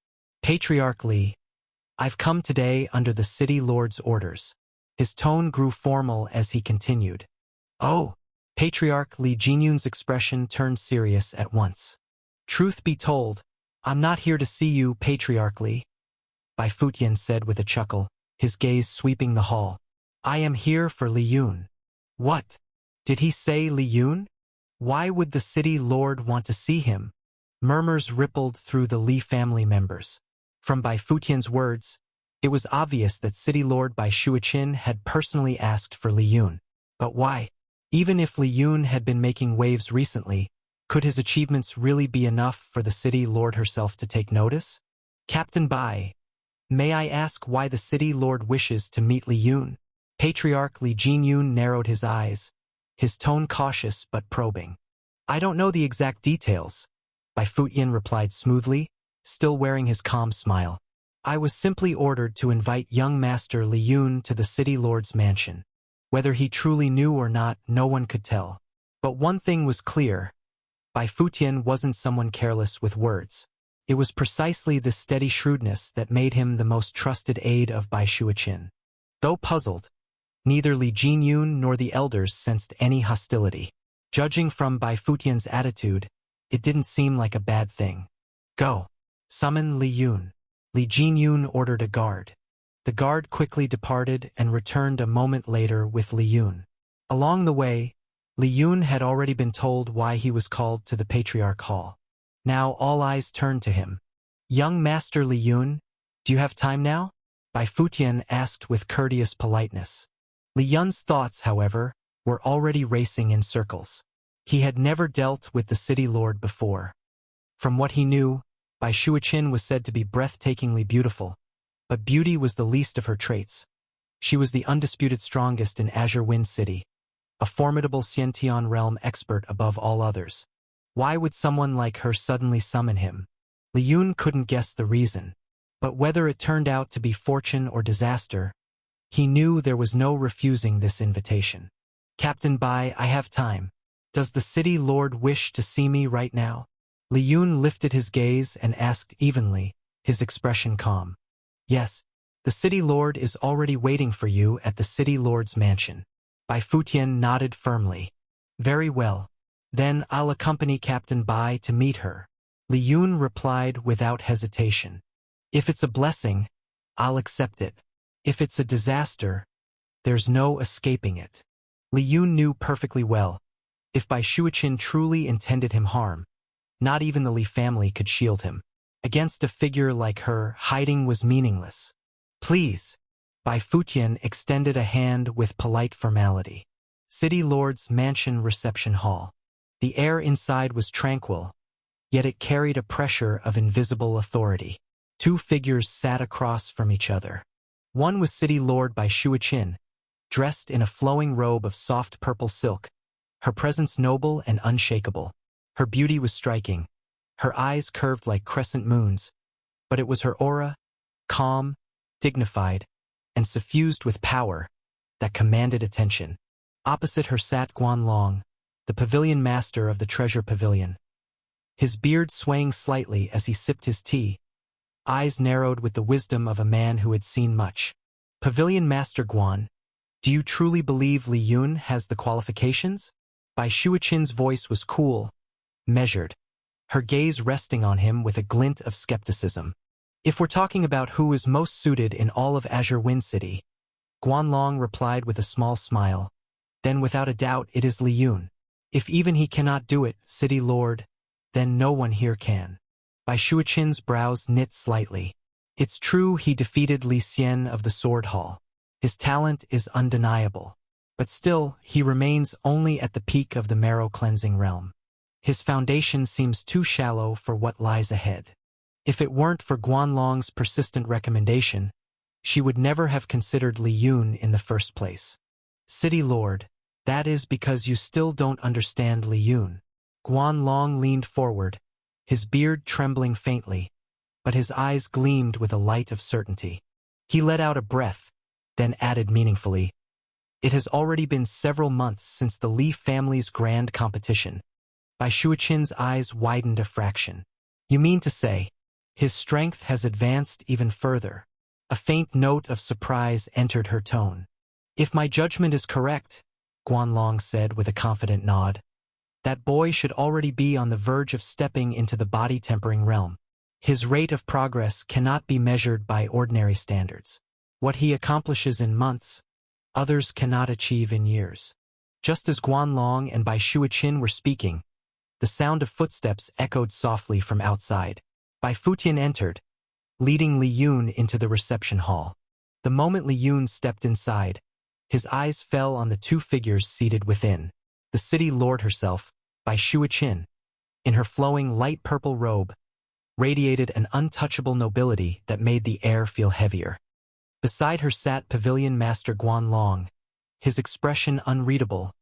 Patriarch Li, I've come today under the city lord's orders. His tone grew formal as he continued. Oh, Patriarch Li Jinyun's expression turned serious at once. Truth be told, I'm not here to see you, Patriarch Li, Bai Futian said with a chuckle, his gaze sweeping the hall. I am here for Li Yun. What? Did he say Li Yun? Why would the city lord want to see him? Murmurs rippled through the Li family members. From Bai Futian's words, it was obvious that City Lord Bai Shuichin had personally asked for Li Yun. But why? Even if Li Yun had been making waves recently, could his achievements really be enough for the City Lord herself to take notice? Captain Bai, may I ask why the City Lord wishes to meet Li Yun? Patriarch Li Jinyun narrowed his eyes, his tone cautious but probing. I don't know the exact details, Bai Futian replied smoothly, still wearing his calm smile. I was simply ordered to invite young Master Li Yun to the City Lord's mansion. Whether he truly knew or not, no one could tell. But one thing was clear. Bai Futian wasn't someone careless with words. It was precisely this steady shrewdness that made him the most trusted aide of Bai Shuichin. Though puzzled, neither Li Jinyun nor the elders sensed any hostility. Judging from Bai Futian's attitude, it didn't seem like a bad thing. Go. Summon Li Yun. Li Jinyun ordered a guard. The guard quickly departed and returned a moment later with Li Yun. Along the way, Li Yun had already been told why he was called to the Patriarch Hall. Now all eyes turned to him. Young Master Li Yun, do you have time now? Bai Futian asked with courteous politeness. Li Yun's thoughts, however, were already racing in circles. He had never dealt with the city lord before. From what he knew, Bai Shuichin was said to be breathtakingly beautiful, but beauty was the least of her traits. She was the undisputed strongest in Azure Wind City, a formidable Xiantian realm expert above all others. Why would someone like her suddenly summon him? Li Yun couldn't guess the reason, but whether it turned out to be fortune or disaster, he knew there was no refusing this invitation. Captain Bai, I have time. Does the city lord wish to see me right now? Li Yun lifted his gaze and asked evenly, his expression calm. Yes, the city lord is already waiting for you at the city lord's mansion. Bai Futian nodded firmly. Very well. Then I'll accompany Captain Bai to meet her. Li Yun replied without hesitation. If it's a blessing, I'll accept it. If it's a disaster, there's no escaping it. Li Yun knew perfectly well, if Bai Shuichin truly intended him harm, not even the Li family could shield him. Against a figure like her, hiding was meaningless. Please. Bai Futian extended a hand with polite formality. City Lord's Mansion Reception Hall. The air inside was tranquil, yet it carried a pressure of invisible authority. Two figures sat across from each other. One was City Lord Bai Shuichin, dressed in a flowing robe of soft purple silk, her presence noble and unshakable. Her beauty was striking, her eyes curved like crescent moons, but it was her aura, calm, dignified, and suffused with power, that commanded attention. Opposite her sat Guan Long, the pavilion master of the treasure pavilion. His beard swaying slightly as he sipped his tea, eyes narrowed with the wisdom of a man who had seen much. Pavilion Master Guan, do you truly believe Li Yun has the qualifications? Bai Shuichin's voice was cool, measured, her gaze resting on him with a glint of skepticism. If we're talking about who is most suited in all of Azure Wind City, Guan Long replied with a small smile, then without a doubt it is Li Yun. If even he cannot do it, City Lord, then no one here can. Bai Shuichin's brows knit slightly. It's true he defeated Li Xian of the Sword Hall. His talent is undeniable. But still, he remains only at the peak of the marrow-cleansing realm. His foundation seems too shallow for what lies ahead. If it weren't for Guan Long's persistent recommendation, she would never have considered Li Yun in the first place. City Lord, that is because you still don't understand Li Yun. Guan Long leaned forward, his beard trembling faintly, but his eyes gleamed with a light of certainty. He let out a breath, then added meaningfully, it has already been several months since the Li family's grand competition. Bai Shuichin's eyes widened a fraction. You mean to say, his strength has advanced even further? A faint note of surprise entered her tone. If my judgment is correct, Guan Long said with a confident nod, that boy should already be on the verge of stepping into the body-tempering realm. His rate of progress cannot be measured by ordinary standards. What he accomplishes in months, others cannot achieve in years. Just as Guan Long and Bai Shuiqin were speaking, the sound of footsteps echoed softly from outside. Bai Futian entered, leading Lien into the reception hall. The moment Lien stepped inside, his eyes fell on the two figures seated within. The city lord herself, Bai Shuiqin, in her flowing light purple robe, radiated an untouchable nobility that made the air feel heavier. Beside her sat Pavilion Master Guan Long, his expression unreadable,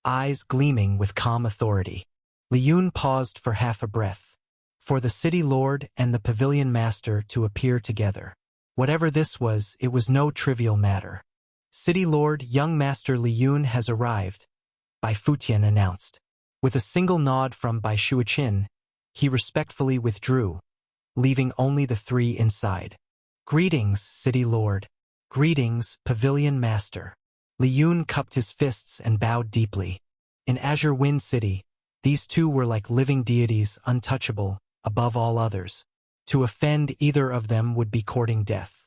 eyes gleaming with calm authority. Lien paused for half a breath. For the city lord and the Pavilion Master to appear together. Whatever this was, it was no trivial matter. City Lord Young Master Lien has arrived, Bai Futian announced. With a single nod from Bai Shuiqin, he respectfully withdrew, leaving only the three inside. Greetings, City Lord. Greetings, Pavilion Master. Lien cupped his fists and bowed deeply. In Azure Wind City, these two were like living deities, untouchable, above all others. To offend either of them would be courting death.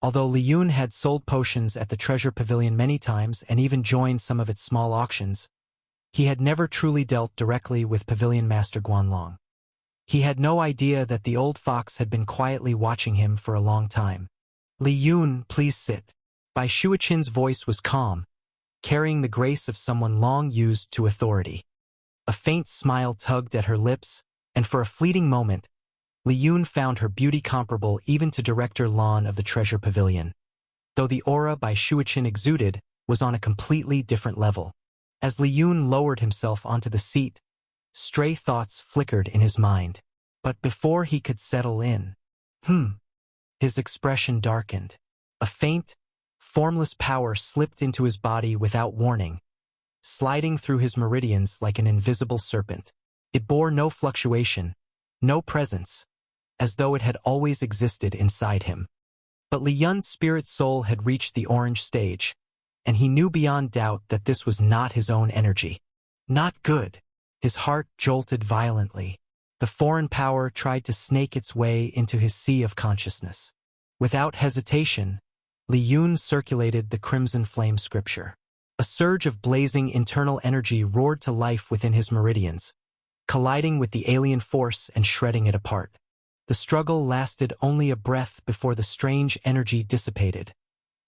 Although Lien had sold potions at the Treasure Pavilion many times and even joined some of its small auctions, he had never truly dealt directly with Pavilion Master Guan Long. He had no idea that the old fox had been quietly watching him for a long time. Lien, please sit. Bai Shuiqin's voice was calm, carrying the grace of someone long used to authority. A faint smile tugged at her lips, and for a fleeting moment, Lien found her beauty comparable even to Director Lien of the Treasure Pavilion. Though the aura Bai Shuiqin exuded was on a completely different level. As Lien lowered himself onto the seat, stray thoughts flickered in his mind. But before he could settle in, his expression darkened. A faint, formless power slipped into his body without warning, sliding through his meridians like an invisible serpent. It bore no fluctuation, no presence, as though it had always existed inside him. But Lien's spirit soul had reached the orange stage, and he knew beyond doubt that this was not his own energy. Not good. His heart jolted violently. The foreign power tried to snake its way into his sea of consciousness. Without hesitation, Lien circulated the crimson flame scripture. A surge of blazing internal energy roared to life within his meridians, colliding with the alien force and shredding it apart. The struggle lasted only a breath before the strange energy dissipated,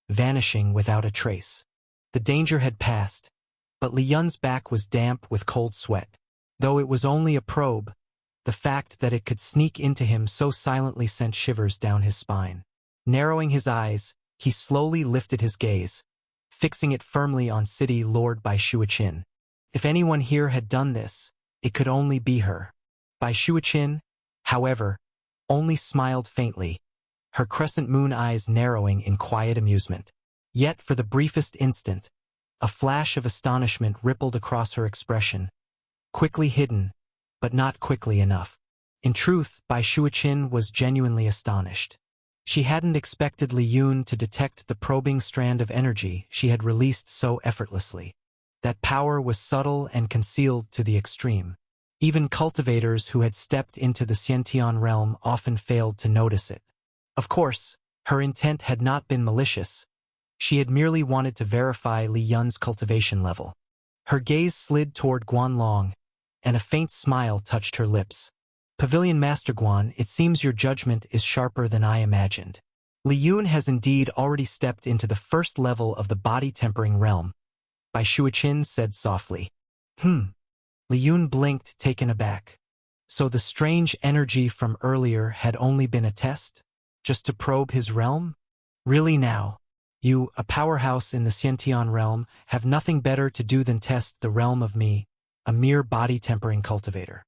vanishing without a trace. The danger had passed, but Lien's back was damp with cold sweat. Though it was only a probe, the fact that it could sneak into him so silently sent shivers down his spine. Narrowing his eyes, he slowly lifted his gaze, fixing it firmly on City Lord Bai Shuiqin. If anyone here had done this, it could only be her. Bai Shuiqin, however, only smiled faintly, her crescent moon eyes narrowing in quiet amusement. Yet for the briefest instant, a flash of astonishment rippled across her expression, quickly hidden, but not quickly enough. In truth, Bai Shuiqin was genuinely astonished. She hadn't expected Lien to detect the probing strand of energy she had released so effortlessly. That power was subtle and concealed to the extreme. Even cultivators who had stepped into the Xiantian realm often failed to notice it. Of course, her intent had not been malicious. She had merely wanted to verify Lien's cultivation level. Her gaze slid toward Guan Long, and a faint smile touched her lips. Pavilion Master Guan, it seems your judgment is sharper than I imagined. Lien has indeed already stepped into the first level of the body-tempering realm, Bai Shuiqin said softly. Lien blinked, taken aback. So the strange energy from earlier had only been a test? Just to probe his realm? Really now? You, a powerhouse in the Xiantian realm, have nothing better to do than test the realm of me, a mere body-tempering cultivator.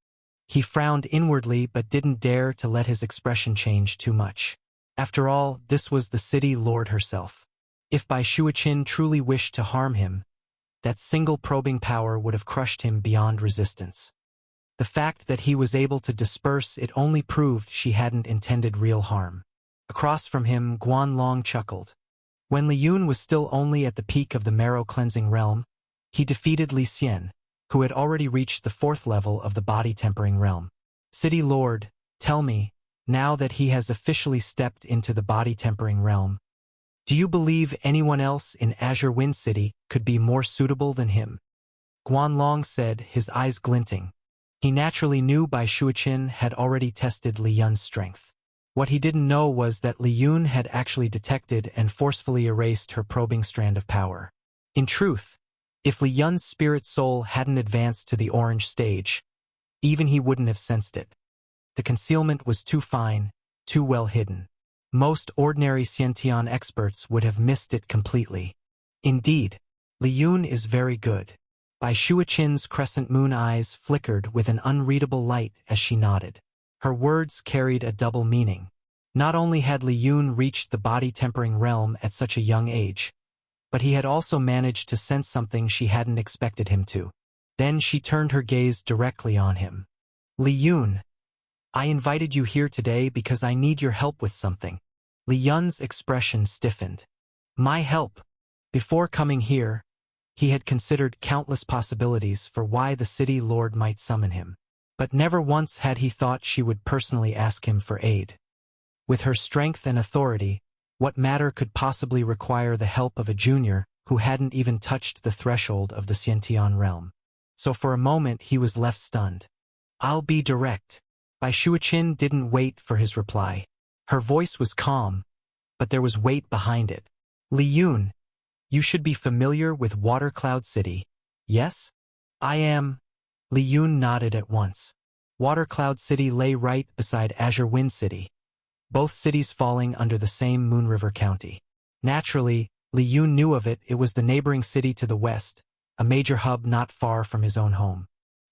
He frowned inwardly but didn't dare to let his expression change too much. After all, this was the city lord herself. If Bai Shuiqin truly wished to harm him, that single probing power would have crushed him beyond resistance. The fact that he was able to disperse it only proved she hadn't intended real harm. Across from him, Guan Long chuckled. When Lien was still only at the peak of the marrow-cleansing realm, he defeated Lien, who had already reached the 4th level of the body-tempering realm. City Lord, tell me, now that he has officially stepped into the body-tempering realm, do you believe anyone else in Azure Wind City could be more suitable than him? Guan Long said, his eyes glinting. He naturally knew Bai Shuiqin had already tested Lien's strength. What he didn't know was that Lien had actually detected and forcefully erased her probing strand of power. In truth, if Lien's spirit soul hadn't advanced to the orange stage, even he wouldn't have sensed it. The concealment was too fine, too well hidden. Most ordinary Xiantian experts would have missed it completely. Indeed, Lien is very good. Bai Shuiqin's crescent moon eyes flickered with an unreadable light as she nodded. Her words carried a double meaning. Not only had Lien reached the body-tempering realm at such a young age, but he had also managed to sense something she hadn't expected him to. Then she turned her gaze directly on him. Lien, I invited you here today because I need your help with something. Lien's expression stiffened. My help? Before coming here, he had considered countless possibilities for why the city lord might summon him. But never once had he thought she would personally ask him for aid. With her strength and authority, what matter could possibly require the help of a junior who hadn't even touched the threshold of the Xiantian realm? So for a moment he was left stunned. I'll be direct. Bai Shuiqin didn't wait for his reply. Her voice was calm, but there was weight behind it. Lien, you should be familiar with Water Cloud City, yes? I am. Lien nodded at once. Water Cloud City lay right beside Azure Wind City, both cities falling under the same Moon River County. Naturally, Lien knew of it. It was the neighboring city to the west, a major hub not far from his own home.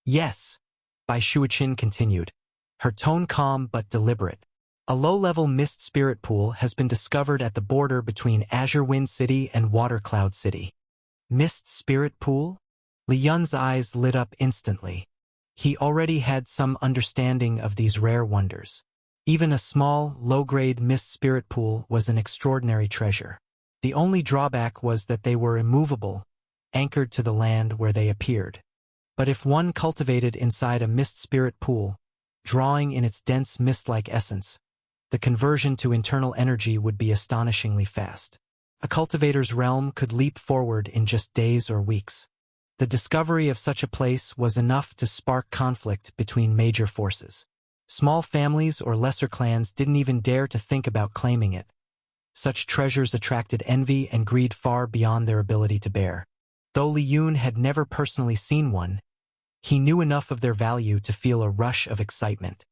Yes, Bai Shuiqin continued, her tone calm but deliberate. A low-level mist spirit pool has been discovered at the border between Azure Wind City and Water Cloud City. Mist spirit pool? Lien's eyes lit up instantly. He already had some understanding of these rare wonders. Even a small, low-grade mist spirit pool was an extraordinary treasure. The only drawback was that they were immovable, anchored to the land where they appeared. But if one cultivated inside a mist spirit pool, drawing in its dense mist-like essence, the conversion to internal energy would be astonishingly fast. A cultivator's realm could leap forward in just days or weeks. The discovery of such a place was enough to spark conflict between major forces. Small families or lesser clans didn't even dare to think about claiming it. Such treasures attracted envy and greed far beyond their ability to bear. Though Lien had never personally seen one, he knew enough of their value to feel a rush of excitement.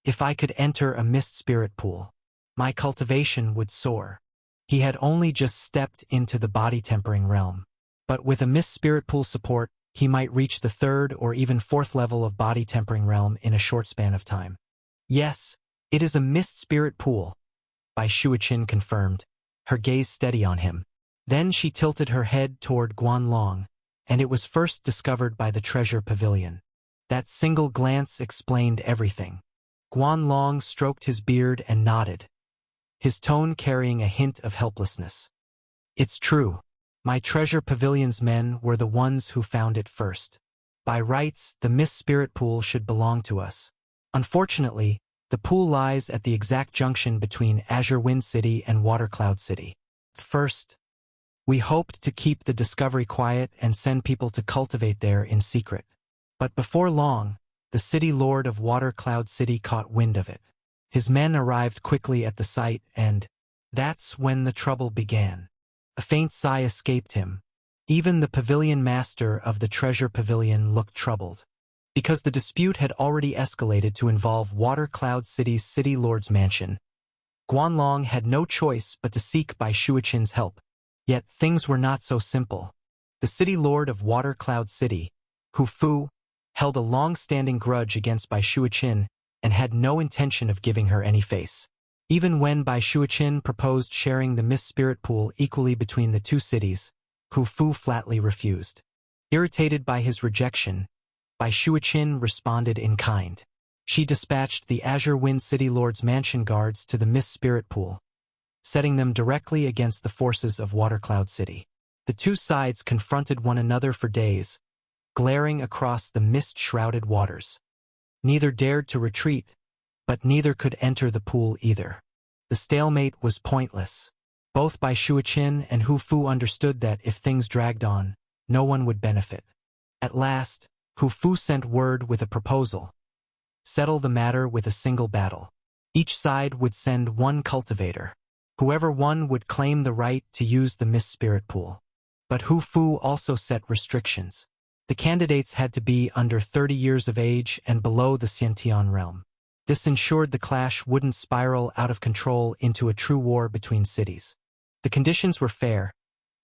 If I could enter a mist spirit pool, my cultivation would soar. He had only just stepped into the body-tempering realm. But with a mist spirit pool support, he might reach the 3rd or even 4th level of body-tempering realm in a short span of time. Yes, it is a mist spirit pool, Bai Shuiqin confirmed, her gaze steady on him. Then she tilted her head toward Guan Long, and it was first discovered by the treasure pavilion. That single glance explained everything. Guan Long stroked his beard and nodded, his tone carrying a hint of helplessness. It's true. My treasure pavilion's men were the ones who found it first. By rights, the mist spirit pool should belong to us. Unfortunately, the pool lies at the exact junction between Azure Wind City and Water Cloud City. First, we hoped to keep the discovery quiet and send people to cultivate there in secret. But before long, the city lord of Water Cloud City caught wind of it. His men arrived quickly at the site and that's when the trouble began. A faint sigh escaped him. Even the pavilion master of the treasure pavilion looked troubled. Because the dispute had already escalated to involve Water Cloud City's city lord's mansion, Guan Long had no choice but to seek Bai Shuiqin's help. Yet things were not so simple. The city lord of Water Cloud City, Hu Fu, held a long-standing grudge against Bai Shuiqin and had no intention of giving her any face. Even when Bai Shuiqin proposed sharing the mist spirit pool equally between the two cities, Hu Fu flatly refused. Irritated by his rejection, Bai Shuiqin responded in kind. She dispatched the Azure Wind City Lord's mansion guards to the mist spirit pool, setting them directly against the forces of Water Cloud City. The two sides confronted one another for days, glaring across the mist-shrouded waters. Neither dared to retreat, but neither could enter the pool either. The stalemate was pointless. Both Bai Shuiqin and Hu Fu understood that if things dragged on, no one would benefit. At last, Hu Fu sent word with a proposal. Settle the matter with a single battle. Each side would send one cultivator. Whoever won would claim the right to use the Mist Spirit Pool. But Hu Fu also set restrictions. The candidates had to be under 30 years of age and below the Xiantian realm. This ensured the clash wouldn't spiral out of control into a true war between cities. The conditions were fair,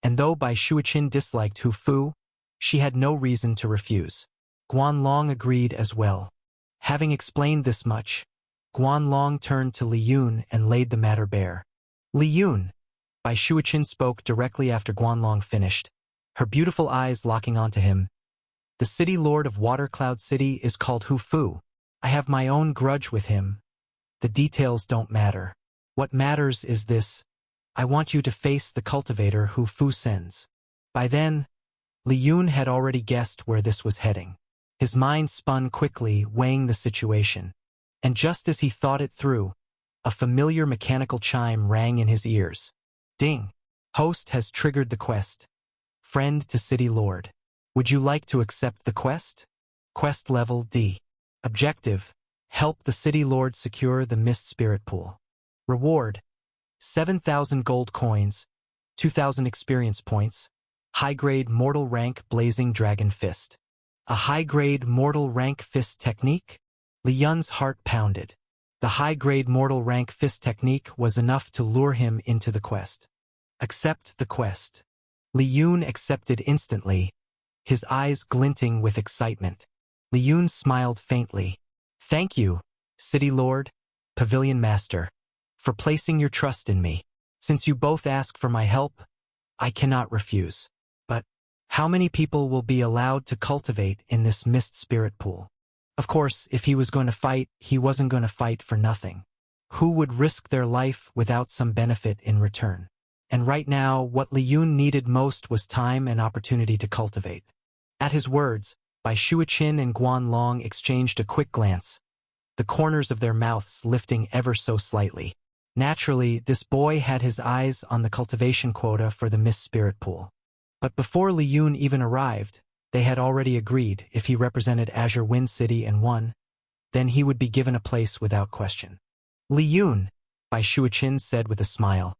and though Bai Shuiqin disliked Hu Fu, she had no reason to refuse. Guan Long agreed as well. Having explained this much, Guan Long turned to Lien and laid the matter bare. Lien, Bai Shuiqin spoke directly after Guan Long finished, her beautiful eyes locking onto him. The city lord of Water Cloud City is called Hu Fu. I have my own grudge with him. The details don't matter. What matters is this. I want you to face the cultivator Hu Fu sends. By then, Lien had already guessed where this was heading. His mind spun quickly, weighing the situation. And just as he thought it through, a familiar mechanical chime rang in his ears. Ding! Host has triggered the quest. Friend to City Lord. Would you like to accept the quest? Quest level D. Objective: help the City Lord secure the Mist Spirit Pool. Reward: 7,000 gold coins, 2,000 experience points, high-grade mortal rank Blazing Dragon Fist. A high-grade mortal rank fist technique? Lien's heart pounded. The high-grade mortal rank fist technique was enough to lure him into the quest. Accept the quest. Lien accepted instantly, his eyes glinting with excitement. Lien smiled faintly. Thank you, City Lord, Pavilion Master, for placing your trust in me. Since you both ask for my help, I cannot refuse. But how many people will be allowed to cultivate in this Mist Spirit Pool? Of course, if he was going to fight, he wasn't going to fight for nothing. Who would risk their life without some benefit in return? And right now, what Lien needed most was time and opportunity to cultivate. At his words, Bai Shuiqin and Guan Long exchanged a quick glance, the corners of their mouths lifting ever so slightly. Naturally, this boy had his eyes on the cultivation quota for the Mist Spirit Pool. But before Lien even arrived, they had already agreed if he represented Azure Wind City and won, then he would be given a place without question. Lien, Bai Shuiqin said with a smile,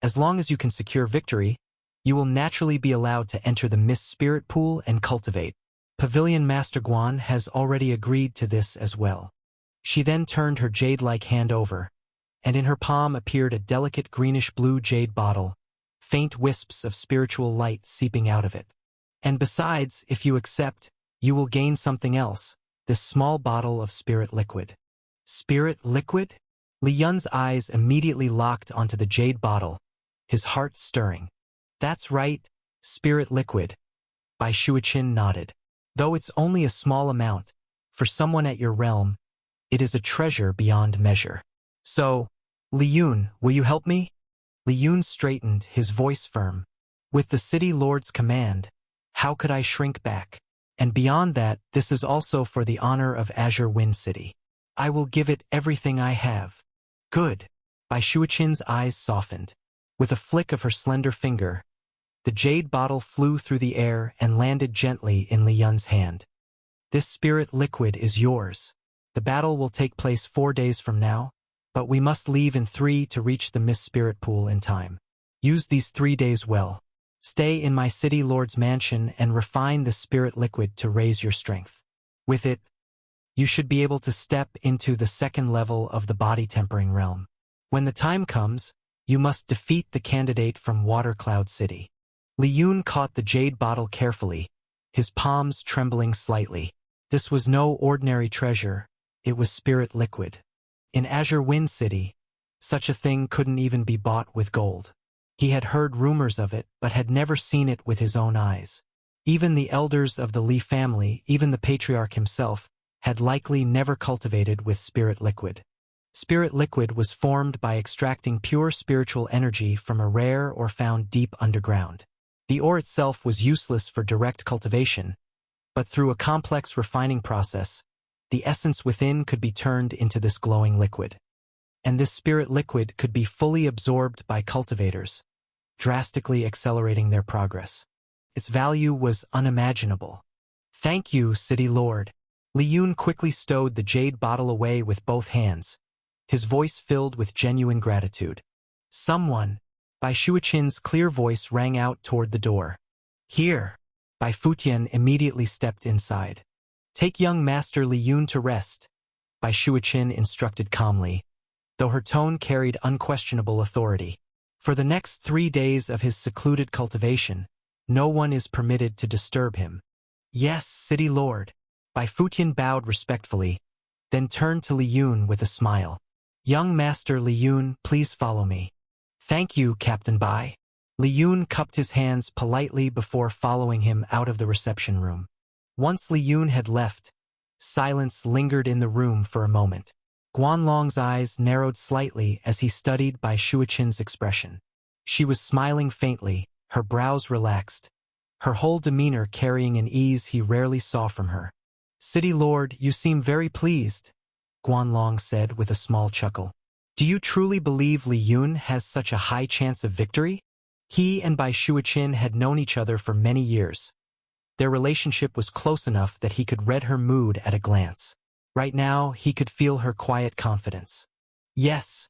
as long as you can secure victory, you will naturally be allowed to enter the Mist Spirit Pool and cultivate. Pavilion Master Guan has already agreed to this as well. She then turned her jade-like hand over, and in her palm appeared a delicate greenish-blue jade bottle, faint wisps of spiritual light seeping out of it. And besides, if you accept, you will gain something else, this small bottle of spirit liquid. Spirit liquid? Lien's eyes immediately locked onto the jade bottle, his heart stirring. That's right, spirit liquid. Bai Shuiqin nodded. Though it's only a small amount, for someone at your realm, it is a treasure beyond measure. So, Lien, will you help me? Lien straightened, his voice firm. With the City Lord's command, how could I shrink back? And beyond that, this is also for the honor of Azure Wind City. I will give it everything I have. Good. Bai Shuiqin's eyes softened. With a flick of her slender finger, the jade bottle flew through the air and landed gently in Lien's hand. This spirit liquid is yours. The battle will take place 4 days from now, but we must leave in 3 to reach the Mist Spirit Pool in time. Use these 3 days well. Stay in my City Lord's mansion and refine the spirit liquid to raise your strength. With it, you should be able to step into the 2nd level of the body tempering realm. When the time comes, you must defeat the candidate from Water Cloud City. Lien caught the jade bottle carefully, his palms trembling slightly. This was no ordinary treasure, it was spirit liquid. In Azure Wind City, such a thing couldn't even be bought with gold. He had heard rumors of it, but had never seen it with his own eyes. Even the elders of the Li family, even the patriarch himself, had likely never cultivated with spirit liquid. Spirit liquid was formed by extracting pure spiritual energy from a rare or found deep underground. The ore itself was useless for direct cultivation, but through a complex refining process, the essence within could be turned into this glowing liquid. And this spirit liquid could be fully absorbed by cultivators, drastically accelerating their progress. Its value was unimaginable. "Thank you, City Lord." Lien quickly stowed the jade bottle away with both hands, his voice filled with genuine gratitude. "Someone," Bai Shuichin's clear voice rang out toward the door. "Here." Bai Futian immediately stepped inside. "Take young Master Lien to rest," Bai Shuichin instructed calmly, though her tone carried unquestionable authority. "For the next 3 days of his secluded cultivation, no one is permitted to disturb him." "Yes, City Lord." Bai Futian bowed respectfully, then turned to Lien with a smile. "Young Master Lien, please follow me." "Thank you, Captain Bai." Lien cupped his hands politely before following him out of the reception room. Once Lien had left, silence lingered in the room for a moment. Guan Long's eyes narrowed slightly as he studied Bai Shuichin's expression. She was smiling faintly, her brows relaxed, her whole demeanor carrying an ease he rarely saw from her. "City Lord, you seem very pleased," Guan Long said with a small chuckle. "Do you truly believe Lien has such a high chance of victory?" He and Bai Shuichin had known each other for many years. Their relationship was close enough that he could read her mood at a glance. Right now, he could feel her quiet confidence. "Yes."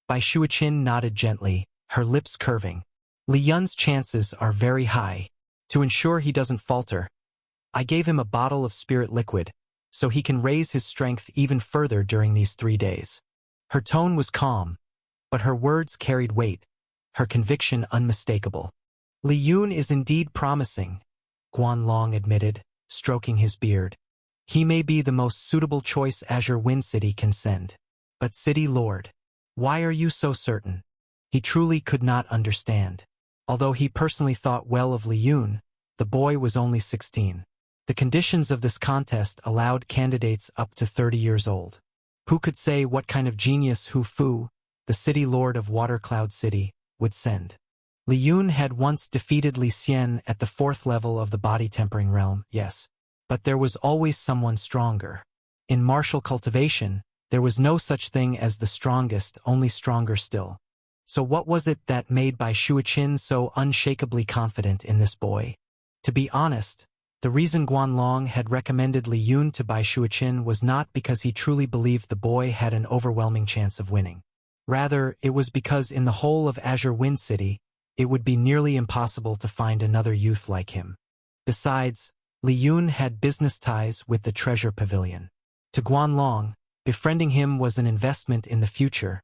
Bai Shuichin nodded gently, her lips curving. "Lien's chances are very high. To ensure he doesn't falter, I gave him a bottle of spirit liquid, so he can raise his strength even further during these 3 days." Her tone was calm, but her words carried weight, her conviction unmistakable. "Lien is indeed promising," Guan Long admitted, stroking his beard. "He may be the most suitable choice Azure Wind City can send. But City Lord, why are you so certain?" He truly could not understand. Although he personally thought well of Lien, the boy was only 16. The conditions of this contest allowed candidates up to 30 years old. Who could say what kind of genius Hu Fu, the City Lord of Water Cloud City, would send? Lien had once defeated Lien at the 4th level of the body tempering realm, yes. But there was always someone stronger. In martial cultivation, there was no such thing as the strongest, only stronger still. So what was it that made Bai Shuichin so unshakably confident in this boy? To be honest, the reason Guan Long had recommended Lien to Bai Shuichin was not because he truly believed the boy had an overwhelming chance of winning. Rather, it was because in the whole of Azure Wind City, it would be nearly impossible to find another youth like him. Besides, Lien had business ties with the Treasure Pavilion. To Guan Long, befriending him was an investment in the future.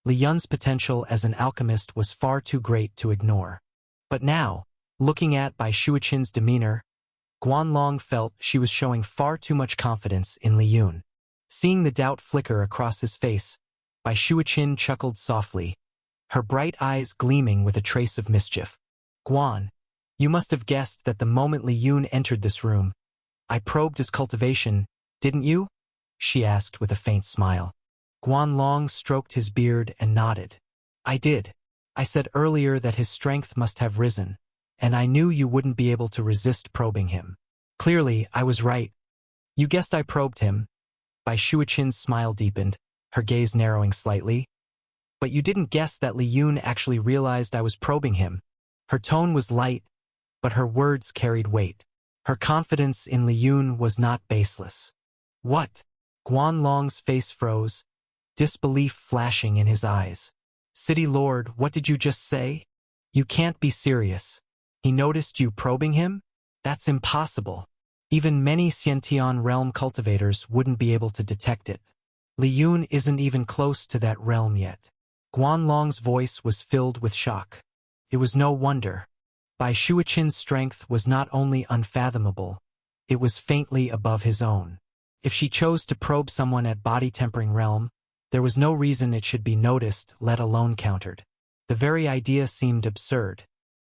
Lien's potential as an alchemist was far too great to ignore. But now, looking at Bai Shuichin's demeanor, Guan Long felt she was showing far too much confidence in Lien. Seeing the doubt flicker across his face, Bai Shuichin chuckled softly, her bright eyes gleaming with a trace of mischief. "Guan, you must have guessed that the moment Lien entered this room, I probed his cultivation, didn't you?" she asked with a faint smile. Guan Long stroked his beard and nodded. "I did. I said earlier that his strength must have risen, and I knew you wouldn't be able to resist probing him. Clearly, I was right. You guessed I probed him." Bai Shuichin's smile deepened, her gaze narrowing slightly. "But you didn't guess that Lien actually realized I was probing him." Her tone was light, but her words carried weight. Her confidence in Lien was not baseless. "What?" Guan Long's face froze, disbelief flashing in his eyes. "City Lord, what did you just say? You can't be serious. He noticed you probing him? That's impossible. Even many Xiantian realm cultivators wouldn't be able to detect it. Lien isn't even close to that realm yet." Guan Long's voice was filled with shock. It was no wonder. Bai Shuichin's strength was not only unfathomable, it was faintly above his own. If she chose to probe someone at body tempering realm, there was no reason it should be noticed, let alone countered. The very idea seemed absurd.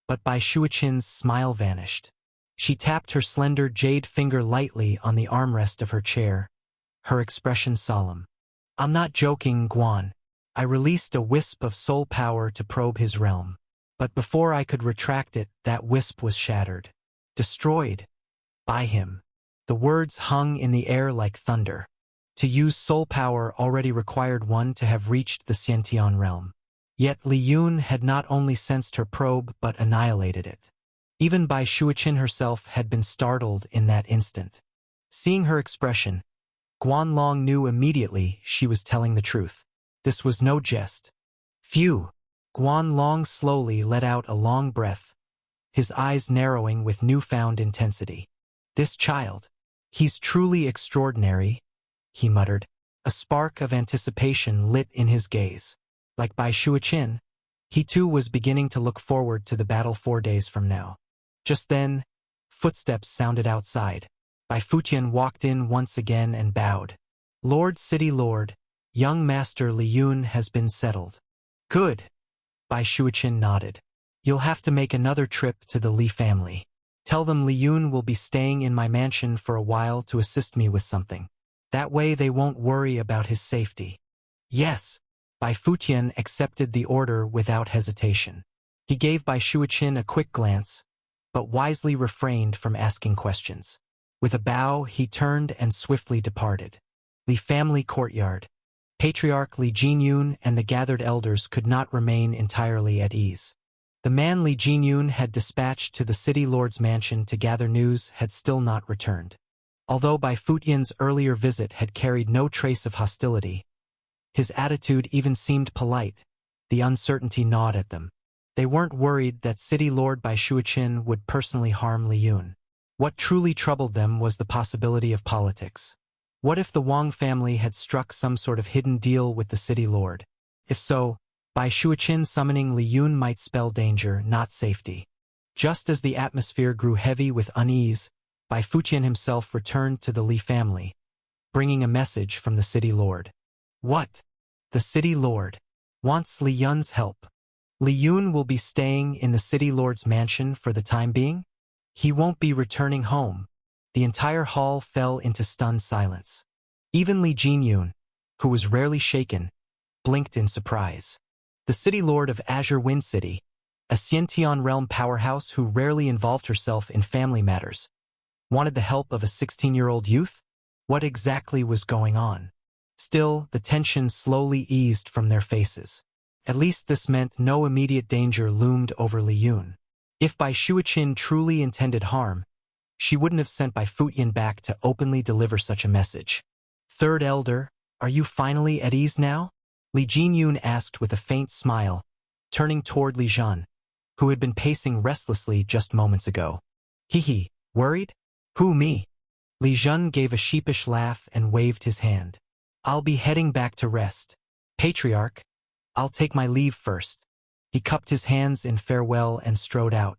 But Bai Shuichin's smile vanished. She tapped her slender jade finger lightly on the armrest of her chair, her expression solemn. I'm not joking, Guan. I released a wisp of soul power to probe his realm. But before I could retract it, that wisp was shattered. Destroyed. By him. The words hung in the air like thunder. To use soul power already required one to have reached the Xiantian realm. Yet Lien had not only sensed her probe but annihilated it. Even Bai Shuiqin herself had been startled in that instant. Seeing her expression, Guan Long knew immediately she was telling the truth. This was no jest. Phew! Guan Long slowly let out a long breath, his eyes narrowing with newfound intensity. This child. He's truly extraordinary, he muttered. A spark of anticipation lit in his gaze. Like Bai Shuiqin, he too was beginning to look forward to the battle 4 days from now. Just then, footsteps sounded outside. Bai Futian walked in once again and bowed. Lord City Lord, young Master Lien has been settled. Good. Bai Shuiqin nodded. You'll have to make another trip to the Li family. Tell them Lien will be staying in my mansion for a while to assist me with something. That way they won't worry about his safety. Yes. Bai Futian accepted the order without hesitation. He gave Bai Shuiqin a quick glance, but wisely refrained from asking questions. With a bow, he turned and swiftly departed. Li family courtyard. Patriarch Li Jinyun and the gathered elders could not remain entirely at ease. The man Li Jinyun had dispatched to the city lord's mansion to gather news had still not returned. Although Bai Futian's earlier visit had carried no trace of hostility, his attitude even seemed polite. The uncertainty gnawed at them. They weren't worried that City Lord Bai Shuiqin would personally harm Lien. What truly troubled them was the possibility of politics. What if the Wang family had struck some sort of hidden deal with the City Lord? If so, Bai Shuiqin summoning Lien might spell danger, not safety. Just as the atmosphere grew heavy with unease, Bai Futian himself returned to the Li family, bringing a message from the City Lord. What? The City Lord wants Lien's help. Lien will be staying in the City Lord's mansion for the time being? He won't be returning home. The entire hall fell into stunned silence. Even Li Jinyun, who was rarely shaken, blinked in surprise. The City Lord of Azure Wind City, a Xiantian realm powerhouse who rarely involved herself in family matters, wanted the help of a 16-year-old youth? What exactly was going on? Still, the tension slowly eased from their faces. At least this meant no immediate danger loomed over Lien. If Bai Shuiqin truly intended harm, she wouldn't have sent Bai Futian back to openly deliver such a message. Third Elder, are you finally at ease now? Li Jinyun asked with a faint smile, turning toward Li Zhan, who had been pacing restlessly just moments ago. Hee, worried? Who, me? Li Zhan gave a sheepish laugh and waved his hand. I'll be heading back to rest. Patriarch, I'll take my leave first. He cupped his hands in farewell and strode out.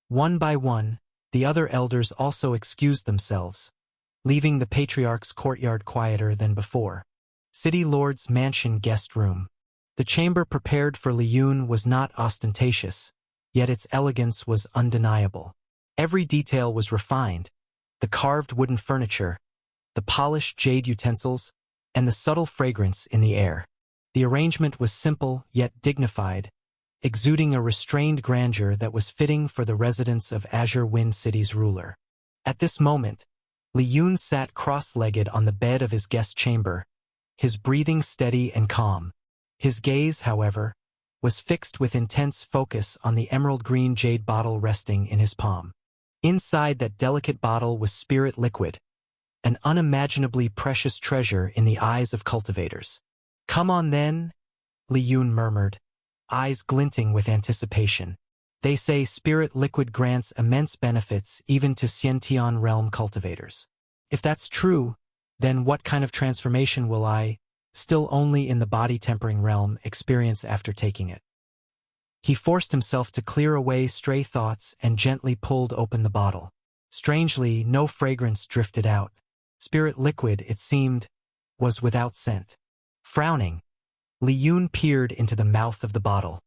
One by one, the other elders also excused themselves, leaving the Patriarch's courtyard quieter than before. City Lord's mansion guest room. The chamber prepared for Lien was not ostentatious, yet its elegance was undeniable. Every detail was refined: the carved wooden furniture, the polished jade utensils, and the subtle fragrance in the air. The arrangement was simple yet dignified, exuding a restrained grandeur that was fitting for the residence of Azure Wind City's ruler. At this moment, Lien sat cross-legged on the bed of his guest chamber, his breathing steady and calm. His gaze, however, was fixed with intense focus on the emerald-green jade bottle resting in his palm. Inside that delicate bottle was spirit liquid, an unimaginably precious treasure in the eyes of cultivators. Come on then, Lien murmured, eyes glinting with anticipation. They say spirit liquid grants immense benefits even to Xiantian realm cultivators. If that's true, then what kind of transformation will I, still only in the body-tempering realm, experience after taking it? He forced himself to clear away stray thoughts and gently pulled open the bottle. Strangely, no fragrance drifted out. Spirit liquid, it seemed, was without scent. Frowning, Lien peered into the mouth of the bottle.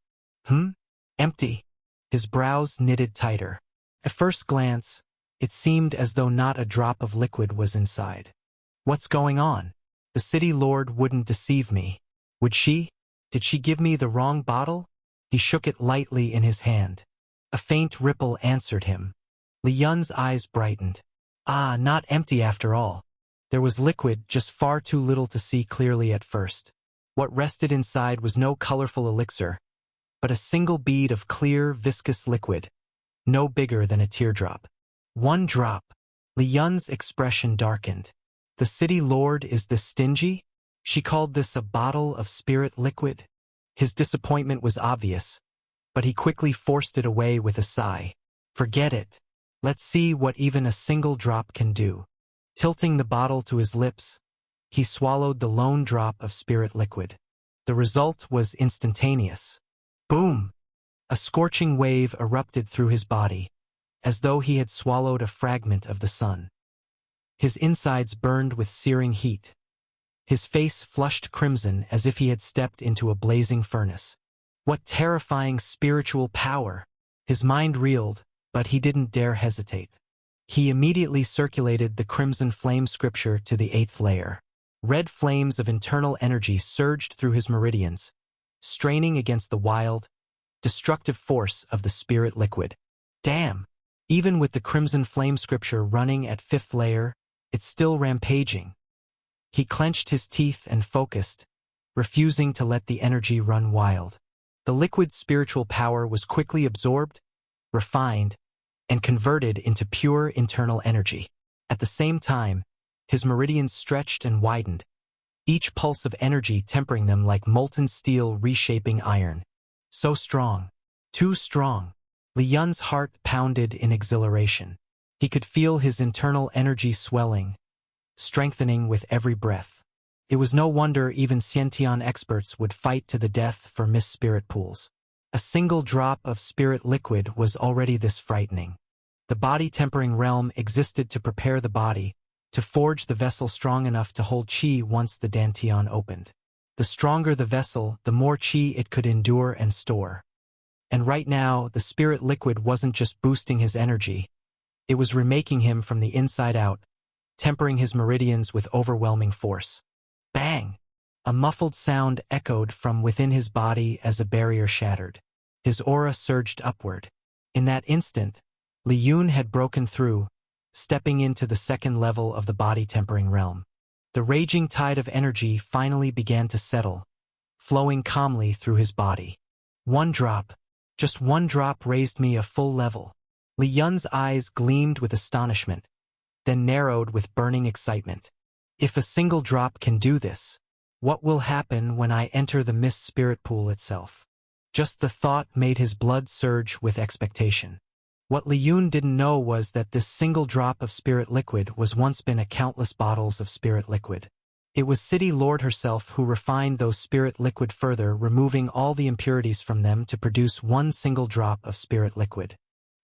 Empty. His brows knitted tighter. At first glance, it seemed as though not a drop of liquid was inside. What's going on? The city lord wouldn't deceive me. Would she? Did she give me the wrong bottle? He shook it lightly in his hand. A faint ripple answered him. Lien's eyes brightened. Ah, not empty after all. There was liquid, just far too little to see clearly at first. What rested inside was no colorful elixir, but a single bead of clear, viscous liquid, no bigger than a teardrop. One drop. Lien's expression darkened. The city lord is this stingy? She called this a bottle of spirit liquid? His disappointment was obvious, but he quickly forced it away with a sigh. Forget it. Let's see what even a single drop can do. Tilting the bottle to his lips, he swallowed the lone drop of spirit liquid. The result was instantaneous. Boom! A scorching wave erupted through his body, as though he had swallowed a fragment of the sun. His insides burned with searing heat. His face flushed crimson as if he had stepped into a blazing furnace. What terrifying spiritual power! His mind reeled, but he didn't dare hesitate. He immediately circulated the crimson flame scripture to the 8th layer. Red flames of internal energy surged through his meridians, straining against the wild, destructive force of the spirit liquid. Damn! Even with the crimson flame scripture running at 5th layer, it's still rampaging. He clenched his teeth and focused, refusing to let the energy run wild. The liquid spiritual power was quickly absorbed, refined, and converted into pure internal energy. At the same time, his meridians stretched and widened, each pulse of energy tempering them like molten steel reshaping iron. So strong. Too strong. Lien's heart pounded in exhilaration. He could feel his internal energy swelling, strengthening with every breath. It was no wonder even Xiantian experts would fight to the death for Miss Spirit pools. A single drop of spirit liquid was already this frightening. The body-tempering realm existed to prepare the body, to forge the vessel strong enough to hold qi once the dantian opened. The stronger the vessel, the more qi it could endure and store. And right now, the spirit liquid wasn't just boosting his energy, it was remaking him from the inside out, tempering his meridians with overwhelming force. Bang! A muffled sound echoed from within his body as a barrier shattered. His aura surged upward. In that instant, Lien had broken through, stepping into the 2nd level of the body-tempering realm. The raging tide of energy finally began to settle, flowing calmly through his body. One drop, just one drop raised me a full level. Lien's eyes gleamed with astonishment, then narrowed with burning excitement. If a single drop can do this, what will happen when I enter the mist spirit pool itself? Just the thought made his blood surge with expectation. What Lien didn't know was that this single drop of spirit liquid was once been a countless bottles of spirit liquid. It was City Lord herself who refined those spirit liquid further, removing all the impurities from them to produce one single drop of spirit liquid.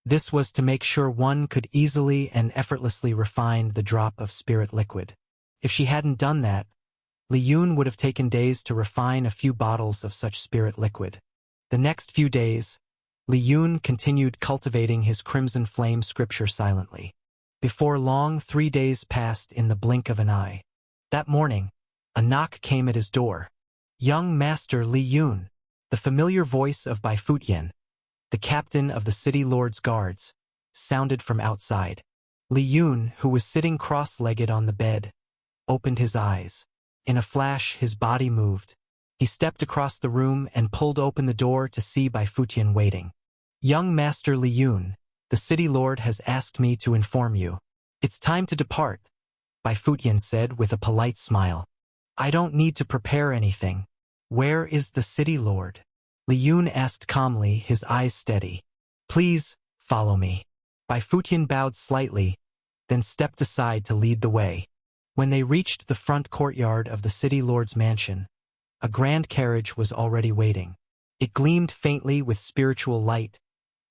This was to make sure one could easily and effortlessly refine the drop of spirit liquid. If she hadn't done that, Lien would have taken days to refine a few bottles of such spirit liquid. The next few days, Lien continued cultivating his crimson flame scripture silently. Before long, 3 days passed in the blink of an eye. That morning, a knock came at his door. Young Master Lien, the familiar voice of Bai Futian, the captain of the city lord's guards, sounded from outside. Lien, who was sitting cross-legged on the bed, opened his eyes. In a flash, his body moved. He stepped across the room and pulled open the door to see Bai Futian waiting. Young Master Lien, the city lord has asked me to inform you. It's time to depart, Bai Futian said with a polite smile. I don't need to prepare anything. Where is the city lord? Lien asked calmly, his eyes steady. Please, follow me. Bai Futian bowed slightly, then stepped aside to lead the way. When they reached the front courtyard of the city lord's mansion, a grand carriage was already waiting. It gleamed faintly with spiritual light,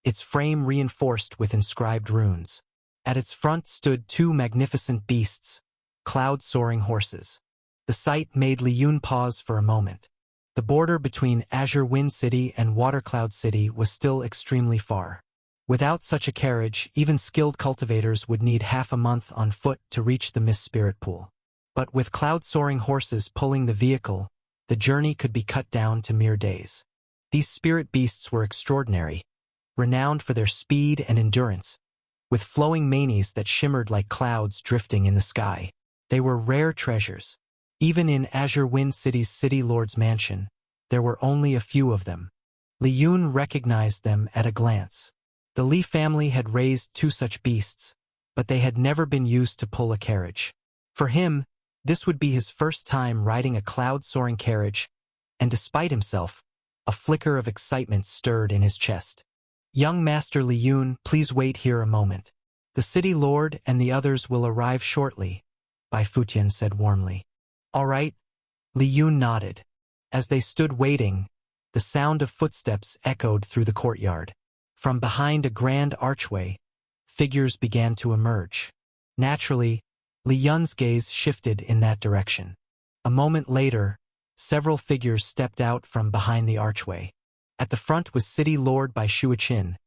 its frame reinforced with inscribed runes. At its front stood 2 magnificent beasts, cloud-soaring horses. The sight made Lien pause for a moment. The border between Azure Wind City and Watercloud City was still extremely far. Without such a carriage, even skilled cultivators would need half a month on foot to reach the Mist Spirit Pool. But with cloud-soaring horses pulling the vehicle, the journey could be cut down to mere days. These spirit beasts were extraordinary, renowned for their speed and endurance, with flowing manes that shimmered like clouds drifting in the sky. They were rare treasures. Even in Azure Wind City's City Lord's mansion, there were only a few of them. Lien recognized them at a glance. The Li family had raised 2 such beasts, but they had never been used to pull a carriage. For him, this would be his first time riding a cloud-soaring carriage, and despite himself, a flicker of excitement stirred in his chest. "Young Master Lien, please wait here a moment. The City Lord and the others will arrive shortly," Bai Futian said warmly. "All right." Lien nodded. As they stood waiting, the sound of footsteps echoed through the courtyard. From behind a grand archway, figures began to emerge. Naturally, Lien's gaze shifted in that direction. A moment later, several figures stepped out from behind the archway. At the front was City Lord Bai Shuichin,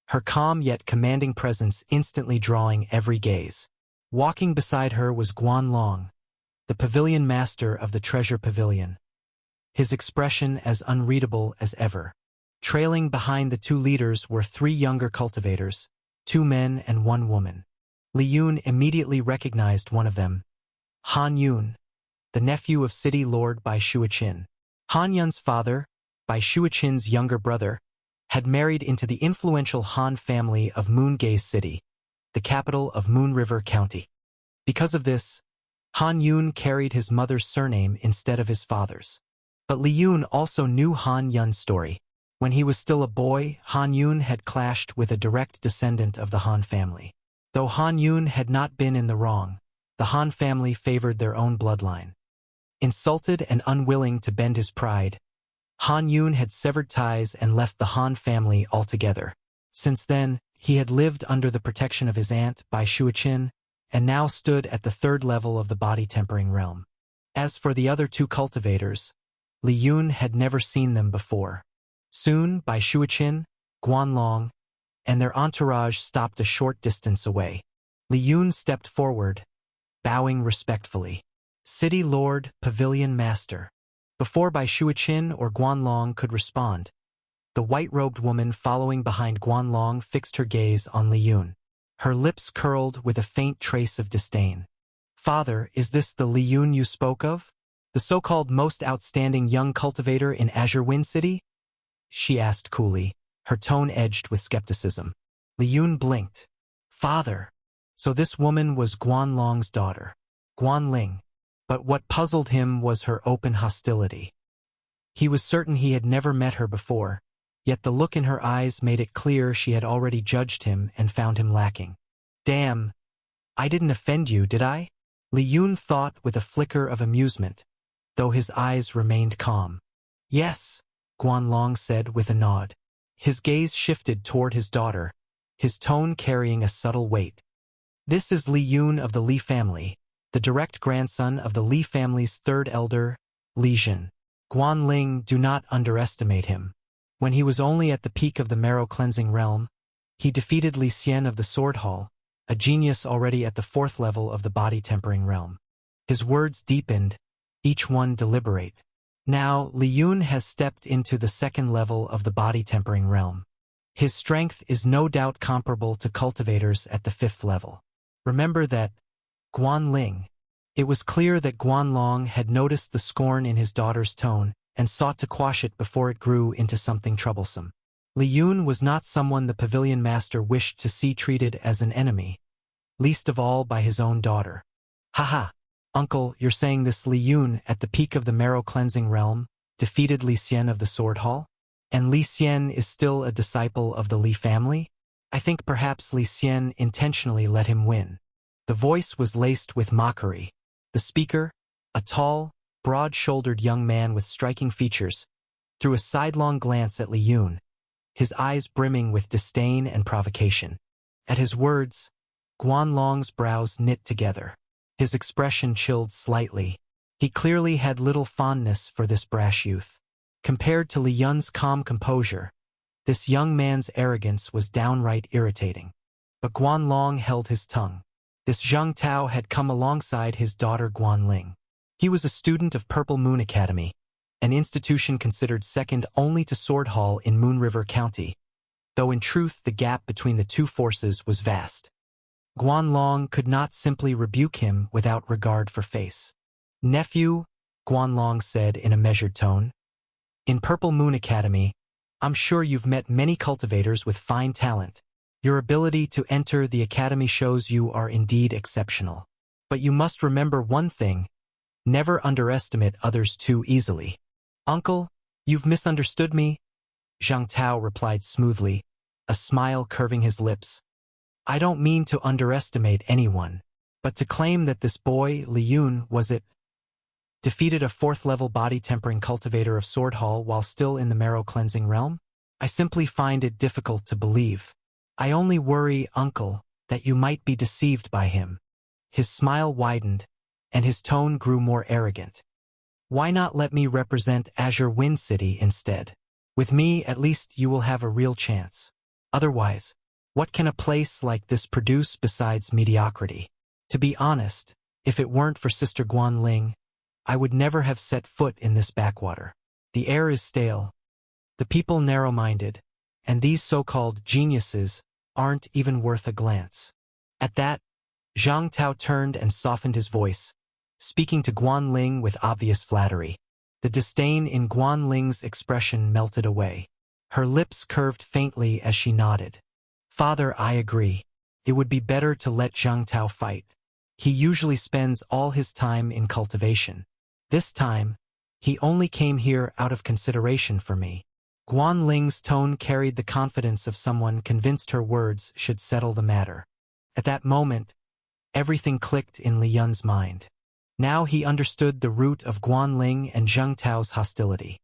her calm yet commanding presence instantly drawing every gaze. Walking beside her was Guan Long, the pavilion master of the Treasure Pavilion, his expression as unreadable as ever. Trailing behind the 2 leaders were 3 younger cultivators, 2 men and 1 woman. Lien immediately recognized one of them, Han Yun, the nephew of City Lord Bai Shuichin. Han Yun's father, Bai Shuichin's younger brother, had married into the influential Han family of Moongaze City, the capital of Moon River County. Because of this, Han Yun carried his mother's surname instead of his father's. But Lien also knew Han Yun's story. When he was still a boy, Han Yun had clashed with a direct descendant of the Han family. Though Han Yun had not been in the wrong, the Han family favored their own bloodline. Insulted and unwilling to bend his pride, Han Yun had severed ties and left the Han family altogether. Since then, he had lived under the protection of his aunt, Bai Shuichin, and now stood at the 3rd level of the body-tempering realm. As for the other 2 cultivators, Lien had never seen them before. Soon, Bai Shuichin, Guan Long, and their entourage stopped a short distance away. Lien stepped forward, bowing respectfully. "City Lord, Pavilion Master." Before Bai Shuichin or Guan Long could respond, the white-robed woman following behind Guan Long fixed her gaze on Lien. Her lips curled with a faint trace of disdain. "Father, is this the Lien you spoke of? The so-called most outstanding young cultivator in Azure Wind City?" she asked coolly, her tone edged with skepticism. Lien blinked. "Father." So this woman was Guan Long's daughter, Guan Ling. But what puzzled him was her open hostility. He was certain he had never met her before, yet the look in her eyes made it clear she had already judged him and found him lacking. "Damn, I didn't offend you, did I?" Lien thought with a flicker of amusement, though his eyes remained calm. "Yes," Guan Long said with a nod. His gaze shifted toward his daughter, his tone carrying a subtle weight. "This is Lien of the Li family, the direct grandson of the Li family's 3rd elder, Lien. Guan Ling, do not underestimate him. When he was only at the peak of the marrow-cleansing realm, he defeated Lien of the Sword Hall, a genius already at the 4th level of the body-tempering realm." His words deepened, each one deliberate. Now, Lien has stepped into the 2nd level of the body-tempering realm. His strength is no doubt comparable to cultivators at the 5th level. Remember that, Guan Ling. It was clear that Guan Long had noticed the scorn in his daughter's tone and sought to quash it before it grew into something troublesome. Lien was not someone the pavilion master wished to see treated as an enemy, least of all by his own daughter. "Haha, uncle, you're saying this Lien at the peak of the marrow-cleansing realm defeated Lien of the Sword Hall? And Lien is still a disciple of the Li family? I think perhaps Lien intentionally let him win." The voice was laced with mockery. The speaker, a tall, broad-shouldered young man with striking features, threw a sidelong glance at Lien, his eyes brimming with disdain and provocation. At his words, Guan Long's brows knit together. His expression chilled slightly. He clearly had little fondness for this brash youth. Compared to Lien's calm composure, this young man's arrogance was downright irritating. But Guan Long held his tongue. This Jang Tao had come alongside his daughter Guan Ling. He was a student of Purple Moon Academy, an institution considered second only to Sword Hall in Moon River County, though in truth the gap between the two forces was vast. Guan Long could not simply rebuke him without regard for face. "Nephew," Guan Long said in a measured tone, "in Purple Moon Academy, I'm sure you've met many cultivators with fine talent. Your ability to enter the academy shows you are indeed exceptional. But you must remember one thing, never underestimate others too easily." "Uncle, you've misunderstood me," Jang Tao replied smoothly, a smile curving his lips. "I don't mean to underestimate anyone, but to claim that this boy, Lien, defeated a 4th-level body-tempering cultivator of Sword Hall while still in the marrow-cleansing realm? I simply find it difficult to believe. I only worry, uncle, that you might be deceived by him." His smile widened, and his tone grew more arrogant. "Why not let me represent Azure Wind City instead? With me, at least you will have a real chance. Otherwise, what can a place like this produce besides mediocrity? To be honest, if it weren't for Sister Guan Ling, I would never have set foot in this backwater. The air is stale, the people narrow-minded, and these so-called geniuses aren't even worth a glance." At that, Jang Tao turned and softened his voice, speaking to Guan Ling with obvious flattery. The disdain in Guan Ling's expression melted away. Her lips curved faintly as she nodded. "Father, I agree. It would be better to let Jang Tao fight. He usually spends all his time in cultivation. This time, he only came here out of consideration for me." Guan Ling's tone carried the confidence of someone convinced her words should settle the matter. At that moment, everything clicked in Lien's mind. Now he understood the root of Guan Ling and Jang Tao's hostility.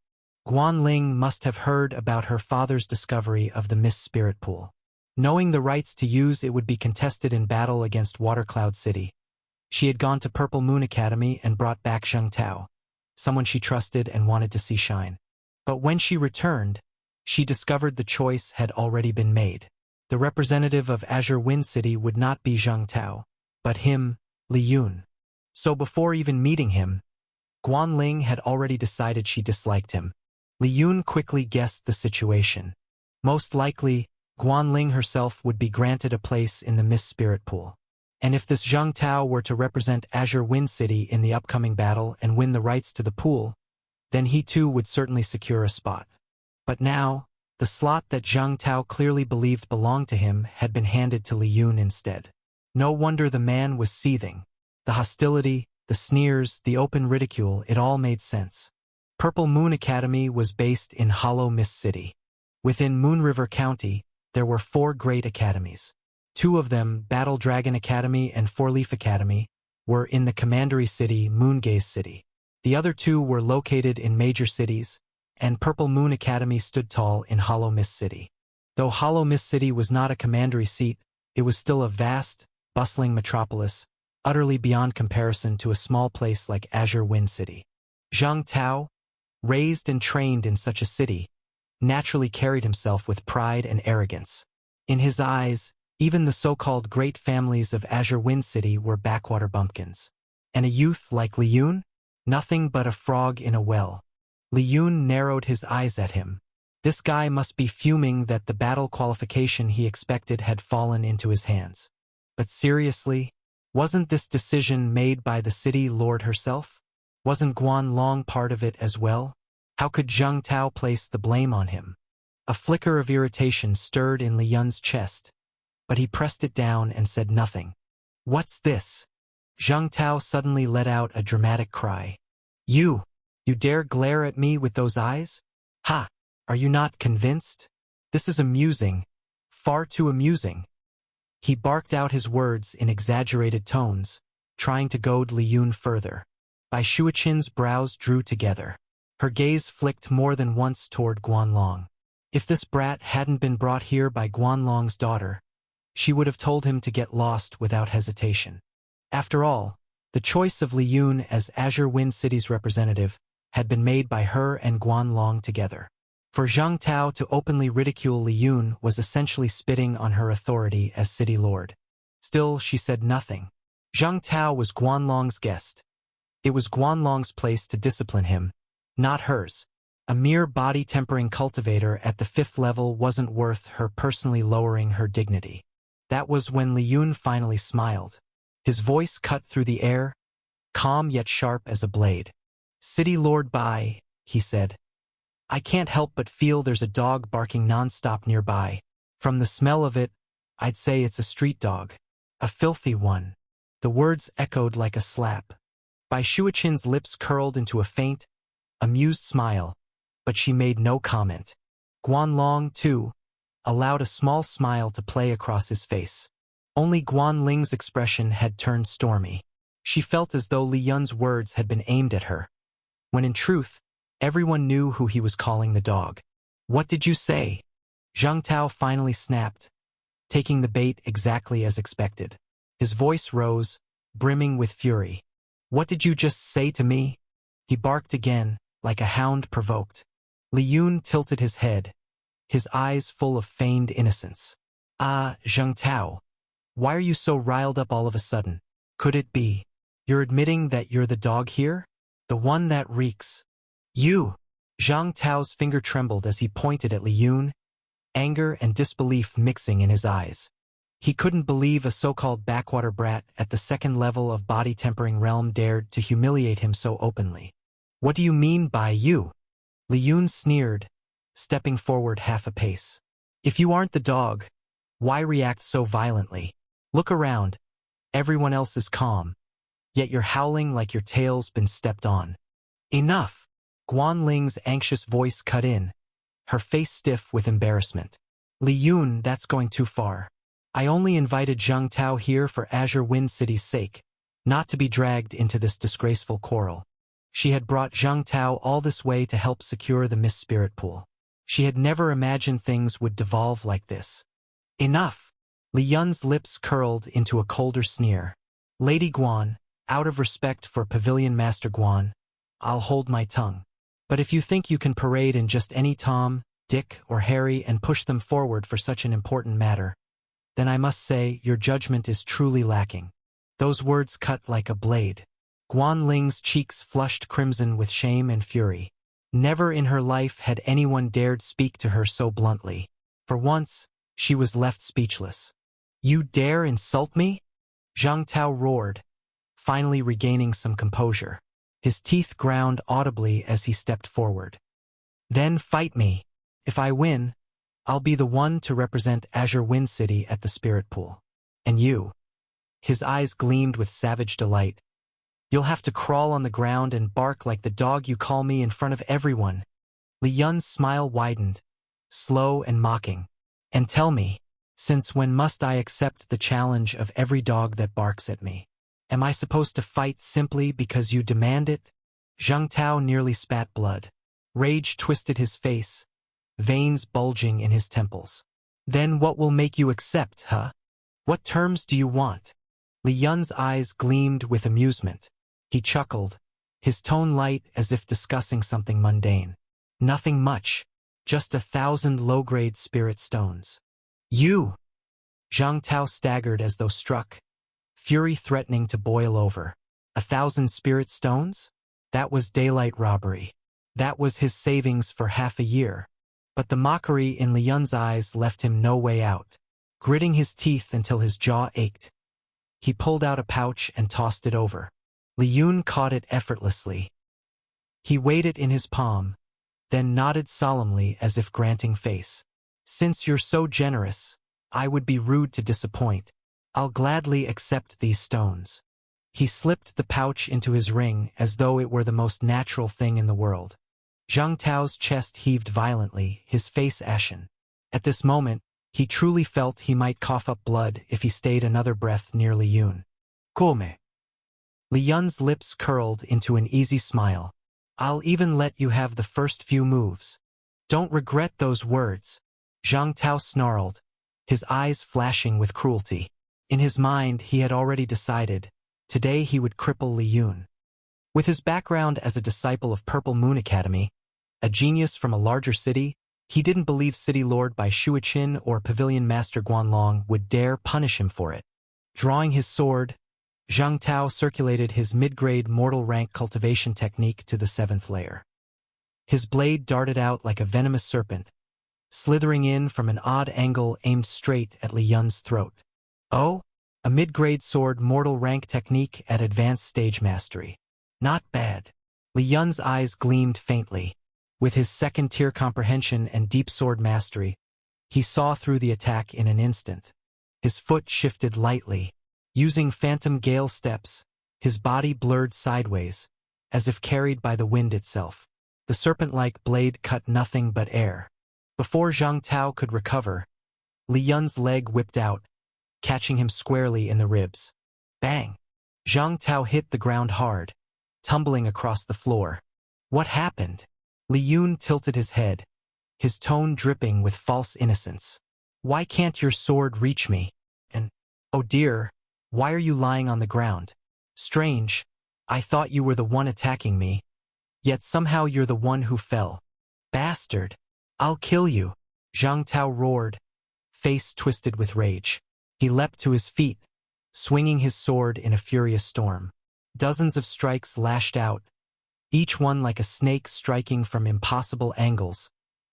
Guan Ling must have heard about her father's discovery of the Mist Spirit Pool. Knowing the rights to use it would be contested in battle against Watercloud City, she had gone to Purple Moon Academy and brought back Jang Tao, someone she trusted and wanted to see shine. But when she returned, she discovered the choice had already been made. The representative of Azure Wind City would not be Jang Tao, but him, Lien. So before even meeting him, Guan Ling had already decided she disliked him. Lien quickly guessed the situation. Most likely, Guan Ling herself would be granted a place in the Mist Spirit Pool. And if this Jang Tao were to represent Azure Wind City in the upcoming battle and win the rights to the pool, then he too would certainly secure a spot. But now, the slot that Jang Tao clearly believed belonged to him had been handed to Lien instead. No wonder the man was seething. The hostility, the sneers, the open ridicule, it all made sense. Purple Moon Academy was based in Hollow Mist City. Within Moon River County, there were 4 great academies. 2 of them, Battle Dragon Academy and Four-Leaf Academy, were in the commandery city, Moongaze City. The other 2 were located in major cities, and Purple Moon Academy stood tall in Hollow Mist City. Though Hollow Mist City was not a commandery seat, it was still a vast, bustling metropolis, utterly beyond comparison to a small place like Azure Wind City. Jang Tao, raised and trained in such a city, naturally carried himself with pride and arrogance. In his eyes, even the so-called great families of Azure Wind City were backwater bumpkins. And a youth like Lien? Nothing but a frog in a well. Lien narrowed his eyes at him. This guy must be fuming that the battle qualification he expected had fallen into his hands. But seriously, wasn't this decision made by the city lord herself? Wasn't Guan Long part of it as well? How could Jang Tao place the blame on him? A flicker of irritation stirred in Lien's chest, but he pressed it down and said nothing. "What's this?" Jang Tao suddenly let out a dramatic cry. You dare glare at me with those eyes? Ha! Are you not convinced? This is amusing, far too amusing." He barked out his words in exaggerated tones, trying to goad Lien further. Bai Shuichin's brows drew together. Her gaze flicked more than once toward Guan Long. If this brat hadn't been brought here by Guan Long's daughter, she would have told him to get lost without hesitation. After all, the choice of Lien as Azure Wind City's representative had been made by her and Guan Long together. For Jang Tao to openly ridicule Lien was essentially spitting on her authority as city lord. Still, she said nothing. Jang Tao was Guan Long's guest. It was Guan Long's place to discipline him, not hers. A mere body-tempering cultivator at the 5th level wasn't worth her personally lowering her dignity. That was when Lien finally smiled. His voice cut through the air, calm yet sharp as a blade. "City Lord Bai," he said. "I can't help but feel there's a dog barking non-stop nearby. From the smell of it, I'd say it's a street dog. A filthy one." The words echoed like a slap. Bai Shuichin's lips curled into a faint, amused smile, but she made no comment. Guan Long, too, allowed a small smile to play across his face. Only Guan Ling's expression had turned stormy. She felt as though Lien's words had been aimed at her, when in truth, everyone knew who he was calling the dog. "What did you say?" Jang Tao finally snapped, taking the bait exactly as expected. His voice rose, brimming with fury. "What did you just say to me?" He barked again, like a hound provoked. Lien tilted his head, his eyes full of feigned innocence. "Ah, Jang Tao, why are you so riled up all of a sudden? Could it be you're admitting that you're the dog here? The one that reeks?" "You!" Jang Tao's finger trembled as he pointed at Lien, anger and disbelief mixing in his eyes. He couldn't believe a so-called backwater brat at the 2nd level of body-tempering realm dared to humiliate him so openly. "What do you mean by you?" Lien sneered, stepping forward half a pace. "If you aren't the dog, why react so violently? Look around. Everyone else is calm. Yet you're howling like your tail's been stepped on." "Enough!" Guan Ling's anxious voice cut in, her face stiff with embarrassment. "Lien, that's going too far. I only invited Jang Tao here for Azure Wind City's sake, not to be dragged into this disgraceful quarrel." She had brought Jang Tao all this way to help secure the Miss Spirit Pool. She had never imagined things would devolve like this. "Enough!" Lien's lips curled into a colder sneer. "Lady Guan, out of respect for Pavilion Master Guan, I'll hold my tongue. But if you think you can parade in just any Tom, Dick, or Harry and push them forward for such an important matter, then I must say your judgment is truly lacking." Those words cut like a blade. Guan Ling's cheeks flushed crimson with shame and fury. Never in her life had anyone dared speak to her so bluntly. For once, she was left speechless. "You dare insult me?" Jang Tao roared, finally regaining some composure. His teeth ground audibly as he stepped forward. "Then fight me. If I win, I'll be the one to represent Azure Wind City at the Spirit Pool. And you?" His eyes gleamed with savage delight. "You'll have to crawl on the ground and bark like the dog you call me in front of everyone." Lien's smile widened, slow and mocking. "And tell me, since when must I accept the challenge of every dog that barks at me? Am I supposed to fight simply because you demand it?" Jang Tao nearly spat blood. Rage twisted his face, veins bulging in his temples. "Then what will make you accept, huh? What terms do you want?" Lien's eyes gleamed with amusement. He chuckled, his tone light as if discussing something mundane. "Nothing much, just 1,000 low-grade spirit stones." "You!" Jang Tao staggered as though struck, fury threatening to boil over. 1,000 spirit stones? That was daylight robbery. That was his savings for half a year. But the mockery in Lien's eyes left him no way out. Gritting his teeth until his jaw ached, he pulled out a pouch and tossed it over. Lien caught it effortlessly. He weighed it in his palm, then nodded solemnly as if granting face. "Since you're so generous, I would be rude to disappoint. I'll gladly accept these stones." He slipped the pouch into his ring as though it were the most natural thing in the world. Jang Tao's chest heaved violently, his face ashen. At this moment, he truly felt he might cough up blood if he stayed another breath near Lien. "Come." Lien's lips curled into an easy smile. "I'll even let you have the first few moves." "Don't regret those words," Jang Tao snarled, his eyes flashing with cruelty. In his mind, he had already decided, today he would cripple Lien. With his background as a disciple of Purple Moon Academy, a genius from a larger city, he didn't believe City Lord Bai Shuichin or Pavilion Master Guan Long would dare punish him for it. Drawing his sword, Jang Tao circulated his mid-grade mortal rank cultivation technique to the 7th layer. His blade darted out like a venomous serpent, slithering in from an odd angle aimed straight at Lien's throat. Oh, a mid-grade sword mortal rank technique at advanced stage mastery. Not bad. Lien's eyes gleamed faintly. With his 2nd-tier comprehension and deep sword mastery, he saw through the attack in an instant. His foot shifted lightly. Using phantom gale steps, his body blurred sideways, as if carried by the wind itself. The serpent-like blade cut nothing but air. Before Jang Tao could recover, Lien's leg whipped out, catching him squarely in the ribs. Bang! Jang Tao hit the ground hard, tumbling across the floor. What happened? Lien tilted his head, his tone dripping with false innocence. Why can't your sword reach me? And, oh dear, why are you lying on the ground? Strange, I thought you were the one attacking me. Yet somehow you're the one who fell. Bastard! I'll kill you! Jang Tao roared, face twisted with rage. He leapt to his feet, swinging his sword in a furious storm. Dozens of strikes lashed out, each one like a snake striking from impossible angles,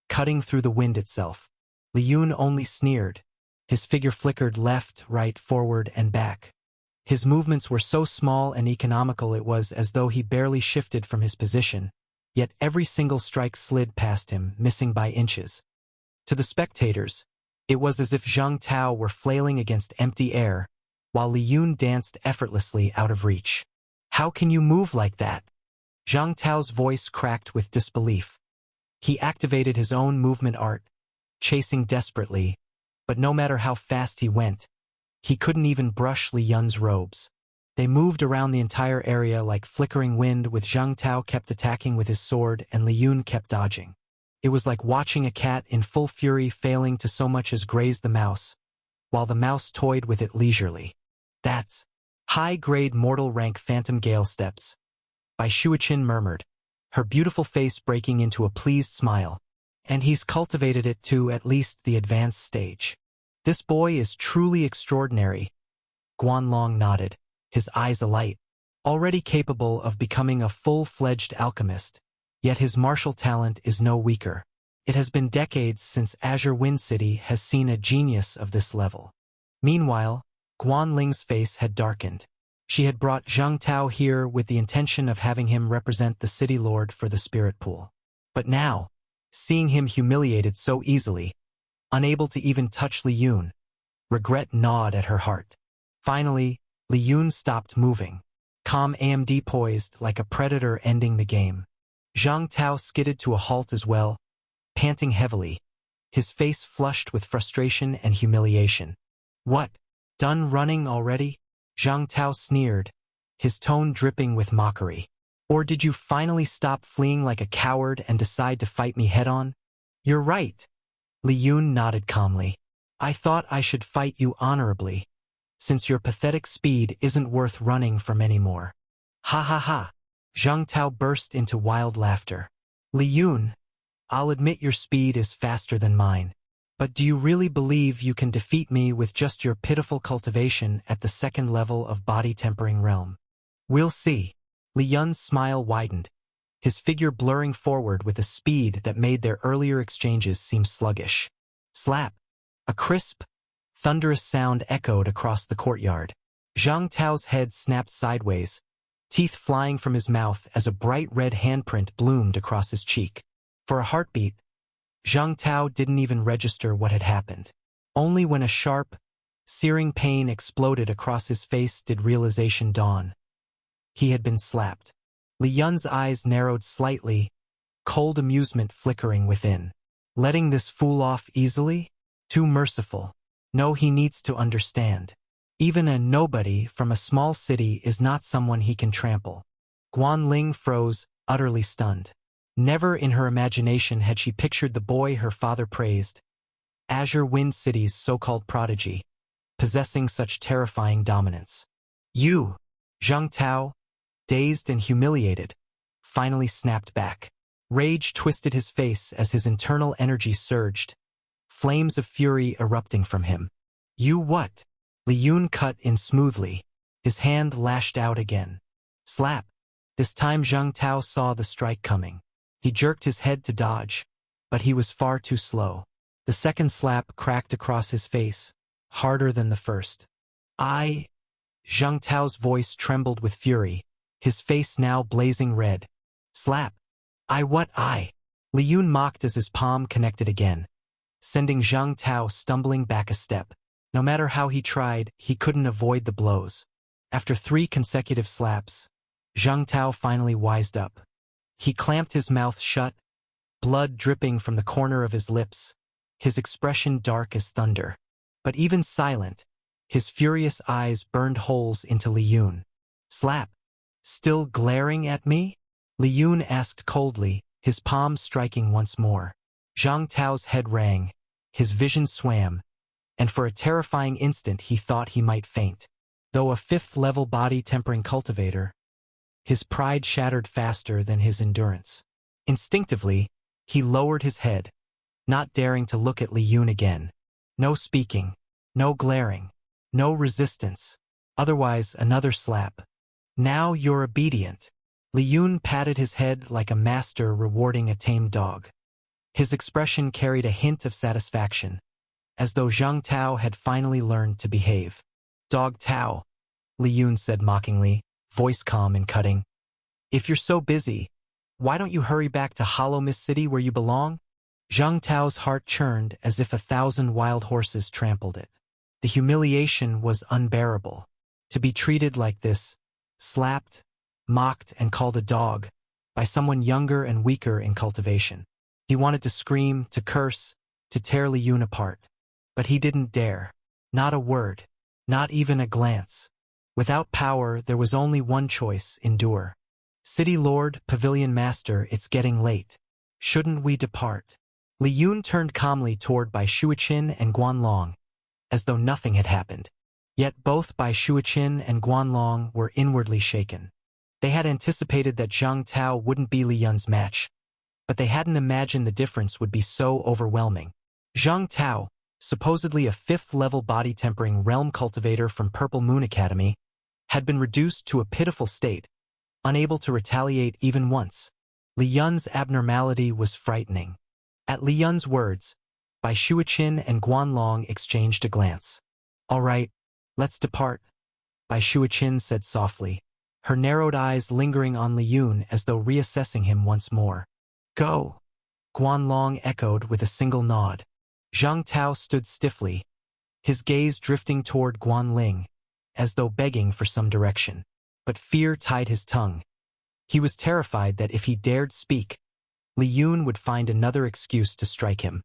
cutting through the wind itself. Lien only sneered. His figure flickered left, right, forward, and back. His movements were so small and economical it was as though he barely shifted from his position, yet every single strike slid past him, missing by inches. To the spectators, it was as if Jang Tao were flailing against empty air, while Lien danced effortlessly out of reach. How can you move like that? Jang Tao's voice cracked with disbelief. He activated his own movement art, chasing desperately, but no matter how fast he went, he couldn't even brush Lien's robes. They moved around the entire area like flickering wind, with Jang Tao kept attacking with his sword and Lien kept dodging. It was like watching a cat in full fury failing to so much as graze the mouse, while the mouse toyed with it leisurely. That's high-grade mortal rank phantom gale steps. Bai Shuiqin murmured, her beautiful face breaking into a pleased smile. And he's cultivated it to at least the advanced stage. This boy is truly extraordinary. Guan Long nodded, his eyes alight. Already capable of becoming a full-fledged alchemist, yet his martial talent is no weaker. It has been decades since Azure Wind City has seen a genius of this level. Meanwhile, Guan Ling's face had darkened. She had brought Jang Tao here with the intention of having him represent the city lord for the spirit pool. But now, seeing him humiliated so easily, unable to even touch Lien, regret gnawed at her heart. Finally, Lien stopped moving, calm AMD poised like a predator ending the game. Jang Tao skidded to a halt as well, panting heavily, his face flushed with frustration and humiliation. What? Done running already? Jang Tao sneered, his tone dripping with mockery. Or did you finally stop fleeing like a coward and decide to fight me head-on? You're right. Lien nodded calmly. I thought I should fight you honorably, since your pathetic speed isn't worth running from anymore. Ha ha ha. Jang Tao burst into wild laughter. Lien, I'll admit your speed is faster than mine. But do you really believe you can defeat me with just your pitiful cultivation at the 2nd level of body tempering realm? We'll see. Lien's smile widened, his figure blurring forward with a speed that made their earlier exchanges seem sluggish. Slap! A crisp, thunderous sound echoed across the courtyard. Jang Tao's head snapped sideways, teeth flying from his mouth as a bright red handprint bloomed across his cheek. For a heartbeat, Jang Tao didn't even register what had happened. Only when a sharp, searing pain exploded across his face did realization dawn. He had been slapped. Lien's eyes narrowed slightly, cold amusement flickering within. Letting this fool off easily? Too merciful. No, he needs to understand. Even a nobody from a small city is not someone he can trample. Guan Ling froze, utterly stunned. Never in her imagination had she pictured the boy her father praised, Azure Wind City's so-called prodigy, possessing such terrifying dominance. You, Jang Tao, dazed and humiliated, finally snapped back. Rage twisted his face as his internal energy surged, flames of fury erupting from him. You what? Lien cut in smoothly. His hand lashed out again. Slap. This time Jang Tao saw the strike coming. He jerked his head to dodge, but he was far too slow. The second slap cracked across his face, harder than the first. Jang Tao's voice trembled with fury, his face now blazing red. Slap. Lien mocked as his palm connected again, sending Jang Tao stumbling back a step. No matter how he tried, he couldn't avoid the blows. After 3 consecutive slaps, Jang Tao finally wised up. He clamped his mouth shut, blood dripping from the corner of his lips, his expression dark as thunder. But even silent, his furious eyes burned holes into Lien. Slap. Still glaring at me? Lien asked coldly, his palm striking once more. Jang Tao's head rang, his vision swam, and for a terrifying instant he thought he might faint. Though a 5th-level body-tempering cultivator, his pride shattered faster than his endurance. Instinctively, he lowered his head, not daring to look at Lien again. No speaking, no glaring, no resistance. Otherwise, another slap. Now you're obedient. Lien patted his head like a master rewarding a tame dog. His expression carried a hint of satisfaction, as though Jang Tao had finally learned to behave. Dog Tao, Lien said mockingly, voice calm and cutting. If you're so busy, why don't you hurry back to Hollow Mist City where you belong? Jang Tao's heart churned as if 1,000 wild horses trampled it. The humiliation was unbearable. To be treated like this, slapped, mocked, and called a dog, by someone younger and weaker in cultivation. He wanted to scream, to curse, to tear Lien apart. But he didn't dare. Not a word. Not even a glance. Without power, there was only one choice: endure. City Lord, Pavilion Master, it's getting late. Shouldn't we depart? Lien turned calmly toward Bai Shuichin and Guan Long, as though nothing had happened. Yet both Bai Shuichin and Guan Long were inwardly shaken. They had anticipated that Jang Tao wouldn't be Lien's match, but they hadn't imagined the difference would be so overwhelming. Jang Tao, supposedly a 5th-level body-tempering realm cultivator from Purple Moon Academy, had been reduced to a pitiful state, unable to retaliate even once. Lien's abnormality was frightening. At Lien's words, Bai Shuichin and Guan Long exchanged a glance. All right, let's depart, Bai Shuichin said softly, her narrowed eyes lingering on Lien as though reassessing him once more. Go, Guan Long echoed with a single nod. Jang Tao stood stiffly, his gaze drifting toward Guan Ling, as though begging for some direction. But fear tied his tongue. He was terrified that if he dared speak, Lien would find another excuse to strike him.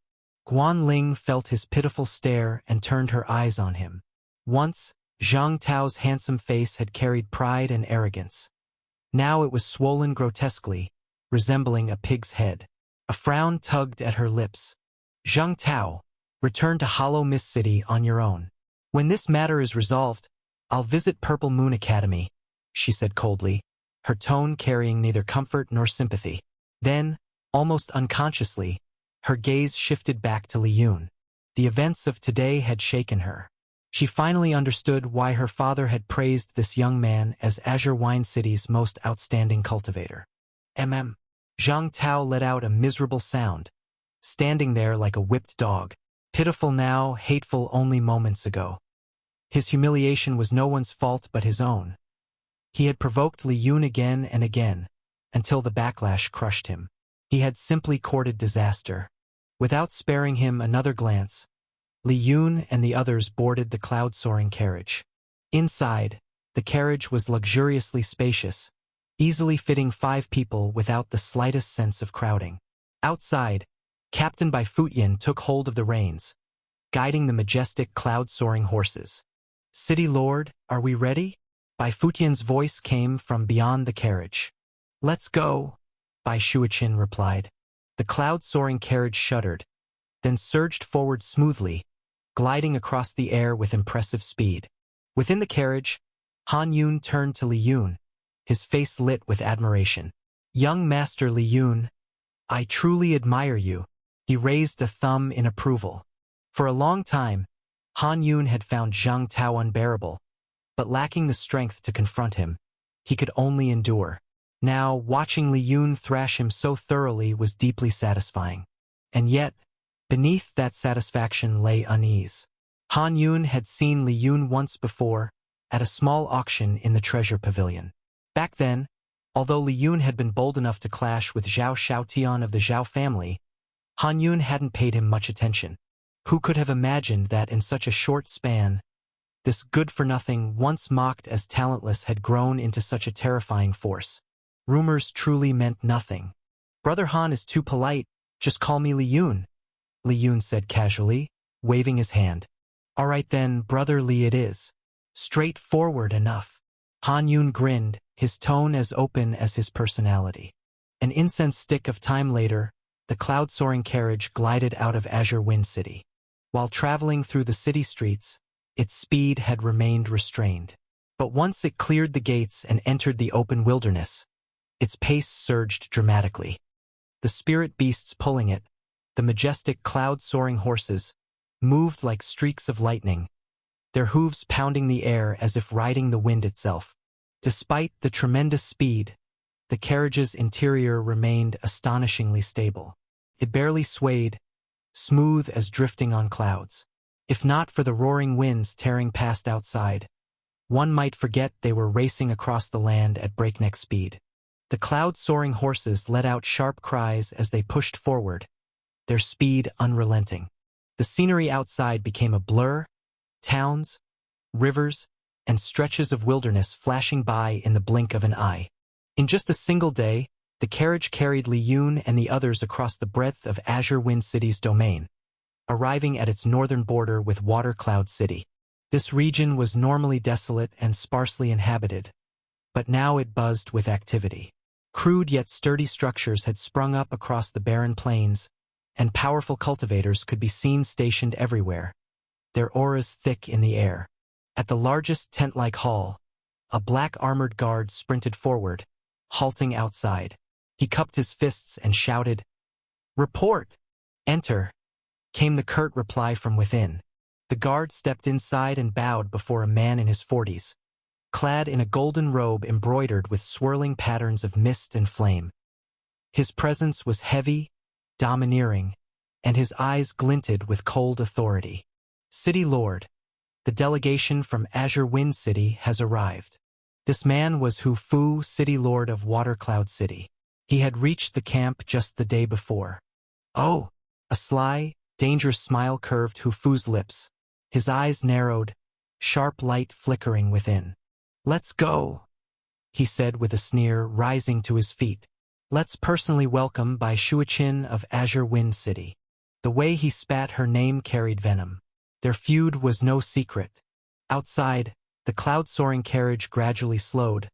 Guan Ling felt his pitiful stare and turned her eyes on him. Once, Jang Tao's handsome face had carried pride and arrogance. Now it was swollen grotesquely, resembling a pig's head. A frown tugged at her lips. Jang Tao, return to Hollow Mist City on your own. When this matter is resolved, I'll visit Purple Moon Academy, she said coldly, her tone carrying neither comfort nor sympathy. Then, almost unconsciously, her gaze shifted back to Lien. The events of today had shaken her. She finally understood why her father had praised this young man as Azure Wine City's most outstanding cultivator. Jang Tao let out a miserable sound, standing there like a whipped dog, pitiful now, hateful only moments ago. His humiliation was no one's fault but his own. He had provoked Lien again and again, until the backlash crushed him. He had simply courted disaster. Without sparing him another glance, Lien and the others boarded the cloud-soaring carriage. Inside, the carriage was luxuriously spacious, easily fitting 5 people without the slightest sense of crowding. Outside, Captain Bai Futien took hold of the reins, guiding the majestic cloud-soaring horses. City Lord, are we ready? Bai Futien's voice came from beyond the carriage. Let's go, Bai Shuichin replied. The cloud-soaring carriage shuddered, then surged forward smoothly, gliding across the air with impressive speed. Within the carriage, Han Yun turned to Lien, his face lit with admiration. Young Master Lien, I truly admire you. He raised a thumb in approval. For a long time, Han Yun had found Jang Tao unbearable, but lacking the strength to confront him, he could only endure. Now, watching Lien thrash him so thoroughly was deeply satisfying. And yet, beneath that satisfaction lay unease. Han Yun had seen Lien once before, at a small auction in the treasure pavilion. Back then, although Lien had been bold enough to clash with Xiao Xiaotian of the Xiao family, Han Yun hadn't paid him much attention. Who could have imagined that in such a short span, this good-for-nothing, once mocked as talentless, had grown into such a terrifying force? Rumors truly meant nothing. "Brother Han is too polite, just call me Lien," Lien said casually, waving his hand. "All right then, Brother Li it is. Straightforward enough." Han Yun grinned, his tone as open as his personality. An incense stick of time later, the cloud-soaring carriage glided out of Azure Wind City. While traveling through the city streets, its speed had remained restrained. But once it cleared the gates and entered the open wilderness, its pace surged dramatically. The spirit beasts pulling it, the majestic cloud-soaring horses, moved like streaks of lightning, their hooves pounding the air as if riding the wind itself. Despite the tremendous speed, the carriage's interior remained astonishingly stable. It barely swayed, smooth as drifting on clouds. If not for the roaring winds tearing past outside, one might forget they were racing across the land at breakneck speed. The cloud-soaring horses let out sharp cries as they pushed forward, their speed unrelenting. The scenery outside became a blur, towns, rivers, and stretches of wilderness flashing by in the blink of an eye. In just a single day, the carriage carried Lien and the others across the breadth of Azure Wind City's domain, arriving at its northern border with Water Cloud City. This region was normally desolate and sparsely inhabited, but now it buzzed with activity. Crude yet sturdy structures had sprung up across the barren plains, and powerful cultivators could be seen stationed everywhere, their auras thick in the air. At the largest tent-like hall, a black armored guard sprinted forward, halting outside. He cupped his fists and shouted, "Report! Enter!" Came the curt reply from within. The guard stepped inside and bowed before a man in his 40s, clad in a golden robe embroidered with swirling patterns of mist and flame. His presence was heavy, domineering, and his eyes glinted with cold authority. "City Lord, the delegation from Azure Wind City has arrived." This man was Hu Fu, City Lord of Water Cloud City. He had reached the camp just the day before. "Oh!" A sly, dangerous smile curved Hu Fu's lips. His eyes narrowed, sharp light flickering within. "Let's go," he said with a sneer, rising to his feet. "Let's personally welcome Bai Shuichin of Azure Wind City." The way he spat her name carried venom. Their feud was no secret. Outside, the cloud-soaring carriage gradually slowed,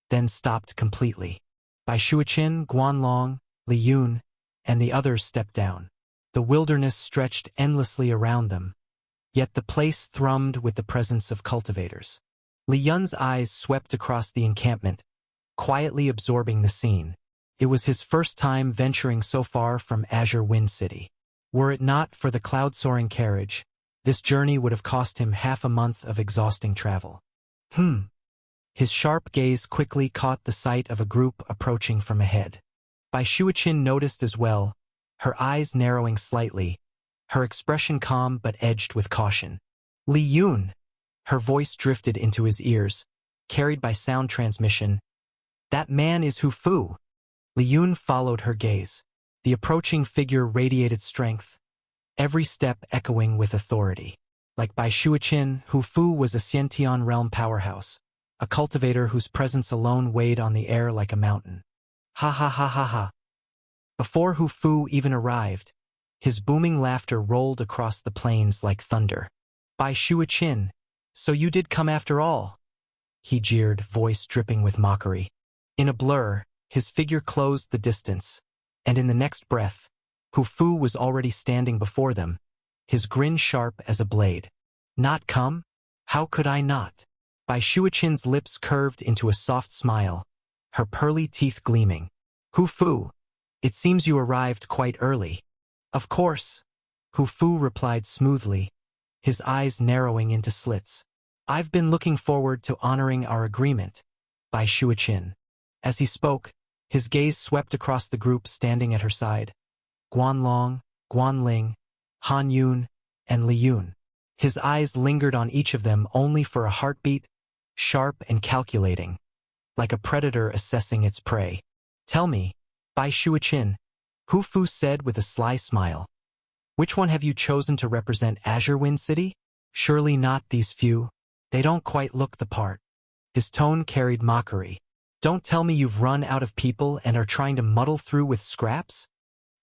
then stopped completely. Bai Shuichin, Guan Long, Lien, and the others stepped down. The wilderness stretched endlessly around them, yet the place thrummed with the presence of cultivators. Lien's eyes swept across the encampment, quietly absorbing the scene. It was his first time venturing so far from Azure Wind City. Were it not for the cloud-soaring carriage, this journey would have cost him half a month of exhausting travel. His sharp gaze quickly caught the sight of a group approaching from ahead. Bai Shuichin noticed as well, her eyes narrowing slightly, her expression calm but edged with caution. "Lien!" Her voice drifted into his ears, carried by sound transmission. "That man is Hu Fu." Lien followed her gaze. The approaching figure radiated strength, every step echoing with authority. Like Bai Shuichin, Hu Fu was a Xiantian realm powerhouse, a cultivator whose presence alone weighed on the air like a mountain. Ha ha ha ha ha. Before Hu Fu even arrived, his booming laughter rolled across the plains like thunder. "Bai Shuichin, so you did come after all," he jeered, voice dripping with mockery. In a blur, his figure closed the distance, and in the next breath, Hu Fu was already standing before them, his grin sharp as a blade. "Not come? How could I not?" Bai Shuichin's lips curved into a soft smile, her pearly teeth gleaming. "Hu Fu, it seems you arrived quite early." "Of course," Hu Fu replied smoothly, his eyes narrowing into slits. "I've been looking forward to honoring our agreement," by Shuiqin. As he spoke, his gaze swept across the group standing at her side. Guan Long, Guan Ling, Han Yun, and Lien. His eyes lingered on each of them only for a heartbeat, sharp and calculating, like a predator assessing its prey. "Tell me," Bai Shuiqin, Hu Fu said with a sly smile. "Which one have you chosen to represent Azure Wind City? Surely not these few. They don't quite look the part." His tone carried mockery. "Don't tell me you've run out of people and are trying to muddle through with scraps?"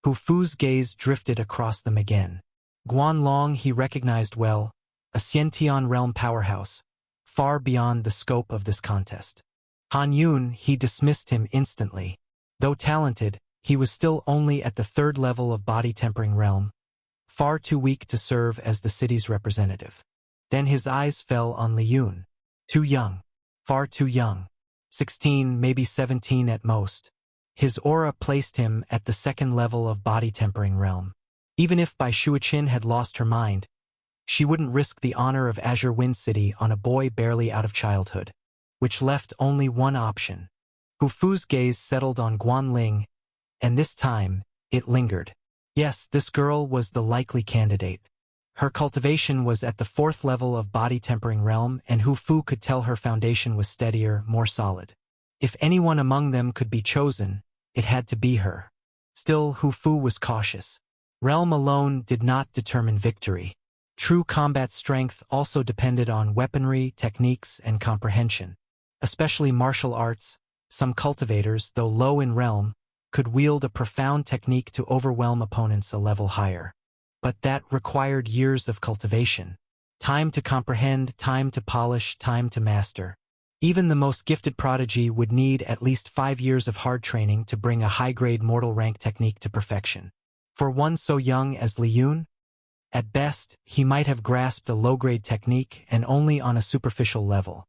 Hu Fu's gaze drifted across them again. Guan Long he recognized well, a Xiantian realm powerhouse, far beyond the scope of this contest. Han Yun he dismissed him instantly. Though talented, he was still only at the 3rd level of body tempering realm, far too weak to serve as the city's representative. Then his eyes fell on Lien. Too young. Far too young. 16, maybe 17 at most. His aura placed him at the 2nd level of body tempering realm. Even if Bai Shuiqin had lost her mind, she wouldn't risk the honor of Azure Wind City on a boy barely out of childhood, which left only one option. Hu Fu's gaze settled on Guan Ling, and this time, it lingered. Yes, this girl was the likely candidate. Her cultivation was at the 4th level of body tempering realm, and Hu Fu could tell her foundation was steadier, more solid. If anyone among them could be chosen, it had to be her. Still, Hu Fu was cautious. Realm alone did not determine victory. True combat strength also depended on weaponry, techniques, and comprehension. Especially martial arts, some cultivators, though low in realm, could wield a profound technique to overwhelm opponents a level higher. But that required years of cultivation. Time to comprehend, time to polish, time to master. Even the most gifted prodigy would need at least 5 years of hard training to bring a high-grade mortal rank technique to perfection. For one so young as Lien, at best, he might have grasped a low-grade technique and only on a superficial level.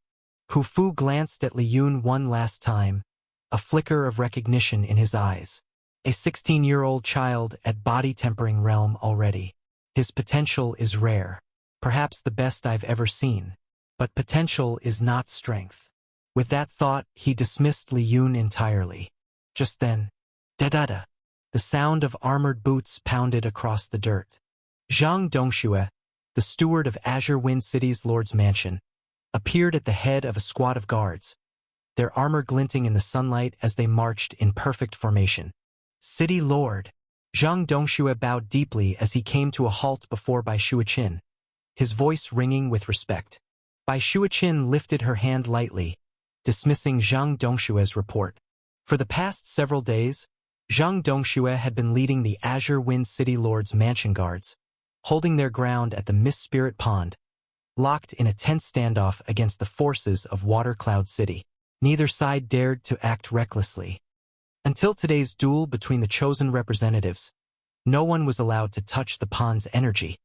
Hu Fu glanced at Lien one last time, a flicker of recognition in his eyes. A 16-year-old child at body tempering realm already. His potential is rare, perhaps the best I've ever seen. But potential is not strength. With that thought, he dismissed Lien entirely. Just then, da-da-da, the sound of armored boots pounded across the dirt. Zhang Dongxue, the steward of Azure Wind City's Lord's Mansion, appeared at the head of a squad of guards, their armor glinting in the sunlight as they marched in perfect formation. "City Lord." Zhang Dongxue bowed deeply as he came to a halt before Bai Shuiqin, his voice ringing with respect. Bai Shuiqin lifted her hand lightly, dismissing Zhang Dongxue's report. For the past several days, Zhang Dongxue had been leading the Azure Wind City Lord's Mansion guards, holding their ground at the Mist Spirit Pond, locked in a tense standoff against the forces of Water Cloud City. Neither side dared to act recklessly. Until today's duel between the chosen representatives, no one was allowed to touch the pond's energy.